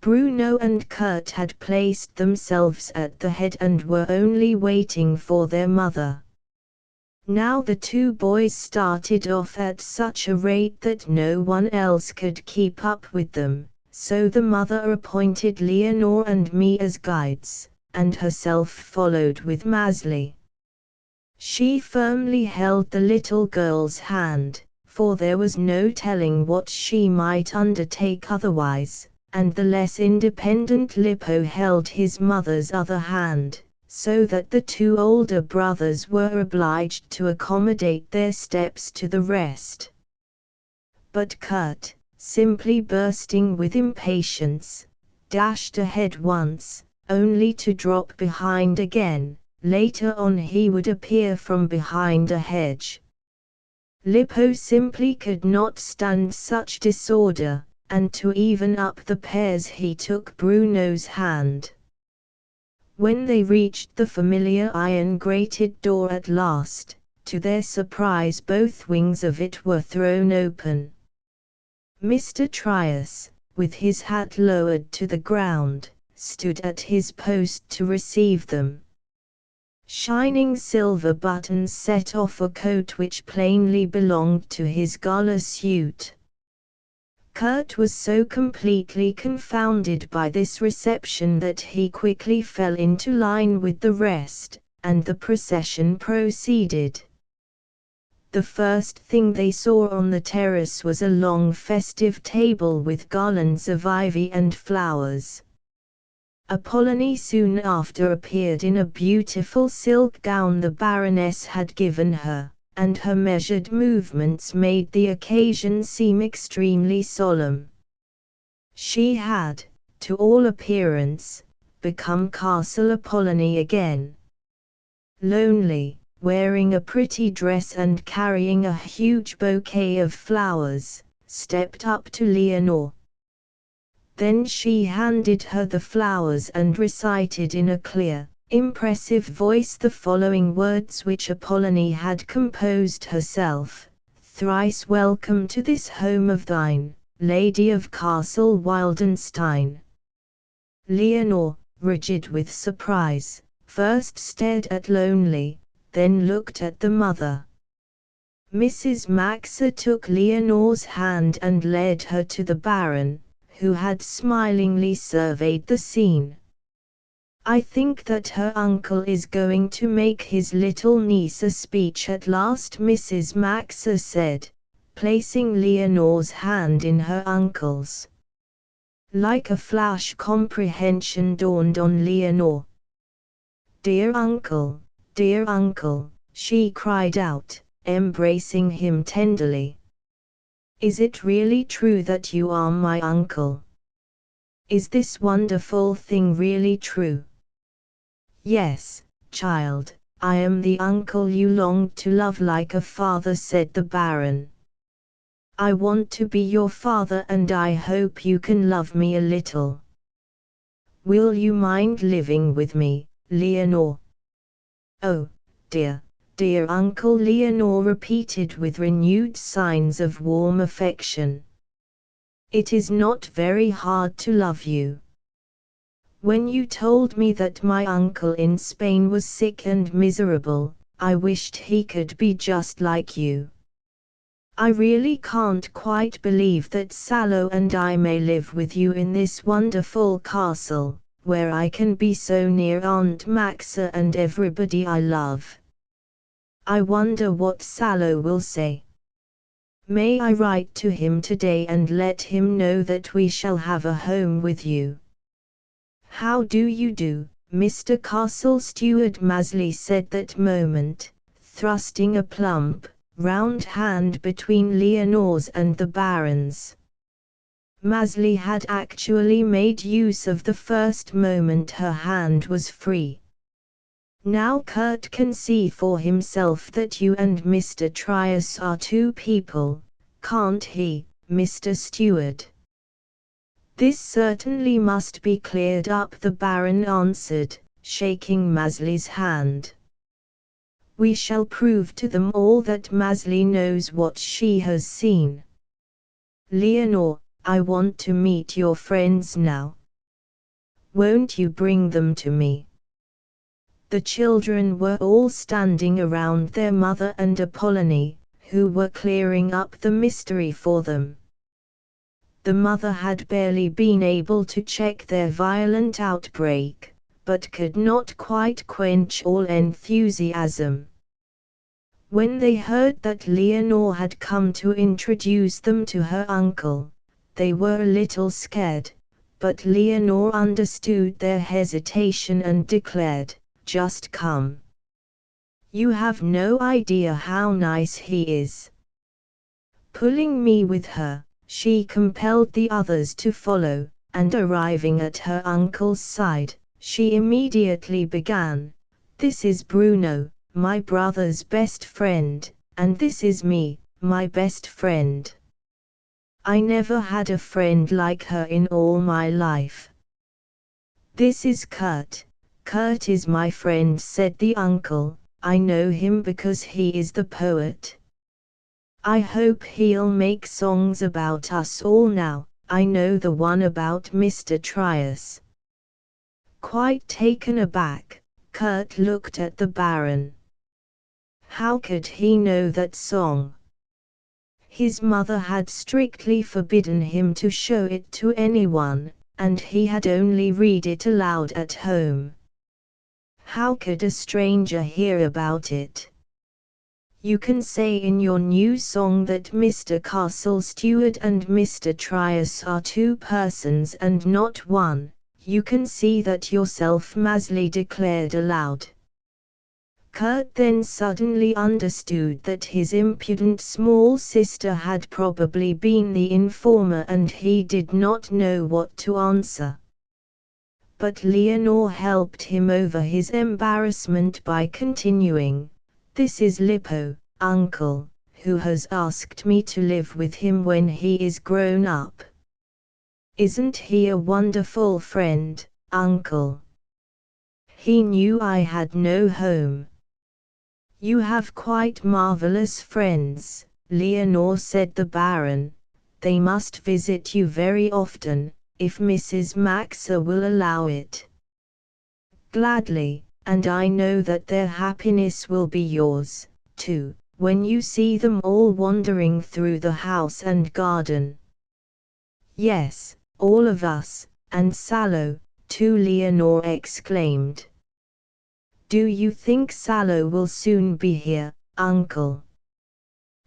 Bruno and Kurt had placed themselves at the head and were only waiting for their mother. Now the two boys started off at such a rate that no one else could keep up with them, so the mother appointed Leonore and me as guides, and herself followed with Maezli. She firmly held the little girl's hand, for there was no telling what she might undertake otherwise, and the less independent Lippo held his mother's other hand, so that the two older brothers were obliged to accommodate their steps to the rest. But Kurt, simply bursting with impatience, dashed ahead once, only to drop behind again. Later on he would appear from behind a hedge. Lippo simply could not stand such disorder, and to even up the pairs he took Bruno's hand. When they reached the familiar iron-grated door at last, to their surprise both wings of it were thrown open. Mr. Trius, with his hat lowered to the ground, stood at his post to receive them. Shining silver buttons set off a coat which plainly belonged to his gala suit. Kurt was so completely confounded by this reception that he quickly fell into line with the rest, and the procession proceeded. The first thing they saw on the terrace was a long festive table with garlands of ivy and flowers. Apollonie soon after appeared in a beautiful silk gown the Baroness had given her, and her measured movements made the occasion seem extremely solemn. She had, to all appearance, become Castle Apollonie again. Lonely, wearing a pretty dress and carrying a huge bouquet of flowers, stepped up to Leonore. Then she handed her the flowers and recited in a clear, impressive voice the following words which Apollonie had composed herself: "Thrice welcome to this home of thine, Lady of Castle Wildenstein." Leonore, rigid with surprise, first stared at Lonely, then looked at the mother. Mrs. Maxa took Leonore's hand and led her to the Baron, who had smilingly surveyed the scene. "I think that her uncle is going to make his little niece a speech at last," Mrs. Maxa said, placing Leonore's hand in her uncle's. Like a flash comprehension dawned on Leonore. Dear uncle," she cried out, embracing him tenderly. "Is it really true that you are my uncle? Is this wonderful thing really true?" "Yes, child, I am the uncle you longed to love like a father," said the Baron. "I want to be your father and I hope you can love me a little. Will you mind living with me, Leonore?" "Oh, dear, dear uncle," Leonore repeated with renewed signs of warm affection. "It is not very hard to love you. When you told me that my uncle in Spain was sick and miserable, I wished he could be just like you. I really can't quite believe that Salo and I may live with you in this wonderful castle, where I can be so near Aunt Maxa and everybody I love. I wonder what Salo will say. May I write to him today and let him know that we shall have a home with you?" "How do you do, Mr. Castle Steward?" Maezli said that moment, thrusting a plump, round hand between Leonore's and the Baron's. Maezli had actually made use of the first moment her hand was free. "Now Kurt can see for himself that you and Mr. Trius are two people, can't he, Mr. Steward?" "This certainly must be cleared up," the Baron answered, shaking Maezli's hand. "We shall prove to them all that Maezli knows what she has seen. Leonore, I want to meet your friends now. Won't you bring them to me?" The children were all standing around their mother and Apollonie, who were clearing up the mystery for them. The mother had barely been able to check their violent outbreak, but could not quite quench all enthusiasm. When they heard that Leonore had come to introduce them to her uncle, they were a little scared, but Leonore understood their hesitation and declared, "Just come. You have no idea how nice he is." Pulling me with her, she compelled the others to follow, and arriving at her uncle's side, she immediately began, "This is Bruno, my brother's best friend, and this is me, my best friend. I never had a friend like her in all my life. This is Kurt. Kurt is my friend," said the uncle. "I know him because he is the poet. I hope he'll make songs about us all now. I know the one about Mr. Trius." Quite taken aback, Kurt looked at the Baron. How could he know that song? His mother had strictly forbidden him to show it to anyone, and he had only read it aloud at home. How could a stranger hear about it? "You can say in your new song that Mr. Castle Steward and Mr. Trius are two persons and not one. You can see that yourself," Maezli declared aloud. Kurt then suddenly understood that his impudent small sister had probably been the informer and he did not know what to answer. But Leonore helped him over his embarrassment by continuing, "This is Lippo, uncle, who has asked me to live with him when he is grown up. Isn't he a wonderful friend, uncle? He knew I had no home." "You have quite marvelous friends," Leonore said. "The Baron. They must visit you very often, if Mrs. Maxa will allow it." "Gladly, and I know that their happiness will be yours, too, when you see them all wandering through the house and garden." "Yes, all of us, and Sallow, too," Leonore exclaimed. "Do you think Sallow will soon be here, uncle?"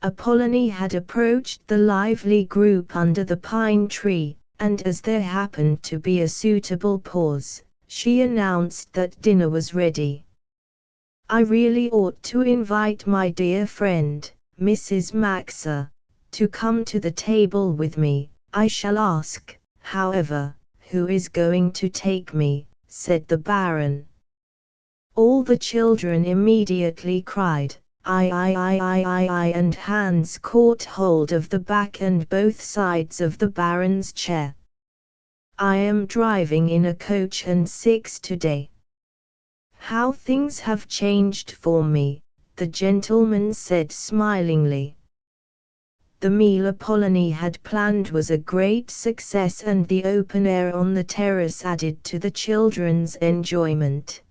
Apollonie had approached the lively group under the pine tree, and as there happened to be a suitable pause, she announced that dinner was ready. "I really ought to invite my dear friend, Mrs. Maxa, to come to the table with me. I shall ask, however, who is going to take me," said the Baron. All the children immediately cried, I," and hands caught hold of the back and both sides of the Baron's chair. "I am driving in a coach and six today. How things have changed for me," the gentleman said smilingly. The meal Apollonie had planned was a great success and the open air on the terrace added to the children's enjoyment.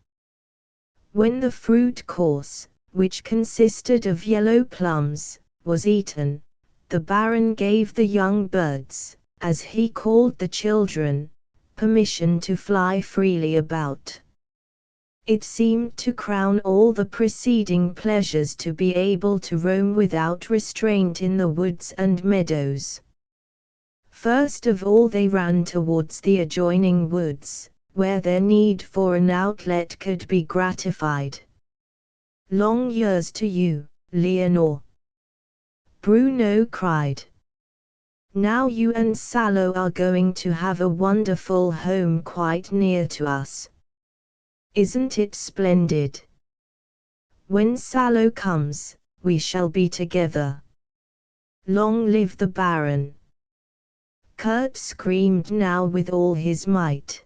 When the fruit course, which consisted of yellow plums, was eaten, the Baron gave the young birds, as he called the children, permission to fly freely about. It seemed to crown all the preceding pleasures to be able to roam without restraint in the woods and meadows. First of all they ran towards the adjoining woods, where their need for an outlet could be gratified. "Long years to you, Leonore!" Bruno cried. "Now you and Sallow are going to have a wonderful home quite near to us. Isn't it splendid? When Sallow comes, we shall be together. Long live the Baron!" Kurt screamed now with all his might.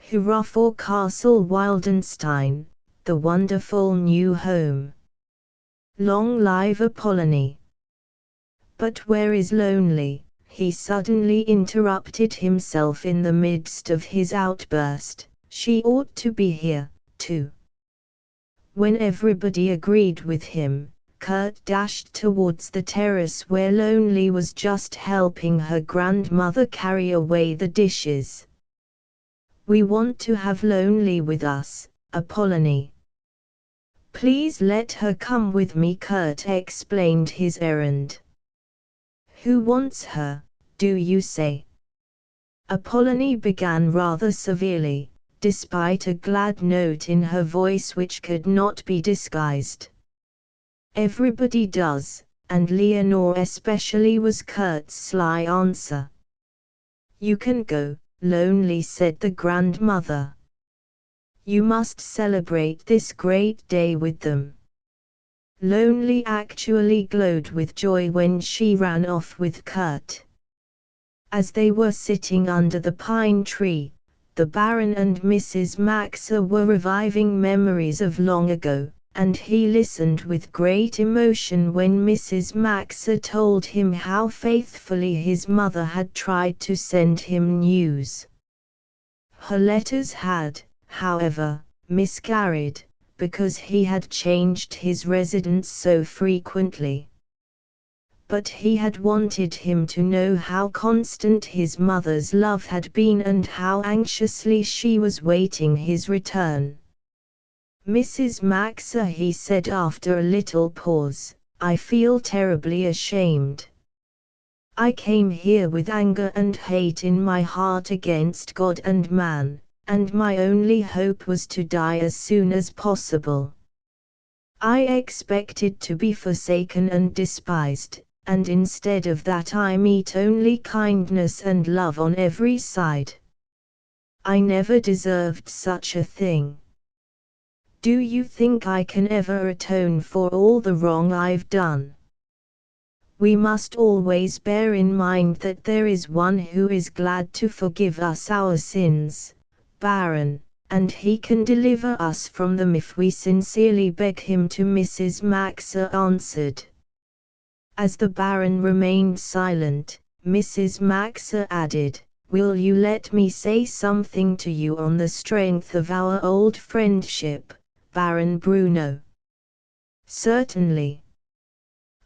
"Hurrah for Castle Wildenstein, the wonderful new home! Long live Apollonie!" But where is Lonely? He suddenly interrupted himself in the midst of his outburst. "She ought to be here, too. When everybody agreed with him, Kurt dashed towards the terrace where Lonely was just helping her grandmother carry away the dishes. "We want to have Lonely with us, Apollonie. Please let her come with me." Kurt explained his errand. "Who wants her, do you say?" Apollonie began rather severely, despite a glad note in her voice which could not be disguised. "Everybody does, and Leonore especially," was Kurt's sly answer. "You can go, Lonely," said the grandmother. "You must celebrate this great day with them." Lonely actually glowed with joy when she ran off with Kurt. As they were sitting under the pine tree, the Baron and Mrs. Maxa were reviving memories of long ago, and he listened with great emotion when Mrs. Maxa told him how faithfully his mother had tried to send him news. Her letters had, however, miscarried, because he had changed his residence so frequently. But he had wanted him to know how constant his mother's love had been and how anxiously she was waiting his return. "Mrs. Maxa," he said after a little pause, "I feel terribly ashamed. I came here with anger and hate in my heart against God and man, and my only hope was to die as soon as possible. I expected to be forsaken and despised, and instead of that I meet only kindness and love on every side. I never deserved such a thing. Do you think I can ever atone for all the wrong I've done? We must always bear in mind that there is one who is glad to forgive us our sins, Baron, and he can deliver us from them if we sincerely beg him to." Mrs. Maxa answered. As the Baron remained silent, Mrs. Maxa added, "Will you let me say something to you on the strength of our old friendship, Baron Bruno?" "Certainly.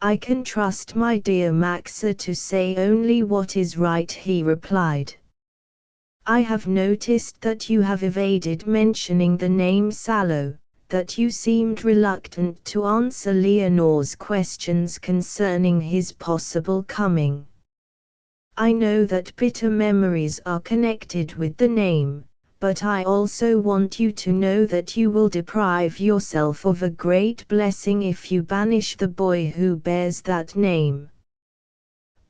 I can trust my dear Maxa to say only what is right," he replied. "I have noticed that you have evaded mentioning the name Sallow, that you seemed reluctant to answer Leonore's questions concerning his possible coming. I know that bitter memories are connected with the name, but I also want you to know that you will deprive yourself of a great blessing if you banish the boy who bears that name.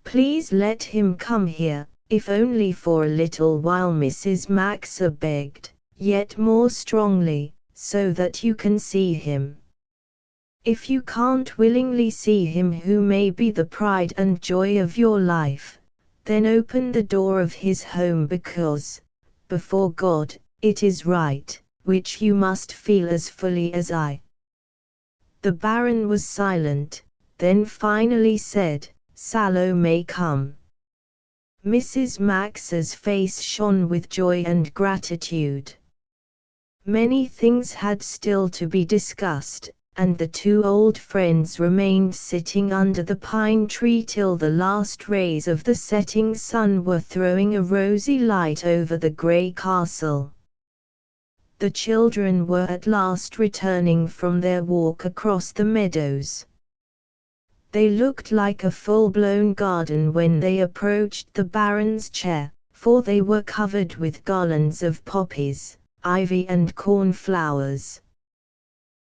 Please let him come here, if only for a little while," Mrs. Maxa begged, yet more strongly, "so that you can see him. If you can't willingly see him who may be the pride and joy of your life, then open the door of his home because, before God, it is right, which you must feel as fully as I." The Baron was silent, then finally said, "Sallow may come." Mrs. Maxa's face shone with joy and gratitude. Many things had still to be discussed, and the two old friends remained sitting under the pine tree till the last rays of the setting sun were throwing a rosy light over the grey castle. The children were at last returning from their walk across the meadows. They looked like a full-blown garden when they approached the Baron's chair, for they were covered with garlands of poppies, ivy and cornflowers.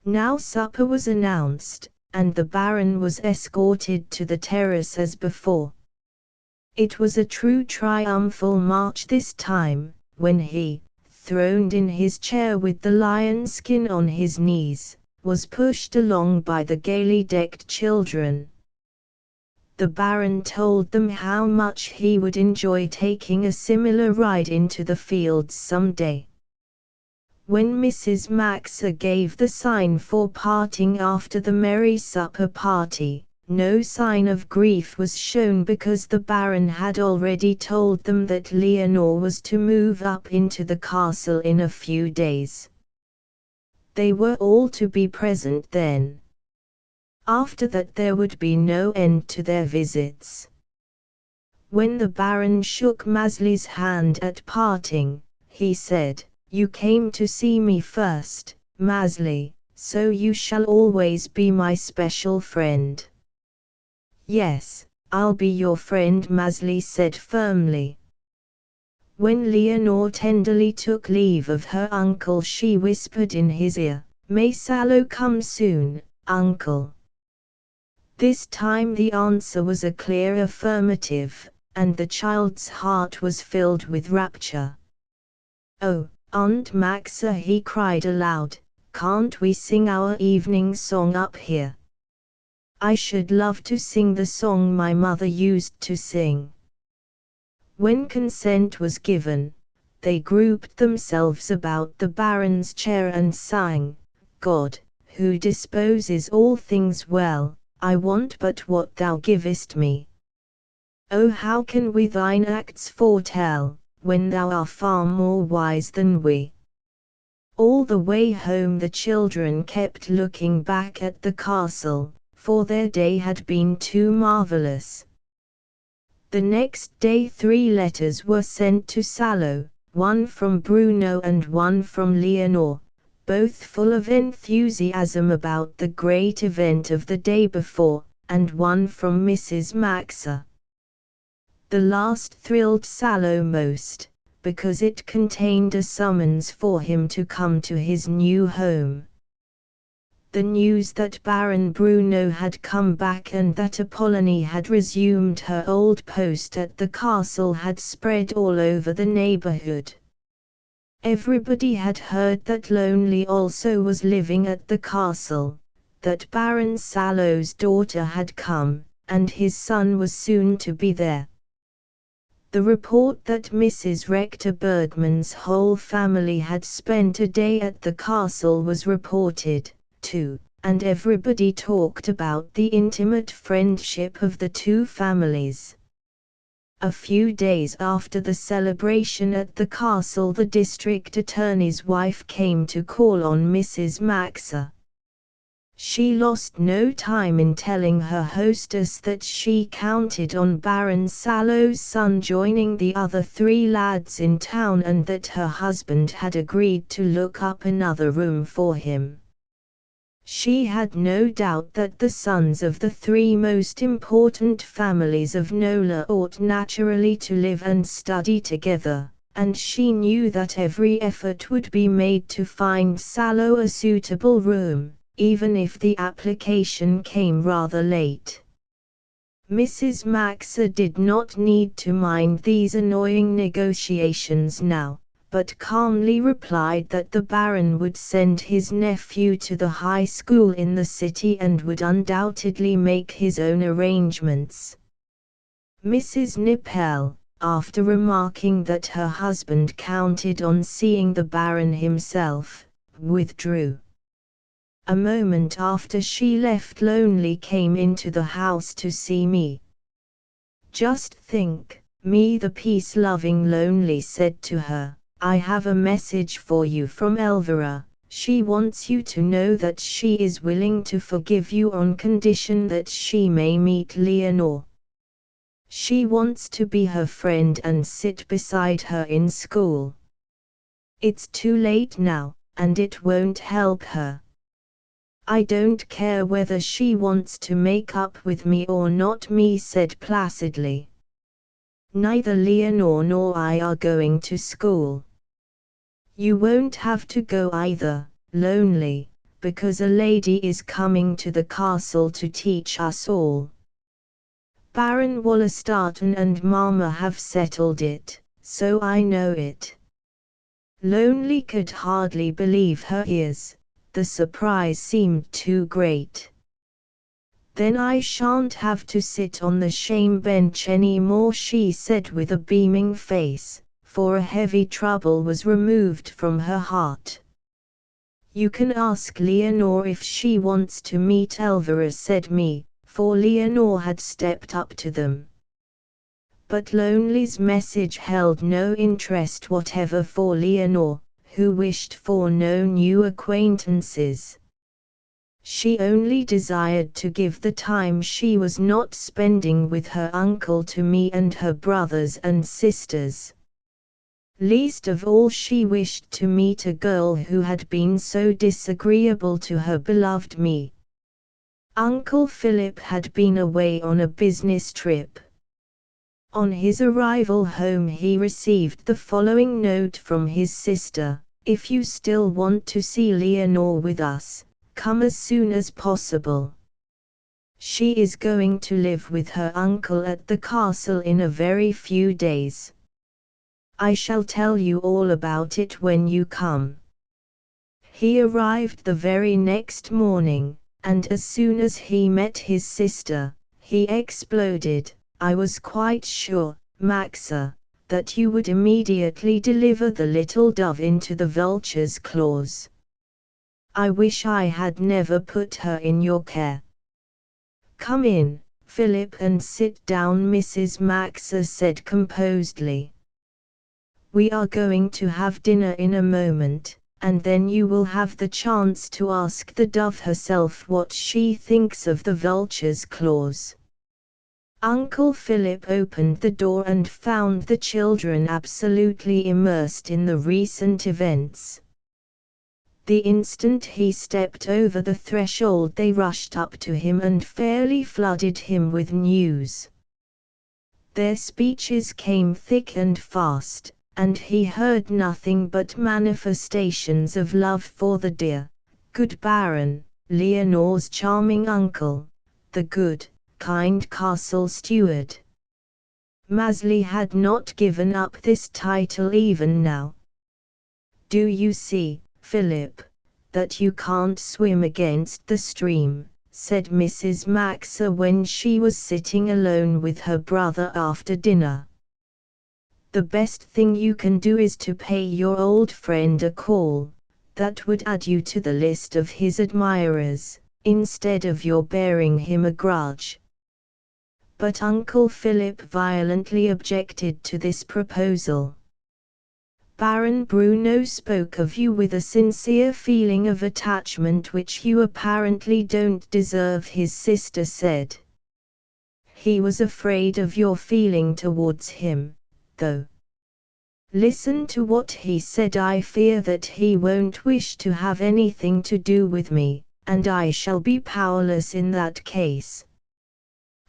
Now supper was announced, and the Baron was escorted to the terrace as before. It was a true triumphal march this time, when he, throned in his chair with the lion skin on his knees, was pushed along by the gaily decked children. The Baron told them how much he would enjoy taking a similar ride into the fields some day. When Mrs. Maxa gave the sign for parting after the merry supper party, no sign of grief was shown because the Baron had already told them that Leonore was to move up into the castle in a few days. They were all to be present then. After that there would be no end to their visits. When the Baron shook Maezli's hand at parting, he said, "You came to see me first, Maezli, so you shall always be my special friend." "Yes, I'll be your friend," Maezli said firmly. When Leonore tenderly took leave of her uncle, she whispered in his ear, "May Salo come soon, uncle?" This time the answer was a clear affirmative, and the child's heart was filled with rapture. "Oh, Aunt Maxa," he cried aloud, "can't we sing our evening song up here? I should love to sing the song my mother used to sing." When consent was given, they grouped themselves about the Baron's chair and sang, "God, who disposes all things well, I want but what thou givest me. Oh, how can we thine acts foretell, when thou art far more wise than we?" All the way home the children kept looking back at the castle, for their day had been too marvelous. The next day 3 letters were sent to Salo, one from Bruno and one from Leonore, both full of enthusiasm about the great event of the day before, and one from Mrs. Maxa. The last thrilled Salo most, because it contained a summons for him to come to his new home. The news that Baron Bruno had come back and that Apollonie had resumed her old post at the castle had spread all over the neighborhood. Everybody had heard that Lonely also was living at the castle, that Baron Salo's daughter had come, and his son was soon to be there. The report that Mrs. Rector Bergman's whole family had spent a day at the castle was reported, too, and everybody talked about the intimate friendship of the 2 families. A few days after the celebration at the castle, the district attorney's wife came to call on Mrs. Maxa. She lost no time in telling her hostess that she counted on Baron Salo's son joining the other 3 lads in town and that her husband had agreed to look up another room for him. She had no doubt that the sons of the 3 most important families of Nola ought naturally to live and study together, and she knew that every effort would be made to find Salo a suitable room, even if the application came rather late. Mrs. Maxa did not need to mind these annoying negotiations now, but calmly replied that the Baron would send his nephew to the high school in the city and would undoubtedly make his own arrangements. Mrs. Nippel, after remarking that her husband counted on seeing the Baron himself, withdrew. A moment after she left, Lonely came into the house to see me. "Just think, me the peace-loving Lonely said to her, I have a message for you from Elvira. She wants you to know that she is willing to forgive you on condition that she may meet Leonore. She wants to be her friend and sit beside her in school. It's too late now, and it won't help her. I don't care whether she wants to make up with me or not," me said placidly. "Neither Leonore nor I are going to school. You won't have to go either, Lonely, because a lady is coming to the castle to teach us all. Baron Wallerstaten and Mama have settled it, so I know it." Lonely could hardly believe her ears. The surprise seemed too great. "Then I shan't have to sit on the shame bench any more," she said with a beaming face, for a heavy trouble was removed from her heart. "You can ask Leonore if she wants to meet Elvira," said me, for Leonore had stepped up to them. But Lonely's message held no interest whatever for Leonore, who wished for no new acquaintances. She only desired to give the time she was not spending with her uncle to me and her brothers and sisters. Least of all she wished to meet a girl who had been so disagreeable to her beloved me. Uncle Philip had been away on a business trip. On his arrival home he received the following note from his sister: "If you still want to see Leonore with us, come as soon as possible. She is going to live with her uncle at the castle in a very few days. I shall tell you all about it when you come." He arrived the very next morning, and as soon as he met his sister, he exploded: "I was quite sure, Maxa, that you would immediately deliver the little dove into the vulture's claws. I wish I had never put her in your care." "Come in, Philip, and sit down," Mrs. Maxa said composedly. "We are going to have dinner in a moment, and then you will have the chance to ask the dove herself what she thinks of the vulture's claws." Uncle Philip opened the door and found the children absolutely immersed in the recent events. The instant he stepped over the threshold they rushed up to him and fairly flooded him with news. Their speeches came thick and fast, and he heard nothing but manifestations of love for the dear, good Baron, Leonore's charming uncle, the good, kind castle steward. Maezli had not given up this title even now. "Do you see, Philip, that you can't swim against the stream?" said Mrs. Maxa when she was sitting alone with her brother after dinner. "The best thing you can do is to pay your old friend a call. That would add you to the list of his admirers, instead of your bearing him a grudge." But Uncle Philip violently objected to this proposal. "Baron Bruno spoke of you with a sincere feeling of attachment which you apparently don't deserve," his sister said. "He was afraid of your feeling towards him, though. Listen to what he said: 'I fear that he won't wish to have anything to do with me, and I shall be powerless in that case.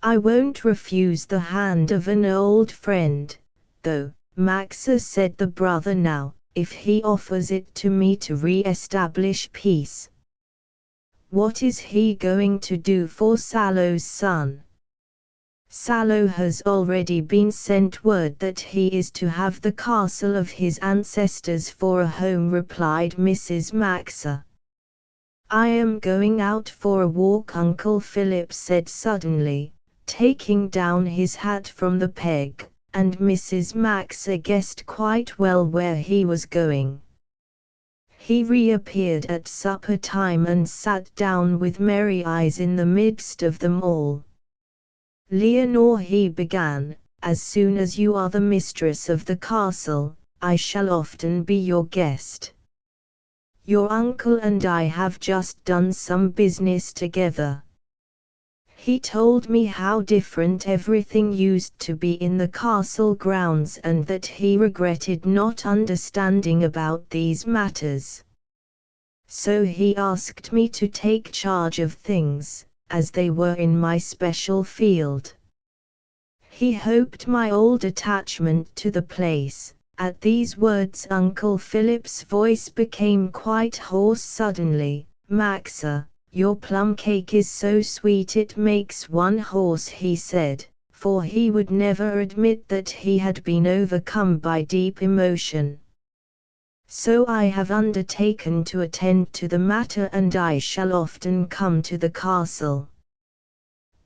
I won't refuse the hand of an old friend, though, Maxa," said the brother, "now, if he offers it to me to re-establish peace. What is he going to do for Salo's son?" "Salo has already been sent word that he is to have the castle of his ancestors for a home," replied Mrs. Maxa. "I am going out for a walk," Uncle Philip said suddenly, taking down his hat from the peg, and Mrs. Maxa guessed quite well where he was going. He reappeared at supper time and sat down with merry eyes in the midst of them all. "Leonore," he began, "as soon as you are the mistress of the castle, I shall often be your guest. Your uncle and I have just done some business together. He told me how different everything used to be in the castle grounds and that he regretted not understanding about these matters. So he asked me to take charge of things, as they were in my special field. He hoped my old attachment to the place." At these words Uncle Philip's voice became quite hoarse suddenly. "Maxa, your plum cake is so sweet it makes one hoarse," he said, for he would never admit that he had been overcome by deep emotion. "So I have undertaken to attend to the matter, and I shall often come to the castle."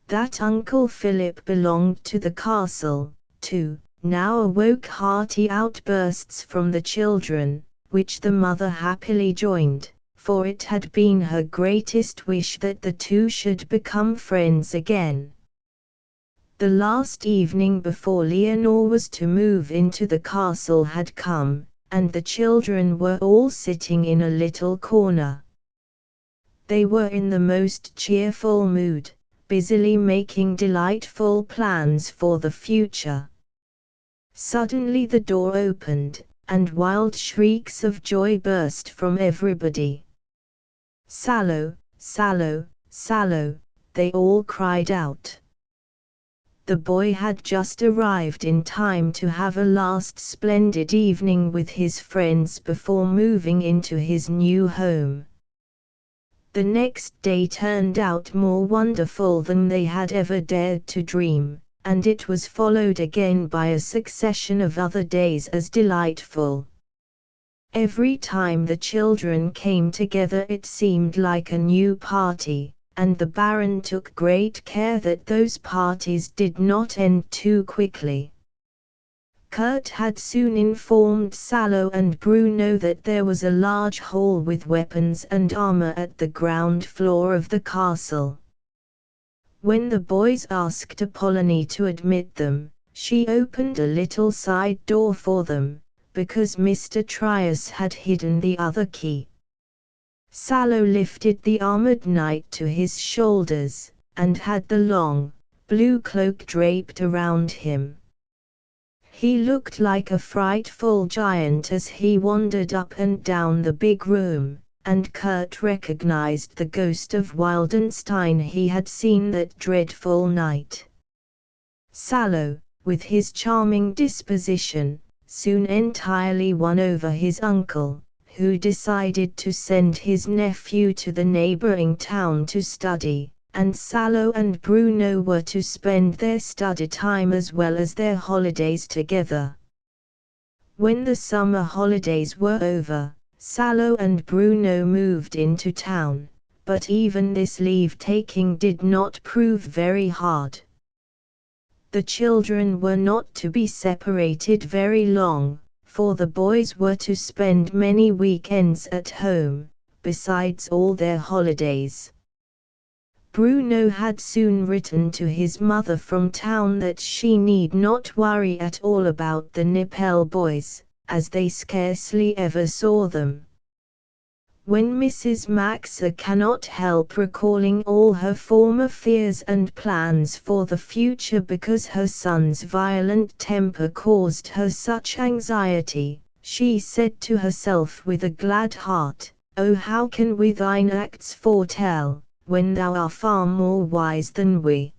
That Uncle Philip belonged to the castle, too, now awoke hearty outbursts from the children, which the mother happily joined, for it had been her greatest wish that the two should become friends again. The last evening before Leonore was to move into the castle had come, and the children were all sitting in a little corner. They were in the most cheerful mood, busily making delightful plans for the future. Suddenly the door opened, and wild shrieks of joy burst from everybody. "Salo, Salo, Salo," they all cried out. The boy had just arrived in time to have a last splendid evening with his friends before moving into his new home. The next day turned out more wonderful than they had ever dared to dream, and it was followed again by a succession of other days as delightful. Every time the children came together it seemed like a new party, and the Baron took great care that those parties did not end too quickly. Kurt had soon informed Salo and Bruno that there was a large hall with weapons and armor at the ground floor of the castle. When the boys asked Apollonie to admit them, she opened a little side door for them, because Mr. Trius had hidden the other key. Salo lifted the armored knight to his shoulders, and had the long, blue cloak draped around him. He looked like a frightful giant as he wandered up and down the big room, and Kurt recognized the ghost of Wildenstein he had seen that dreadful night. Salo, with his charming disposition, soon entirely won over his uncle, who decided to send his nephew to the neighboring town to study, and Salo and Bruno were to spend their study time as well as their holidays together. When the summer holidays were over, Salo and Bruno moved into town, but even this leave-taking did not prove very hard. The children were not to be separated very long, for the boys were to spend many weekends at home, besides all their holidays. Bruno had soon written to his mother from town that she need not worry at all about the Nippel boys, as they scarcely ever saw them. When Mrs. Maxa cannot help recalling all her former fears and plans for the future because her son's violent temper caused her such anxiety, she said to herself with a glad heart, "Oh, how can we thine acts foretell, when thou art far more wise than we?"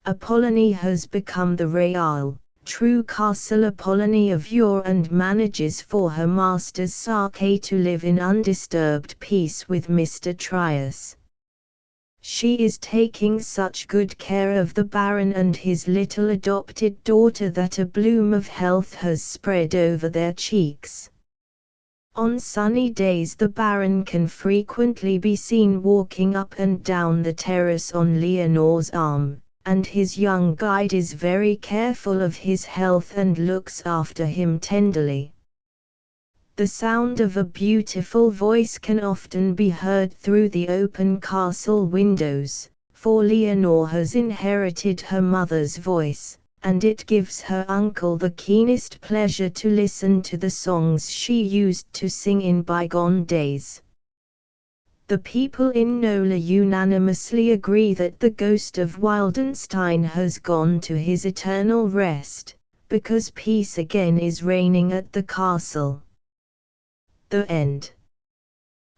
Apollonie has become the real, true castle Apollonie of yore and manages for her master's sake to live in undisturbed peace with Mr. Trius. She is taking such good care of the Baron and his little adopted daughter that a bloom of health has spread over their cheeks. On sunny days the Baron can frequently be seen walking up and down the terrace on Leonore's arm, and his young guide is very careful of his health and looks after him tenderly. The sound of a beautiful voice can often be heard through the open castle windows, for Leonore has inherited her mother's voice, and it gives her uncle the keenest pleasure to listen to the songs she used to sing in bygone days. The people in Nola unanimously agree that the ghost of Wildenstein has gone to his eternal rest, because peace again is reigning at the castle. The end.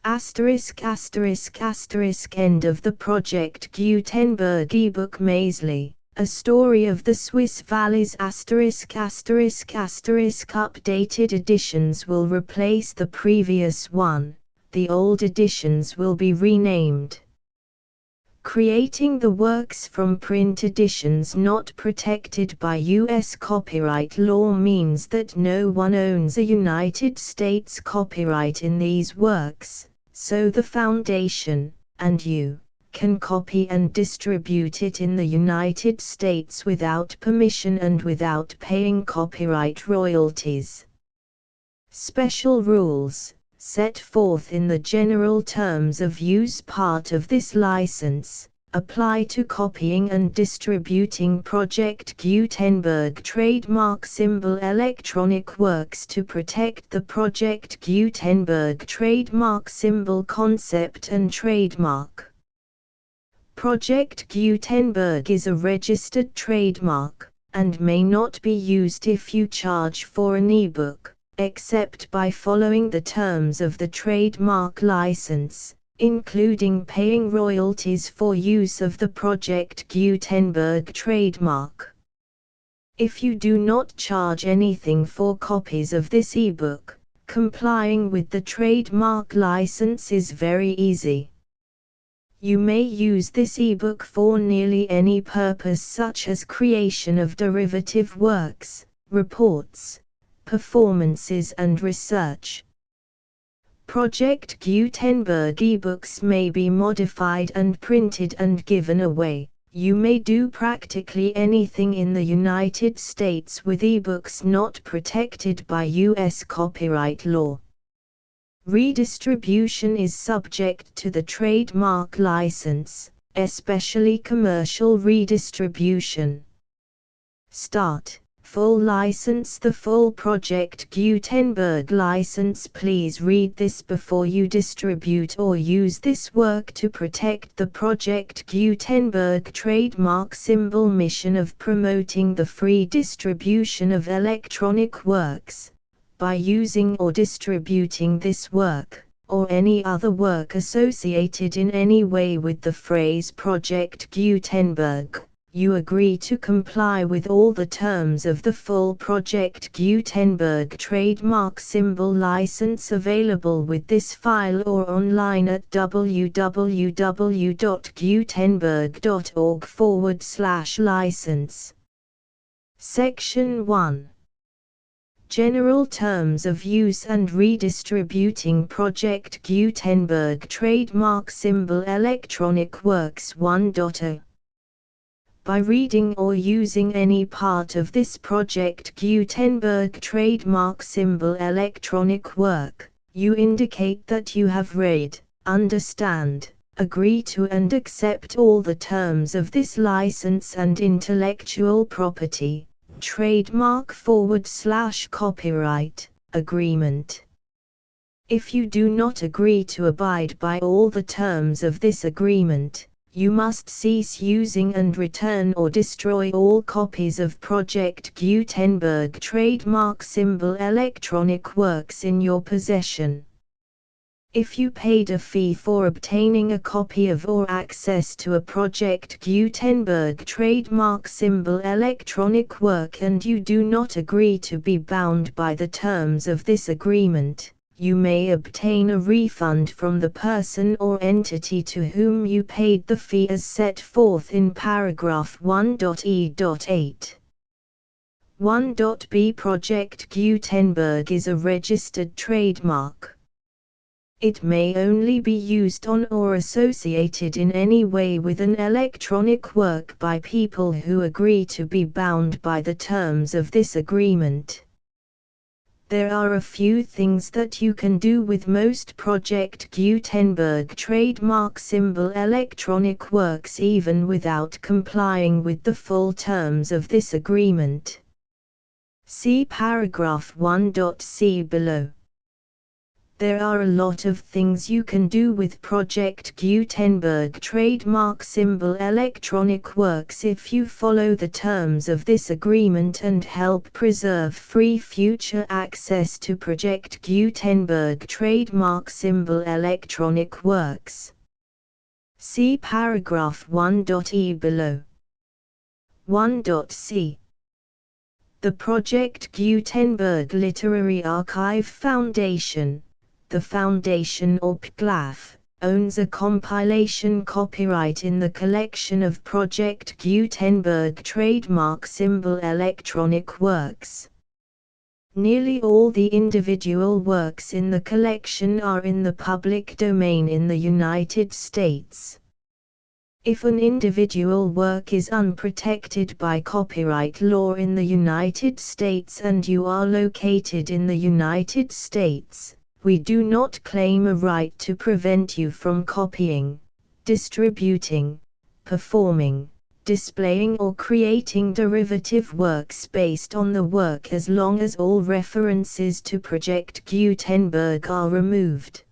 Asterisk asterisk asterisk end of the Project Gutenberg ebook Maezli, a story of the Swiss valleys asterisk asterisk asterisk updated editions will replace the previous one. The old editions will be renamed. Creating the works from print editions not protected by U.S. copyright law means that no one owns a United States copyright in these works, so the Foundation, and you, can copy and distribute it in the United States without permission and without paying copyright royalties. Special rules set forth in the general terms of use part of this license, apply to copying and distributing Project Gutenberg trademark symbol electronic works to protect the Project Gutenberg trademark symbol concept and trademark. Project Gutenberg is a registered trademark, and may not be used if you charge for an ebook, except by following the terms of the trademark license, including paying royalties for use of the Project Gutenberg trademark. If you do not charge anything for copies of this ebook, complying with the trademark license is very easy. You may use this ebook for nearly any purpose, such as creation of derivative works, reports, performances and research. Project Gutenberg ebooks may be modified and printed and given away. You may do practically anything in the United States with ebooks not protected by U.S. copyright law. Redistribution is subject to the trademark license, especially commercial redistribution. Start. Full license. The full Project Gutenberg license. Please read this before you distribute or use this work to protect the Project Gutenberg trademark symbol mission of promoting the free distribution of electronic works. By using or distributing this work, or any other work associated in any way with the phrase Project Gutenberg, you agree to comply with all the terms of the full Project Gutenberg trademark symbol license available with this file or online at www.gutenberg.org/license. Section 1. General Terms of Use and Redistributing Project Gutenberg Trademark Symbol Electronic Works 1.0. By reading or using any part of this Project Gutenberg trademark symbol electronic work, you indicate that you have read, understand, agree to and accept all the terms of this license and intellectual property, trademark/copyright, agreement. If you do not agree to abide by all the terms of this agreement, you must cease using and return or destroy all copies of Project Gutenberg trademark symbol electronic works in your possession. If you paid a fee for obtaining a copy of or access to a Project Gutenberg trademark symbol electronic work and you do not agree to be bound by the terms of this agreement, you may obtain a refund from the person or entity to whom you paid the fee as set forth in paragraph 1.e.8. 1.b. Project Gutenberg is a registered trademark. It may only be used on or associated in any way with an electronic work by people who agree to be bound by the terms of this agreement. There are a few things that you can do with most Project Gutenberg trademark symbol electronic works even without complying with the full terms of this agreement. See paragraph 1.c below. There are a lot of things you can do with Project Gutenberg trademark symbol electronic works if you follow the terms of this agreement and help preserve free future access to Project Gutenberg trademark symbol electronic works. See paragraph 1.e below. 1.c. The Project Gutenberg Literary Archive Foundation, the Foundation or PGLAF, owns a compilation copyright in the collection of Project Gutenberg trademark symbol electronic works. Nearly all the individual works in the collection are in the public domain in the United States. If an individual work is unprotected by copyright law in the United States and you are located in the United States, we do not claim a right to prevent you from copying, distributing, performing, displaying or creating derivative works based on the work as long as all references to Project Gutenberg are removed.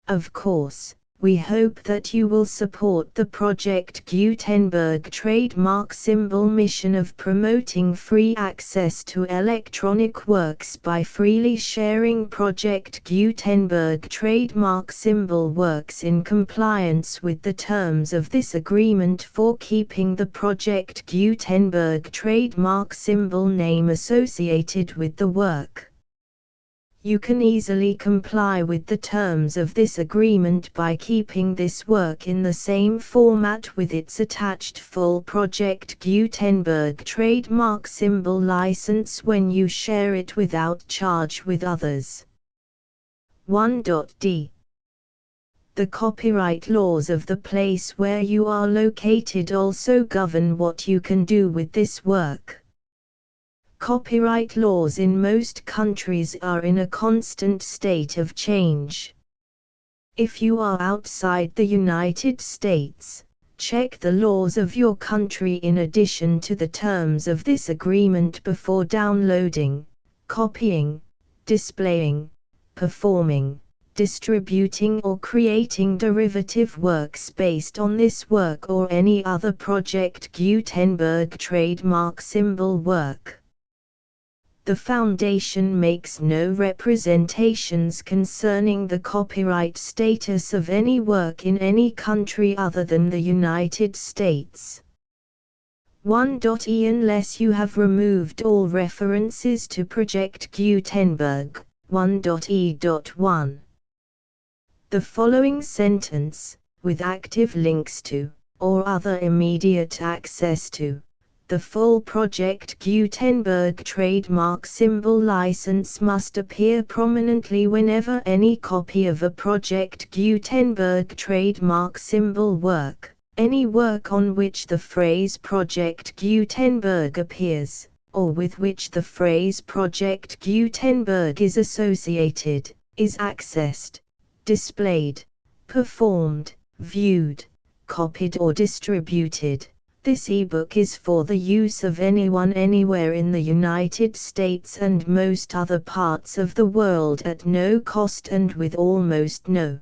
Of course, we hope that you will support the Project Gutenberg trademark symbol mission of promoting free access to electronic works by freely sharing Project Gutenberg trademark symbol works in compliance with the terms of this agreement for keeping the Project Gutenberg trademark symbol name associated with the work. You can easily comply with the terms of this agreement by keeping this work in the same format with its attached full Project Gutenberg trademark symbol license when you share it without charge with others. 1.d. The copyright laws of the place where you are located also govern what you can do with this work. Copyright laws in most countries are in a constant state of change. If you are outside the United States, check the laws of your country in addition to the terms of this agreement before downloading, copying, displaying, performing, distributing or creating derivative works based on this work or any other Project Gutenberg trademark symbol work. The Foundation makes no representations concerning the copyright status of any work in any country other than the United States. 1.e. Unless you have removed all references to Project Gutenberg, 1.e.1. The following sentence, with active links to, or other immediate access to, the full Project Gutenberg trademark symbol license must appear prominently whenever any copy of a Project Gutenberg trademark symbol work, any work on which the phrase Project Gutenberg appears, or with which the phrase Project Gutenberg is associated, is accessed, displayed, performed, viewed, copied or distributed. This ebook is for the use of anyone anywhere in the United States and most other parts of the world at no cost and with almost no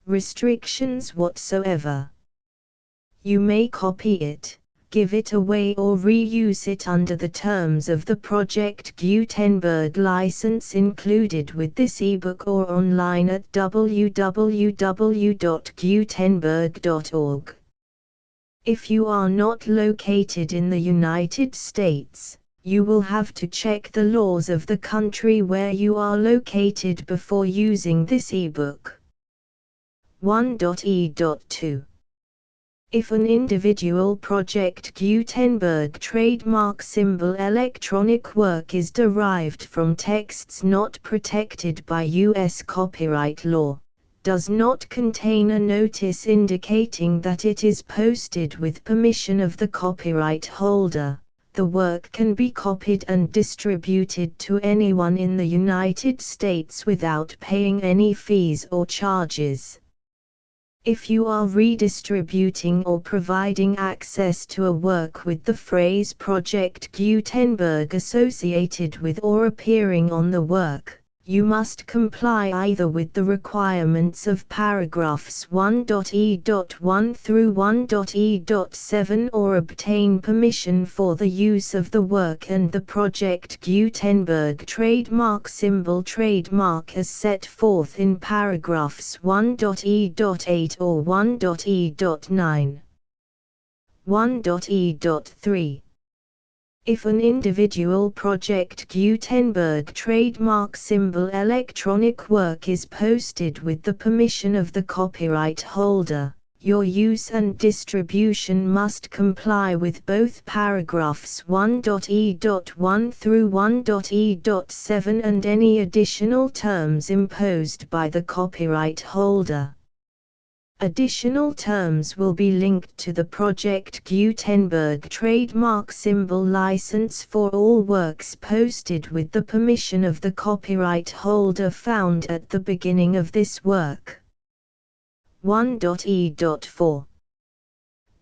restrictions whatsoever. You may copy it, give it away or reuse it under the terms of the Project Gutenberg license included with this ebook or online at www.gutenberg.org. If you are not located in the United States, you will have to check the laws of the country where you are located before using this ebook. 1.e.2. If an individual Project Gutenberg trademark symbol electronic work is derived from texts not protected by U.S. copyright law, does not contain a notice indicating that it is posted with permission of the copyright holder, the work can be copied and distributed to anyone in the United States without paying any fees or charges. If you are redistributing or providing access to a work with the phrase Project Gutenberg associated with or appearing on the work, you must comply either with the requirements of paragraphs 1.e.1 through 1.e.7 or obtain permission for the use of the work and the Project Gutenberg trademark symbol trademark as set forth in paragraphs 1.e.8 or 1.e.9. 1.e.3. If an individual Project Gutenberg trademark symbol electronic work is posted with the permission of the copyright holder, your use and distribution must comply with both paragraphs 1.e.1 through 1.e.7 and any additional terms imposed by the copyright holder. Additional terms will be linked to the Project Gutenberg trademark symbol license for all works posted with the permission of the copyright holder found at the beginning of this work. 1.e.4.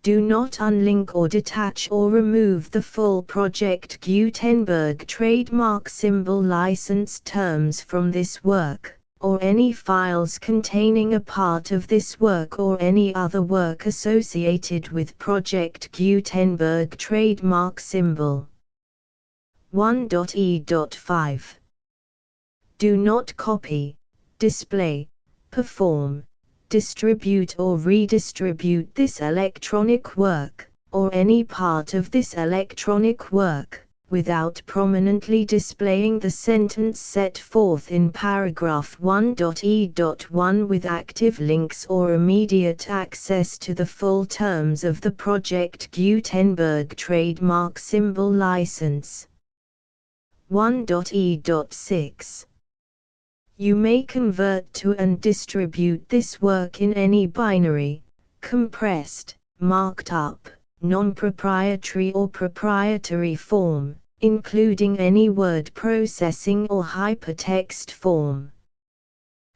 Do not unlink or detach or remove the full Project Gutenberg trademark symbol license terms from this work, or any files containing a part of this work or any other work associated with Project Gutenberg trademark symbol. 1.e.5. Do not copy, display, perform, distribute or redistribute this electronic work, or any part of this electronic work, without prominently displaying the sentence set forth in paragraph 1.e.1 with active links or immediate access to the full terms of the Project Gutenberg trademark symbol license. 1.e.6. You may convert to and distribute this work in any binary, compressed, marked up, non-proprietary or proprietary form, including any word processing or hypertext form.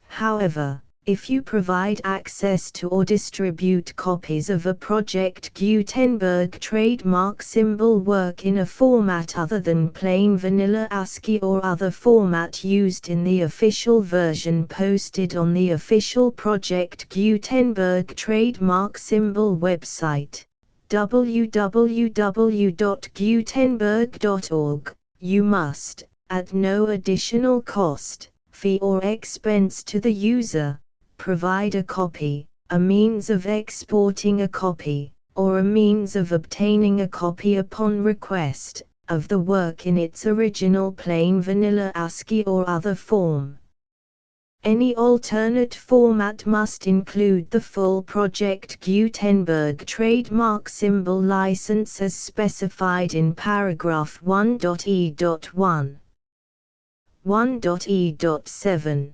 However, if you provide access to or distribute copies of a Project Gutenberg trademark symbol work in a format other than plain vanilla ASCII or other format used in the official version posted on the official Project Gutenberg trademark symbol website, www.gutenberg.org, you must, at no additional cost, fee or expense to the user, provide a copy, a means of exporting a copy, or a means of obtaining a copy upon request, of the work in its original plain vanilla ASCII or other form. Any alternate format must include the full Project Gutenberg trademark symbol license as specified in paragraph 1.e.1. 1.e.7.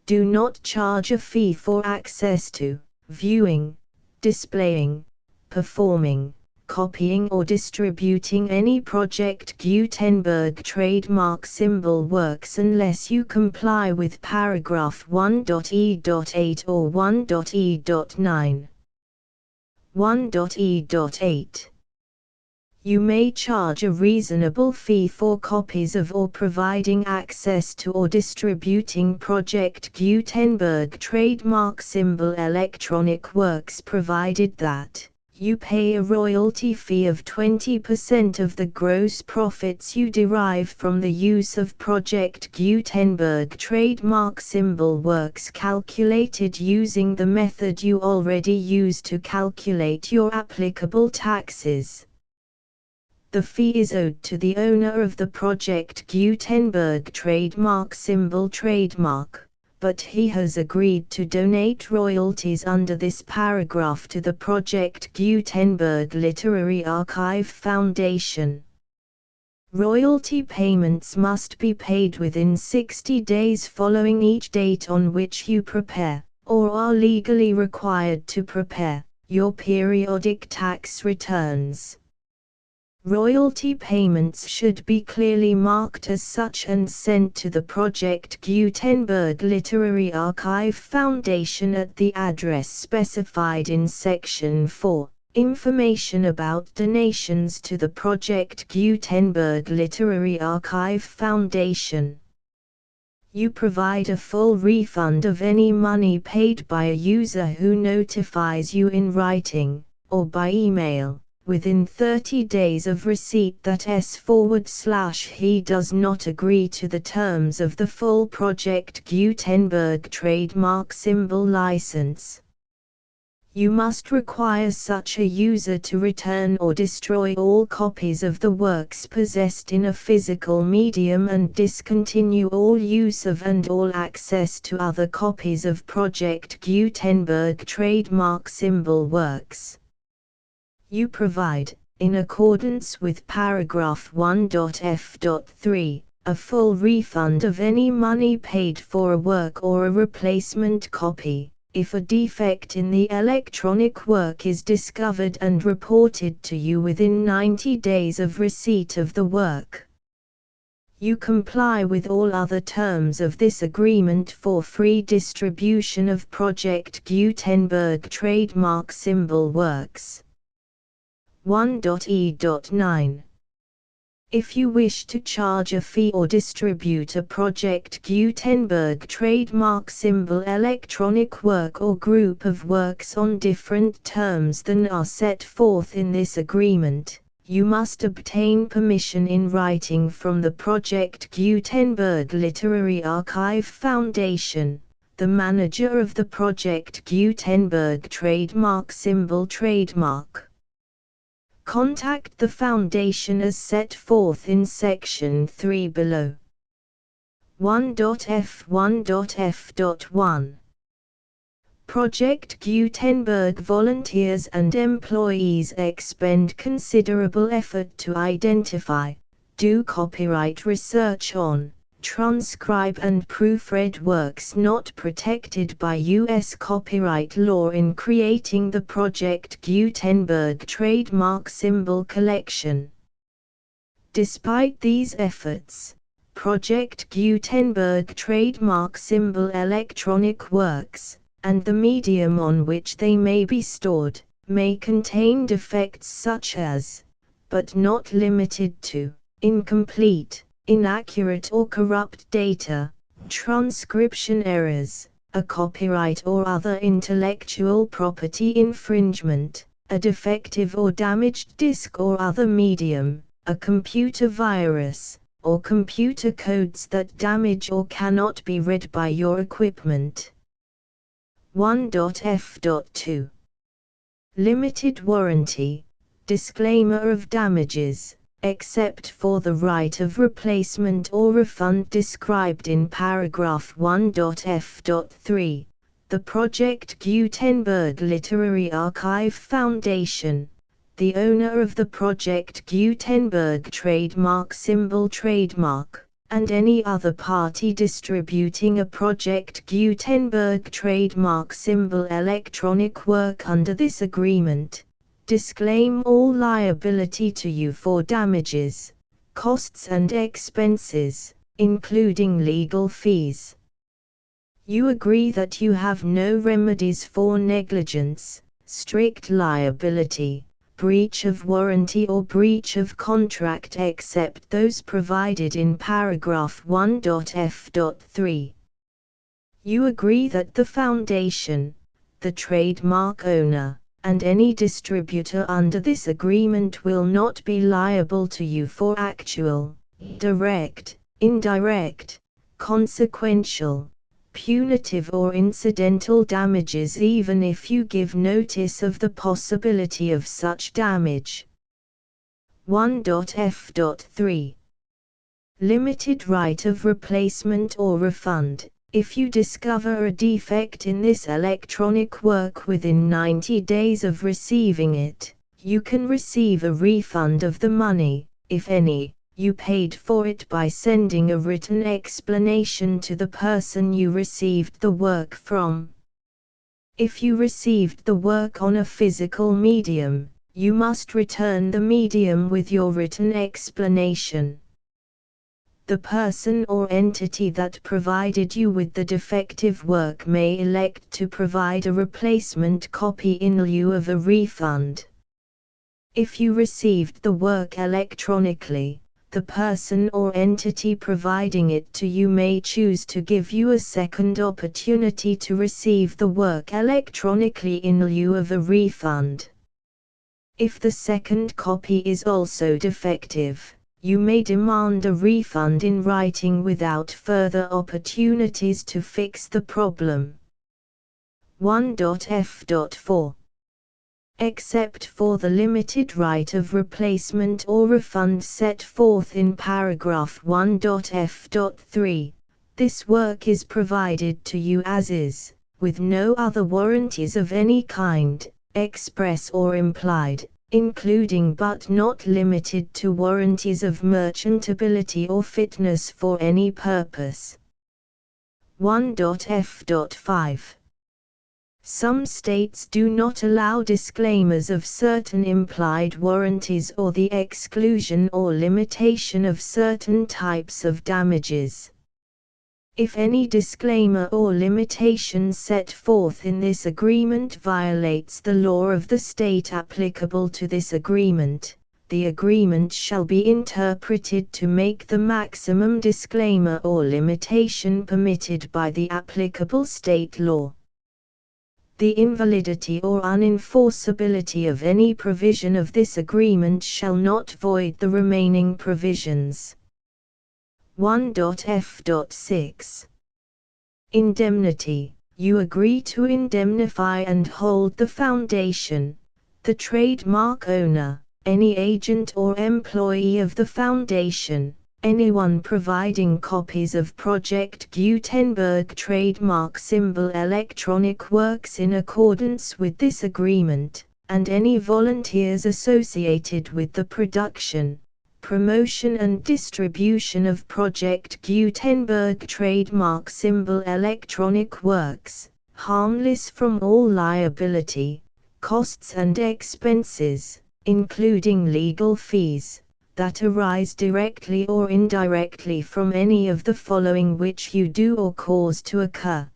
Do not charge a fee for access to, viewing, displaying, performing, copying or distributing any Project Gutenberg trademark symbol works unless you comply with paragraph 1.e.8 or 1.e.9. 1.e.8. You may charge a reasonable fee for copies of or providing access to or distributing Project Gutenberg trademark symbol electronic works provided that you pay a royalty fee of 20% of the gross profits you derive from the use of Project Gutenberg trademark symbol works calculated using the method you already use to calculate your applicable taxes. The fee is owed to the owner of the Project Gutenberg trademark symbol trademark, but he has agreed to donate royalties under this paragraph to the Project Gutenberg Literary Archive Foundation. Royalty payments must be paid within 60 days following each date on which you prepare, or are legally required to prepare, your periodic tax returns. Royalty payments should be clearly marked as such and sent to the Project Gutenberg Literary Archive Foundation at the address specified in Section 4, Information about donations to the Project Gutenberg Literary Archive Foundation. You provide a full refund of any money paid by a user who notifies you in writing, or by email, within 30 days of receipt that he does not agree to the terms of the full Project Gutenberg trademark symbol license. You must require such a user to return or destroy all copies of the works possessed in a physical medium and discontinue all use of and all access to other copies of Project Gutenberg trademark symbol works. You provide, in accordance with paragraph 1.f.3, a full refund of any money paid for a work or a replacement copy, if a defect in the electronic work is discovered and reported to you within 90 days of receipt of the work. You comply with all other terms of this agreement for free distribution of Project Gutenberg trademark symbol works. 1.e.9. If you wish to charge a fee or distribute a Project Gutenberg trademark symbol electronic work or group of works on different terms than are set forth in this agreement, you must obtain permission in writing from the Project Gutenberg Literary Archive Foundation, the manager of the Project Gutenberg trademark symbol trademark. Contact the Foundation as set forth in Section 3 below. 1.f1.f.1 Project Gutenberg volunteers and employees expend considerable effort to identify, do copyright research on, transcribe and proofread works not protected by U.S. copyright law in creating the Project Gutenberg trademark symbol collection. Despite these efforts, Project Gutenberg trademark symbol electronic works, and the medium on which they may be stored, may contain defects such as, but not limited to, incomplete, inaccurate or corrupt data, transcription errors, a copyright or other intellectual property infringement, a defective or damaged disk or other medium, a computer virus, or computer codes that damage or cannot be read by your equipment. 1.f.2 Limited warranty, disclaimer of damages, except for the right of replacement or refund described in paragraph 1.f.3, the Project Gutenberg Literary Archive Foundation, the owner of the Project Gutenberg trademark symbol trademark, and any other party distributing a Project Gutenberg trademark symbol electronic work under this agreement, disclaim all liability to you for damages, costs and expenses, including legal fees. You agree that you have no remedies for negligence, strict liability, breach of warranty or breach of contract except those provided in paragraph 1.f.3. You agree that the Foundation, the trademark owner, and any distributor under this agreement will not be liable to you for actual, direct, indirect, consequential, punitive or incidental damages even if you give notice of the possibility of such damage. 1.f.3 Limited right of replacement or refund. If you discover a defect in this electronic work within 90 days of receiving it, you can receive a refund of the money, if any, you paid for it by sending a written explanation to the person you received the work from. If you received the work on a physical medium, you must return the medium with your written explanation. The person or entity that provided you with the defective work may elect to provide a replacement copy in lieu of a refund. If you received the work electronically, the person or entity providing it to you may choose to give you a second opportunity to receive the work electronically in lieu of a refund. If the second copy is also defective, you may demand a refund in writing without further opportunities to fix the problem. 1.f.4 Except for the limited right of replacement or refund set forth in paragraph 1.f.3, this work is provided to you as is, with no other warranties of any kind, express or implied, including but not limited to warranties of merchantability or fitness for any purpose. 1.f.5 Some states do not allow disclaimers of certain implied warranties or the exclusion or limitation of certain types of damages. If any disclaimer or limitation set forth in this agreement violates the law of the state applicable to this agreement, the agreement shall be interpreted to make the maximum disclaimer or limitation permitted by the applicable state law. The invalidity or unenforceability of any provision of this agreement shall not void the remaining provisions. 1.f.6 Indemnity. You agree to indemnify and hold the foundation, the trademark owner, any agent or employee of the foundation, anyone providing copies of Project Gutenberg trademark symbol electronic works in accordance with this agreement, and any volunteers associated with the production, promotion and distribution of Project Gutenberg trademark symbol electronic works, harmless from all liability, costs and expenses, including legal fees, that arise directly or indirectly from any of the following which you do or cause to occur.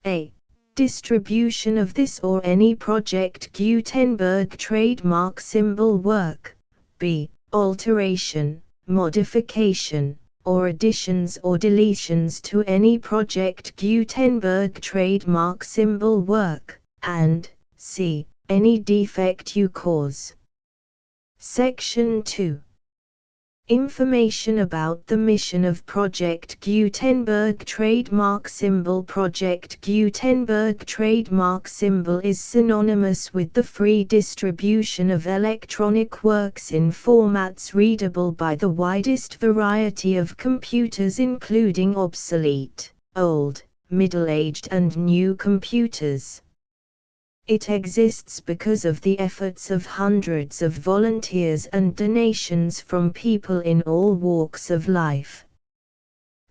A. Distribution of this or any Project Gutenberg trademark symbol work. B. Alteration, modification, or additions or deletions to any Project Gutenberg trademark symbol work, and C. Any defect you cause. Section 2. Information about the mission of Project Gutenberg trademark symbol. Project Gutenberg trademark symbol is synonymous with the free distribution of electronic works in formats readable by the widest variety of computers, including obsolete, old, middle-aged and new computers. It exists because of the efforts of hundreds of volunteers and donations from people in all walks of life.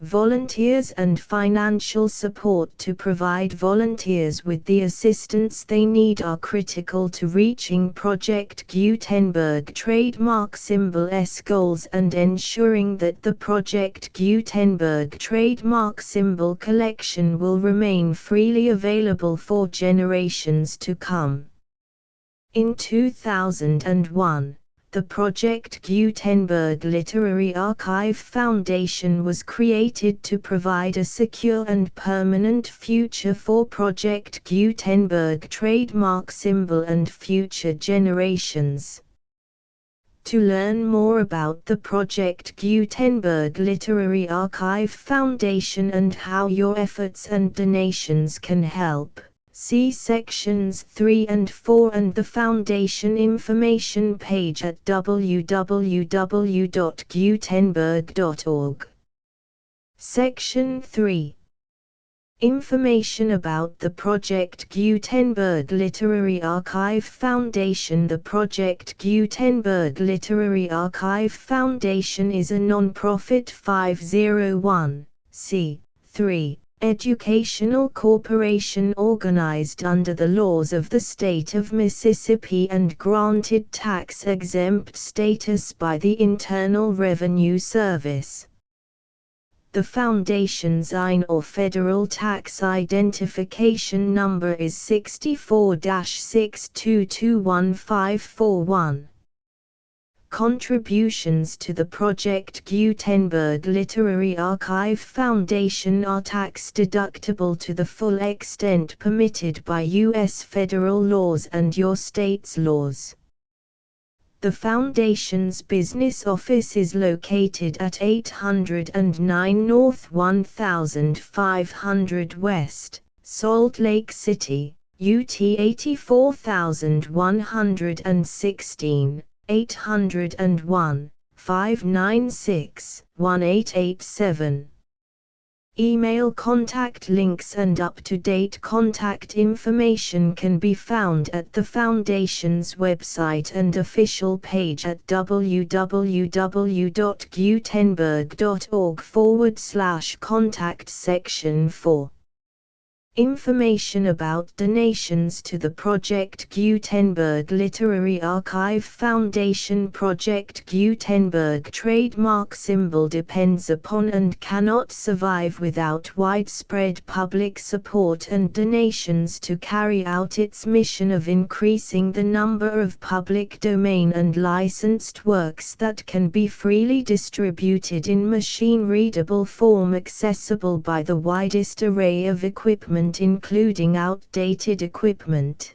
Volunteers and financial support to provide volunteers with the assistance they need are critical to reaching Project Gutenberg trademark symbol's goals and ensuring that the Project Gutenberg trademark symbol collection will remain freely available for generations to come. In 2001, the Project Gutenberg Literary Archive Foundation was created to provide a secure and permanent future for Project Gutenberg trademark symbol and future generations. To learn more about the Project Gutenberg Literary Archive Foundation and how your efforts and donations can help, see sections 3 and 4 and the Foundation information page at www.gutenberg.org. Section 3. Information about the Project Gutenberg Literary Archive Foundation. The Project Gutenberg Literary Archive Foundation is a non-profit 501(c)(3) educational corporation organized under the laws of the state of Mississippi and granted tax-exempt status by the Internal Revenue Service. The Foundation's IN or Federal Tax Identification Number is 64-6221541. Contributions to the Project Gutenberg Literary Archive Foundation are tax-deductible to the full extent permitted by U.S. federal laws and your state's laws. The Foundation's business office is located at 809 North 1500 West, Salt Lake City, UT 84116, 801-596-1887. Email contact links and up-to-date contact information can be found at the Foundation's website and official page at www.gutenberg.org/contact section 4. Information about donations to the Project Gutenberg Literary Archive Foundation. Project Gutenberg trademark symbol depends upon and cannot survive without widespread public support and donations to carry out its mission of increasing the number of public domain and licensed works that can be freely distributed in machine-readable form accessible by the widest array of equipment, including outdated equipment.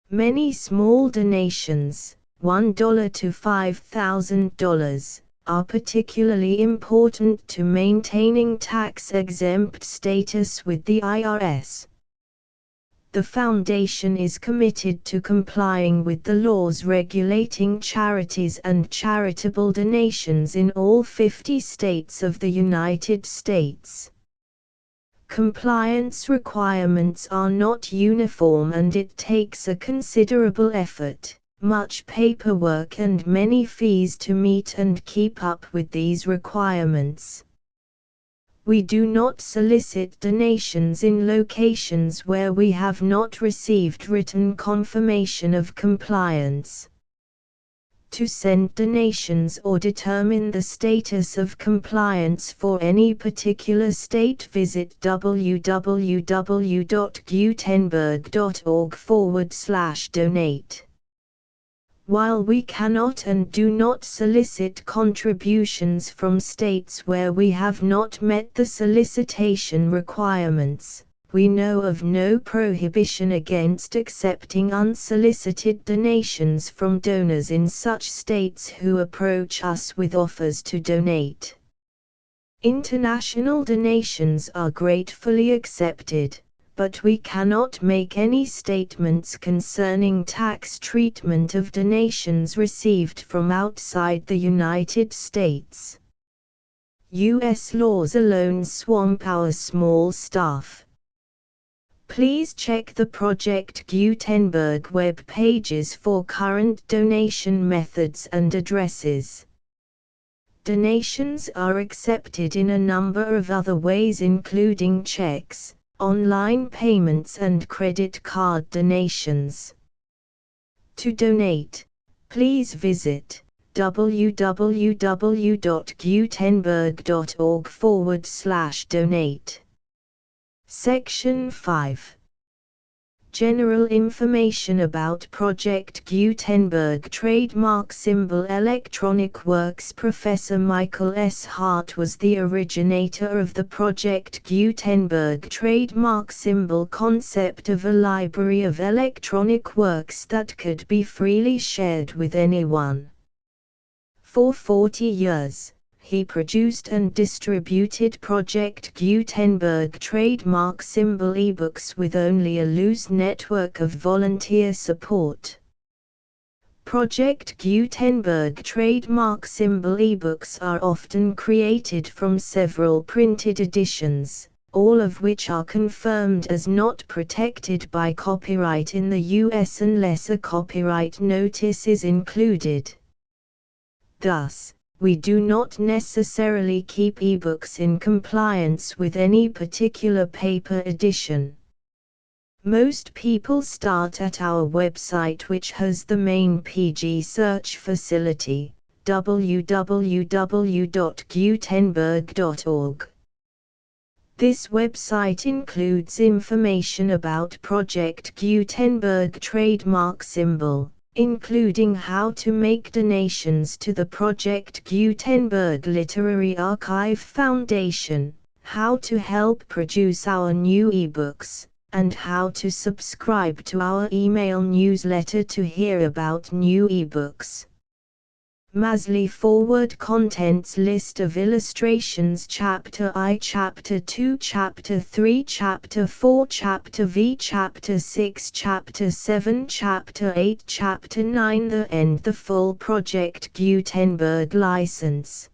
Many small donations, $1 to $5,000, are particularly important to maintaining tax-exempt status with the IRS. The Foundation is committed to complying with the laws regulating charities and charitable donations in all 50 states of the United States. Compliance requirements are not uniform and it takes a considerable effort, much paperwork and many fees to meet and keep up with these requirements. We do not solicit donations in locations where we have not received written confirmation of compliance. To send donations or determine the status of compliance for any particular state, visit www.gutenberg.org/donate. While we cannot and do not solicit contributions from states where we have not met the solicitation requirements, we know of no prohibition against accepting unsolicited donations from donors in such states who approach us with offers to donate. International donations are gratefully accepted, but we cannot make any statements concerning tax treatment of donations received from outside the United States. U.S. laws alone swamp our small staff. Please check the Project Gutenberg web pages for current donation methods and addresses. Donations are accepted in a number of other ways, including checks, online payments and credit card donations. To donate, please visit www.gutenberg.org/donate. Section 5. General information about Project Gutenberg trademark symbol. Electronic Works. Professor Michael S. Hart was the originator of the Project Gutenberg trademark symbol concept of a library of electronic works that could be freely shared with anyone. For 40 years, he produced and distributed Project Gutenberg trademark symbol ebooks with only a loose network of volunteer support. Project Gutenberg trademark symbol ebooks are often created from several printed editions, all of which are confirmed as not protected by copyright in the US unless a copyright notice is included. Thus, we do not necessarily keep ebooks in compliance with any particular paper edition. Most people start at our website, which has the main PG search facility, www.gutenberg.org. This website includes information about Project Gutenberg trademark symbol, including how to make donations to the Project Gutenberg Literary Archive Foundation, how to help produce our new ebooks, and how to subscribe to our email newsletter to hear about new ebooks. Maezli forward contents list of illustrations. Chapter I, Chapter 2, Chapter 3, Chapter 4, Chapter V, Chapter 6, Chapter 7, Chapter 8, Chapter 9. The end. The full Project Gutenberg license.